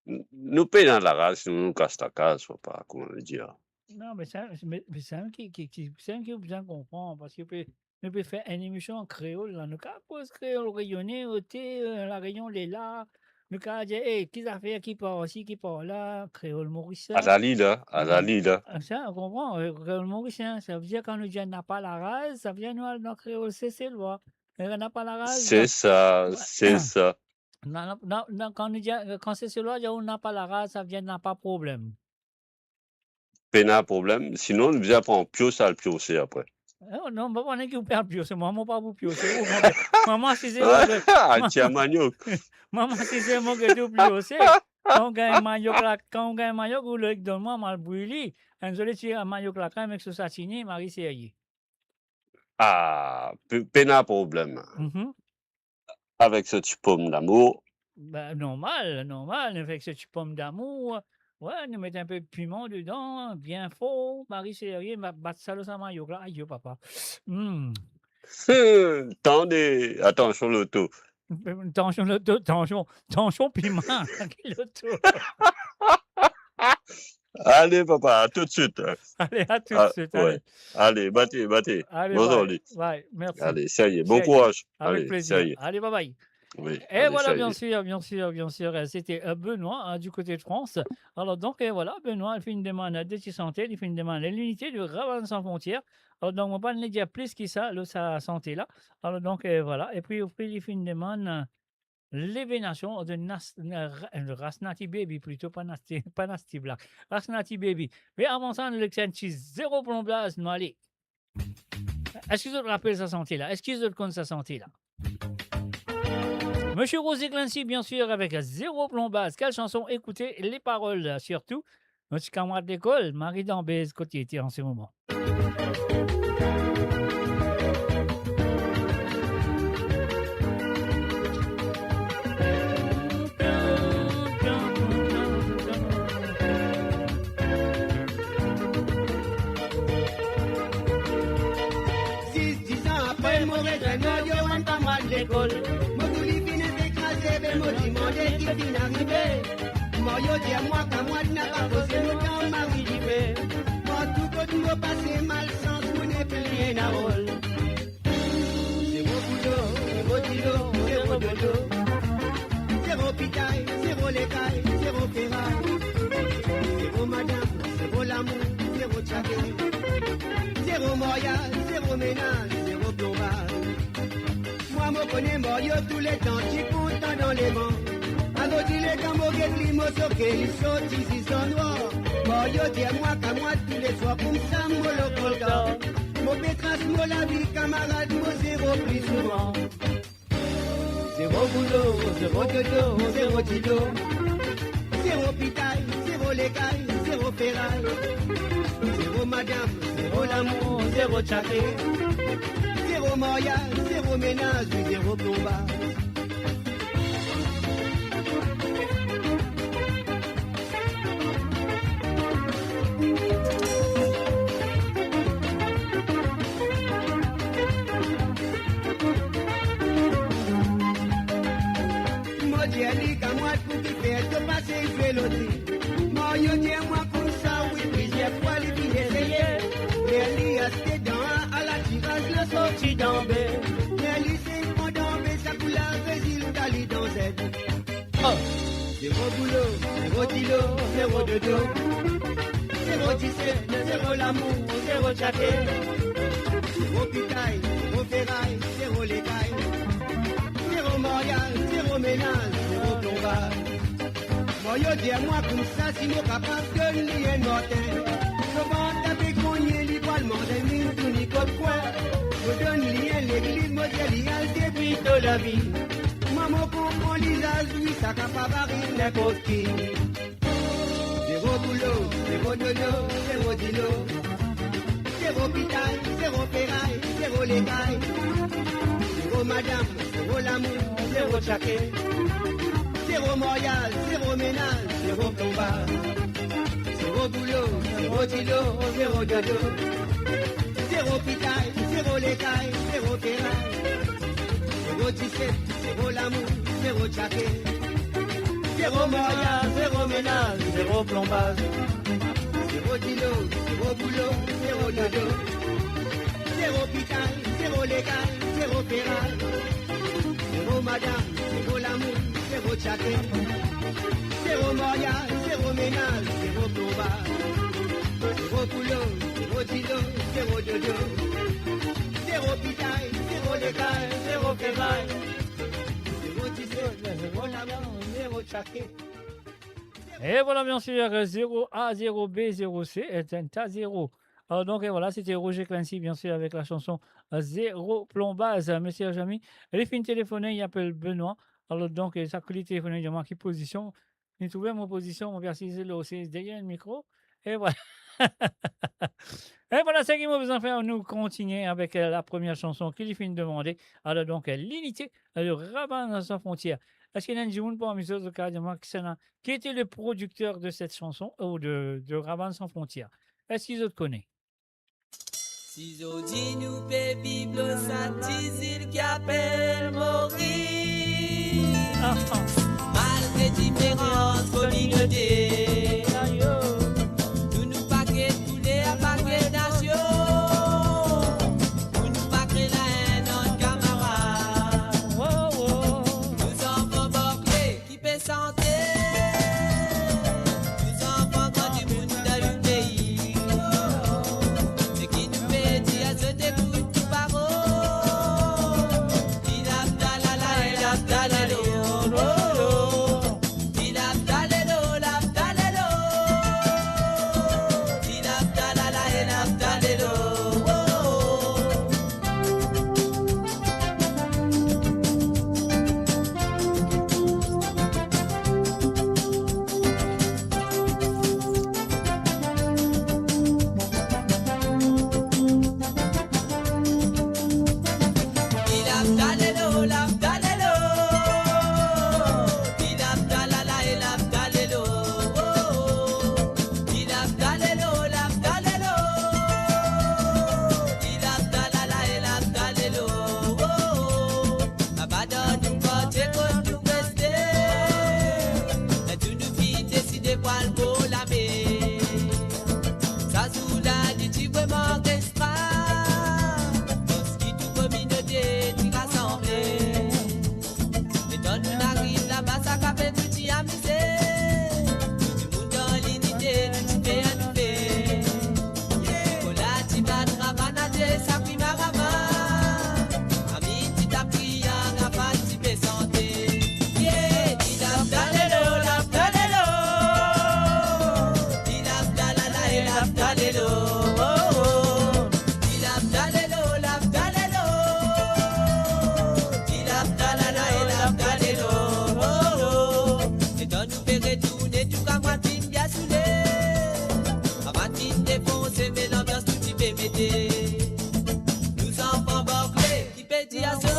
Nous payons la race, nous casse la case, papa, comment le dire. Non, mais c'est un qui bien comprendre, parce que nous peut faire une émission en créole, là. Nous pouvons créole rayonner, la rayon, les là. Nous pouvons dire, qui a fait, qui part aussi, qui part là, créole mauricien. À la là. Ça, on comprend, créole mauricien. Ça veut dire quand nous disons n'a pas la race, ça vient nous dans créole, c'est loi. N'a pas la race. C'est ça. Non, quand c'est cela, on n'a pas la race, ça vient n'a pas problème. Pas problème. Sinon, nous allons prendre pio, ça le piocer après. Non, on est qui vous perd pio, c'est moi, pas vous pio. Maman, si c'est tiens, manioc. Maman, si c'est moi que tu piocer, quand on gagne manioc, ou le donne-moi mal brûlé, un joli tirer un manioc la crème avec ce satiné, Marie Serrier. Ah, pas problème. Avec ce petit pomme d'amour. Ben, normal, avec ce petit pomme d'amour. Ouais, nous mettons un peu de piment dedans, bien fort. Marie Serrier m'a battu ça dans maillot là. Aïe, papa. Attendez, attention l'auto. Tension piment. L'auto. Allez, papa, à tout de suite. Allez, à tout de suite. Ouais. Allez, battez. Allez, bonjour, bye. Merci. Allez, ça y est, bon courage. Avec plaisir. Ça y est. Allez, bye. Oui, et voilà, bien sûr, c'était Benoît du côté de France. Alors donc, voilà, Benoît, il fait une demande de santé, il fait une demande à l'unité de Ravane sans frontières. Alors donc, on va pas dire plus que ça, sa santé là. Alors donc, voilà, et puis il fait une demande l'événement de Rasnati Baby, plutôt pas Nasty Black. Rasnati Baby. Mais avant ça, le petit zéro plombage, nous allez. Est-ce que vous rappelez sa santé là? Est-ce que vous connaissez sa santé là? Monsieur Rosé Clancy, bien sûr, avec zéro plombage. Quelle chanson? Écoutez les paroles, surtout. Notre camarade d'école, Marie Dambèze, côté était en ce moment. Moi, dis-moi qu'à moi, n'a pas posé le temps, Marie Libé. Moi, tout côté me passer mal sans vous n'est plus rien à rôle. Zéro boulot, zéro dodo. Zéro pitaille, zéro l'écaille, zéro ferraille. Zéro madame, zéro l'amour, zéro tchaké. Zéro mariage, zéro ménage, zéro plombage. Moi, me connais Morio tous les temps, t'y pourtant dans les vents. Alors dis les camoguettes, limosoke, ils sont ici, sont noirs. Moi, yo dis-moi qu'à moi tous les soirs, comme ça, moi le coltan. Mon pétrasse, moi la vie, camarade, moi zéro plus souvent. Zéro boulot, zéro dodo, zéro tito. Zéro pitaille, zéro l'écaille, zéro ferraille. Zéro madame, zéro l'amour, zéro tchaké. Zéro mariage, zéro ménage, zéro plombage. Moi, j'ai dit qu'à moi, tout qui fait, de passer, je vais l'autre. Moi, yo dis moi comme ça, oui, plusieurs fois, les billets essayés. Nelly a ce dans à la tirage, le sorti d'embé. Nelly, c'est mon d'embé, ça coule à Brésil, Dali dans Z. Zéro boulot, zéro kilo, zéro dodo. Zéro 17, zéro l'amour, zéro tchaké. Zéro pitaille, zéro ferraille, zéro l'écaille. Zéro mariage, zéro ménage, zéro plombage. Moi, yo dis-moi comme ça, si nous capables de lier mortel. Je vais taper cogner l'igualement des mines, tout ni comme quoi. Je donne lien l'église, moi, j'ai lié le débris de la vie. Maman comprend l'isage, oui, ça capable d'arriver n'importe qui. Zéro boulot, zéro dodo, zéro dilo. Zéro pitaille, zéro ferraille, zéro l'écaille. Zéro madame, zéro l'amour, zéro tchaké. Zéro mariage, zéro ménage, zéro plombage. Zéro boulot, zéro kilo, zéro dodo. Zéro pitaille, zéro l'écaille, zéro ferraille. Zéro 17, zéro l'amour, zéro tchaké. Zéro mariage, zéro ménage, zéro plombage. Zéro kilo, zéro boulot, zéro dodo. Zéro pitaille, zéro l'écaille, zéro ferraille. Zéro madame, zéro l'amour, zéro tchaké. Zéro mariage, zéro ménage, zéro plombage. Zéro boulot, zéro kilo, zéro dodo. Zéro pitaille, zéro l'écaille, zéro ferraille. Zéro 17, zéro l'amour, zéro tchaké. Et voilà, bien sûr, 0A, 0B, 0C est un tas 0. Alors donc, et voilà, c'était Roger Clancy, bien sûr, avec la chanson Zéro plombage. Monsieur Jamy, elle est fin téléphoner, il appelle Benoît. Alors donc, ça coule téléphoner, il marque position. Il trouvait mon position, on va essayer le aussi derrière le micro. Et voilà. Et voilà, c'est ce qu'il m'a besoin de faire. Nous continuer avec la première chanson qu'il finit de demander. Alors donc, l'unité, le rabbin sans frontières. Est-ce qu'il y a un jour pour amuser de cas de Marc Sena, qui était le producteur de cette chanson, ou de Rabbin sans frontières? Est-ce qu'ils te connaissent? Si aujourd'hui nous paie Bible, ça il qui appelle mourir. Malgré différentes communautés, nous nous paquets tous les paquets nations. Nous nous paquets la haine notre camarade. Nous enfants boclés qui paient santé. Nous enfants quand du monde dans le pays. C'est qui nous fait dire à se dégoûter tout parole. Il a dalala, il a dalalo. Il a dalalo, la l'unité. Nous enfants Barclay qui pétillent à vivre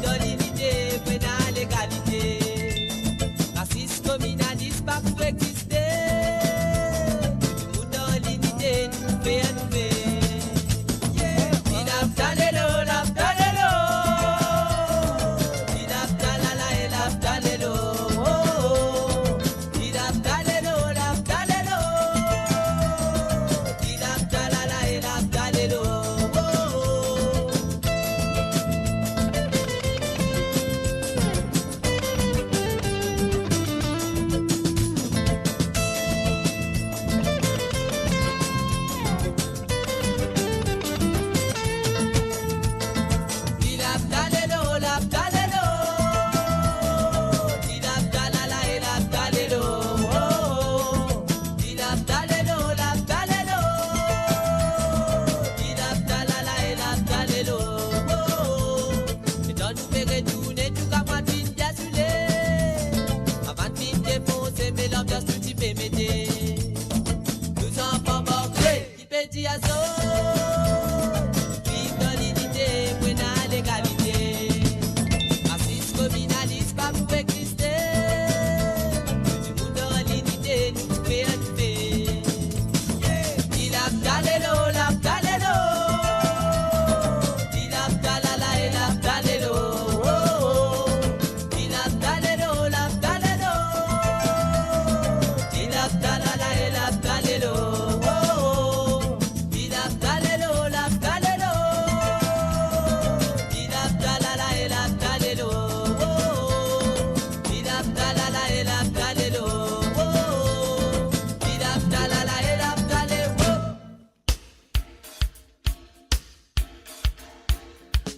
dans l'unité, prenant l'égalité. Racisme, communalisme, pas pour exister. Tout le monde dans l'unité, nous fait à nous faire.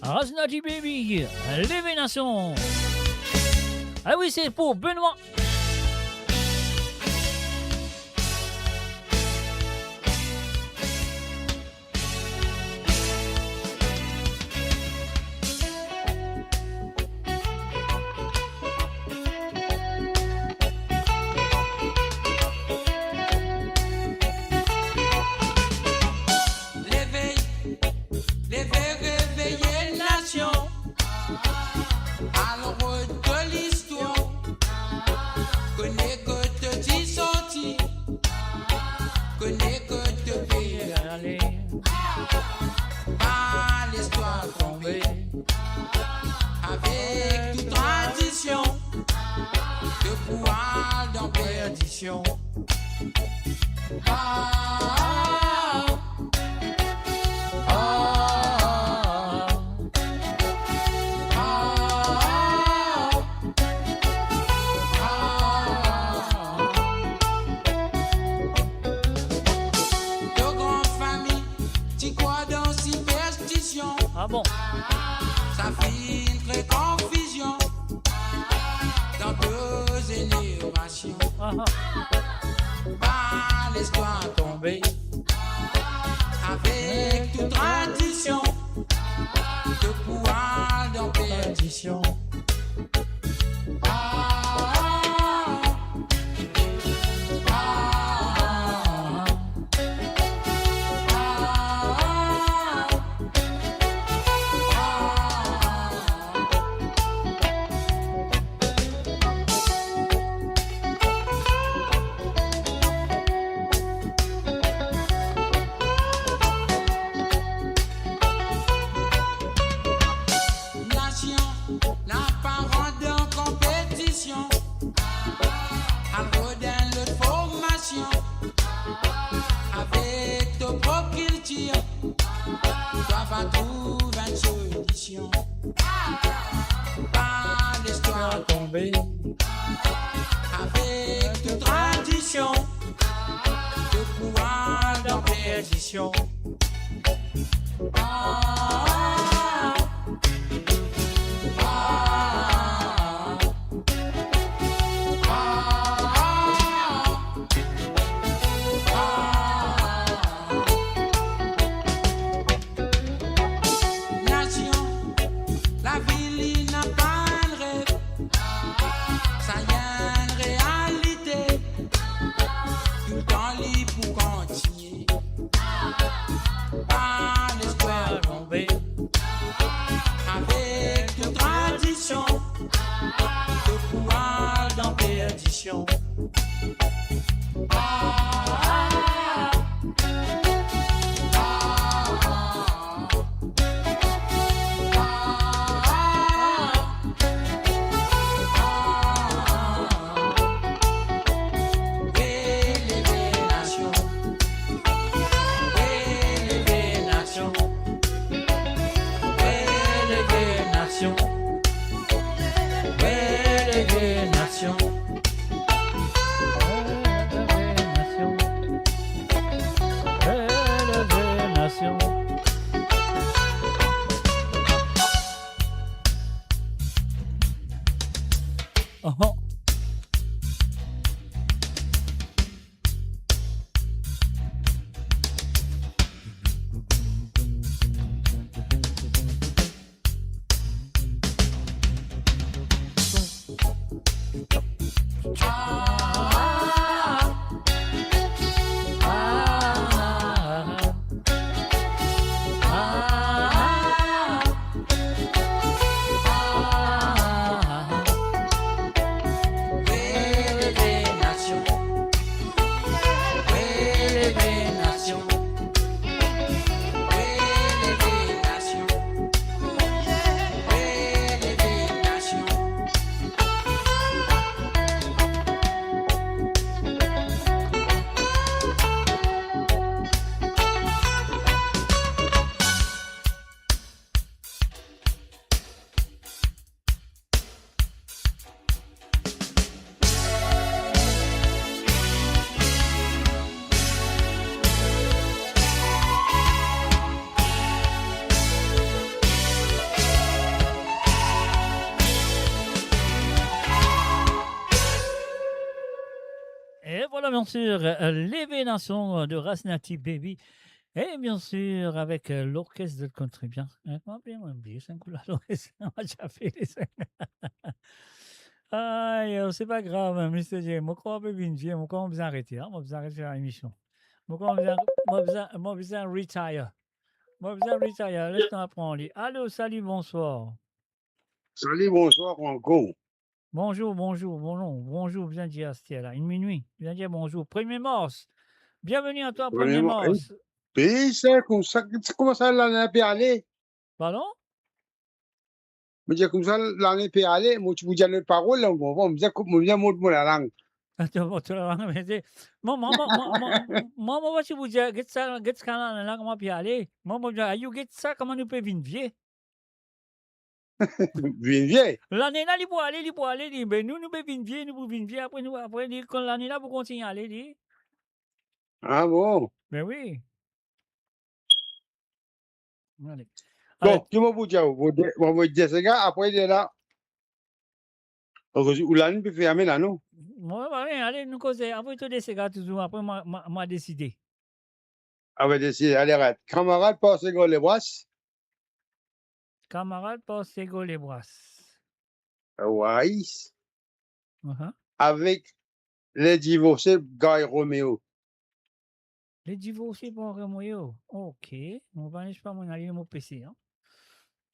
Raznati Baby, l'événement. Ah oui, c'est pour Benoît. Ah bon? Ça filtre confusion dans deux générations. Pas l'espoir tombé avec toute tradition de pouvoir dans perdition. Avec toute tradition de pouvoir dans perdition. Et voilà, bien sûr, l'événement de Rasnati Baby. Et bien sûr, avec l'orchestre de country. Bien, bien oublié, c'est un coup là, l'orchestre. On a déjà fait les 5. Aïe, c'est pas grave, hein, Mr. J. Moi, quand on peut venir, moi, quand on besoin arrêter, hein, moi, besoin arrêter faire l'émission. Moi, quand on besoin retire. Moi, besoin retire. Laisse-moi apprendre. Allô, salut, bonsoir. Salut, bonsoir, encore. Bonjour, bonjour, bien dire à là, une minuit, bien dire bonjour. 1er mars, bienvenue à toi, 1er mars. Puis, c'est comme ça, comment ça l'année peut aller? Pardon? Je dis comme ça l'année peut aller, moi, tu vous dis notre parole, là, on me dit comment bien mon la langue. Moi, tu vous dis, get ça, là, comment peut aller? Moi, je dis, you get ça, comment nous peut venir? Viens. L'année là, il peut aller, mais nous pouvons venir, après, quand l'année là, vous continuez à aller, Ah bon? Mais oui. Allez. Bon, tu m'as dit, on va dire ce gars, après, il est là. Ou l'année peut fermer là, non? Moi, allez, nous causer, après, tu ces gars, toujours, après, moi, décidé. Ah, va décider, allez, arrête. Camarade, passe les brasses. Camarade, passe les brasses. Ouais. Avec les divorcés, Guy Romeo. Les divorcés pour Romeo. Ok. On va pas mon allié mon PC. Hein.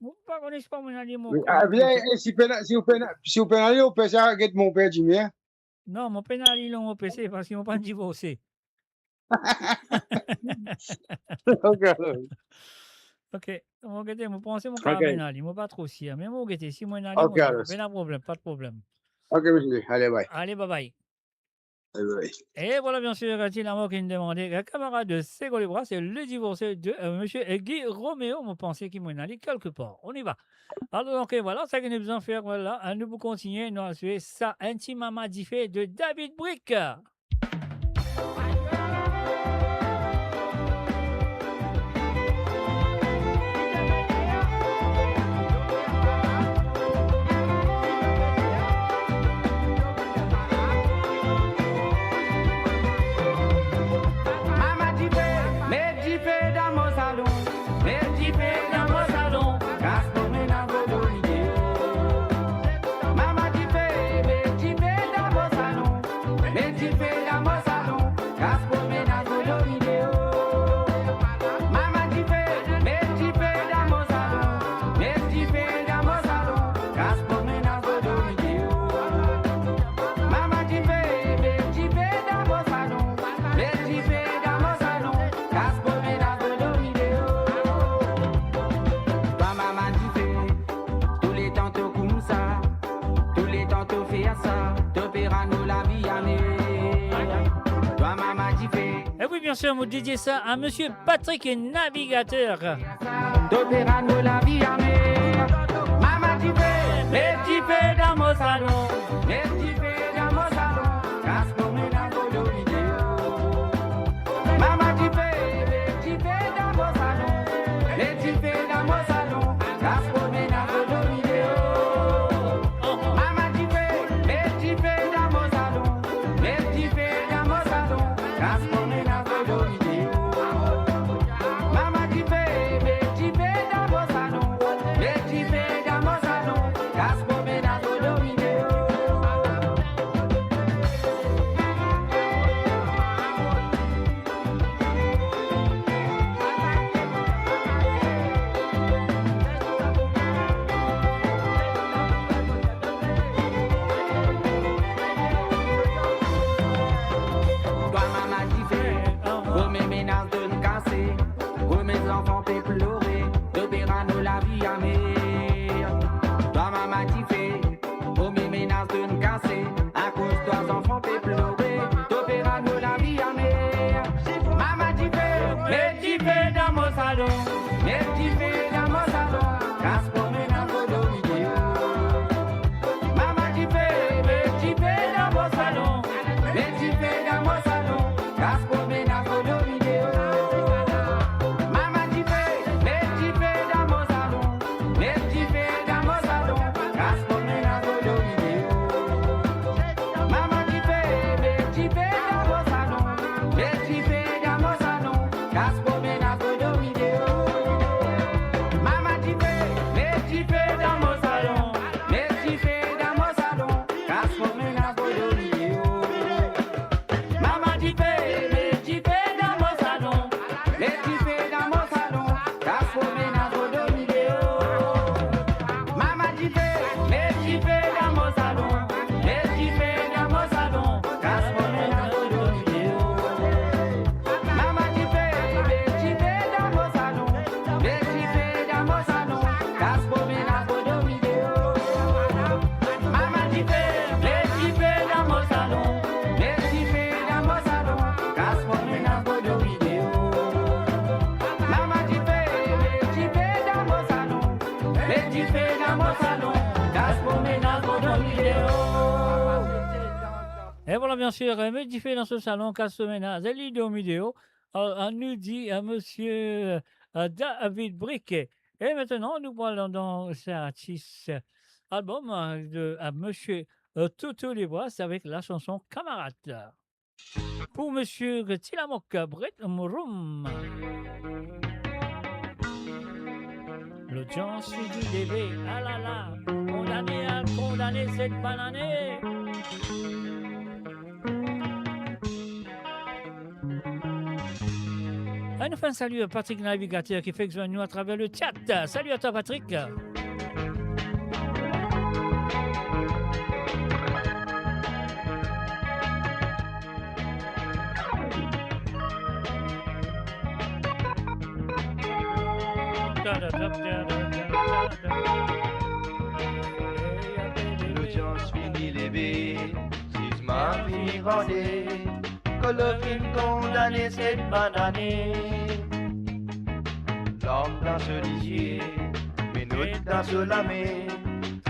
On va pas mon allié mon. Ah bien, si vous pouvez aller au PC, get mon père Jimmy. Non, mon père allié mon PC parce qu'ils n'ont pas divorcé. Ok. Mon gars, mon pensez mon pénali, moi pas trop si, mais mon gars, si mon allié, pas de problème, pas de problème. Ok, monsieur, allez, bye. Allez, bye bye. Bye. Et voilà, bien sûr, il a qui me demandait, un camarade de Ségolébras, c'est le divorcé de monsieur Guy Roméo, mon pensée qui m'en allait quelque part. On y va. Alors, donc, voilà, ça qu'on a besoin de faire, voilà, nous pour continuer, nous assurer ça, intimement diffé de David Brick. Et oui, bien sûr, vous dédiez ça à monsieur Patrick Navigateur. D'opérano la vie amère. Maman tu fais, les petits fais dans mon salon. Les petits fais dans mon salon. Casse-moi dans vos vidéos. Maman tu fais, les petits fais dans mon salon. Les petits fais dans mon salon. Casse-moi dans vos vidéos. Maman tu fais, les petits fais dans mon salon. Les petits fais dans mon salon. Casse-moi dans vos vidéos. Maman tu fais, les petits fais dans mon salon. Les petits fais dans mon salon. Casse-moi dans vos vidéos. Toi, maman, qui fait, oh, mes ménages de nous casser, oh, mes enfants fait pleurer, de Bérano la vie amère. Toi, maman, qui fait, oh, mes ménages de nous casser, à cause de toi, enfants fait pleurer, de Bérano la vie amère. Maman, qui fait, mes petits fais dans mon salon, mes petits fais dans mon salon, casse-moi dans vos vidéos. Maman, qui fait, mes petits fais dans mon salon, mes petits fais dans mon salon, casse-moi dans vos vidéos. Maman, qui fait, mes petits fais dans mon salon, mes petits fais dans mon salon, casse-moi dans vos vidéos. Maman, qui fait, mes petits fais Et voilà, bien sûr, modifié dans ce salon, Castomena, Zelido Mideo, on nous dit à monsieur David Briquet. Et maintenant, nous parlons dans cet artiste album à monsieur Toto Lebois avec la chanson Camarade. Pour monsieur Tilamok Brett Mouroum. L'audience du bébé, ah là là, condamné cette bananée. Nous faisons un salut à Patrick Navigateur qui fait que nous à travers le chat. Salut à toi Patrick. L'audience finit levé, si ma vie rendait, que le film condamné cette bananée. L'homme dans ce lisier, minute dans ce lamé,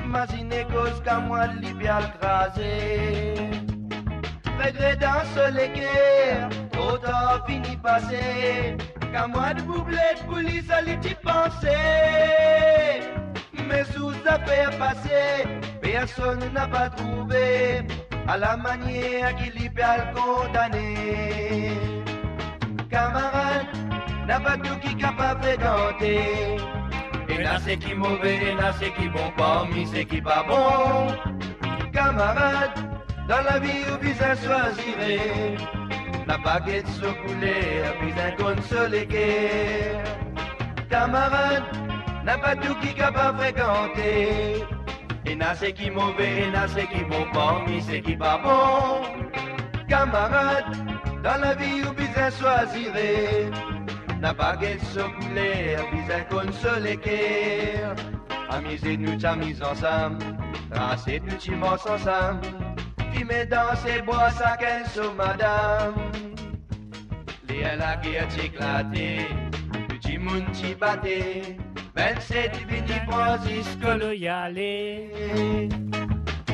imaginez cause qu'à moi l'ibia crasé. Regret dans ce léguer, autant fini passé, qu'à moi de boublette police à l'y penser. Mais sous affaires passées, personne n'a pas trouvé à la manière qu'il y peut le condamner. Camarade, n'a pas tout qui capable de fréquenter. Et n'a c'est qui mauvais, et n'a c'est qui bon, parmi c'est qui pas bon. Camarade, dans la vie où besoin choisirait, la baguette se coulait, besoin consoler guerre. Camarade, n'a pas tout qui capable de fréquenter. Et n'a c'est qui mauvais, et n'a c'est qui bon, parmi c'est qui pas bon. Camarade, dans la vie où besoin choisirait, la baguette se coulait, besoin consoler guerre. Amusez-nous, t'amis ensemble, rassez tout timos ensemble, fumer dans ces bois, ça qu'un sous madame. Les la guerre t'éclater, petit monde t'y battait, 27 fini Francis que le y aller.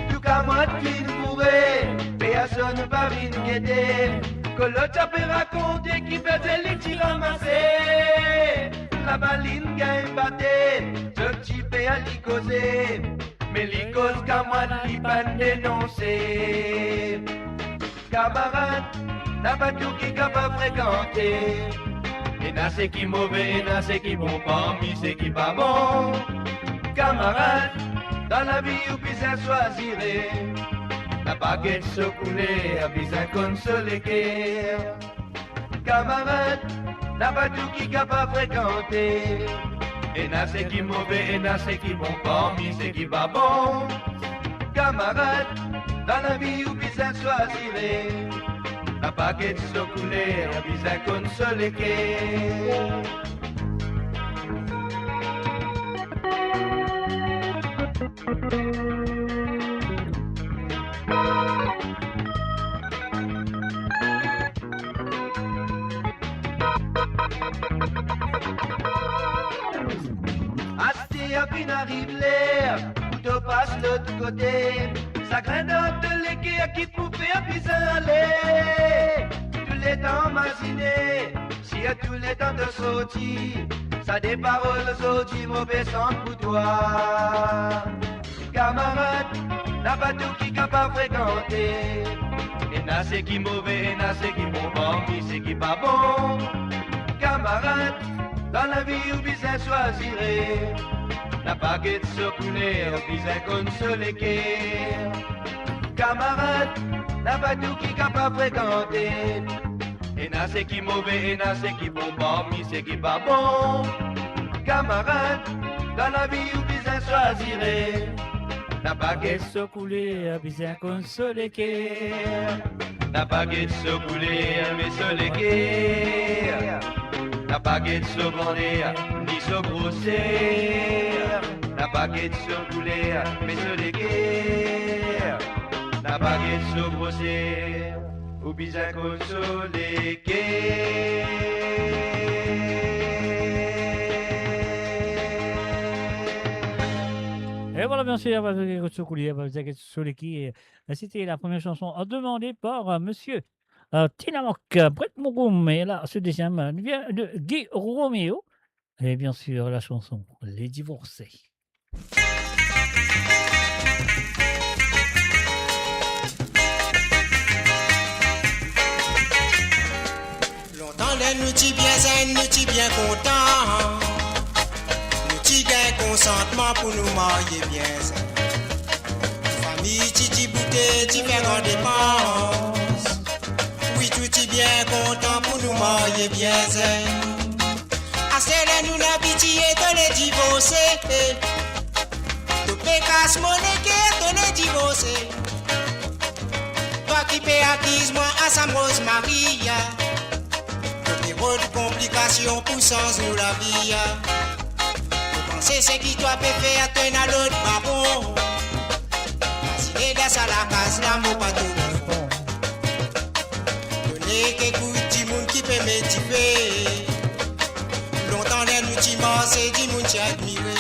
Tout qu'à moi de fin bourré, personne pas vine guetter, que l'autre a pu raconter qui faisait les tirs ramassés. La baline gagne batté, ce petit peu à l'y causer, mais l'y cause qu'à moi de l'y pas dénoncer. Camarade, n'a pas tout qui capable de fréquenter. Et n'a c'est qui mauvais, et n'a c'est qui bon, parmi c'est qui pas bon. Camarade, dans la vie où besoin choisirait, la baguette se coulait, a besoin consoler guerre. Camarade, n'a pas tout qui capable de fréquenter. Et n'a c'est qui mauvais, et n'a c'est qui bon, parmi c'est qui pas bon. Camarade, dans la vie où besoin choisirait, la baguette se coulait, a besoin consoler guerre. Asti a fin arrive l'air, où te passe l'autre côté, ça craint de l'équerre qui pouvait à pisser aller. Tous les temps imaginés, si à tous les temps de sortir, ça des paroles sorties mauvais sang pour toi. Camarade, n'a pas tout qui capable de fréquenter. Et n'a c'est qui mauvais, et n'a c'est qui bon, parmi c'est qui pas bon. Camarade, dans la vie où besoin choisirait, la baguette se coulait, besoin consoler guerre. Camarade, n'a pas tout qui capable de fréquenter. Et n'a c'est qui mauvais, et n'a c'est qui bon, parmi c'est qui pas bon. Camarade, dans la vie où besoin choisirait, la baguette se coulait, a besoin consoler guerre. La baguette se coulait, mais se les guerre. La baguette se vendait, ni se grosser. La baguette se coulait, mais se les guerre. La baguette se grosser, ou besoin consoler guerre. Et Et voilà, bien sûr, c'était la première chanson demandée par monsieur Tinamok, Brett Mougoum. Et là, ce deuxième vient de Guy Roméo. Et bien sûr, la chanson Les Divorcés. Longtemps, nous t'y bien zen, nous t'y bien content. Nous t'y gain consentement pour nous marier bien zen. Famille, t'y bouté, t'y fait grande dépense. Oui, tout t'y bien content pour nous marier bien zen. À celle nous l'habitué de les divorcer. Tout pécasse monnaie de les divorcer. Toi qui paie acquise, moi à sa rose Maria. Trop de complications pour sans nous la vie. Vous pensez c'est qui toi peut faire tenir à l'autre baron. Si les das à la case, là, mon pas tout. Donnez qu'écoute du monde qui peut m'étiper. Longtemps les nous timons, c'est du monde qui admiré.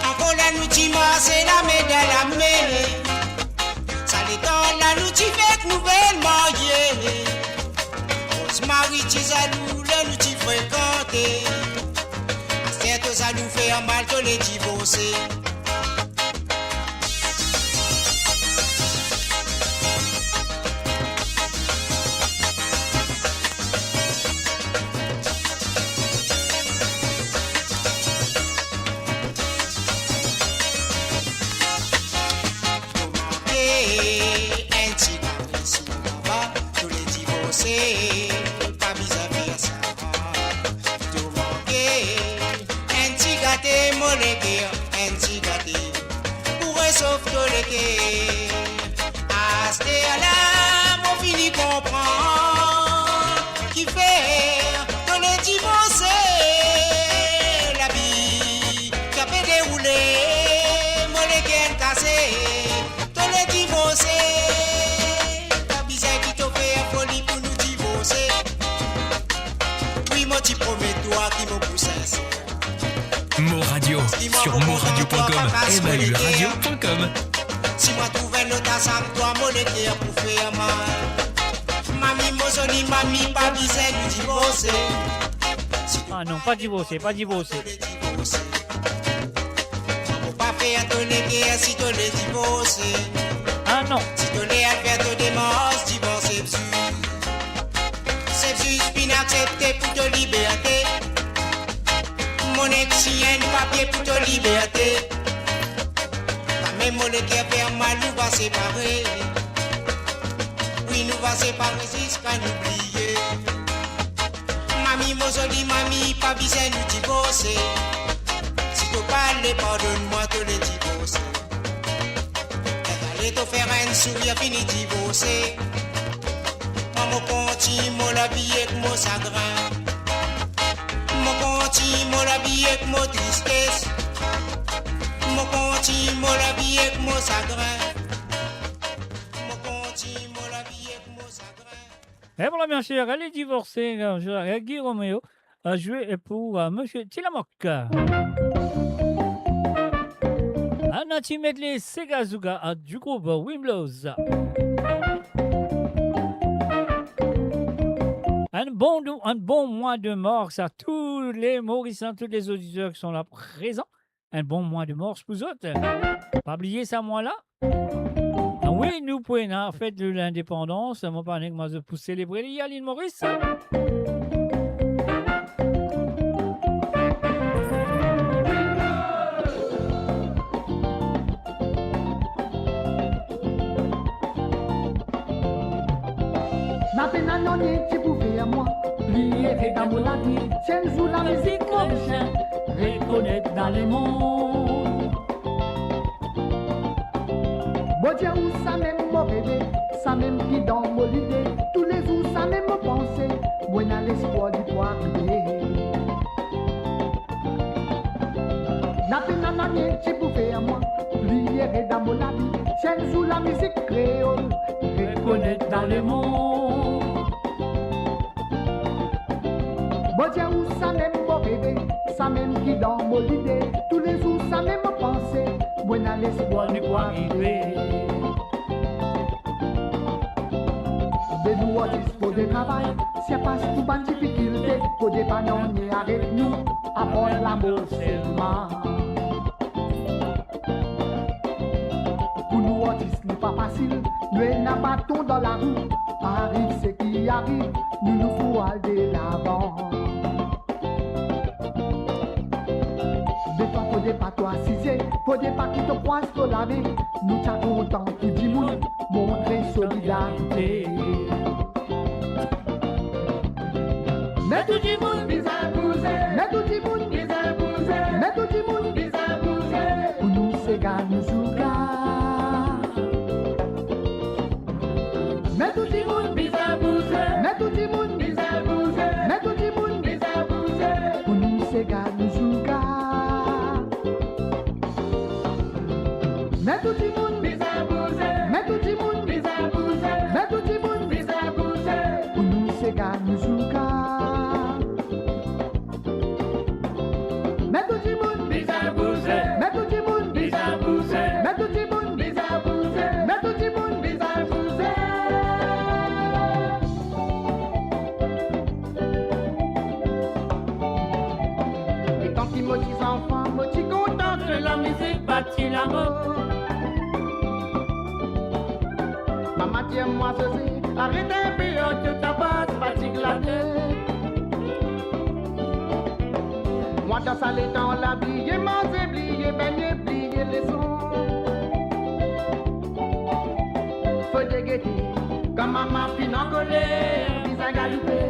Encore les nous timons, c'est la médaille à mêler. Ça l'étonne, la nous timons, nouvelle mariée. Marie, tu jaloux, là nous t'y fréquenter. C'est que ça nous fait un mal de les divorcer. Un petit gars ici là-bas, tous les divorcés. Sauf que le quai, à ce là, mon fini comprend qui fait que les divorcés, la vie qui a fait dérouler, mon légué cassé, que les divorcés, la misère qui t'a fait folie pour nous divorcer. Oui, moi tu promets toi qui me pousse ainsi. Mo Radio sur moradio.com et bahuradio.com. Si moi trouve un autre ensemble, toi monétaire pour faire mal. Mamie, mozoni, mamie, pas besoin de divorcer. Ah non, pas divorcer, pas divorcer. Faut pas faire ton guerre si tu les divorcer. Ah non. Si tu les faire ton démence, divorcer, c'est juste inaccepté pour te liberté. Mon ex-chien, papier pour ta liberté. La même monnaie qui a fait mal, nous va séparer. Oui, nous va séparer jusqu'à nous oublier. Mamie, mozoli, mamie, pas besoin de nous divorcer. Si tu parles, pardonne-moi, te les divorcer. Allez te faire un sourire, fini divorcer. Maman continue, mon la vie avec mon chagrin. Mon conti, mon la vie avec mon tristesse. Mon conti, mon la vie avec mon chagrin. Mon conti, mon la vie avec mon chagrin. Et voilà, bien sûr, elle est divorcée. Guy Roméo a joué pour monsieur Tilamok. Anati Medley Segazuga du groupe Wimblows. Un bon mois de mars à tous les Mauriciens, tous les auditeurs qui sont là présents. Un bon mois de mars pour vous autres. Pas oublier ça, moi-là. Oui, nous pouvons en fait de l'indépendance. Mon panique, moi, pour célébrer l'île Maurice. Ma peine à non tu pouvais à moi. Plier dans mon vie, tiens joue la musique mon chien. Reconnaître dans les mondes. Bon Dieu où ça même mon rêve, ça même qui dans mon idée. Tous les jours ça même mon pensée. Moi n'a l'espoir du poids Ma peine à non tu pouvais à moi. Plier dans mon vie, tiens joue la musique créole. Reconnaître dans les mondes. Bon Dieu où ça même mon rêve, ça même qui dans mon idée. Tous les jours ça même mon pensée. on a l'espoir de quoi arriver. De nous artistes pour des travail, c'est pas tout bonne difficulté, pour des panonniers avec nous, apprendre l'amour seulement. Pour nous artistes, n'est pas facile, nous n'a pas ton dans la roue, arrive ce qui arrive, nous pouvons aller l'avant. Pour des pas toi assisé, pour des pas qui te croisent sur la vie, nous t'as content tout du monde, montrer solidarité. Mais tout du monde, bizarre bousé, mais tout du monde, bizarre bousé, mais tout du monde, bizarre bousé, pour nous c'est gars, nous jouga. Mais tout du monde, bizarre bousé, mais tout du monde, bizarre bousé, mais tout du monde, bizarre bousé, pour nous c'est gars, nous jouga. Mais tout le monde bizarre bousé, mais tout le monde bizarre bousé, mais tout le monde bizarre bousé, pour nous c'est gars nous jouga. Mais tout le monde bizarre bousé, mais tout le monde bizarre bousé, mais tout le monde bizarre bousé, mais tout le monde bizarre bousé. Et quand ils motivent enfants, motivent content de la musique bâtit l'amour. Maman, tiens-moi ceci, arrête un peu, que ta base fatigue la tête. Moi, dans sa lait dans l'habillé, manger, plier, baigner, plier les sons. Faut déguetter, comme maman fin en colère, visage galopé.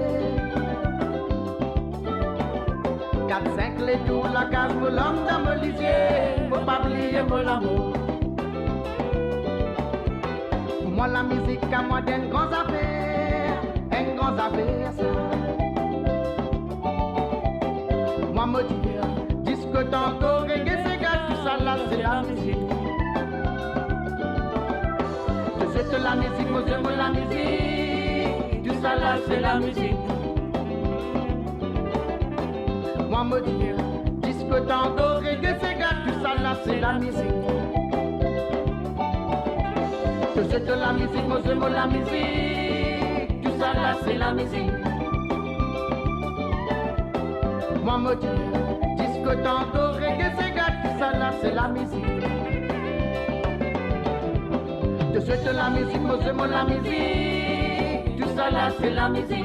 4-5 les tours, la case, pour l'homme dans mon lisier, faut pas oublier mon amour. Moi la musique à moi d'une grande affaire, une grande affaire ça. Moi me dis, disque tango, reggae, c'est gars, tout ça là c'est la musique. C'est la musique, moi j'aime la musique, tout ça là c'est la musique. Moi me dis, disque tango, reggae, c'est gars, tout ça là c'est la musique. C'est de la musique, moi j'aime la musique, tout ça là c'est la musique. Moi me dis, disque tango, reggae, c'est gars, tout ça là c'est la musique. C'est de la musique, moi j'aime la musique, tout ça là c'est la musique.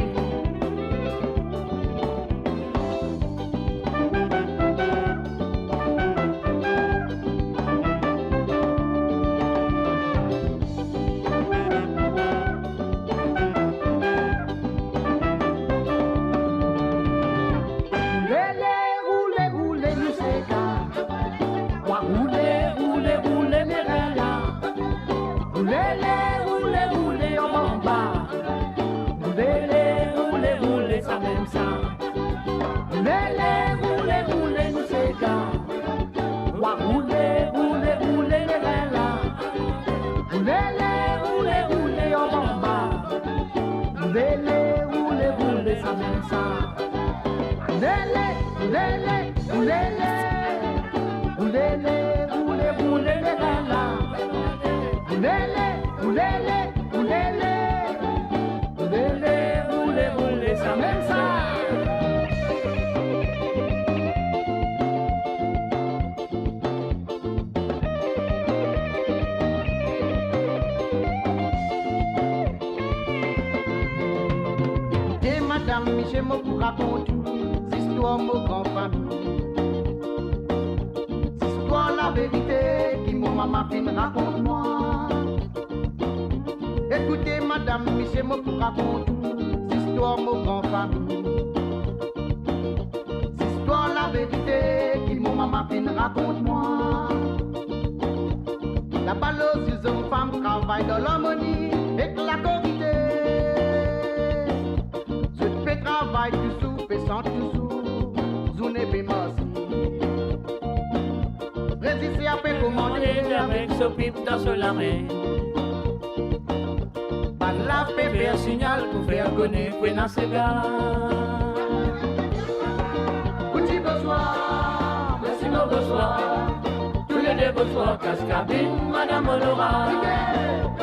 Michel me pour raconter l'histoire de mon grand famille. L'histoire la vérité qui mon maman fin raconte-moi. Écoutez madame Michel me pour raconter l'histoire de mon grand famille. L'histoire la vérité qui mon maman fin raconte-moi. La balance des hommes femmes travaille dans l'harmonie et la corrigée. Travail toujours, fait sans toujours, zone et merci. Résister après commander avec ce pipe dans ce lamé. Pas la paix, faire signal pour faire connaître que dans ces gars. Petit bonsoir, merci mon bonsoir. Tous les les bonsoirs, Cascabine, Madame Honora.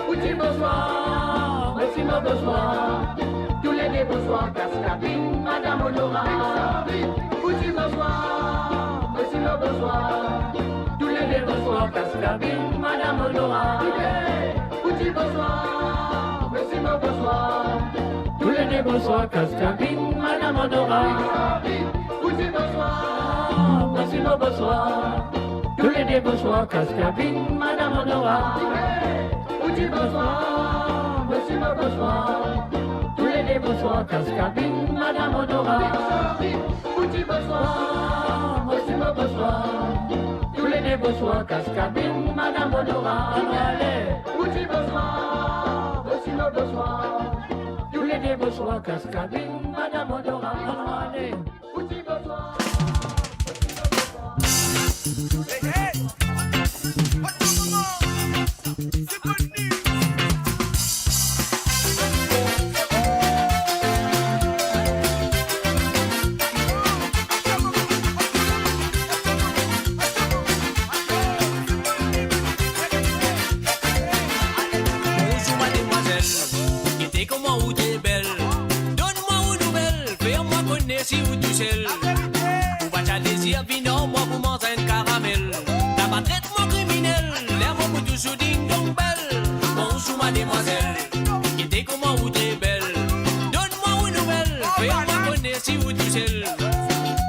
Petit bonsoir, merci mon bonsoir. Tous les deux bonsoirs, Cascabine, Madame Honora. Petit bonsoir, merci mon bonsoir. Tous les deux bonsoirs, Cascabine, Madame Honora. Petit bonsoir, merci mon bonsoir. Tous les deux bonsoirs, Cascabine, Madame Honora. Petit bonsoir, merci mon bonsoir. Tous les deux bonsoirs, Cascabine, Madame Honora. Petit bonsoir, merci mon bonsoir. Tous les deux bonsoirs, Cascabine, Madame Honora. Petit bonsoir, merci mon bonsoir. Tous les deux bonsoirs, Cascabine, Madame Honora. Petit bonsoir, merci mon bonsoir. Tous les deux bonsoirs, Cascabine, Madame Honora. Petit bonsoir. Si vous touchez, ou pas ta désir, vino, moi vous mangez un caramel. La pas traitement criminel, l'air moi vous touche au ding dong belle. Bonjour mademoiselle, qui était comment vous t'es belle. Donne-moi une nouvelle, fais-moi connaître si vous touchez.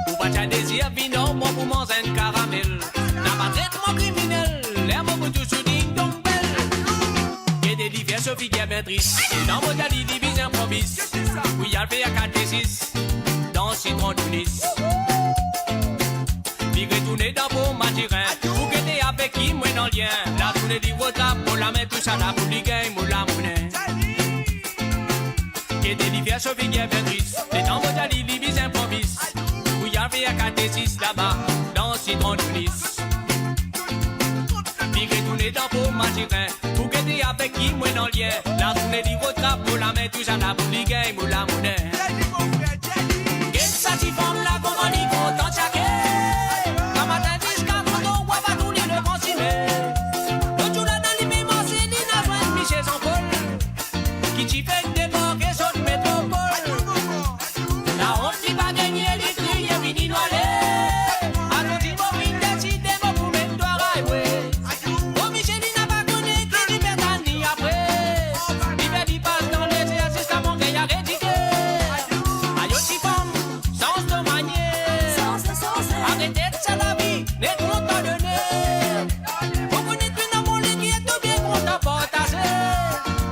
Ou pas ta désir, vino, moi vous mangez un caramel. La pas traitement criminel, l'air moi vous touche au ding dong belle. Qui était diverses filles qui est bien triste. Dans mon dali, divise improvise. Oui, il y a le fait à 4 et 6. Citron Tunis. Puis retourner dans vos matirin. Vous guettez avec qui, moi dans le lien. La tournée du retard pour la main, tout ça là pour les gains, pour la monnaie. Qui était diverses filles qui est bien triste. Les temps modali, libis improvise. Où y avait à 4 et 6 là-bas, dans Citron Tunis. Puis retourner dans vos matirin. Vous guettez avec qui, moi dans le lien. La tournée du retard pour la main, tout ça là pour les gains, pour la monnaie. Ça t'y forme la compagnie content chaque la matin jusqu'à quand on voit pas tourner le grand ciné. Le jour là dans les mêmes Céline a joint Michel Jean-Paul qui t'y fait débarquer sur le métropole. La honte qui va gagner les criers vini noyer. Alors dis bon vite décidé bon pour mettre toi railway. Oh Michel il n'a pas connu qui liberté ni après. Liberté passe dans les exercices à mon gars rédigé. Aïe aussi forme sans te manier, arrêtez de ça la vie, n'êtes content de nez. Vous connaissez une amour qui est tout bien content partager.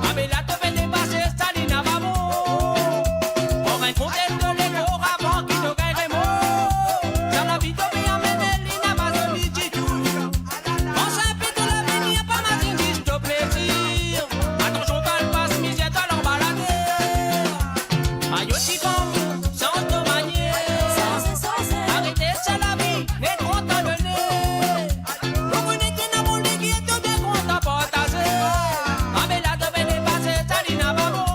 Ah mais là te fait dépasser, Staline à Babo. Pour un compte de l'égo avant qui te gagne mot. Dans la vie de bien amener, il n'a pas de vie du tout. En simple de l'avenir, pas ma juste de plaisir. Attention quand elle passe, misère dans l'embalader. Aïe aussi femme, sans te manier. Arrêtez ça la vie, n'êtes content de nez. Vous connaissez une amour qui est tout bien content partager. Ah mais là devait dépasser, Staline à Babo.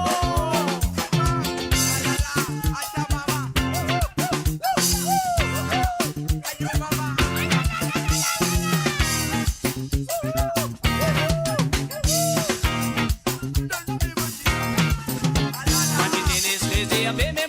Réservé, mais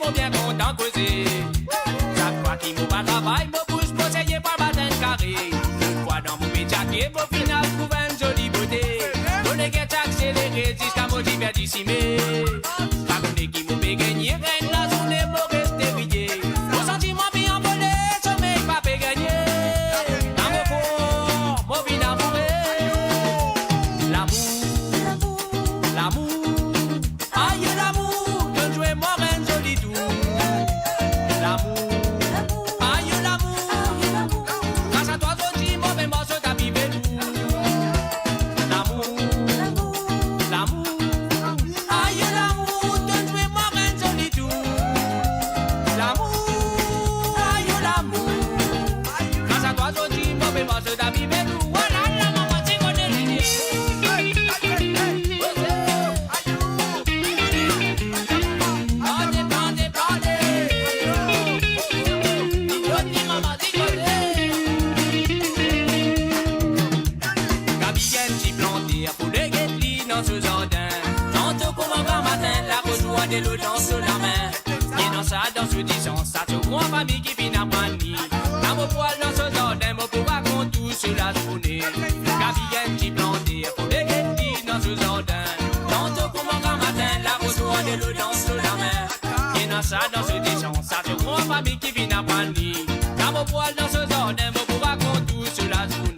l'eau dans sous la main. Qui dans ça, dans ce distance, ça se prend famille qui vient à prendre ni. Dans mon poil, dans ce jardin, mon pour raconter tout sur la journée. Gavienne qui planté, pour des guettes dans ce jardin. Tantôt pour mon grand matin, la retour de l'eau dans sous la main. Qui dans ça, dans ce distance, ça se prend famille qui vient à prendre ni. Dans mon poil, dans ce jardin, mon pour raconter tout sur la journée.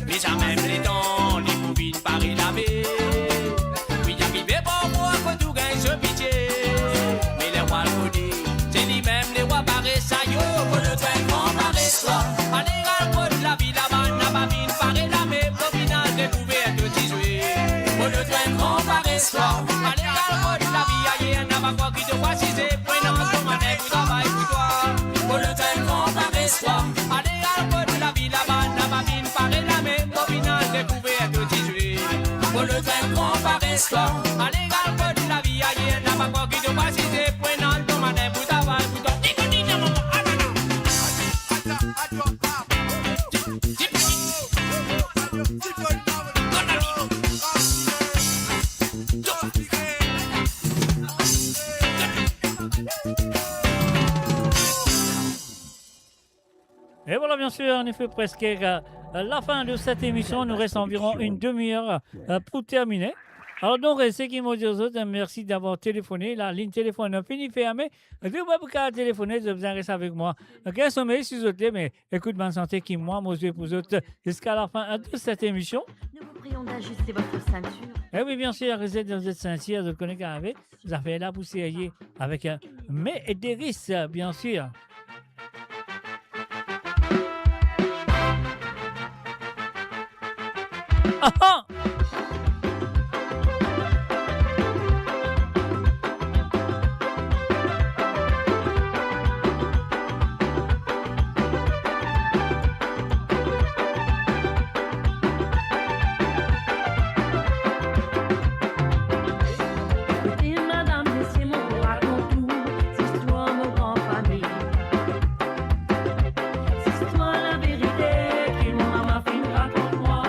Mais jamais les temps, les bobines paraît laver. Oui, arrivé pour moi, faut tout gagner ce pitié. Mais les rois le connaissent, c'est lui-même les rois paraît ça yo. Pour le train qu'on paraît soi. Allez, pour la vie là-bas, n'a pas mis paraît la même. Pour final, découvert de 18. Pour le train qu'on paraît soi. Allez, pour la vie ailleurs, n'a pas quoi qui te voit si c'est. Prenons ton manège, vous travaille pour toi. Pour le train qu'on paraît soi. Allez, pour la vie là-bas, n'a pas mis paraît la même. Pour final, découvert de 18. Pour le train qu'on paraît soi. Allez, pour la vie ailleurs, n'a pas quoi qui te voit si c'est. Prenons ton manège, vous travaille pour toi. Et voilà, bien sûr, en effet, presque la fin de cette émission. Il nous reste environ une demi-heure pour terminer. Alors, donc, ce qui m'a dit aux autres, merci d'avoir téléphoné. La ligne téléphone finie fermée. Je ne peux pas téléphoner, je vous rester avec moi. Quel sommeil, si vous êtes, mais écoute, bonne santé qui, moi, pour vous autres, jusqu'à la fin de cette émission. Nous vous prions d'ajuster votre ceinture. Eh oui, bien sûr, vous êtes dans cette ceinture, vous connaissez avec. Vous avez la poussière avec mais des risques, bien sûr. Ah ah! Madame, laissez-moi raconter tout, cette histoire de grande famille. Cette histoire, la vérité, que maman fin raconte-moi.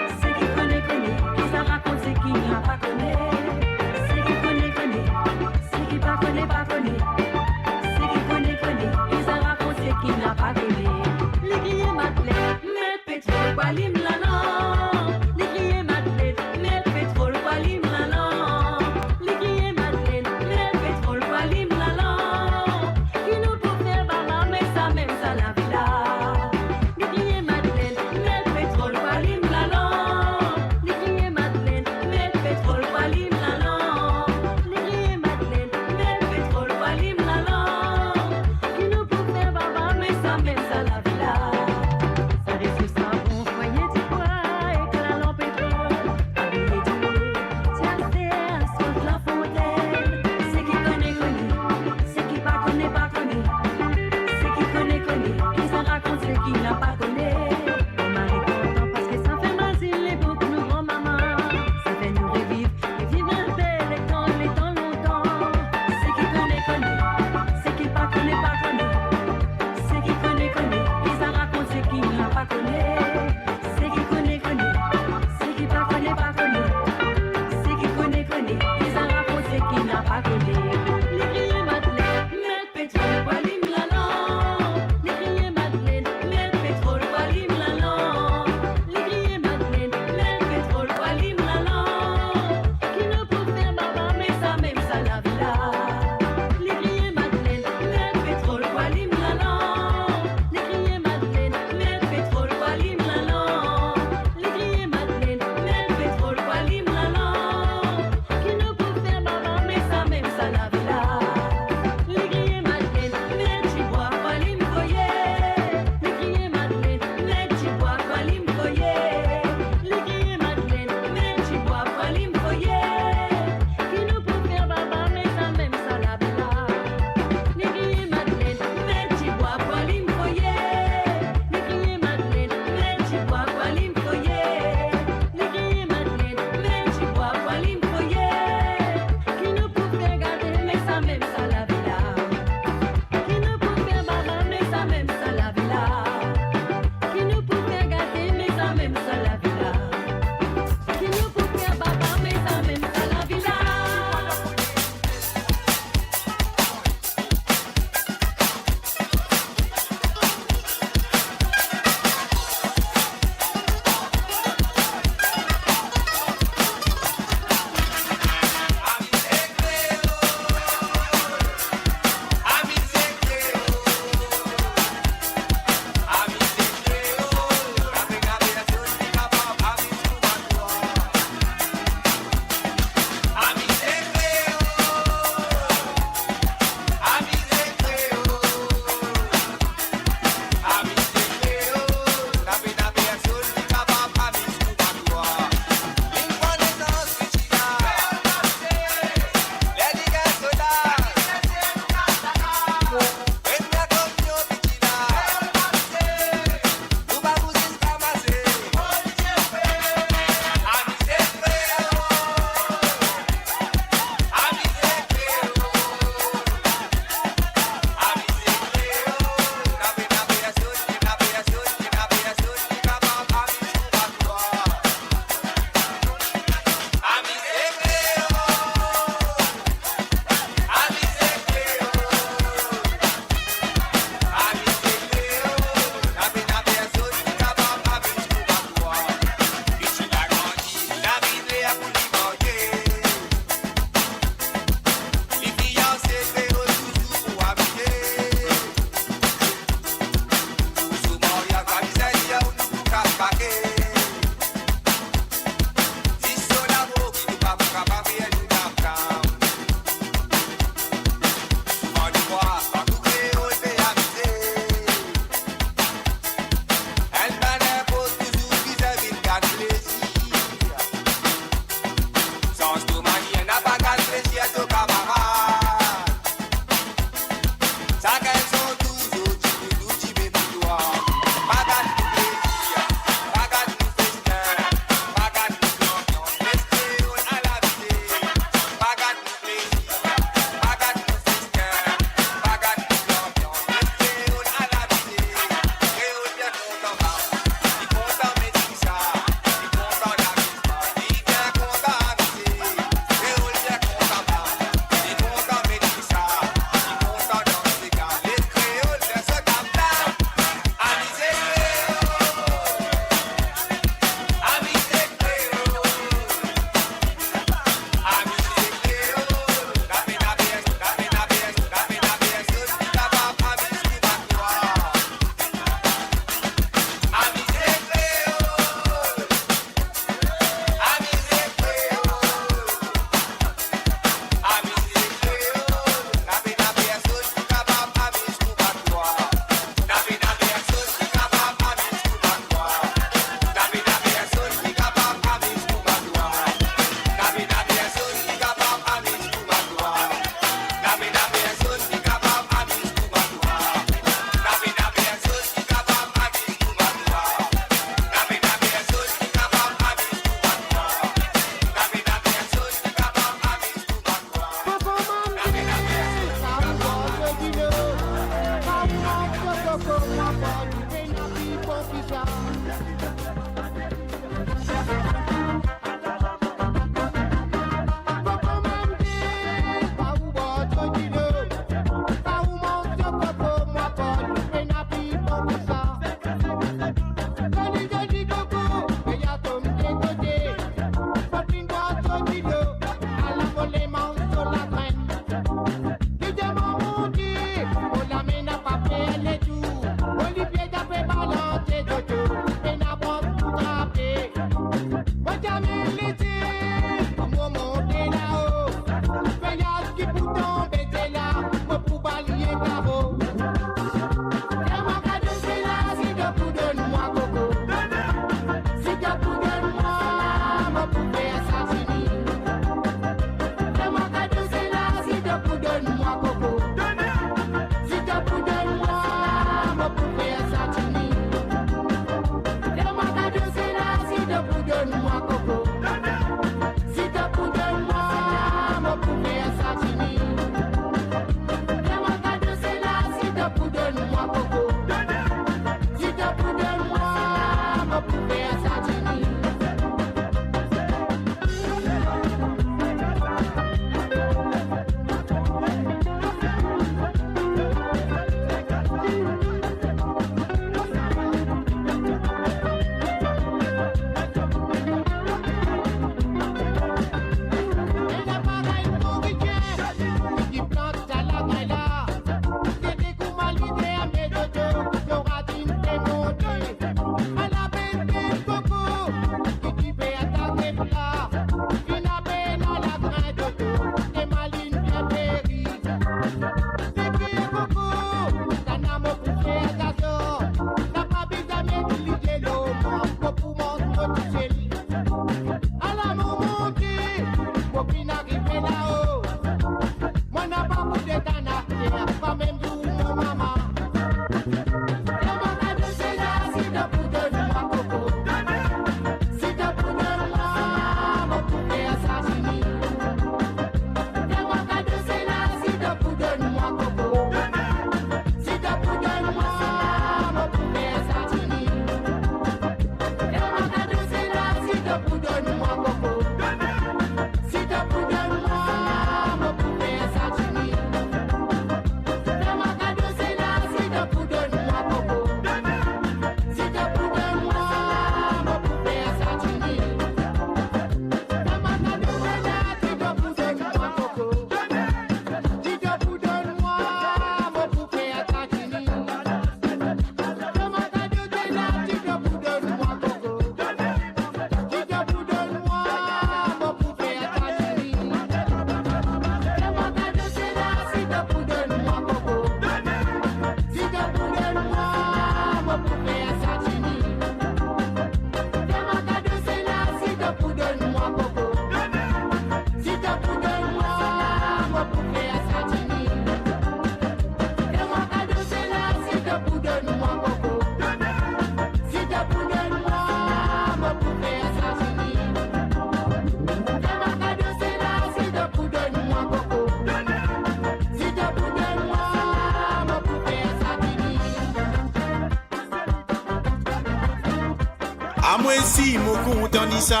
moi si mon content ni ça.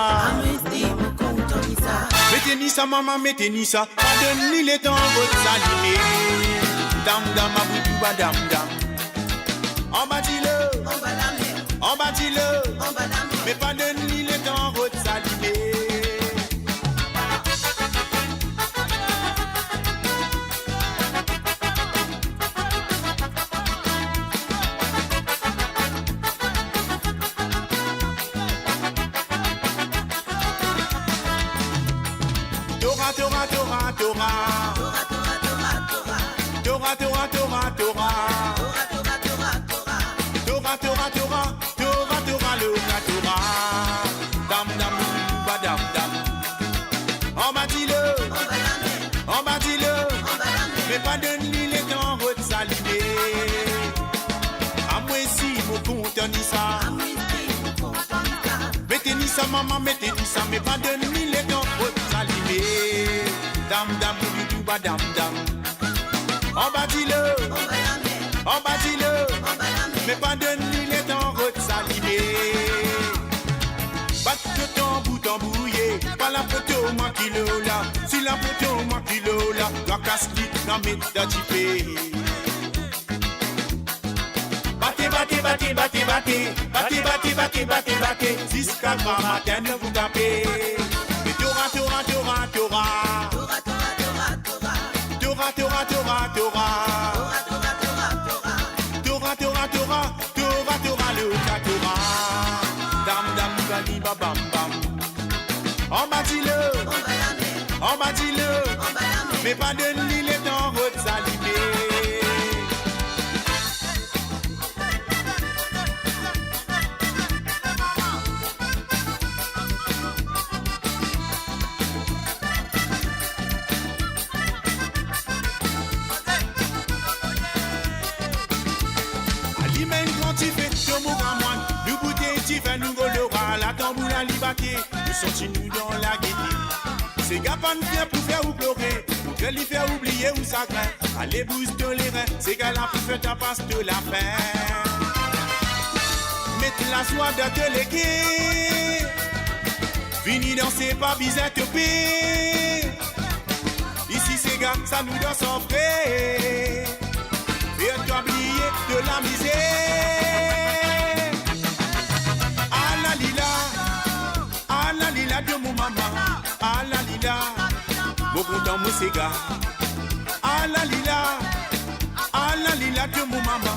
Mettez ni ça maman, mettez ni ça. Donne ni les temps votre salimé. Dam dam a bout ba dam dam. En bâtis-le, en bâtis-le, mais pas donne ni les temps votre salimé. Mais pas de l'île et en route salimé. À moi si mon compte ni ça. Mettez ni ça maman, mettez ni ça. Mais pas de l'île et en route salimé. Dam dam du ba dam dam. En bâtis-le, en bâtis-le. Mais pas de l'île et en route salimé. Batte ton bouillé, pas la photo moi qui le là. Si la photo moi qui le là, la casse-lit dans mes d'atipé. Battez, battez, battez, battez, battez, battez, battez, battez, battez, battez, jusqu'à grand matin ne vous tapez. Mais Torah, Torah, Torah, Torah, Torah, Torah, Torah, Torah, Torah, Torah, Torah, Torah, Torah, le Torah. Dam dam bali ba bam bam. En bâtis-le, en bâtis-le, mais pas de l'île est en route salimé. Alimen quand tu fais ton mot à moi, nous bouteilles tu fais nous golora, la tambour la libaké, nous sortis nous dans la gaieté. C'est gars pas nous faire pour faire ou pleurer, que lui fait oublier où ça craint. Allez booster les reins, c'est qu'elle a pu faire ta passe de la fin. Mettez la soie de te léguer. Vini danser, pas bizarre te payer. Ici c'est gars, ça nous doit s'offrir. Fais-toi oublier de la misère. Ah la lila de mon maman. Ah la lila, mon content mon séga. Ah la lila de mon maman.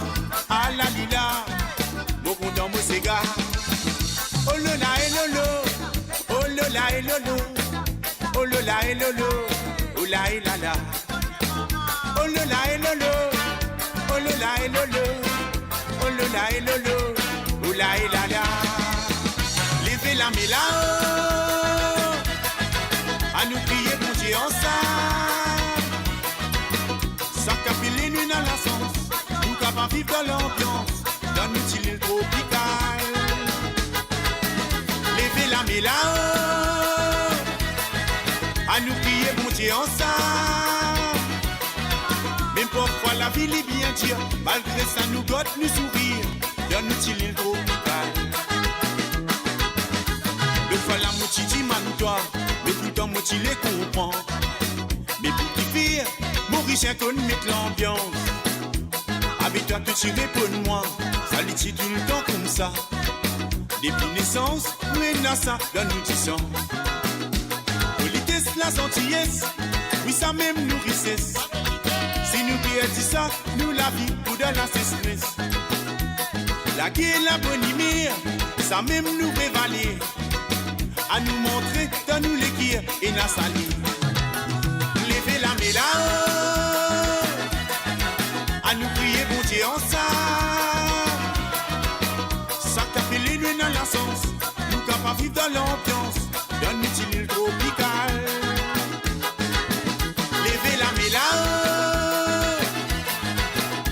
Ah la lila, mon content mon séga. Oh lola et lolo, oh lola et lolo, oh lola et lolo, oh la et la la. Oh lola et lolo, oh lola et lolo, oh lola et lolo, oh la et la la. Levez la méla, à nous crier pour Dieu en ça. Ça capille les nuits dans la sens, nous capables vivre dans l'ambiance, dans notre île tropicale. Levez la méla, à nous crier pour Dieu en ça. Même parfois la vie est bien dure, malgré ça nous goûte nous sourire, dans notre île tropicale. Le fois la moitié dit man-toi, mais pourtant moitié les comprend. Mais pour qui faire, Maurice qu'on mette l'ambiance. Habite-toi te tirer pour moi, ça lui tire tout le temps comme ça. Depuis naissance, nous et ça dans nous disons. Politesse, la gentillesse, oui ça même nous richesse. Si nous perdons ça, nous la vie pour de la stress. La guerre, la bonne humeur, ça même nous prévaler. À nous montrer dans nous les guerres et la salir. Levez la méla, à nous prier bon Dieu en ça. Ça tape les nuits dans la sens, nous capables vivre dans l'ambiance, dans notre île tropicale. Levez la méla,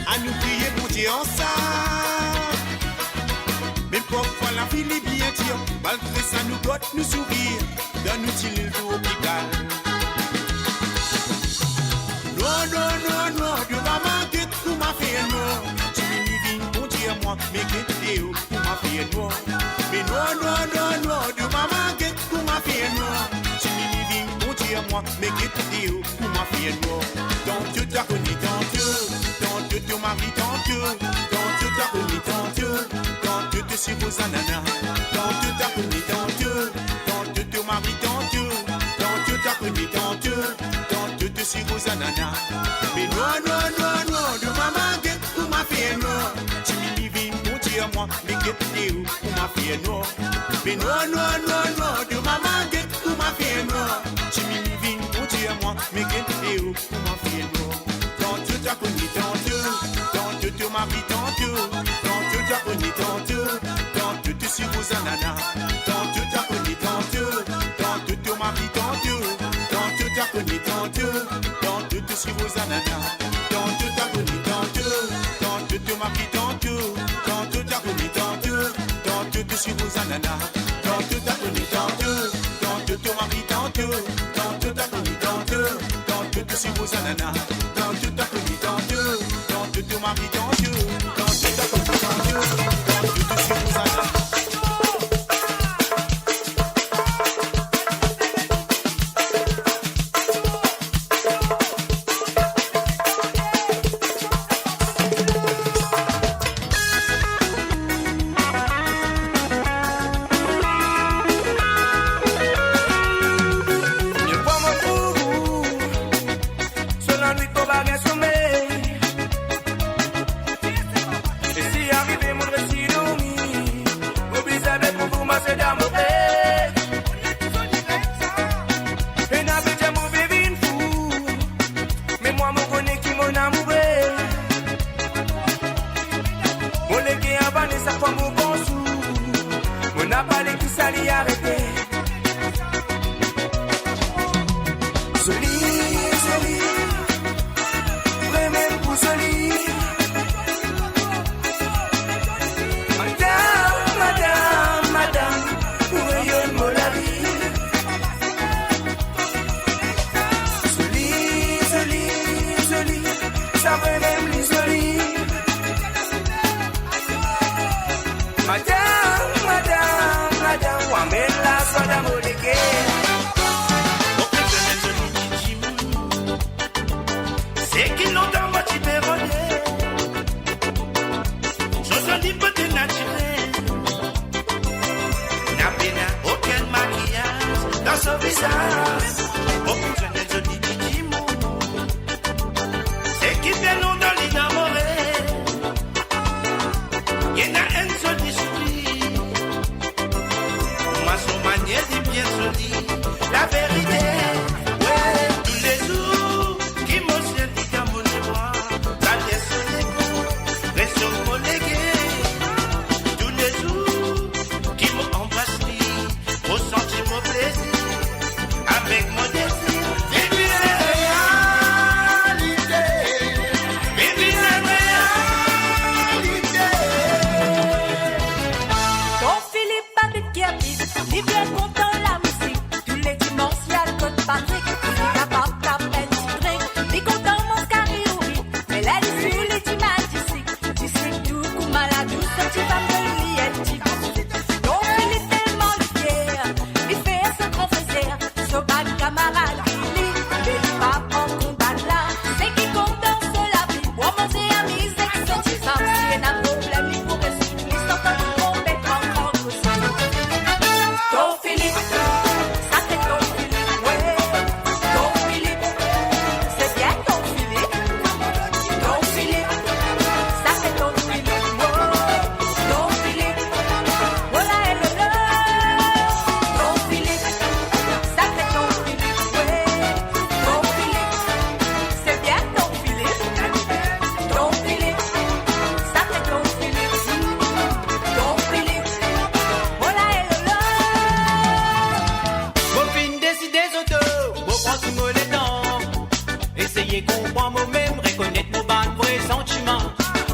à nous prier bon Dieu en ça. Mais parfois la vie est bien dure, malgré ça nous goûte nous sourire, dans notre île tropicale. Non, non, non, non, de maman que tu m'as fait noir. Tu m'y vis, bon Dieu moi, mais que tu m'as fait noir. Mais non, non, non, non, de maman que tu m'as fait noir. Tu m'y vis, bon Dieu moi, mais que tu m'as fait noir. Tant Dieu t'a connu, tant Dieu te marie, tant Dieu t'a connu, tant Dieu te suivre aux ananas. Tant Dieu t'a connu, tant Dieu te marie, tant Dieu t'a connu, tant Dieu te suivre aux ananas. Mais non, non, non, non, de maman que tu m'as fait noir. Tu m'y vis, mon Dieu moi, mais que tu m'as fait noir. Mais non, non, non, non, de maman que tu m'as fait noir. Tu m'y vis, mon Dieu moi, mais que tu m'as fait noir. Tant Dieu t'a connu, tant Dieu te marie, tant Dieu t'a connu, tant Dieu te suivre aux ananas. Tant Dieu t'a connu, tant Dieu te marie, tant Dieu t'a connu, tant Dieu te suivre aux ananas. Tant Dieu t'a connu, tant Dieu te marie, tant Dieu t'a connu, tant Dieu te suivre aux ananas. Tant Dieu t'a connu, tant Dieu te marie, tant Dieu t'a connu, tant Dieu te suivre aux ananas. Tant Dieu t'a connu, tant Dieu te marie, tant Dieu t'a connu, tant Dieu te suivre aux ananas.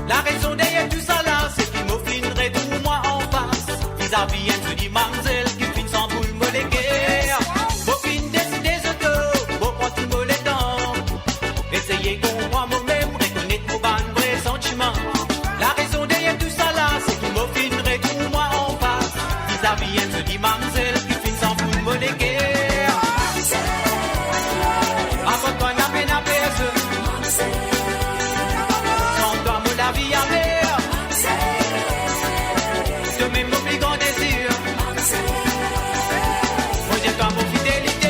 La raison derrière tout ça là, c'est qu'il m'offinerait tout moi en face. Vis-à-vis un petit mamzelle qui finit sans boule me léguer. M'offine des autos, bon prend tout me les dents. Essayez qu'on voit moi-même, reconnaître mon ban vrai sentiment. La raison derrière tout ça là, c'est qu'il m'offinerait tout moi en face. Vis-à-vis un petit mamzelle qui finit sans boule me léguer. Avant qu'on a peine à perdre. Sans toi, mon la vie amère. De même, mon plus grand désir. Moi, j'ai pas mon fidélité.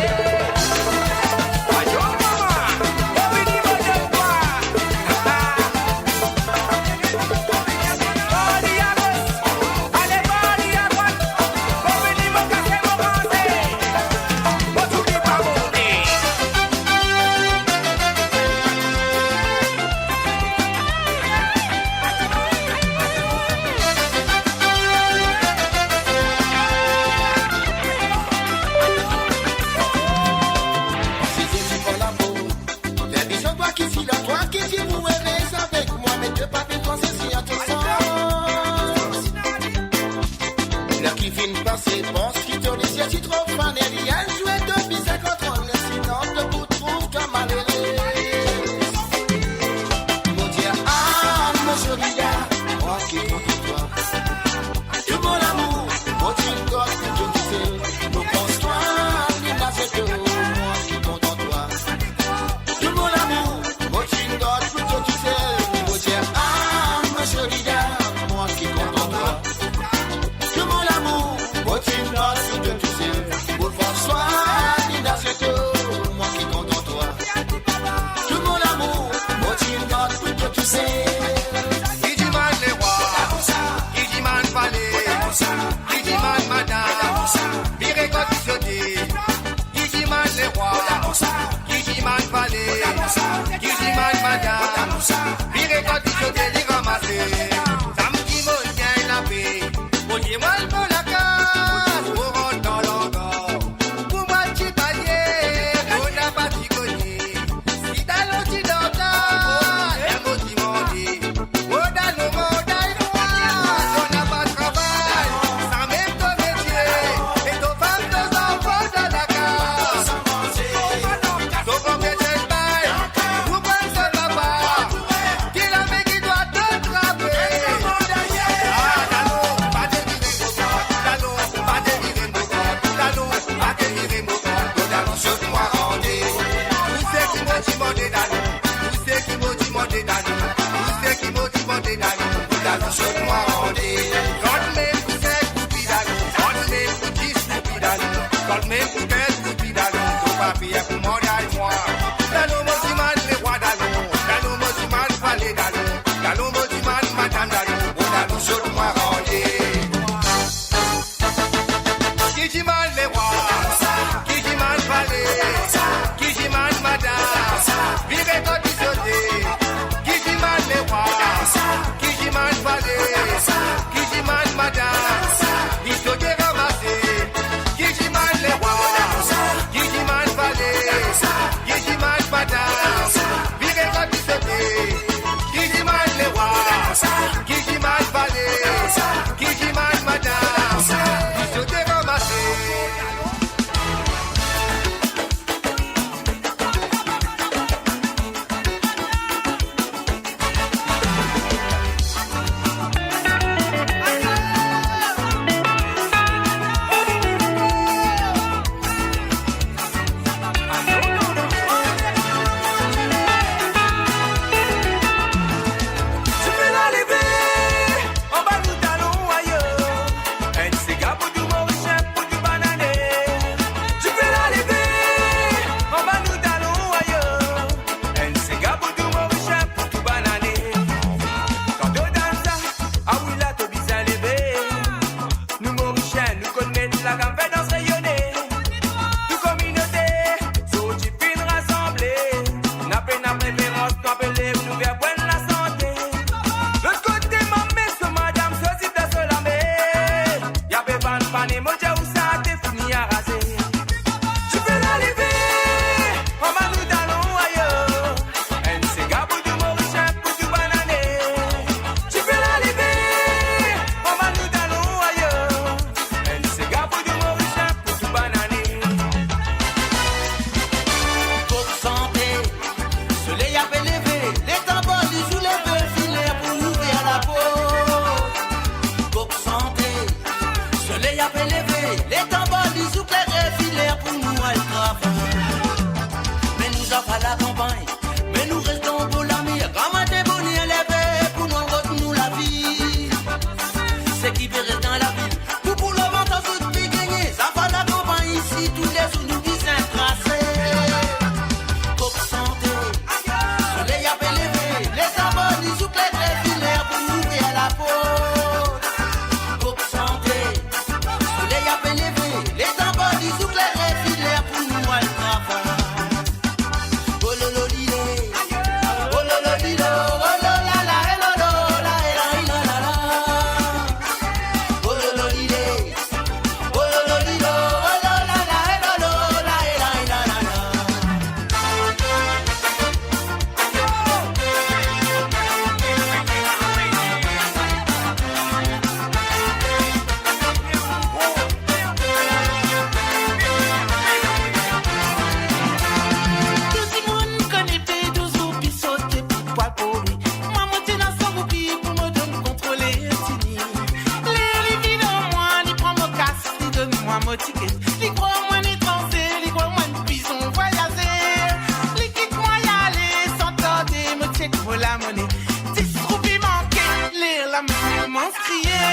la même immense crier.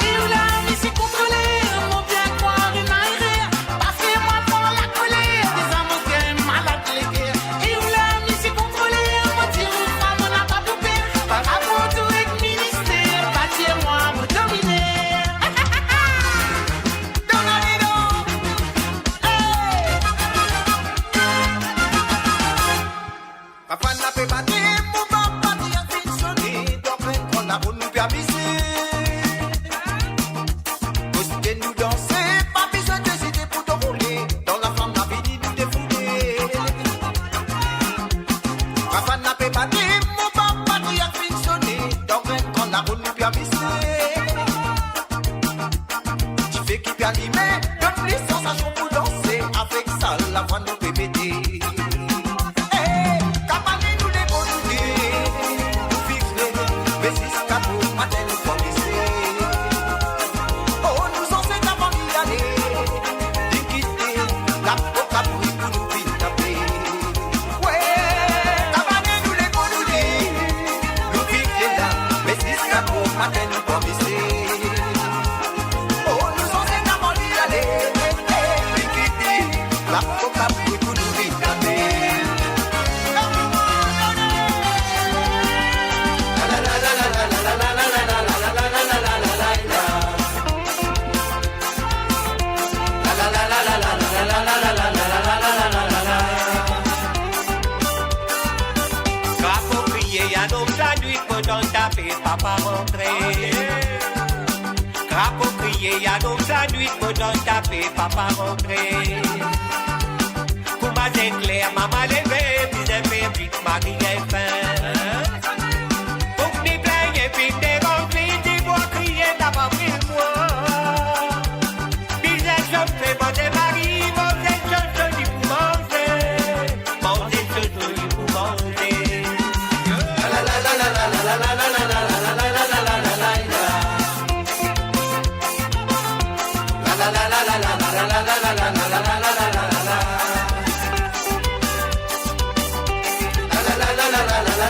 Et où la vie s'est contrôlée, mon bien croire une aérée. Parce que moi pour la colère, des amants qui aiment malade les guerres. Et où la vie s'est contrôlée, mon tir ou femme on n'a pas poupé. Par rapport au tout avec ministère, bâtir moi me dominer. Papa n'a pas battu, mon papa dit à fin sonner, donc on a pour nous permiser. Posséder nous danser, pas besoin de décider pour te rouler, dans la femme n'a fini nous défouler. Papa n'a pas battu, mon papa dit à fin sonner, donc on a pour nous permiser. Tu fais qui peut animer, donne les sensations pour danser, avec ça la voix nous peut m'aider. Papa rentré. Crapaud crié, y'a donc la nuit, pendant taper, papa rentré. Pour ma clair, maman levé, puis j'ai fait vite, Marie est faim. Pour que m'y plaigne, puis t'es rempli, tu vois crier, t'as pas pris le mois. Puis j'ai chauffé, bon j'ai Marie, bon j'ai chauffé, pour manger. Manger, chauffé, pour manger. La la la la la la la la la la la. La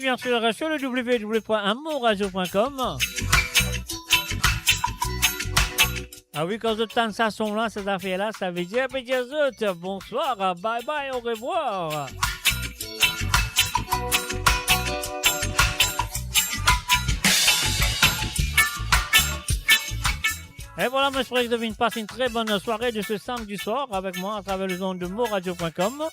bien sûr, sur le www.amourradio.com. Ah oui, quand je tente ça son là, cette affaire-là, ça veut dire, bonsoir, bye bye, au revoir. Et voilà, moi, je souhaite que vous passez une très bonne soirée de ce samedi soir avec moi à travers les ondes de moradio.com.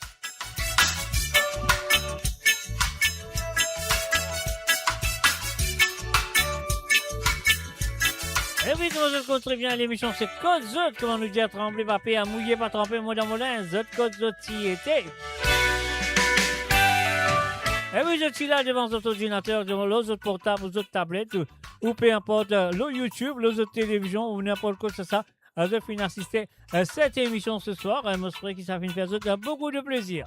Et oui, comment je compte très bien l'émission, c'est Code Zot, comment nous dire trembler, papier, à mouiller, pas tremper, moi dans mon linge, Zot, Code Zot, y était. Et oui, je suis là devant votre ordinateur, devant l'autre portable, aux autres tablettes, ou peu importe, le YouTube, les autres télévisions, ou n'importe quoi, c'est ça. Je finis d'assister à cette émission ce soir. Je me souhaite que ça finit faire beaucoup de plaisir.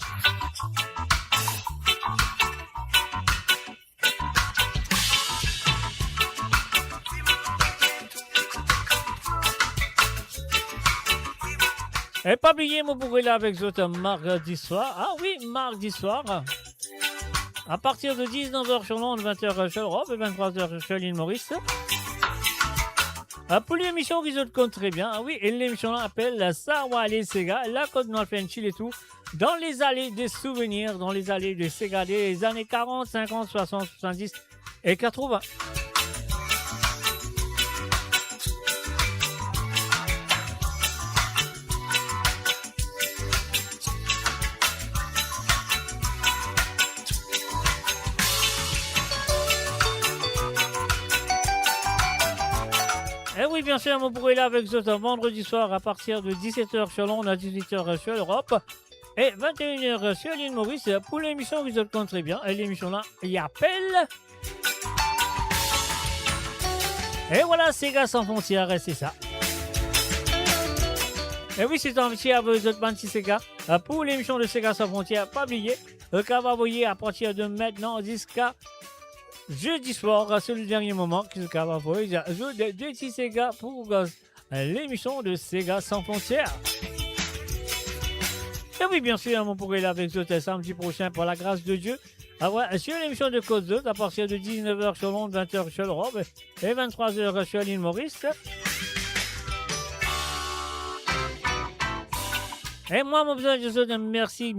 Et pas oublier, moi, pour là avec vous mardi soir. Ah oui, mardi soir. À partir de 19h sur Londres, 20h sur Europe et 23h sur l'île Maurice. Pour l'émission qui se compte très bien, oui, et l'émission là appelle Sawa les Sega, la Côte Nord fait chill et tout, dans les allées des souvenirs, dans les allées des Sega des années 40, 50, 60, 70 et 80. Et oui, bien sûr, vous pourrez là avec vous vendredi soir à partir de 17h sur Londres, à 18h sur l'Europe et 21h sur l'île Maurice pour l'émission qui se compte très bien. Et l'émission là, il appelle. Et voilà, Sega sans frontières, c'est ça. Et oui, c'est un petit avec les autres bandes Sega. Pour l'émission de Sega sans frontières, pas oublier qu'on va envoyer à partir de maintenant jusqu'à jeudi soir, c'est le dernier moment que je va envoyer de petits Sega pour l'émission de Sega sans frontières. Et oui, bien sûr, on pourrait là avec vous samedi prochain pour la grâce de Dieu. Sur l'émission de Code Zot à partir de 19h sur Londres, 20h sur l'Europe et 23h sur l'île Maurice. Et moi, mon besoin de vous merci,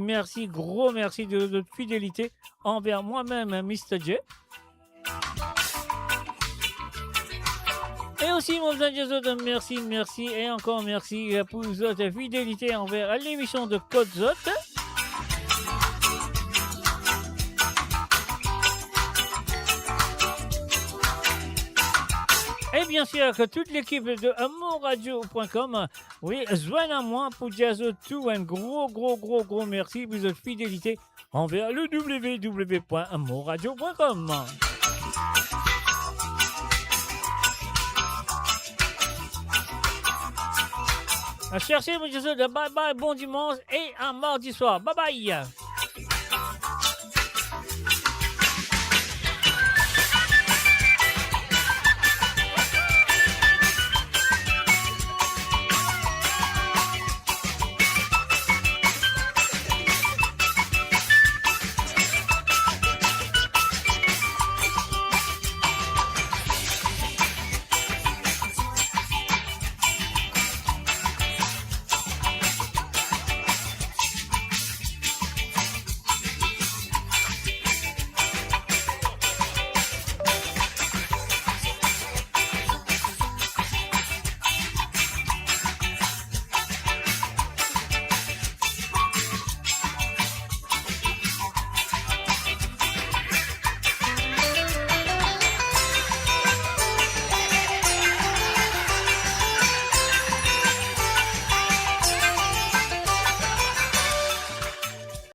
gros merci de votre fidélité envers moi-même, Mr. J. Et aussi, mon besoin de merci et encore merci pour votre fidélité envers l'émission de Code Zot. Et bien sûr que toute l'équipe de amourradio.com, oui, joignent à moi pour dire tout un gros merci pour votre fidélité envers le www.amourradio.com. Cherchez, mon Dieu, bye bye, bon dimanche et un mardi soir. Bye bye.